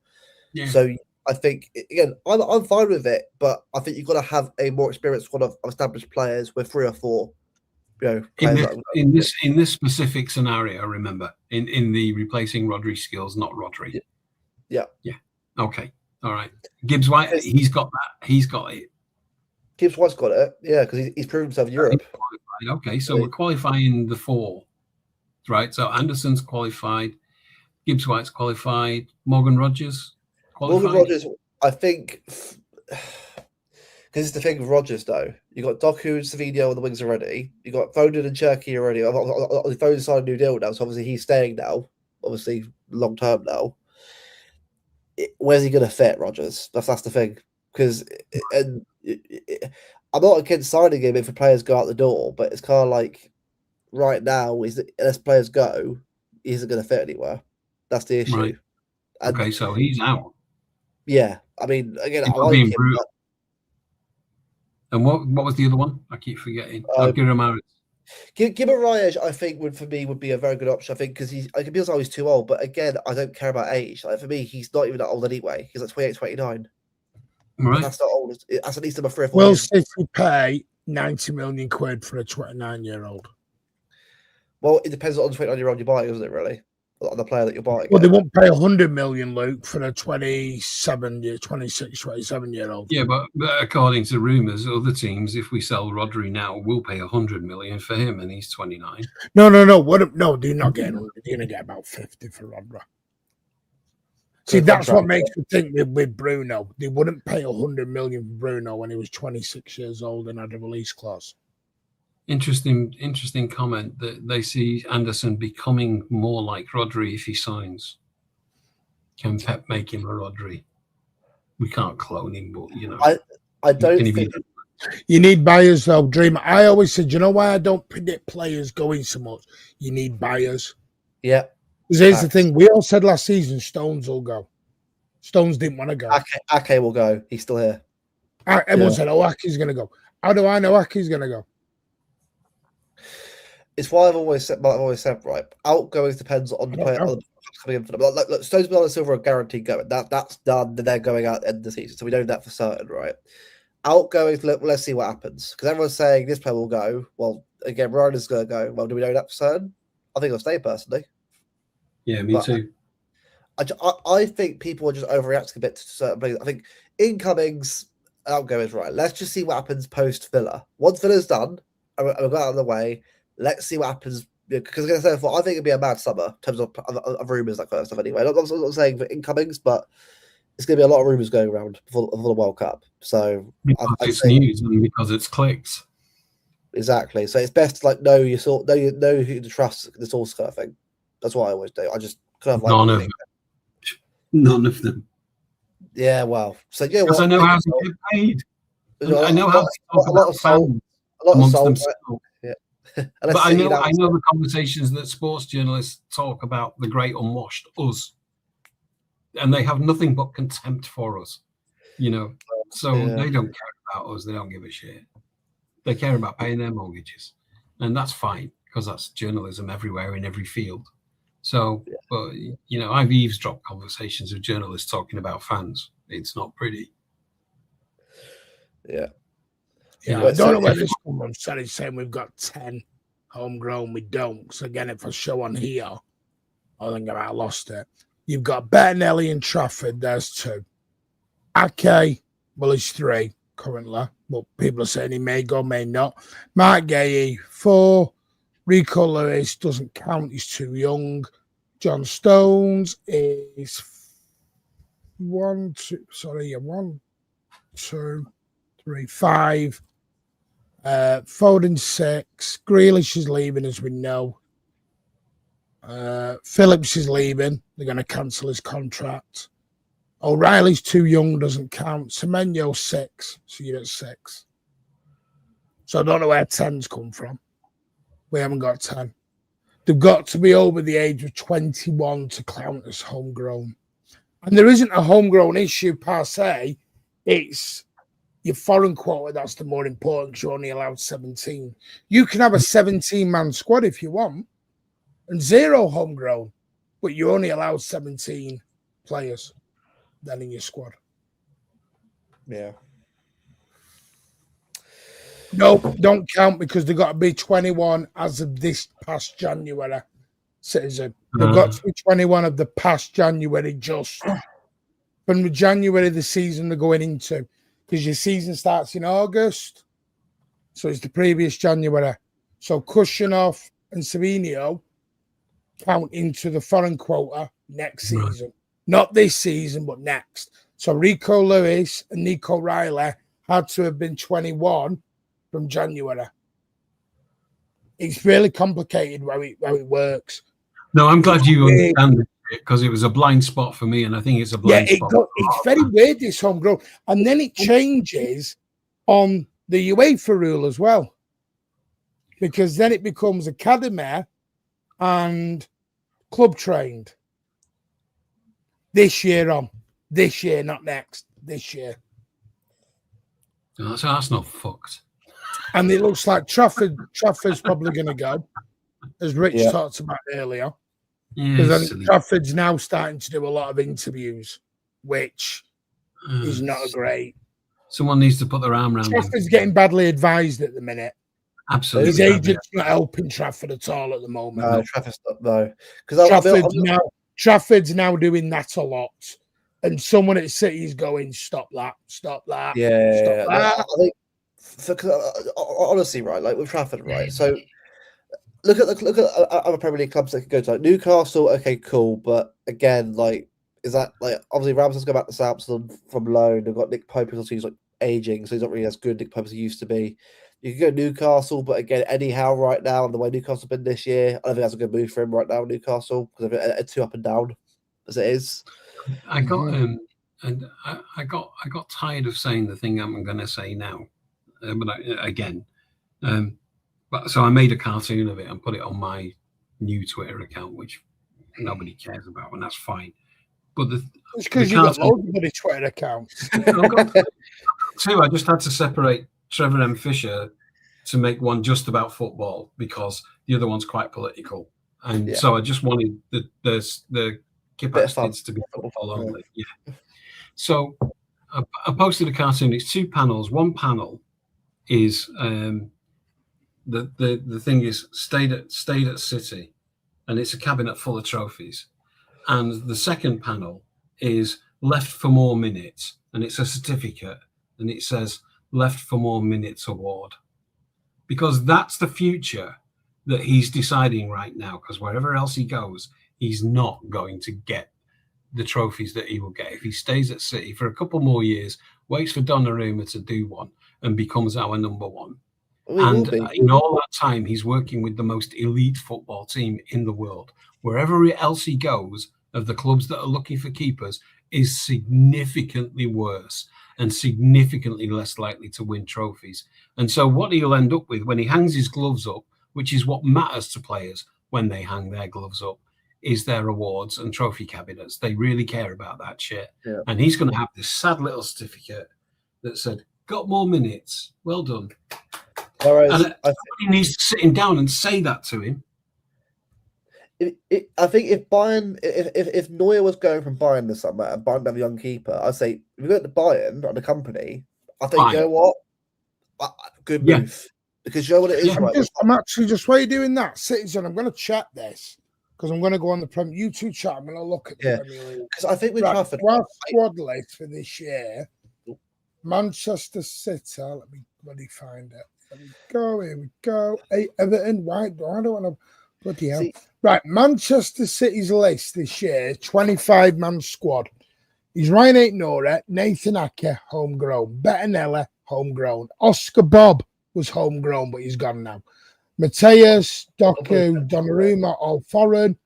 Speaker 10: Yeah. So I think again, I'm fine with it, but I think you've got to have a more experienced squad of established players with 3 or 4.
Speaker 9: In this specific scenario, remember in the replacing Rodri skills, not Rodri.
Speaker 10: Yeah.
Speaker 9: Okay. All right. Gibbs White, he's got that. He's got it.
Speaker 10: Gibbs White's got it, yeah, because he's proven himself in Europe.
Speaker 9: Okay, so we're qualifying the 4, right? So Anderson's qualified, Gibbs White's qualified, Morgan Rogers qualified.
Speaker 10: Morgan Rogers, I think, because it's the thing with Rogers though. You got Doku, Savino on the wings already. You got Foden and Cherky already. Foden signed a new deal now, so obviously he's staying now. Obviously long term now. Where's he going to fit, Rogers? That's the thing. Because I'm not against signing him if the players go out the door, but it's kind of like right now, unless players go, he isn't going to fit anywhere. That's the issue.
Speaker 9: Right. Okay, so he's out.
Speaker 10: Yeah, I mean, again, I like him.
Speaker 9: And what was the other one? I keep forgetting. Guimaraes.
Speaker 10: Guimaraes, I think would be a very good option. I think because he's too old, but again, I don't care about age. Like for me, he's not even that old anyway. He's like 28, 29.
Speaker 9: Right.
Speaker 10: That's not old. That's at least about 3 or 4
Speaker 7: Will
Speaker 10: years.
Speaker 7: City pay 90 million quid for a 29-year-old?
Speaker 10: Well, it depends on the 29-year-old you're buying, isn't it? Really, on the player that you're buying.
Speaker 7: Well, they won't pay 100 million, Luke, for a 27-year-old.
Speaker 9: Yeah, but according to rumours, other teams, if we sell Rodri now, will pay 100 million for him, and he's 29.
Speaker 7: No. No, they're not getting 100. They're going to get about 50 for Rodri. See, that's what makes me think with Bruno. They wouldn't pay 100 million for Bruno when he was 26 years old and had a release clause.
Speaker 9: Interesting comment that they see Anderson becoming more like Rodri if he signs. Can Pep make him a Rodri? We can't clone him, but
Speaker 10: I don't think
Speaker 7: you need buyers though, Dreamer. I always said, you know why I don't predict players going so much? You need buyers.
Speaker 10: Yeah.
Speaker 7: Because here's the thing: we all said last season Stones will go. Stones didn't want to go.
Speaker 10: Ake will go. He's still here.
Speaker 7: Everyone said, "Oh, Ake's going to go." How do I know Ake's going to go?
Speaker 10: It's why I've always said, right, outgoings depends on the player coming in for them. Like Stones, Bernardo Silva are guaranteed going. That's done. Then they're going out at the end of the season, so we know that for certain, right? Outgoings, let's see what happens, because everyone's saying this player will go. Well, again, Ryan's going to go. Well, do we know that for certain? I think he'll stay personally.
Speaker 9: Yeah, me too.
Speaker 10: I think people are just overreacting a bit to certain players. I think incomings, outgoings, right. Let's just see what happens post Villa. Once Villa's done, and we've got out of the way. Let's see what happens, because I think it'd be a mad summer in terms of rumours, that kind of stuff. Anyway, I'm not saying for incomings, but it's going to be a lot of rumours going around before the World Cup. So
Speaker 9: because it's news and because it's clicks.
Speaker 10: Exactly. So it's best to know who to trust. This all kind of thing. That's what I always do. I just kind of like
Speaker 9: none of them.
Speaker 10: Yeah. Well. So yeah.
Speaker 9: Because I know how to get paid. I know how to talk about fans amongst themselves.
Speaker 10: Yeah.
Speaker 9: But I know the conversations that sports journalists talk about the great unwashed us, and they have nothing but contempt for us, So they don't care about us. They don't give a shit. They care about paying their mortgages, and that's fine because that's journalism everywhere in every field. So, but I've eavesdropped conversations of journalists talking about fans. It's not pretty.
Speaker 10: Yeah.
Speaker 7: Yeah, I don't know where this comes from. Sally's saying we've got 10 homegrown. We don't. So again, if I show on here, I think I lost it. You've got Bettinelli and Trafford. There's 2. Ake, well, he's 3 currently, but people are saying he may go, may not. Mark Gay, 4. Rico Lewis doesn't count. He's too young. John Stones is 1, 2, 3, 5. Foden 6. Grealish is leaving, as we know. Phillips is leaving. They're going to cancel his contract. O'Reilly's too young, doesn't count. Semenyo 6, so you're at 6. So I don't know where 10's come from. We haven't got 10. They've got to be over the age of 21 to count as homegrown. And there isn't a homegrown issue per se. It's your foreign quota that's the more important, because you're only allowed 17. You can have a 17-man squad if you want and 0 homegrown, but you're only allowed 17 players then in your squad.
Speaker 10: Yeah.
Speaker 7: No, don't count, because they've got to be 21 as of this past January citizen. They've got to be 21 of the past January, just from the January the season they're going into, because your season starts in August. So it's the previous January. So Kushinov and Savinio count into the foreign quota next season. Not this season, but next. So Rico Lewis and Nico Riley had to have been 21 from January. It's really complicated how it works.
Speaker 9: No, I'm glad you understand it, because it was a blind spot for me, and I think it's a blind spot.
Speaker 7: It's very weird, this homegrown. And then it changes on the UEFA rule as well, because then it becomes academy and club trained. This year, not next. This year.
Speaker 9: No, so that's not fucked.
Speaker 7: And it looks like Trafford's probably going to go, as Rich talked about earlier. Because Trafford's now starting to do a lot of interviews, which is not great.
Speaker 9: Someone needs to put their arm around him.
Speaker 7: Trafford's getting badly advised at the minute.
Speaker 9: Absolutely.
Speaker 7: His agent's not helping Trafford at all at the moment.
Speaker 10: No, Trafford's not, no. Because
Speaker 7: Trafford's now doing that a lot. And someone at City is going, stop that.
Speaker 10: Stop that. I think, honestly, right, like with Trafford, right? So look at other Premier League clubs that could go to, like Newcastle. Okay, cool, but again, like, is that like obviously Ramsden's go back to Southampton from loan? They've got Nick Pope, who's like aging, so he's not really as good Nick Pope as he used to be. You can go Newcastle, but again, Eddie Howe right now, and the way Newcastle's been this year, I don't think that's a good move for him right now, Newcastle, because they're too up and down as it is.
Speaker 9: I got and I got tired of saying the thing I'm going to say now, but so I made a cartoon of it and put it on my new Twitter account, which nobody cares about, and that's fine. But
Speaker 7: it's because you've got loads of bloody Twitter accounts.
Speaker 9: I just had to separate Trevor M. Fisher to make one just about football because the other one's quite political, and so I just wanted the Kids to be football only. Yeah. So I posted a cartoon. It's 2 panels. One panel is the thing is stayed at City, and it's a cabinet full of trophies. And the second panel is left for more minutes, and it's a certificate, and it says left for more minutes award, because that's the future that he's deciding right now. Because wherever else he goes, he's not going to get the trophies that he will get if he stays at City for a couple more years, waits for Donnarumma to do one, and becomes our number one. And in all that time, he's working with the most elite football team in the world. Wherever else he goes, of the clubs that are looking for keepers, is significantly worse and significantly less likely to win trophies. And so what he'll end up with when he hangs his gloves up, which is what matters to players when they hang their gloves up, is their awards and trophy cabinets. They really care about that shit. Yeah. And he's going to have this sad little certificate that said, got more minutes. Well done.
Speaker 10: Whereas
Speaker 9: and somebody needs to sit him down and say that to him.
Speaker 10: I think if Bayern, if Neuer was going from Bayern this summer and Bayern have a young keeper, I'd say if you go to Bayern on the company, I think, you know what? Good move. Yeah. Because you know what it is, right?
Speaker 7: I'm actually just, why are you doing that? Citizen, I'm going to check this. Because I'm going to go on the YouTube chat. I'm going to look at the Premier League.
Speaker 10: Because I think with Trafford,
Speaker 7: squad list for this year, Manchester City. Let me bloody find it. Here we go. Hey, Everton. Why do I don't want to bloody hell? Right, Manchester City's list this year, 25-man squad. He's Ryan Aitnora, Nathan Ake, homegrown. Bettinelli, homegrown. Oscar Bob was homegrown, but he's gone now. Mateus, Doku, Donnarumma, all foreign.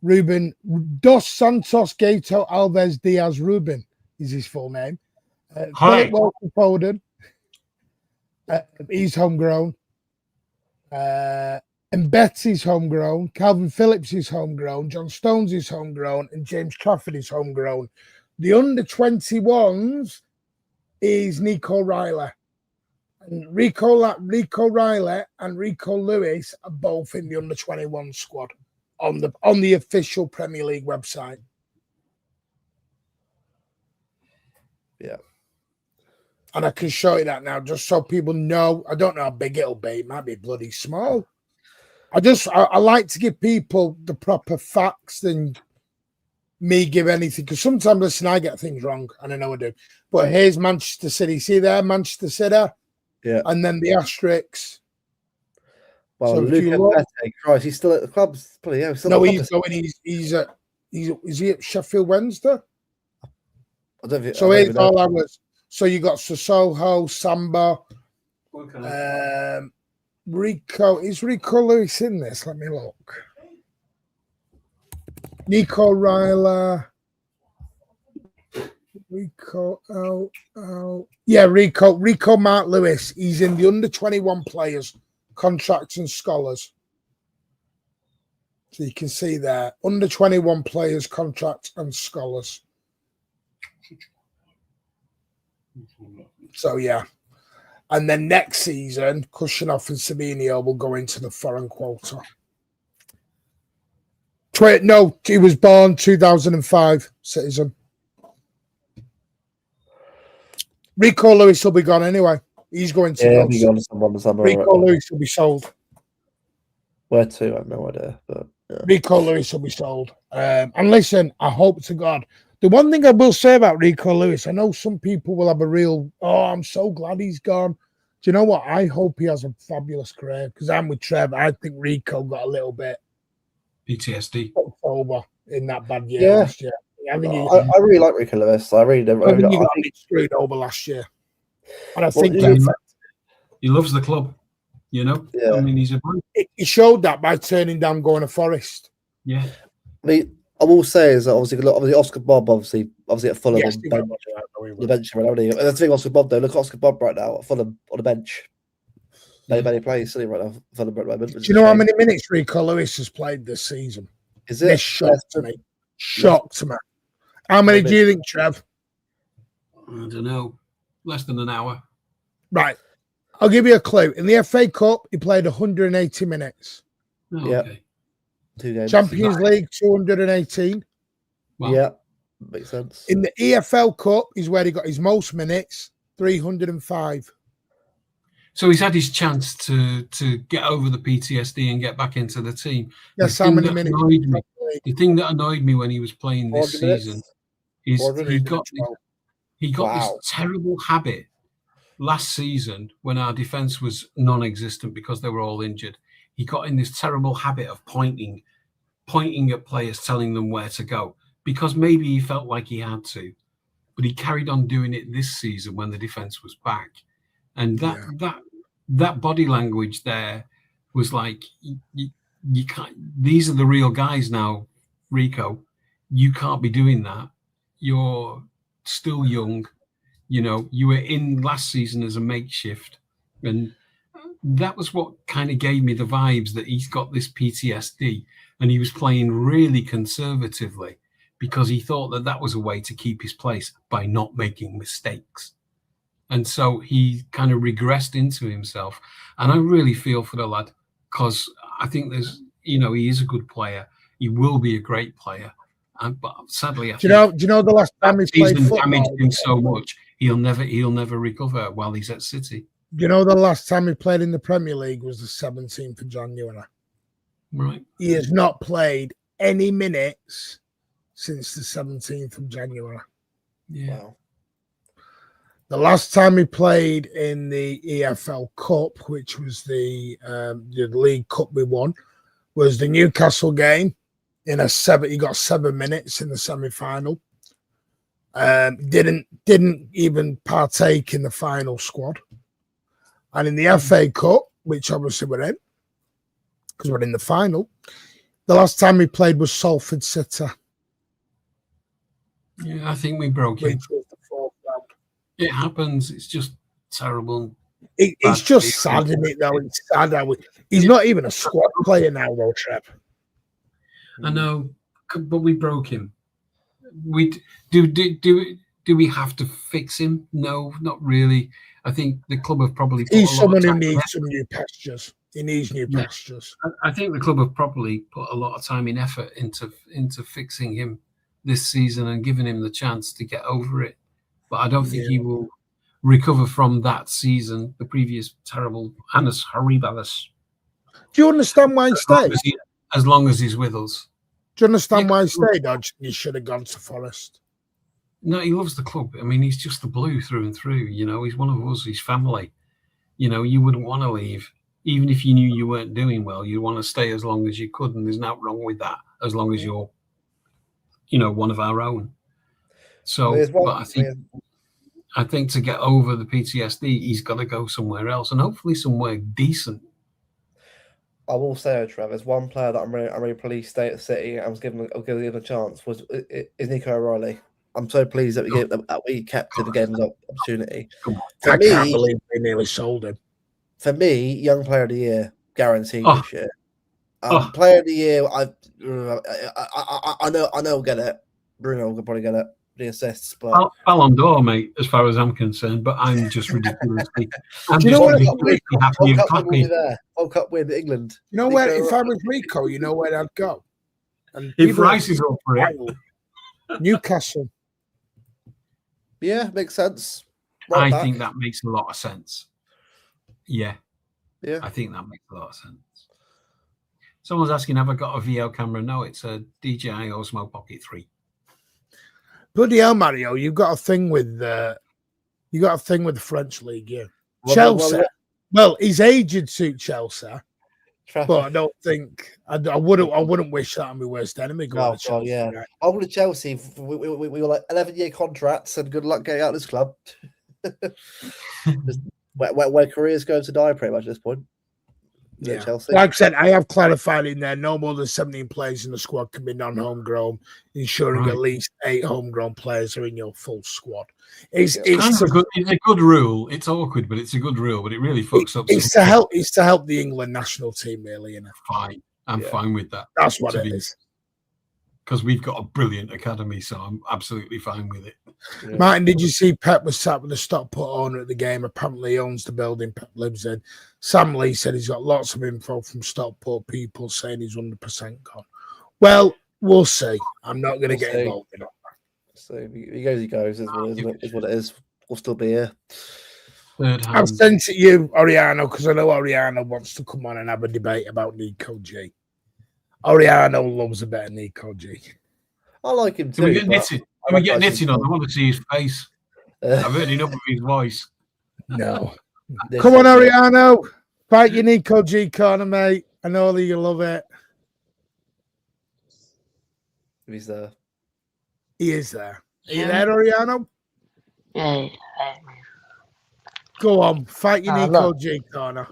Speaker 7: Ruben, Dos Santos, Gato, Alves, Diaz, Ruben is his full name. Philip Walker Foden, he's homegrown. Mbetti's homegrown. Calvin Phillips is homegrown. John Stones is homegrown. And James Trafford is homegrown. The under-21s is Nico Riley. And Rico Riley and Rico Lewis are both in the under-21 squad on the official Premier League website.
Speaker 10: Yeah.
Speaker 7: And I can show you that now just so people know. I don't know how big it'll be. It might be bloody small. I like to give people the proper facts than me give anything. Because sometimes, listen, I get things wrong, and I know I do. But here's Manchester City. See there, Manchester City?
Speaker 10: Yeah.
Speaker 7: And then the asterisks.
Speaker 10: Well, so Luca Christ, he's still at the club. Probably, yeah,
Speaker 7: no, he's going. Is he at Sheffield Wednesday?
Speaker 10: I don't think,
Speaker 7: so here's all hours. So you got Sissoko, Samba, Rico. Is Rico Lewis in this? Let me look. Nico Riley. Rico, Rico Mark Lewis. He's in the under-21 players, contracts and scholars. So you can see there, under-21 players, contracts and scholars. So, yeah. And then next season, Kushinov and Sabinio will go into the foreign quota. No, he was born 2005, citizen. Rico Lewis will be gone anyway. He's going to
Speaker 10: Yeah,
Speaker 7: go.
Speaker 10: he'll be gone someone the summer.
Speaker 7: Rico Lewis will be sold.
Speaker 10: Where to? I have no idea. But yeah.
Speaker 7: Rico Lewis will be sold. And listen, I hope to God. The one thing I will say about Rico Lewis, I know some people will have a real, I'm so glad he's gone. Do you know what? I hope he has a fabulous career because I'm with Trev. I think Rico got a little bit
Speaker 9: PTSD
Speaker 7: over in that bad year last year.
Speaker 10: I really like Rico Lewis. I really do.
Speaker 7: I think he got a bit screwed over last year. And I think
Speaker 9: he loves the club, you know?
Speaker 10: Yeah.
Speaker 9: I mean, he's a blue.
Speaker 7: He showed that by turning down going to Forest.
Speaker 9: Yeah.
Speaker 10: I mean, I will say is that obviously Oscar Bob, obviously at Fulham
Speaker 7: Yes,
Speaker 10: on the bench. And the thing, Oscar Bob though, look at Oscar Bob right now at Fulham on the bench. They play silly right now. Fulham at the moment.
Speaker 7: Do you know how many minutes Rico Lewis has played this season?
Speaker 10: Is it?
Speaker 7: This shocked me. Shocked me. How many do you think, Trev?
Speaker 9: I don't know. Less than an hour.
Speaker 7: Right. I'll give you a clue. In the FA Cup, he played 180 minutes.
Speaker 9: Oh, okay.
Speaker 10: 2 games.
Speaker 7: Champions League, 218.
Speaker 9: Wow.
Speaker 10: Yeah, makes sense.
Speaker 7: In the EFL Cup is where he got his most minutes, 305.
Speaker 9: So he's had his chance to get over the PTSD and get back into the team.
Speaker 7: Yes, how many minutes?
Speaker 9: The thing that annoyed me when he was playing this season is he got this terrible habit last season when our defence was non-existent because they were all injured. He got in this terrible habit of pointing at players, telling them where to go, because maybe he felt like he had to. But he carried on doing it this season when the defence was back. And that body language there was like, you can't, these are the real guys now, Rico. You can't be doing that. You're still young. You know, you were in last season as a makeshift. And that was what kind of gave me the vibes that he's got this PTSD and he was playing really conservatively because he thought that that was a way to keep his place by not making mistakes. And so he kind of regressed into himself. And I really feel for the lad because I think there's, you know, he is a good player. He will be a great player. But sadly, I think
Speaker 7: do you know the last time he played football
Speaker 9: damaged him so much, he'll never recover while he's at City.
Speaker 7: Do you know the last time he played in the Premier League was the 17th of January?
Speaker 9: Right.
Speaker 7: He has not played any minutes since the 17th of January.
Speaker 9: Yeah.
Speaker 10: Wow.
Speaker 7: The last time he played in the EFL Cup, which was the League Cup we won, was the Newcastle game. He got 7 minutes in the semi-final. Didn't even partake in the final squad. And in the FA Cup, which obviously we're in, because we're in the final, the last time he played was Salford City.
Speaker 9: Yeah, I think we broke him.
Speaker 7: Which was the 4th round.
Speaker 9: It happens. It's just terrible.
Speaker 7: It's just sad, isn't it, though? It's sad how he's not even a squad player now, though, Trev.
Speaker 9: I know, but we broke him. Do we have to fix him? No, not really. I think the club have probably.
Speaker 7: He's someone who needs some new pastures. He needs new pastures.
Speaker 9: I think the club have probably put a lot of time and effort into fixing him this season and giving him the chance to get over it. But I don't think he will recover from that season, the previous terrible Annus Horribilis.
Speaker 7: Do you understand why he stayed?
Speaker 9: As long as he's with us.
Speaker 7: Do you understand why he stayed? Or he should have gone to Forest.
Speaker 9: No, he loves the club. I mean, he's just the blue through and through. You know, he's one of us. He's family. You know, you wouldn't want to leave. Even if you knew you weren't doing well, you'd want to stay as long as you could. And there's nothing wrong with that, as long as you're, you know, one of our own. So, but I think to get over the PTSD, he's got to go somewhere else and hopefully somewhere decent.
Speaker 10: I will say, Trev, there's one player that I'm really pleased stay at City. I'll give him a chance. Is Nico O'Reilly. I'm so pleased that we kept him and gave him the opportunity.
Speaker 7: I can't believe they nearly sold him.
Speaker 10: For me, young player of the year, guaranteed this year. Player of the year, I know we'll get it. Bruno will probably get it. The assists, but
Speaker 9: Ballon d'Or, mate, as far as I'm concerned. But I'm just ridiculously.
Speaker 7: Do you know what?
Speaker 10: World Cup win England.
Speaker 7: You know where? If I was Rico, you know where I'd go. And
Speaker 9: if Rice is up for it,
Speaker 7: Newcastle.
Speaker 10: Yeah, makes sense.
Speaker 9: I think that makes a lot of sense. Yeah,
Speaker 10: Yeah.
Speaker 9: I think that makes a lot of sense. Someone's asking, have I got a VL camera? No, it's a DJI Osmo Pocket 3.
Speaker 7: Bloody hell, Mario! You've got a thing with the French league, yeah.
Speaker 10: Well,
Speaker 7: Chelsea. Well, his age would suit Chelsea, but I don't think I wouldn't wish that on my worst enemy going to Chelsea.
Speaker 10: Yeah.
Speaker 7: Right?
Speaker 10: I would have Chelsea. We were like 11-year contracts, and good luck getting out of this club. where careers go to die, pretty much at this point.
Speaker 7: Yeah,
Speaker 10: Chelsea.
Speaker 7: Like I said, I have clarified in there no more than 17 players in the squad can be non-homegrown, ensuring at least 8 homegrown players are in your full squad. It's
Speaker 9: a good rule. It's awkward, but it's a good rule. But it really fucks up.
Speaker 7: It's to help the England national team, really. You know?
Speaker 9: Fine, I'm fine with that.
Speaker 7: That's what it is.
Speaker 9: Because we've got a brilliant academy, so I'm absolutely fine with it.
Speaker 7: Yeah. Martin, did you see Pep was sat with the Stockport owner at the game? Apparently, he owns the building Pep lives in. Sam Lee said he's got lots of info from Stockport people saying he's 100% gone. Well, we'll see. I'm not going to get involved in it.
Speaker 10: So he goes. Is what it is. We'll still be here.
Speaker 7: I've sent it you, Oriano, because I know Oriano wants to come on and have a debate about Nico G. Oriano loves a bit of Nico G.
Speaker 10: I like him too.
Speaker 9: Can we get knitting on? I want to see his face. I've heard enough of his voice.
Speaker 7: No. Come on, Oriano. Fight your Nico G corner, mate. I know that you love it.
Speaker 10: He's there.
Speaker 7: He is there. Are you there, Oriano?
Speaker 11: Yeah.
Speaker 7: Go on. Fight your Nico G corner.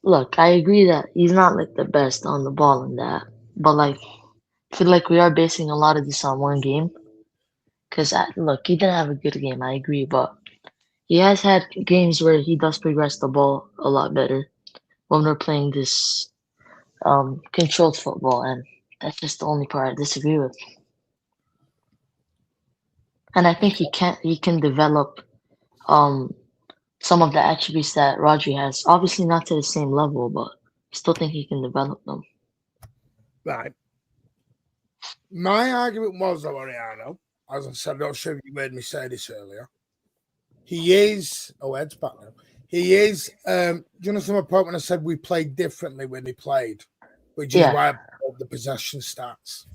Speaker 11: Look, I agree that he's not like the best on the ball in that, but like, I feel like we are basing a lot of this on one game. Because look, he didn't have a good game, I agree, but he has had games where he does progress the ball a lot better when we're playing this controlled football, and that's just the only part I disagree with. And I think he can develop some of the attributes that Rodri has. Obviously not to the same level, but I still think he can develop them.
Speaker 7: Right. My argument was, Oriano, as I said, I'm not sure if you heard me say this earlier. He is, Ed's back now. He is, do you understand my point when I said we played differently when he played? Which is why I pulled the possession stats.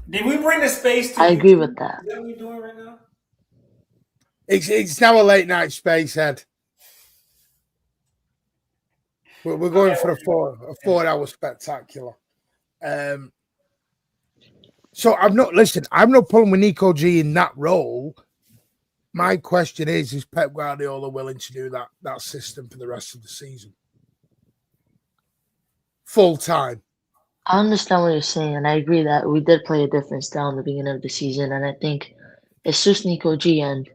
Speaker 3: Did we bring the space to
Speaker 11: I agree with that.
Speaker 3: Is that what we're doing right now?
Speaker 7: It's now a late night space, Ed. We're going for a 4-hour spectacular. So I'm not pulling with Nico G in that role. My question is Pep Guardiola willing to do that system for the rest of the season? Full time.
Speaker 11: I understand what you're saying, and I agree that we did play a different style in the beginning of the season, and I think it suits Nico G and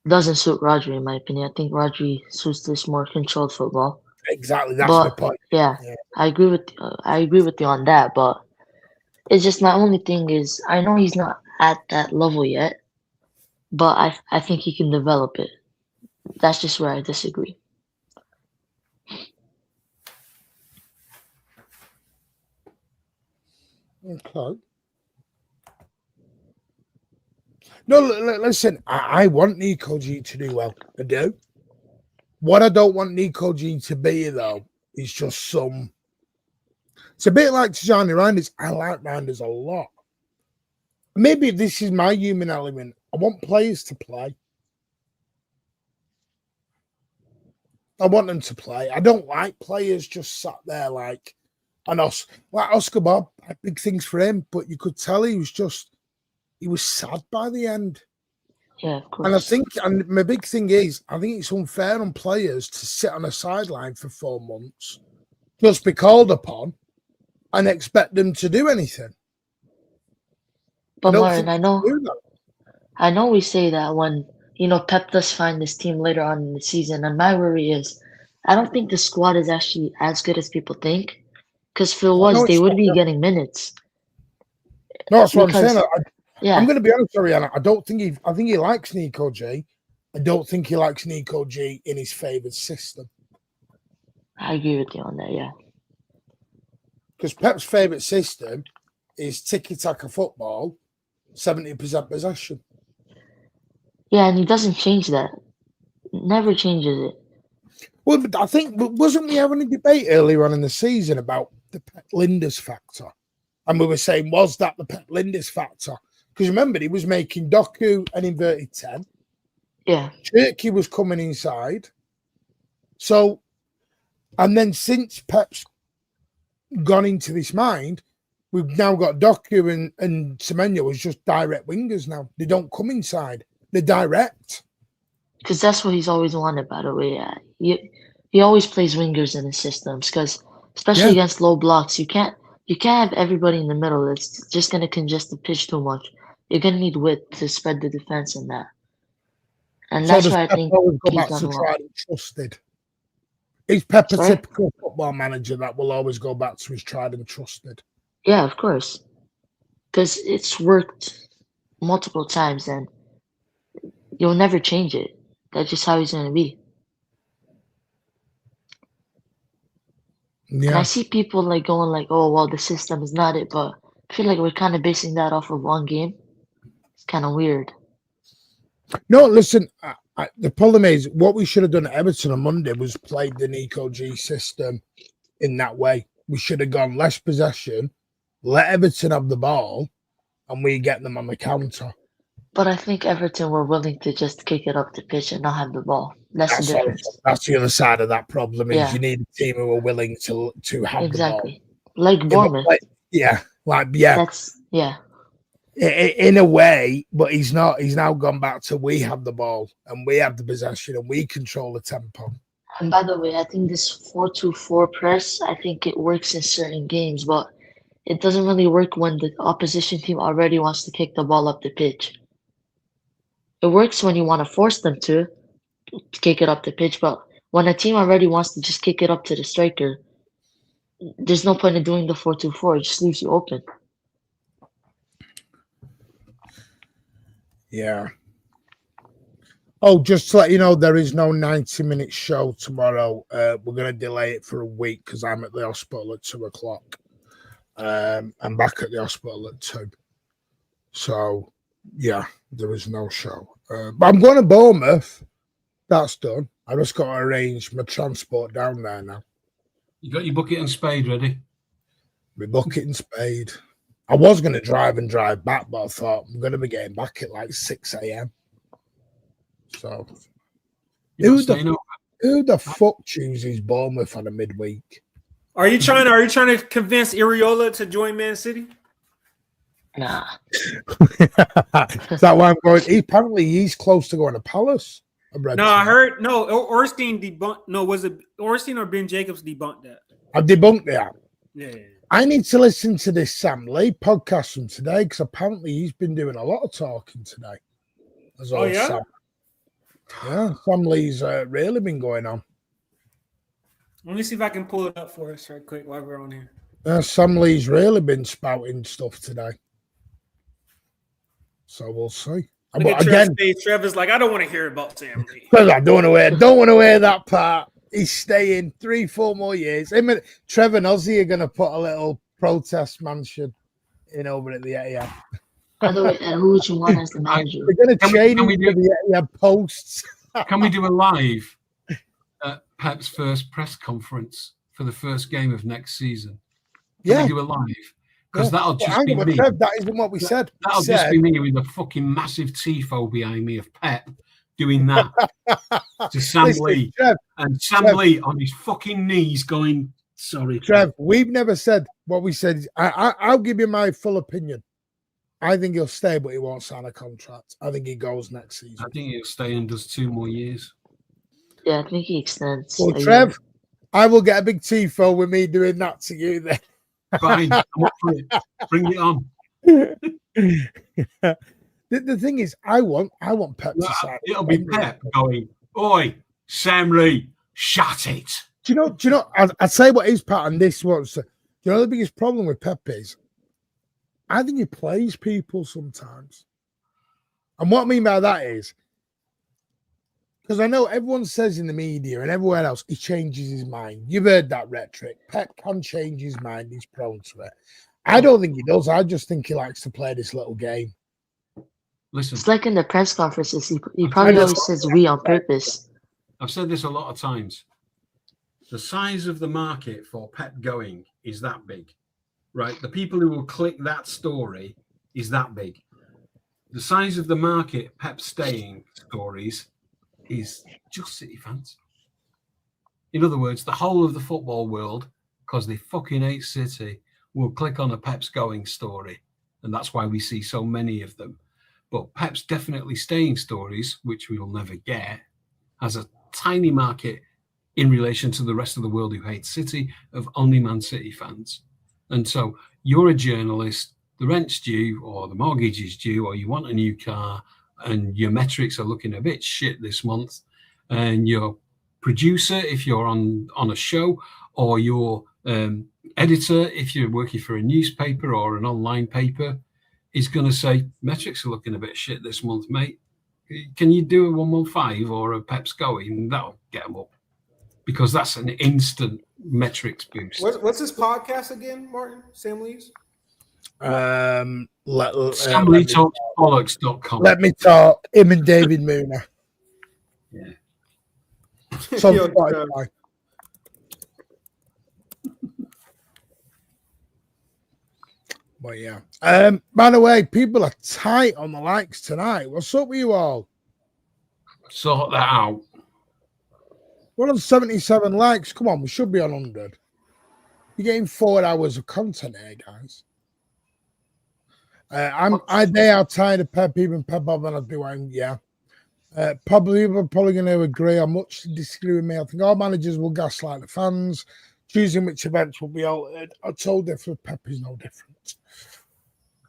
Speaker 11: doesn't suit Rodri, in my opinion. I think Rodri suits this more controlled football.
Speaker 7: Exactly, that's my point.
Speaker 11: Yeah, I agree with you on that, but it's just my only thing is I know he's not at that level yet, but I think he can develop it. That's just where I disagree.
Speaker 7: Okay. No, listen, I want Nico G to do well. I do. What I don't want Nico G to be, though, is just some... It's a bit like Tijani Reinders. I like Reinders a lot. Maybe this is my human element. I want players to play. I want them to play. I don't like players just sat there like Oscar Bob had big things for him, but you could tell he was sad by the end.
Speaker 11: Yeah, of course.
Speaker 7: And I think, and my big thing is, I think it's unfair on players to sit on a sideline for 4 months, just be called upon, and expect them to do anything.
Speaker 11: But Martin, I know we say that when Pep does find this team later on in the season, and my worry is, I don't think the squad is actually as good as people think. Because if it was, they would be getting minutes.
Speaker 7: No, that's what I'm saying. I'm going to be honest, Ariana. I think he likes Nico G. I don't think he likes Nico G in his favoured system.
Speaker 11: I agree with you on that, yeah.
Speaker 7: Because Pep's favourite system is tiki-taka football, 70% possession.
Speaker 11: Yeah, and he doesn't change that. Never changes it.
Speaker 7: Well, but I think, wasn't we having a debate earlier on in the season about the Pep Linders factor? And we were saying, was that the Pep Linders factor? Because remember, he was making Doku an inverted 10.
Speaker 11: Yeah.
Speaker 7: Turkey was coming inside. So, and then since Pep's gone into this mind, we've now got Doku and Semenyo as just direct wingers now. They don't come inside. They're direct.
Speaker 11: Because that's what he's always wanted, by the way. He always plays wingers in his systems, because especially against low blocks, you can't have everybody in the middle. It's just going to congest the pitch too much. You're going to need width to spread the defense in that. And that's why I think he's done well.
Speaker 7: Tried and trusted. Is Pep a typical football manager that will always go back to his tried and trusted?
Speaker 11: Yeah, of course. Because it's worked multiple times and you'll never change it. That's just how he's going to be.
Speaker 7: Yeah.
Speaker 11: And I see people like going like, oh, well, the system is not it. But I feel like we're kind of basing that off of one game. It's kind of weird.
Speaker 7: No, listen, the problem is what we should have done at Everton on Monday was played the Nico G system in that way. We should have gone less possession, let Everton have the ball, and we get them on the counter.
Speaker 11: But I think Everton were willing to just kick it up the pitch and not have the ball. That's the difference.
Speaker 7: That's the other side of that problem is you need a team who are willing to have the ball.
Speaker 11: Like Bournemouth.
Speaker 7: That's in a way, but he's not. He's now gone back to we have the ball and we have the possession and we control the tempo.
Speaker 11: And by the way, I think this 4-2-4 press, I think it works in certain games, but it doesn't really work when the opposition team already wants to kick the ball up the pitch. It works when you want to force them to kick it up the pitch, but when a team already wants to just kick it up to the striker, there's no point in doing the 4-2-4. It just leaves you open.
Speaker 7: Yeah. Oh, just to let you know, there is no 90-minute show tomorrow. We're going to delay it for a week because I'm at the hospital at 2:00. I'm back at the hospital at 2. So, yeah, there is no show. But I'm going to Bournemouth. That's done. I just got to arrange my transport down there now.
Speaker 9: You got your bucket and spade ready?
Speaker 7: My bucket and spade. I was going to drive back, but I thought I'm going to be getting back at like 6 a.m. So, who the fuck chooses Bournemouth on a midweek?
Speaker 8: Are you trying to convince Iriola to join Man City?
Speaker 11: Nah.
Speaker 7: Is that why I'm going? Apparently, he's close to going to Palace.
Speaker 8: I heard. No, Ornstein debunked. No, was it Ornstein or Ben Jacobs debunked that?
Speaker 7: I debunked that.
Speaker 8: Yeah.
Speaker 7: I need to listen to this Sam Lee podcast from today because apparently he's been doing a lot of talking today.
Speaker 8: Oh, yeah?
Speaker 7: Sam. Yeah, Sam Lee's really been going on.
Speaker 8: Let me see if I can pull it up for us right quick while we're on here.
Speaker 7: Sam Lee's really been spouting stuff today. So we'll see.
Speaker 8: Look at Trev's face. Trevor's like, I don't want to hear about Sam Lee.
Speaker 7: I don't want to hear that part. He's staying 3-4 more years. Trevor and Ozzy are going to put a little protest mansion in over at the Etihad.
Speaker 11: By the way, who would you want as the manager?
Speaker 7: We're going to change the Etihad posts.
Speaker 9: Can we do a live at Pep's first press conference for the first game of next season? Can we do a live? Because that'll just be me.
Speaker 7: Trev, that isn't what we said.
Speaker 9: That'll just be me with a fucking massive tifo behind me of Pep doing that to Sam Lee.
Speaker 7: Trev,
Speaker 9: and Sam Lee on his fucking knees going, sorry.
Speaker 7: Trev, we've never said what we said. I'll give you my full opinion. I think he'll stay, but he won't sign a contract. I think he goes next season.
Speaker 9: I think he'll stay and does 2 more years.
Speaker 11: Yeah, I think he extends.
Speaker 7: Well, Trev, I will get a big tifo with me doing that to you then.
Speaker 9: Fine, I'm up for it. Bring it on.
Speaker 7: The thing is, I want Pep to sign.
Speaker 9: It'll be Pep going, oi, Sam Lee, shut it.
Speaker 7: Do you know? I'd say what his part on this was. Do you know the biggest problem with Pep is? I think he plays people sometimes. And what I mean by that is, because I know everyone says in the media and everywhere else, he changes his mind. You've heard that rhetoric. Pep can change his mind. He's prone to it. I don't think he does. I just think he likes to play this little game.
Speaker 9: Listen,
Speaker 11: it's like in the press conferences. He probably always says we on purpose.
Speaker 9: I've said this a lot of times. the size of the market for Pep going is that big, right? The people who will click that story is that big. The size of the market Pep staying stories is just City fans. In other words, the whole of the football world, because they fucking hate City, will click on a Pep's going story. And that's why we see so many of them. But Pep's definitely staying stories, which we will never get, has a tiny market in relation to the rest of the world who hate City of only Man City fans. And so you're a journalist, the rent's due or the mortgage is due or you want a new car and your metrics are looking a bit shit this month, and your producer, if you're on a show, or your editor, if you're working for a newspaper or an online paper, is going to say, metrics are looking a bit shit this month, mate. Can you do a 115 or a Pep's going? That'll get them up. Because that's an instant metrics boost.
Speaker 8: What's this podcast again, Martin? Sam Lee's?
Speaker 9: SamLeeTalksBollocks.com.
Speaker 7: Let me talk. Him and David Mooner.
Speaker 9: Yeah.
Speaker 7: So Spotify. But yeah. By the way, people are tight on the likes tonight. What's up with you all?
Speaker 9: Sort that out.
Speaker 7: We're on 77 likes. Come on, we should be on 100. You're getting 4 hours of content here, guys. They are tired of Pep, even Pep more than I do. Yeah. We're probably going to agree on much to disagree with me. I think all managers will gaslight the fans, choosing which events will be altered. I told you for Pep is no different.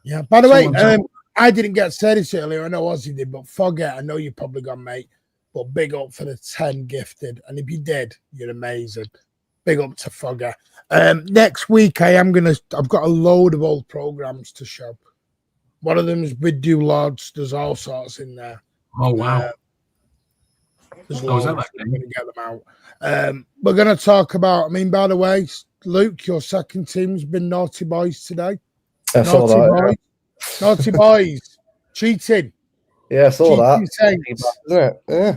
Speaker 7: Yeah. By the way, I didn't get to say this earlier. I know Ozzy did, but forget. I know you're probably gone, mate. But big up for the 10 gifted. And if you did, you're amazing. Big up to Fogger. Next week, I've got a load of old programs to show. One of them is Bid Do Lords. There's all sorts in there.
Speaker 9: Oh, wow.
Speaker 7: There's loads. I'm going to get them out. We're going to talk about, by the way, Luke, your second team's been naughty boys today. Naughty boys. Cheating.
Speaker 10: Yeah, I saw that.
Speaker 7: Yeah.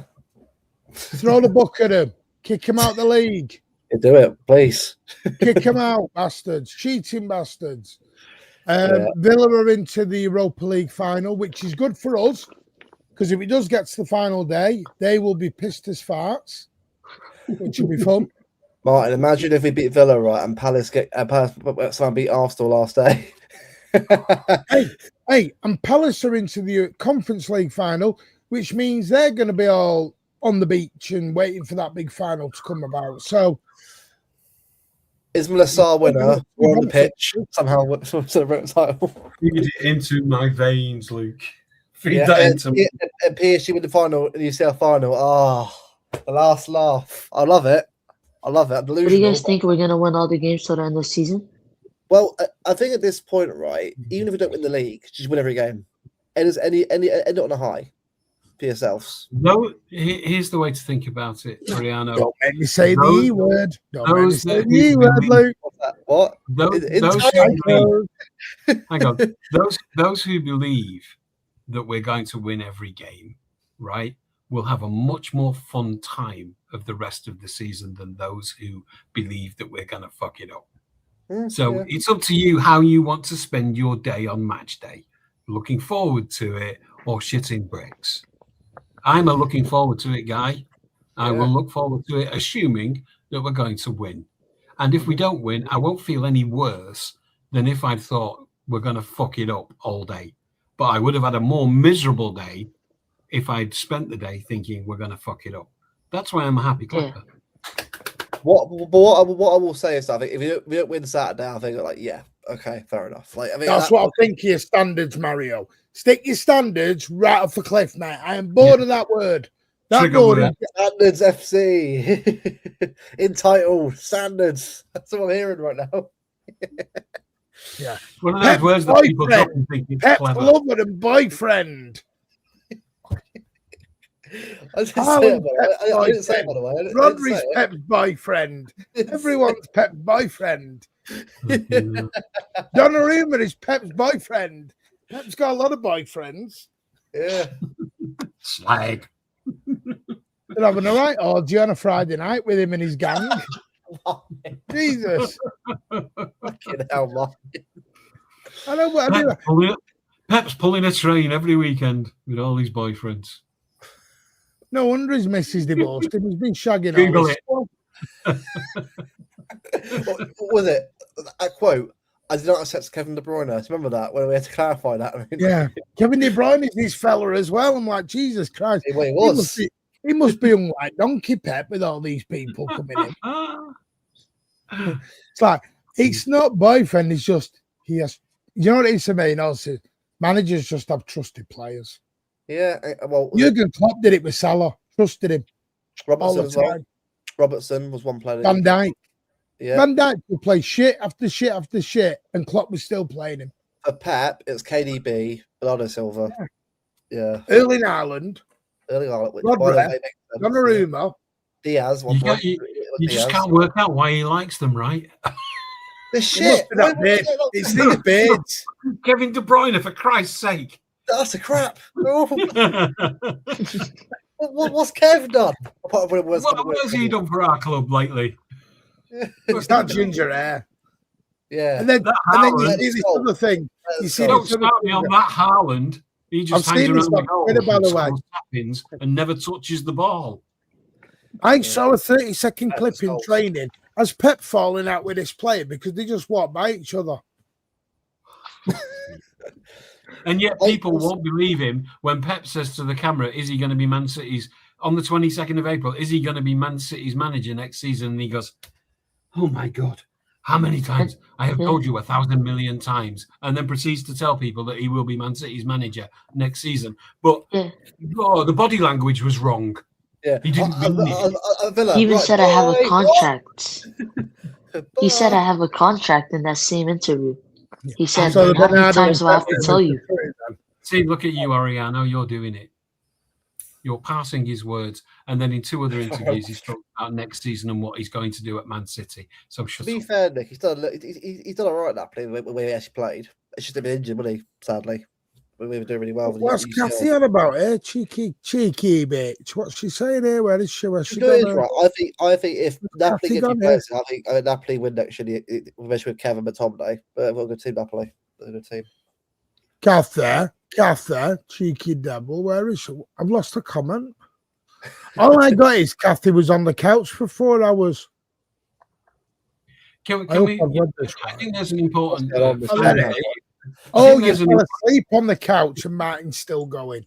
Speaker 7: Throw the book at him. Kick him out the league.
Speaker 10: You do it, please.
Speaker 7: Kick him out, bastards. Cheating bastards. Villa are into the Europa League final, which is good for us, because if it does get to the final day, they will be pissed as farts, which will be fun.
Speaker 10: Martin, imagine if we beat Villa, right, and Palace someone beat Arsenal last day.
Speaker 7: Hey, and Palace are into the Conference League final, which means they're going to be all on the beach and waiting for that big final to come about. So,
Speaker 10: Ismail Assar winner on the pitch somehow wins the title.
Speaker 9: Feed it into my veins, Luke. Feed that into me.
Speaker 10: And PSG with the final, the UCL final. Oh, the last laugh. I love it. I'm delusional.
Speaker 11: What do you guys think? We're going to win all the games till the end of the season?
Speaker 10: Well, I think at this point, right, even if we don't win the league, just win every game. End on a high for yourselves.
Speaker 9: No, here's the way to think about it, Mariano.
Speaker 7: Don't make me say the E word. Don't make me say the E word, Luke.
Speaker 10: What?
Speaker 9: Hang on. Those who believe that we're going to win every game, right, will have a much more fun time of the rest of the season than those who believe that we're going to fuck it up. So it's up to you how you want to spend your day on match day, looking forward to it or shitting bricks. I'm a looking forward to it guy. I will look forward to it, assuming that we're going to win. And if we don't win, I won't feel any worse than if I'd thought we're going to fuck it up all day. But I would have had a more miserable day if I'd spent the day thinking we're going to fuck it up. That's why I'm a happy clapper.
Speaker 10: What I will say is, I think if we don't win Saturday, I think okay, fair enough.
Speaker 7: That's what I think. Your standards, Mario. Stick your standards right off the cliff, mate. I am bored of that word.
Speaker 10: Standards FC entitled standards. That's what I'm hearing right now.
Speaker 7: Yeah,
Speaker 9: one of those words that people don't think it's clever.
Speaker 7: Lover and boyfriend.
Speaker 10: I didn't say it, by the way.
Speaker 7: Rodri's Pep's boyfriend. Everyone's Pep's boyfriend. Donnarumma is Pep's boyfriend. Pep's got a lot of boyfriends.
Speaker 10: Yeah.
Speaker 9: Slag.
Speaker 7: They're having a right orgy on a Friday night with him and his gang. Jesus.
Speaker 10: Fucking hell, man.
Speaker 7: I know what I mean.
Speaker 9: Pep's pulling a train every weekend with all his boyfriends.
Speaker 7: No wonder his missus divorced him. He's been shagging
Speaker 9: Google
Speaker 7: all this
Speaker 9: it.
Speaker 10: What was it? That quote, I did not accept Kevin De Bruyne. Do you remember that when we had to clarify that? I mean,
Speaker 7: yeah. Kevin De Bruyne is his fella as well. I'm like, Jesus Christ.
Speaker 10: Well, he was.
Speaker 7: He must be unlike Donkey Pep with all these people coming in. It's like, it's not boyfriend, it's just, he has, you know what it is to me? Also, managers just have trusted players.
Speaker 10: Yeah, well,
Speaker 7: Jurgen Klopp did it with Salah, trusted him.
Speaker 10: Robertson as well. Robertson was one player.
Speaker 7: Van Dijk.
Speaker 10: Yeah.
Speaker 7: Van Dijk would play shit after shit after shit, and Klopp was still playing him.
Speaker 10: For Pep, it's KDB, Bernardo Silva. Yeah.
Speaker 7: Erling Haaland.
Speaker 10: Donnarumma. Diaz.
Speaker 9: You just can't work out why he likes them, right?
Speaker 10: The shit.
Speaker 7: It's these beards.
Speaker 9: Kevin De Bruyne, for Christ's sake.
Speaker 10: That's a crap. What's Kev done?
Speaker 9: What has he done for our club lately?
Speaker 7: It's that ginger hair.
Speaker 10: Yeah.
Speaker 7: And then you see this other thing. You see
Speaker 9: Don't start me on that Haaland. He just hangs around the goal and never touches the ball.
Speaker 7: I saw a 30-second clip in training as Pep falling out with this player because they just walk by each other.
Speaker 9: And yet people won't believe him when Pep says to the camera, is he going to be Man City's, on the 22nd of April, is he going to be Man City's manager next season? And he goes, oh my God, how many times? I have told you 1,000 million times. And then proceeds to tell people that he will be Man City's manager next season. But the body language was wrong.
Speaker 10: Yeah.
Speaker 9: He didn't mean it.
Speaker 11: He even said I have a contract. He said I have a contract in that same interview. He said, how many times do I have to tell you?
Speaker 9: See, look at you, Ariano. You're doing it. You're passing his words. And then in 2 other interviews, he's talking about next season and what he's going to do at Man City. So
Speaker 10: to be fair, Nick, he's done all right that play when he actually played. It's just a bit injured, wasn't he? Sadly. We were doing really well.
Speaker 7: What's Kathy on about here? Cheeky bitch. What's she saying here? Where is she? Where's she
Speaker 10: going? Right. I think if Napoli gets plays, I think Napoli win next year, especially with Kevin McTominay. But we're a good team, Napoli. We're a good team.
Speaker 7: Kathy, cheeky devil. Where is she? I've lost a comment. All I got is Kathy was on the couch for 4 hours.
Speaker 9: I think there's an important.
Speaker 7: You fell asleep on the couch and Martin's still going.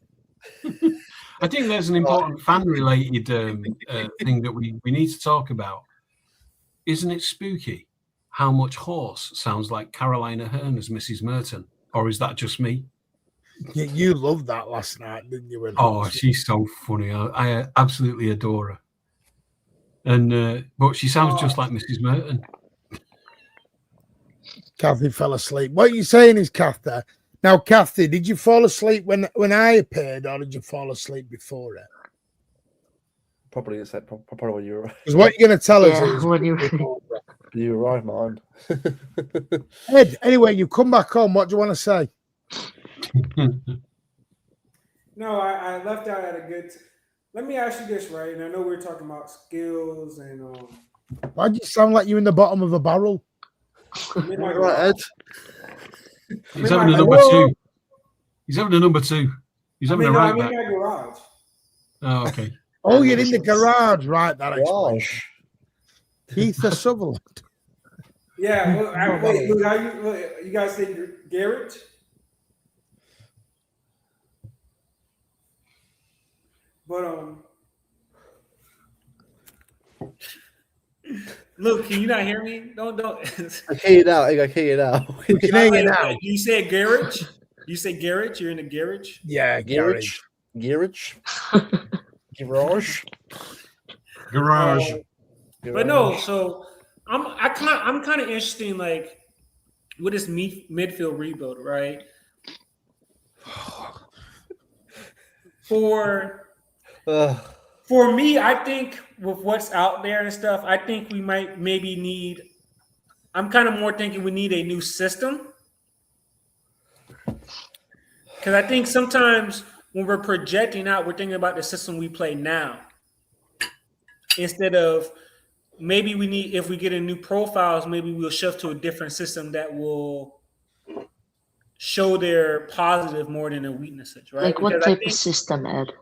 Speaker 9: I think there's an important fan-related thing that we need to talk about. Isn't it spooky how much horse sounds like Carolina Hearn as Mrs. Merton? Or is that just me?
Speaker 7: You loved that last night, didn't you?
Speaker 9: Oh, she's so funny. I absolutely adore her. And but she sounds just like Mrs. Merton.
Speaker 7: Kathy fell asleep. What you're saying is, Kathy. Now, Kathy, did you fall asleep when I appeared, or did you fall asleep before it?
Speaker 10: Probably when you were right.
Speaker 7: Because what you're going to tell us is
Speaker 11: when you
Speaker 10: were right, man.
Speaker 7: Ed, anyway, you come back home. What do you want to say?
Speaker 3: No, I left out at a good. Let me ask you this, right? And I know we were talking about skills and.
Speaker 7: Why do you sound like you're in the bottom of a barrel?
Speaker 10: Right, Ed.
Speaker 9: He's having a number 2. He's having a number 2. He's having a right back.
Speaker 3: I'm in my garage.
Speaker 9: Oh, okay.
Speaker 7: Oh, you're in the garage, right? That explains. Keith Sutherland.
Speaker 3: Yeah. Look, you guys think Garrett? But look, can you not hear me? Don't.
Speaker 10: I hear you now. I hear you now.
Speaker 7: We can hear you now.
Speaker 3: You said garage. You say garage. You're in the garage.
Speaker 7: Yeah, garage.
Speaker 10: Garage.
Speaker 3: But no, so I'm kind of interested in like with this midfield rebuild, right? For me, I think with what's out there and stuff, I think we might maybe need. I'm kind of more thinking we need a new system. Because I think sometimes when we're projecting out, we're thinking about the system we play now. Instead of, maybe we need, if we get in new profiles, maybe we'll shift to a different system that will show their positive more than their weaknesses, right?
Speaker 11: Like what
Speaker 3: Because I
Speaker 11: type of
Speaker 3: think,
Speaker 11: system, Ed?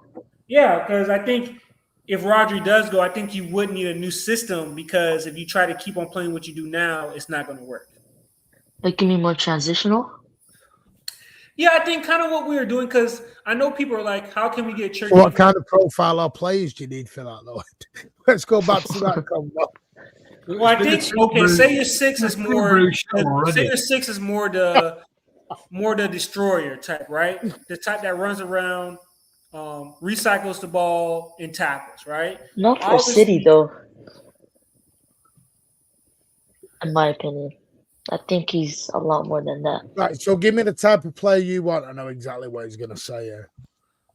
Speaker 3: yeah, because I think if Rodri does go, I think you would need a new system, because if you try to keep on playing what you do now, it's not going to work.
Speaker 11: Like, give me more transitional?
Speaker 3: Yeah, I think kind of what we were doing, because I know people are like, how can we get Church?
Speaker 7: What kind of profile or players do you need for that, though? Let's go back to that combo.
Speaker 3: Well, I think, okay, say your 6 is more, say your 6 is more the destroyer type, right? The type that runs around, recycles the ball, and tackles, right?
Speaker 11: Not for City, though. In my opinion, I think he's a lot more than that.
Speaker 7: Right, so give me the type of player you want. I know exactly what he's going to say here.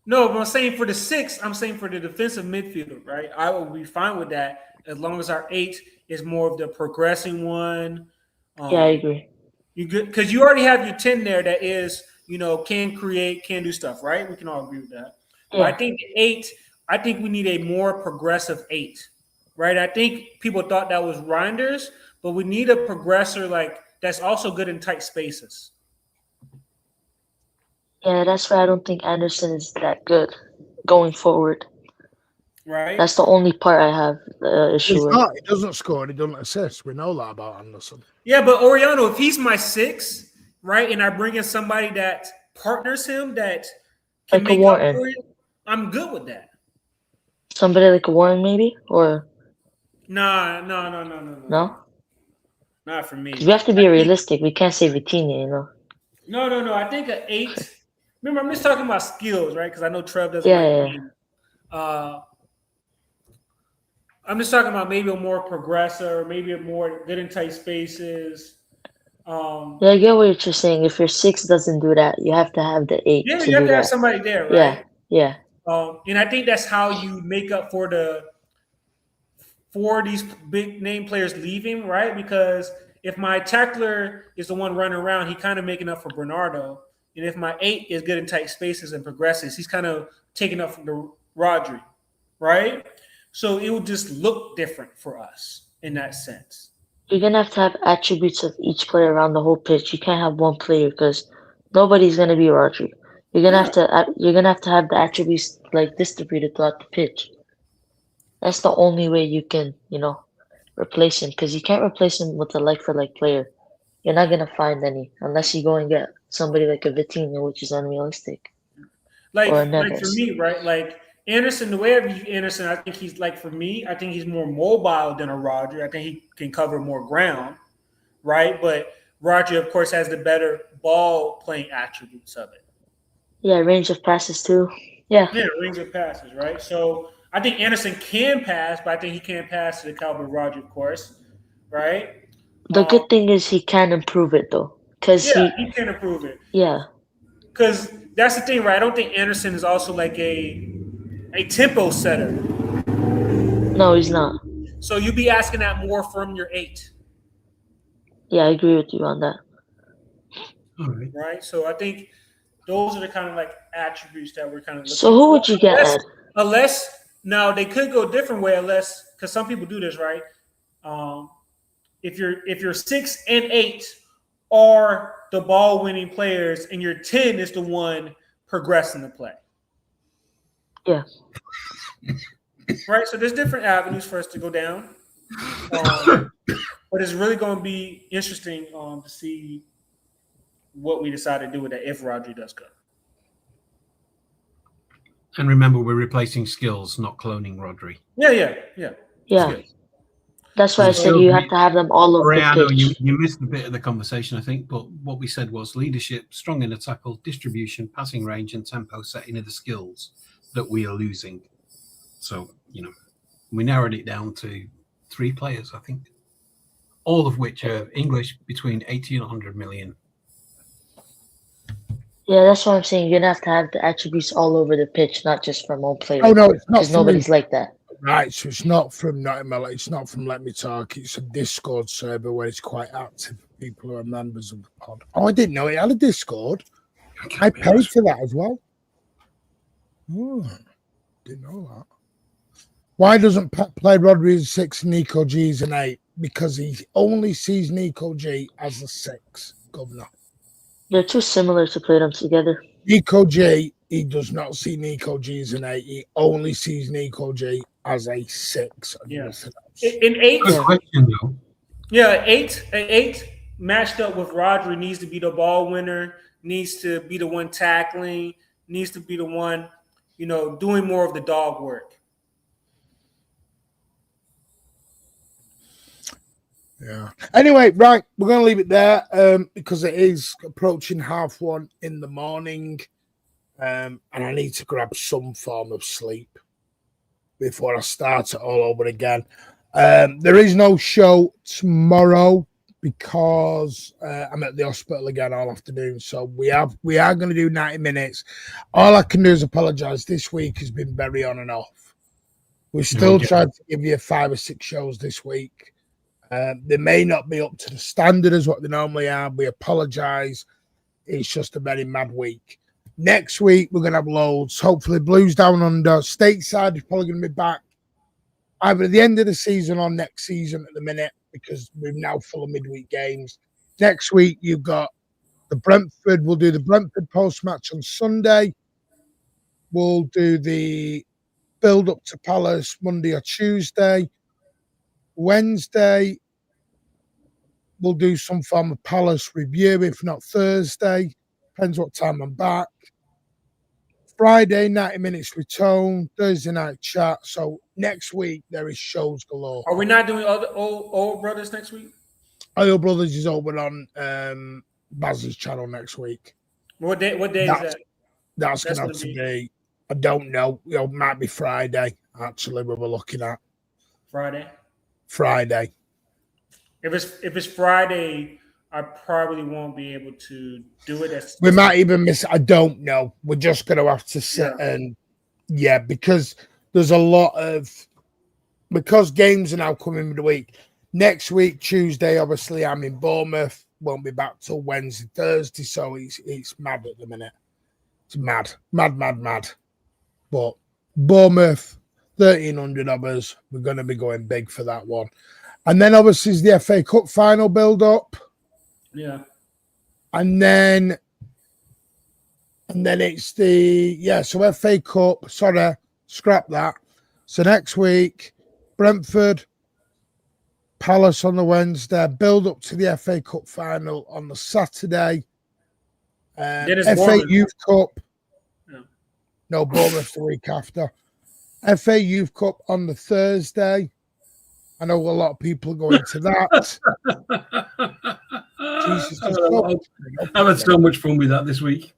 Speaker 3: No, but I'm saying for the 6, I'm saying for the defensive midfielder, right? I will be fine with that as long as our 8 is more of the progressing one.
Speaker 11: Yeah, I agree.
Speaker 3: You good, because you already have your 10 there that is, can create, can do stuff, right? We can all agree with that. Yeah. But I think 8, I think we need a more progressive 8, right? I think people thought that was Reinders, but we need a progressor like that's also good in tight spaces.
Speaker 11: Yeah, that's why I don't think Anderson is that good going forward.
Speaker 3: Right.
Speaker 11: That's the only part I have issue with.
Speaker 7: He doesn't score, he doesn't assist. We know that about Anderson.
Speaker 3: Yeah, but Oriano, if he's my 6, right, and I bring in somebody that partners him, that can
Speaker 11: like
Speaker 3: make
Speaker 11: a Warren.
Speaker 3: Up for it, I'm good with that.
Speaker 11: Somebody like a Warren, maybe, or
Speaker 3: no.
Speaker 11: No,
Speaker 3: not for me.
Speaker 11: We have to be realistic. We can't say Vitinha,
Speaker 3: No. I think an 8. Remember, I'm just talking about skills, right? Because I know Trev doesn't. I'm just talking about maybe a more progressor, maybe a more good in tight spaces.
Speaker 11: Yeah, I get what you're saying. If your 6 doesn't do that, you have to have the 8.
Speaker 3: Yeah, you have to have somebody there, right?
Speaker 11: Yeah.
Speaker 3: And I think that's how you make up for these big name players leaving, right? Because if my tackler is the one running around, he kind of making up for Bernardo. And if my 8 is good in tight spaces and progresses, he's kind of taking up from the Rodri, right? So it will just look different for us in that sense.
Speaker 11: You're gonna have to have attributes of each player around the whole pitch. You can't have one player because nobody's gonna be Rodri. You're gonna have to have the attributes like distributed throughout the pitch. That's the only way you can, replace him, because you can't replace him with a like-for-like player. You're not gonna find any unless you go and get somebody like a Vitinha, which is unrealistic.
Speaker 3: Like for me, right? Like Anderson, the way I view Anderson, I think he's like, for me, I think he's more mobile than a Rodri. I think he can cover more ground, right? But Rodri, of course, has the better ball playing attributes of it.
Speaker 11: Yeah, range of passes too. Yeah,
Speaker 3: range of passes, right? So I think Anderson can pass, but I think he can't pass to the caliber of Rodri, of course, right?
Speaker 11: The good thing is he can improve it though, because
Speaker 3: he can improve it.
Speaker 11: Yeah,
Speaker 3: because that's the thing, right? I don't think Anderson is also like a tempo setter.
Speaker 11: No, he's not.
Speaker 3: So you'd be asking that more from your 8.
Speaker 11: Yeah, I agree with you on that.
Speaker 3: All right. Right. So I think those are the kind of like attributes that we're kind of looking
Speaker 11: So who would you get, Ed?
Speaker 3: Unless now they could go a different way, because some people do this, right? If your 6 and 8 are the ball winning players and your 10 is the one progressing the play.
Speaker 11: Yeah.
Speaker 3: Right. So there's different avenues for us to go down. But it's really going to be interesting to see what we decide to do with that if Rodri does go.
Speaker 9: And remember, we're replacing skills, not cloning Rodri.
Speaker 3: Yeah.
Speaker 11: Skills. That's why I said you have to have them all over the pitch.
Speaker 9: You missed a bit of the conversation, I think, but what we said was leadership, strong in the tackle, distribution, passing range, and tempo setting are the skills that we are losing. So, we narrowed it down to 3 players, I think, all of which are English between 80 and 100 million.
Speaker 11: Yeah, that's what I'm saying. You're going to have the attributes all over the pitch, not just from one player.
Speaker 7: Oh, no, it's not.
Speaker 11: Because nobody's like that.
Speaker 7: Right, so it's not from it's not from Let Me Talk. It's a Discord server where it's quite active. People who are members of the pod. Oh, I didn't know it had a Discord. I paid for that as well. Oh, didn't know that. Why doesn't Pep play Rodri as a 6 and Nico G as an 8? Because he only sees Nico G as a 6, Governor.
Speaker 11: They're too similar to play them together.
Speaker 7: Nico G, he does not see Nico G as an 8. He only sees Nico G as a 6 and nothing else.
Speaker 3: In 8,
Speaker 9: Good question, though.
Speaker 3: yeah, 8 matched up with Rodri needs to be the ball winner, needs to be the one tackling, needs to be the one, doing more of the dog work.
Speaker 7: Yeah. Anyway, right, we're going to leave it there because it is approaching 1:30 in the morning, and I need to grab some form of sleep before I start it all over again. There is no show tomorrow because I'm at the hospital again all afternoon. So we are going to do 90 minutes. All I can do is apologise. This week has been very on and off. We're still trying to give you 5 or 6 shows this week. They may not be up to the standard as what they normally are. We apologise. It's just a very mad week. Next week, we're going to have loads. Hopefully, Blues Down Under. Stateside is probably going to be back either at the end of the season or next season at the minute because we're now full of midweek games. Next week, you've got the Brentford. We'll do the Brentford post-match on Sunday. We'll do the build-up to Palace Monday or Tuesday. Wednesday, we'll do some form of Palace review, if not Thursday. Depends what time I'm back. Friday, 90 minutes with Tone. Thursday night chat. So next week, there is shows galore.
Speaker 3: Are we not doing other old brothers next week?
Speaker 7: Oil Brothers is over on Baz's channel next week.
Speaker 3: What day is that?
Speaker 7: That's going to have to be, I don't know. It might be Friday, actually, we were looking at. Friday. If it's
Speaker 3: Friday, I probably won't be able to do it.
Speaker 7: We might even miss. I don't know. We're just going to have to sit and because there's a lot of games are now coming in the week. Next week, Tuesday, obviously, I'm in Bournemouth. Won't be back till Wednesday, Thursday. So it's mad at the minute. It's mad. But Bournemouth, 1,300 of us. We're going to be going big for that one. And then obviously is the FA Cup final build-up.
Speaker 3: Yeah.
Speaker 7: And then it's so FA Cup. Sorry, scrap that. So next week, Brentford, Palace on the Wednesday, build-up to the FA Cup final on the Saturday. FA Youth Cup. Yeah. No, Bournemouth the week after. FA Youth Cup on the Thursday. I know a lot of people are going to that. Jesus,
Speaker 9: I've had so much fun with that this week.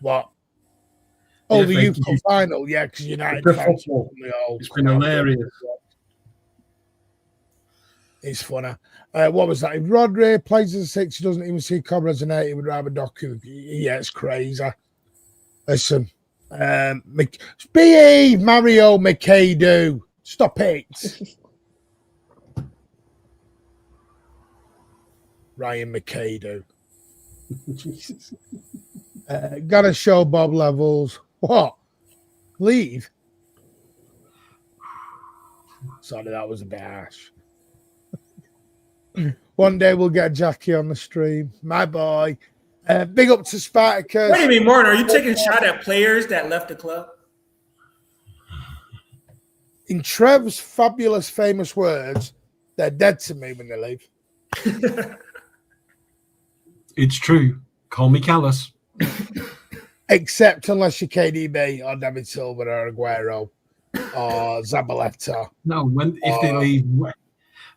Speaker 7: What? Oh, the Youth Cup final, yeah, because United fans.
Speaker 9: It's been hilarious.
Speaker 7: It's funny. What was that? If Rodri plays as a 6, he doesn't even see Cobra as an 8, he would rather Doku. Yeah, it's crazy. Listen, behave, Mario McAdoo. Stop it. Ryan McAdoo. Jesus. Gotta show Bob Levels. What? Leave? Sorry, that was a bit harsh. One day we'll get Jackie on the stream. My boy. Big up to Spartacus.
Speaker 3: What do you mean, Martin? Are you taking a shot at players that left the club?
Speaker 7: In Trev's fabulous, famous words, they're dead to me when they leave.
Speaker 9: It's true. Call me callous.
Speaker 7: Except unless you're KDB or David Silva or Aguero or Zabaleta.
Speaker 9: No, if they leave,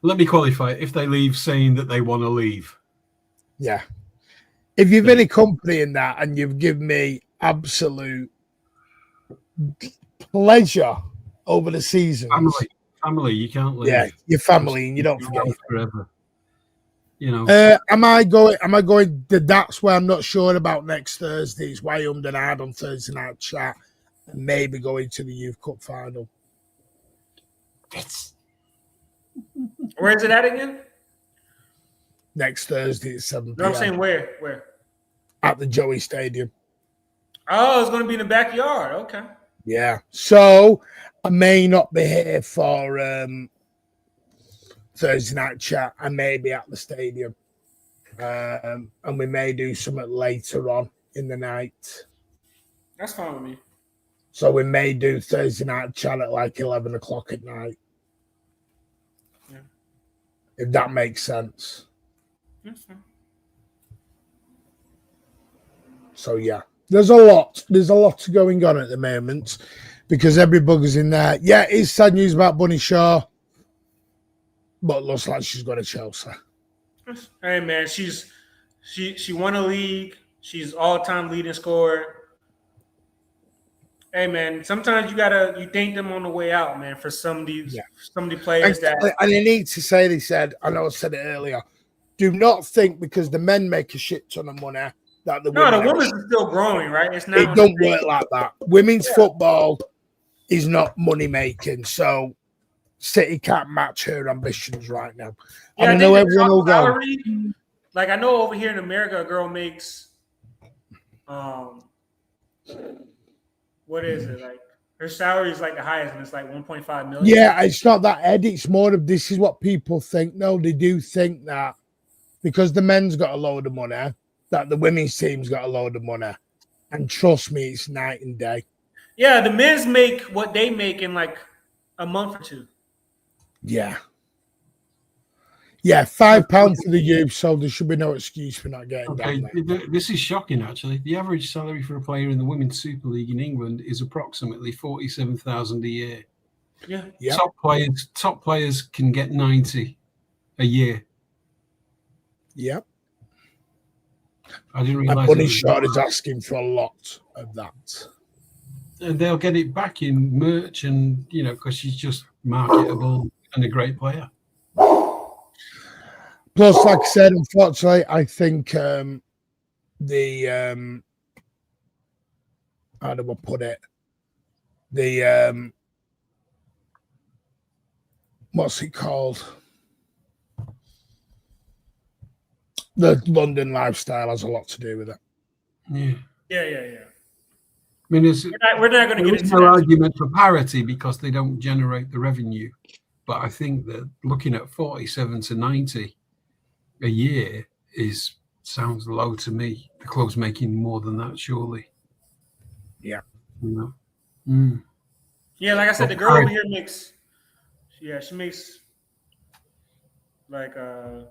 Speaker 9: let me qualify it. If they leave saying that they want to leave.
Speaker 7: Yeah. If you've any company in that and you've given me absolute pleasure over the seasons.
Speaker 9: Family, you can't leave.
Speaker 7: Yeah, your family, and you don't forget
Speaker 9: forever. You know.
Speaker 7: Am I going? That's where I'm not sure about next Thursday. It's why I'm hard on Thursday night chat, and maybe going to the Youth Cup final.
Speaker 3: Where is it at again?
Speaker 7: Next Thursday at 7 p.m.
Speaker 3: No, I'm saying where?
Speaker 7: At the Joey Stadium.
Speaker 3: Oh, it's going to be in the backyard. Okay.
Speaker 7: Yeah. So I may not be here for Thursday night chat. I may be at the stadium. And we may do something later on in the night.
Speaker 3: That's fine with me.
Speaker 7: So we may do Thursday night chat at like 11 o'clock at night.
Speaker 3: Yeah.
Speaker 7: If that makes sense.
Speaker 3: That's fine.
Speaker 7: So yeah, there's a lot going on at the moment because everybody's in there. Yeah, it's sad news about Bunny Shaw, but looks like she's going to Chelsea.
Speaker 3: Hey man, she won a league. She's all-time leading scorer. Hey man, sometimes you thank them on the way out, man. For some of these players
Speaker 7: and I need to say this, Ed. I know I said it earlier. Do not think because the men make a shit ton of money that the
Speaker 3: women's is still growing, right? It's not.
Speaker 7: It don't work like that. Women's football is not money making, so City can't match her ambitions right now.
Speaker 3: Yeah,
Speaker 7: I know everyone will go.
Speaker 3: Like I know over here in America, a girl makes what is it like? Her salary is like the highest, and it's like 1.5 million.
Speaker 7: Yeah, it's not that, Ed. It's more of this is what people think. No, they do think that because the men's got a load of money, that the women's team's got a load of money. And trust me, it's night and day.
Speaker 3: Yeah, the men's make what they make in like a month or two.
Speaker 7: Yeah. Yeah, £5 for the youth, so there should be no excuse for not getting down there.
Speaker 9: This is shocking, actually. The average salary for a player in the Women's Super League in England is approximately $47,000 a year.
Speaker 3: Yeah.
Speaker 7: Yep.
Speaker 9: Top players can get 90 a year.
Speaker 7: Yep.
Speaker 9: I didn't realize.
Speaker 7: Bunny Shaw is asking for a lot of that.
Speaker 9: And they'll get it back in merch and, because she's just marketable and a great player.
Speaker 7: Plus, like I said, unfortunately, I think how do I put it? What's it called? The London lifestyle has a lot to do with it.
Speaker 9: Yeah.
Speaker 3: Yeah.
Speaker 9: I mean,
Speaker 3: we're not going to get into
Speaker 9: no argument for parity because they don't generate the revenue. But I think that looking at 47 to 90 a year sounds low to me. The club's making more than that, surely.
Speaker 7: Yeah.
Speaker 3: Yeah, like I said, the girl over here makes. Yeah, she makes like I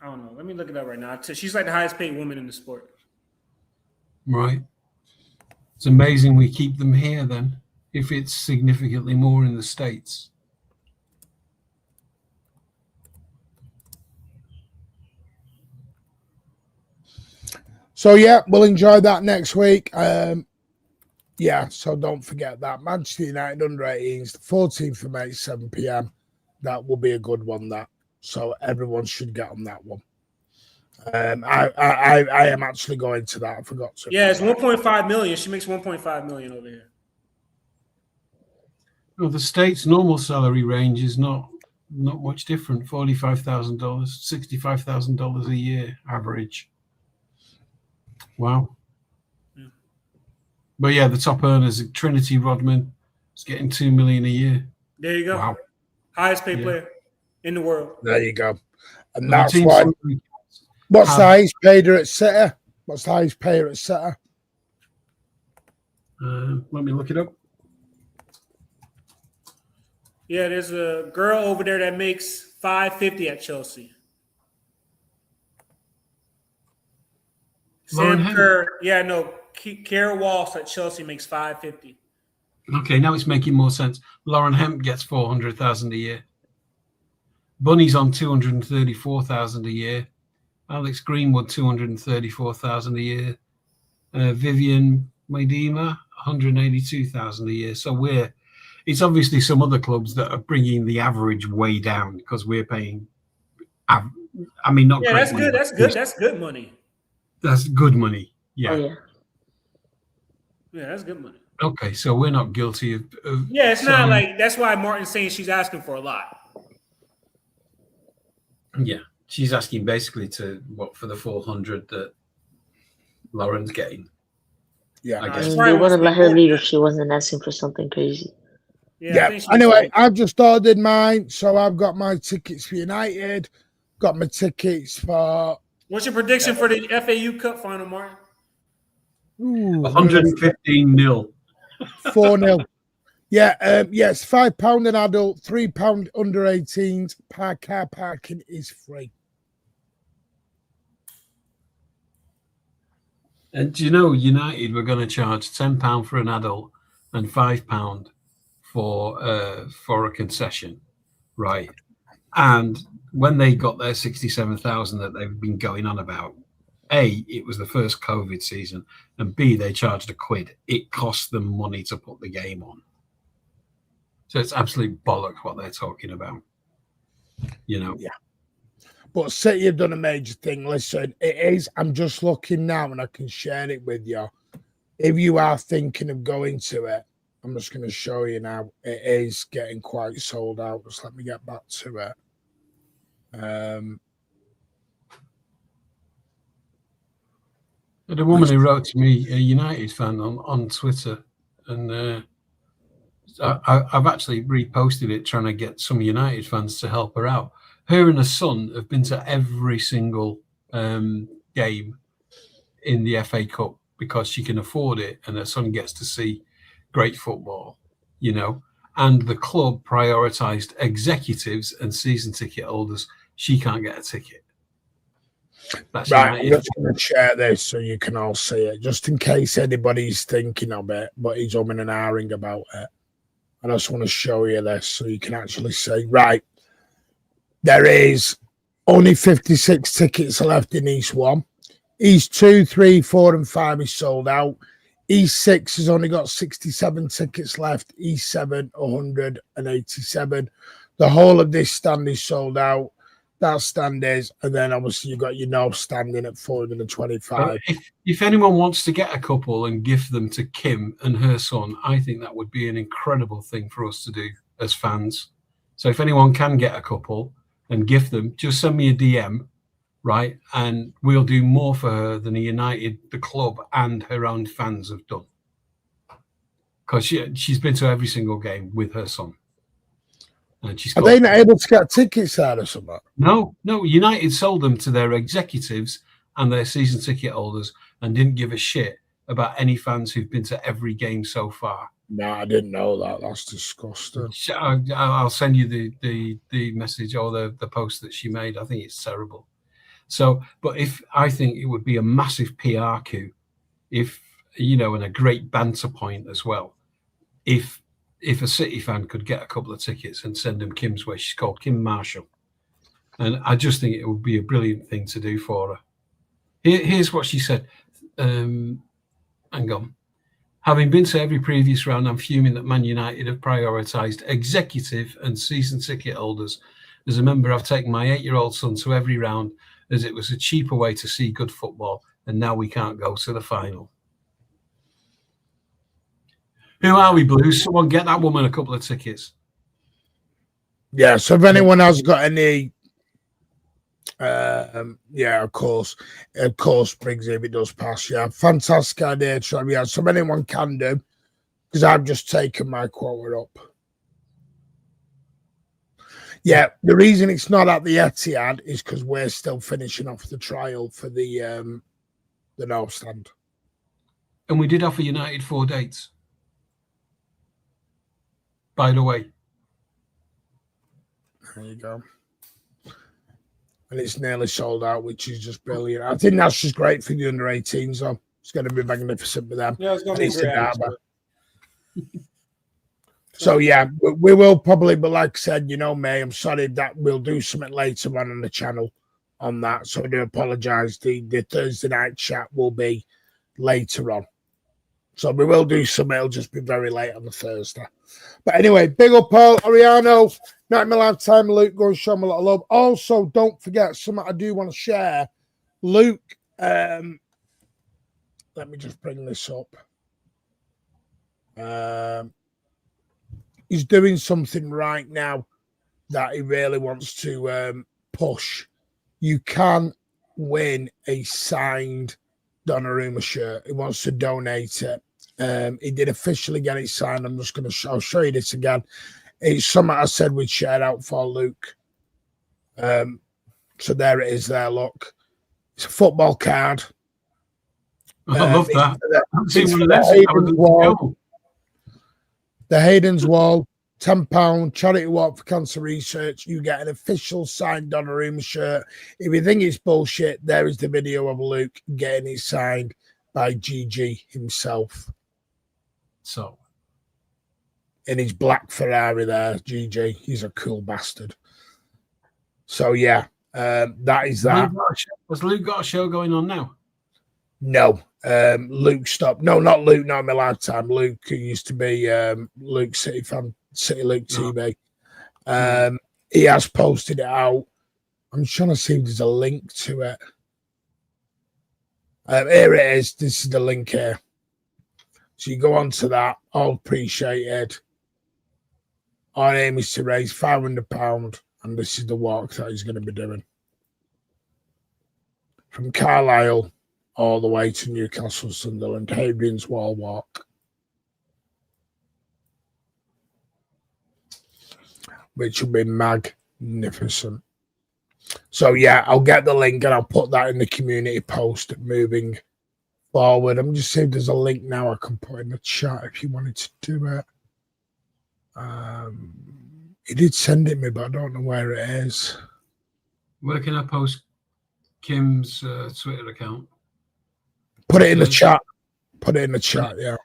Speaker 3: don't know. Let me look it up right now. She's like the highest paid woman in the sport.
Speaker 9: Right. It's amazing we keep them here then, if it's significantly more in the States.
Speaker 7: So, yeah, we'll enjoy that next week. Yeah, so don't forget that. Manchester United under 18s, the 14th of May, 7 p.m. That will be a good one, that. So everyone should get on that one. I am actually going to that. I forgot to.
Speaker 3: Yeah, it's 1.5 million. She makes 1.5 million over here.
Speaker 9: Well, the States' normal salary range is not much different. $45,000, $65,000 a year average. Wow.
Speaker 3: Yeah.
Speaker 9: But yeah, the top earners, Trinity Rodman, is getting $2 million a year.
Speaker 3: There you go.
Speaker 9: Wow.
Speaker 3: Highest paid player in the world.
Speaker 7: There you go. And that's why. What's the highest paid at City? What's the highest payer at City?
Speaker 9: Let me look it up.
Speaker 3: Yeah, there's a girl over there that makes $550 at Chelsea. Sam Kerr, Kara Walsh at Chelsea makes $550.
Speaker 9: Okay, now it's making more sense. Lauren Hemp gets $400,000 a year. Bunny's on $234,000 a year. Alex Greenwood $234,000 a year. Vivian Maidema $182,000 a year. So it's obviously some other clubs that are bringing the average way down because we're paying. Not
Speaker 3: that's
Speaker 9: money,
Speaker 3: good. That's good. That's good money.
Speaker 9: That's good money. Yeah.
Speaker 11: Oh, yeah.
Speaker 3: Yeah, that's good money.
Speaker 9: Okay, so we're not guilty of
Speaker 3: yeah, it's not like that's why Martin's saying she's asking for a lot.
Speaker 9: Yeah, she's asking basically for the 400 that Lauren's getting.
Speaker 4: Yeah.
Speaker 3: Nah,
Speaker 11: I
Speaker 3: she
Speaker 11: mean,
Speaker 3: probably
Speaker 11: they
Speaker 3: wants
Speaker 11: wouldn't
Speaker 3: to
Speaker 11: let
Speaker 3: be
Speaker 11: her
Speaker 3: more.
Speaker 11: leave if she wasn't asking for something crazy.
Speaker 3: Yeah, I
Speaker 4: Yeah.
Speaker 3: think she
Speaker 4: Anyway, I've just ordered mine, so I've got my tickets for United. Got my tickets for.
Speaker 3: What's your prediction for the FAU Cup final, Martin?
Speaker 9: 115-0.
Speaker 4: 4-0. Yeah, it's £5 an adult, £3 under 18s. Car parking is free.
Speaker 9: And do you know United were going to charge £10 for an adult and £5 for a concession, right? And when they got their 67,000 that they've been going on about, A, it was the first COVID season, and B, they charged £1. It cost them money to put the game on. So it's absolute bollocks what they're talking about. You know?
Speaker 4: Yeah. But City have done a major thing. Listen, it is. I'm just looking now and I can share it with you. If you are thinking of going to it, I'm just going to show you now. It is getting quite sold out. Just let me get back to it.
Speaker 9: The woman who wrote to me, a United fan on Twitter, and I've actually reposted it trying to get some United fans to help her out. Her and her son have been to every single game in the FA Cup because she can afford it and her son gets to see great football, you know. And the club prioritised executives and season ticket holders. She can't get a ticket. That's
Speaker 4: right,
Speaker 9: United.
Speaker 4: I'm just going to share this so you can all see it, just in case anybody's thinking of it, but he's umming and ahhing about it. I just want to show you this so you can actually see, right, there is only 56 tickets left in East 1. East 2, 3, 4, and 5 is sold out. East 6 has only got 67 tickets left. East 7, 187. The whole of this stand is sold out. That stand is, and then obviously you've got your North standing at 425.
Speaker 9: If anyone wants to get a couple and gift them to Kim and her son, I think that would be an incredible thing for us to do as fans. So if anyone can get a couple and gift them, just send me a DM, right? And we'll do more for her than United, the club, and her own fans have done. Because she's been to every single game with her son. And she's
Speaker 4: Are they not able to get tickets out or something?
Speaker 9: No. United sold them to their executives and their season ticket holders and didn't give a shit about any fans who've been to every game so far.
Speaker 4: No, I didn't know that. That's disgusting.
Speaker 9: I'll send you the message or the post that she made. I think it's terrible. So, but I think it would be a massive PR coup if, you know, and a great banter point as well, if a City fan could get a couple of tickets and send them Kim's way. She's called Kim Marshall. And I just think it would be a brilliant thing to do for her. Here's what she said. Hang on. Having been to every previous round, I'm fuming that Man United have prioritised executive and season ticket holders. As a member, I've taken my 8-year-old son to every round as it was a cheaper way to see good football, and now we can't go to the final. Who are we, Blues? Someone get that woman a couple of tickets.
Speaker 4: Yeah, so if anyone has got any, of course, Briggs, if it does pass, yeah, fantastic idea, Trev. Yeah, so if anyone can do, because I've just taken my quota up. Yeah, the reason it's not at the Etihad is because we're still finishing off the trial for the North Stand.
Speaker 9: And we did offer United 4 dates. By the way.
Speaker 4: There you go. And it's nearly sold out, which is just brilliant. I think that's just great for the under 18s, though. It's going to be magnificent for them.
Speaker 3: Yeah, it's going to be great.
Speaker 4: So, yeah, we will probably, but like I said, you know, May, I'm sorry that we'll do something later on the channel on that. So I do apologise. The Thursday night chat will be later on. So we will do something. It'll just be very late on the Thursday. But anyway, big up Paul, Ariano, Night in My Lifetime, Luke, go and show him a lot of love. Also, don't forget something I do want to share. Luke, let me just bring this up. He's doing something right now that he really wants to push. You can win a signed
Speaker 7: Donnarumma shirt. He wants to donate it. He did officially get it signed. I'm just going to I'll show you this again. It's something I said we'd share out for Luke. So there it is there, look. It's a football card.
Speaker 9: I love that.
Speaker 7: The Hayden's Wall, £10 charity walk for cancer research. You get an official signed Donnarumma shirt. If you think it's bullshit, there is the video of Luke getting it signed by GG himself.
Speaker 9: So,
Speaker 7: in his black Ferrari there, GG. He's a cool bastard. So, yeah, that is that.
Speaker 9: Has Luke got a show going on now?
Speaker 7: No. Luke stopped. No, not Luke, not in my lifetime. Luke, who used to be Luke City fan, City Luke TV. He has posted it out. I'm trying to see if there's a link to it. Here it is. This is the link here. So you go on to that. All appreciated. Our aim is to raise £500, and this is the walk that he's going to be doing. From Carlisle all the way to Newcastle, Sunderland, Hadrian's Wall walk. Which will be magnificent. So, yeah, I'll get the link and I'll put that in the community post moving forward. I'm just seeing if there's a link now I can put in the chat if you wanted to do it. He did send it me, but I don't know where it is.
Speaker 9: Where can I post Kim's Twitter account?
Speaker 7: Put it in the chat. Put it in the chat, yeah.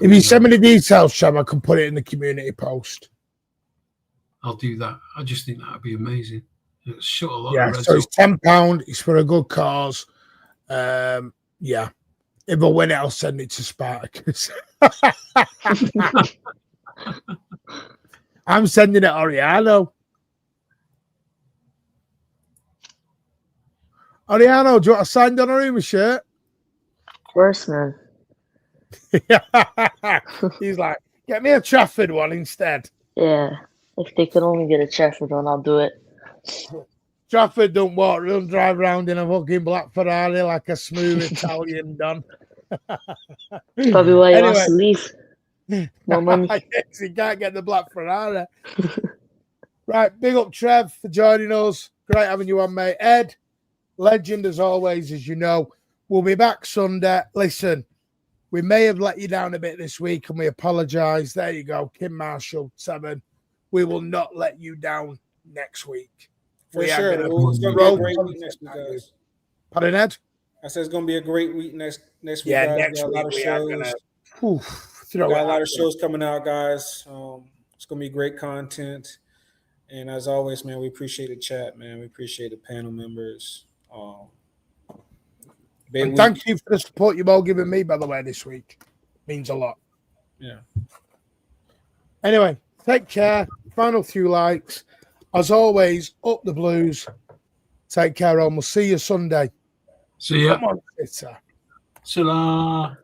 Speaker 7: If you send me the details, Cham, I can put it in the community post.
Speaker 9: I'll do that. I just think that would be amazing. It's shut a lot.
Speaker 7: Yeah, so it's £10. It's for a good cause. Yeah. If I win it, I'll send it to Spartacus. I'm sending it Oriano. Oriano, do you want a signed Donnarumma shirt?
Speaker 11: Of course, man.
Speaker 7: He's like, get me a Trafford one instead.
Speaker 11: Yeah. If they could only get a Trafford one, I'll do it.
Speaker 7: Trafford don't drive around in a fucking black Ferrari like a smooth Italian don.
Speaker 11: Probably why he wants to leave. No money.
Speaker 7: Yes, he can't get the black Ferrari. Right, big up Trev for joining us. Great having you on, mate. Ed, legend as always, as you know. We'll be back Sunday. Listen, we may have let you down a bit this week and we apologise. There you go. Kim Marshall, 7. We will not let you down next week.
Speaker 3: For sure. It's going to be a great week next week, guys.
Speaker 7: Pardon, Ed?
Speaker 3: I said it's going to be a great week next week,
Speaker 7: yeah,
Speaker 3: guys.
Speaker 7: Next week
Speaker 3: we got a lot of shows. Got a lot of shows coming out, guys. It's going to be great content. And as always, man, we appreciate the chat, man. We appreciate the panel members.
Speaker 7: And thank you for the support you've all given me, by the way, this week. Means a lot.
Speaker 3: Yeah.
Speaker 7: Anyway, take care. Final few likes. As always, up the Blues. Take care, and we'll see you Sunday.
Speaker 9: See ya.
Speaker 7: Come on, Sitter.
Speaker 9: Ta-da.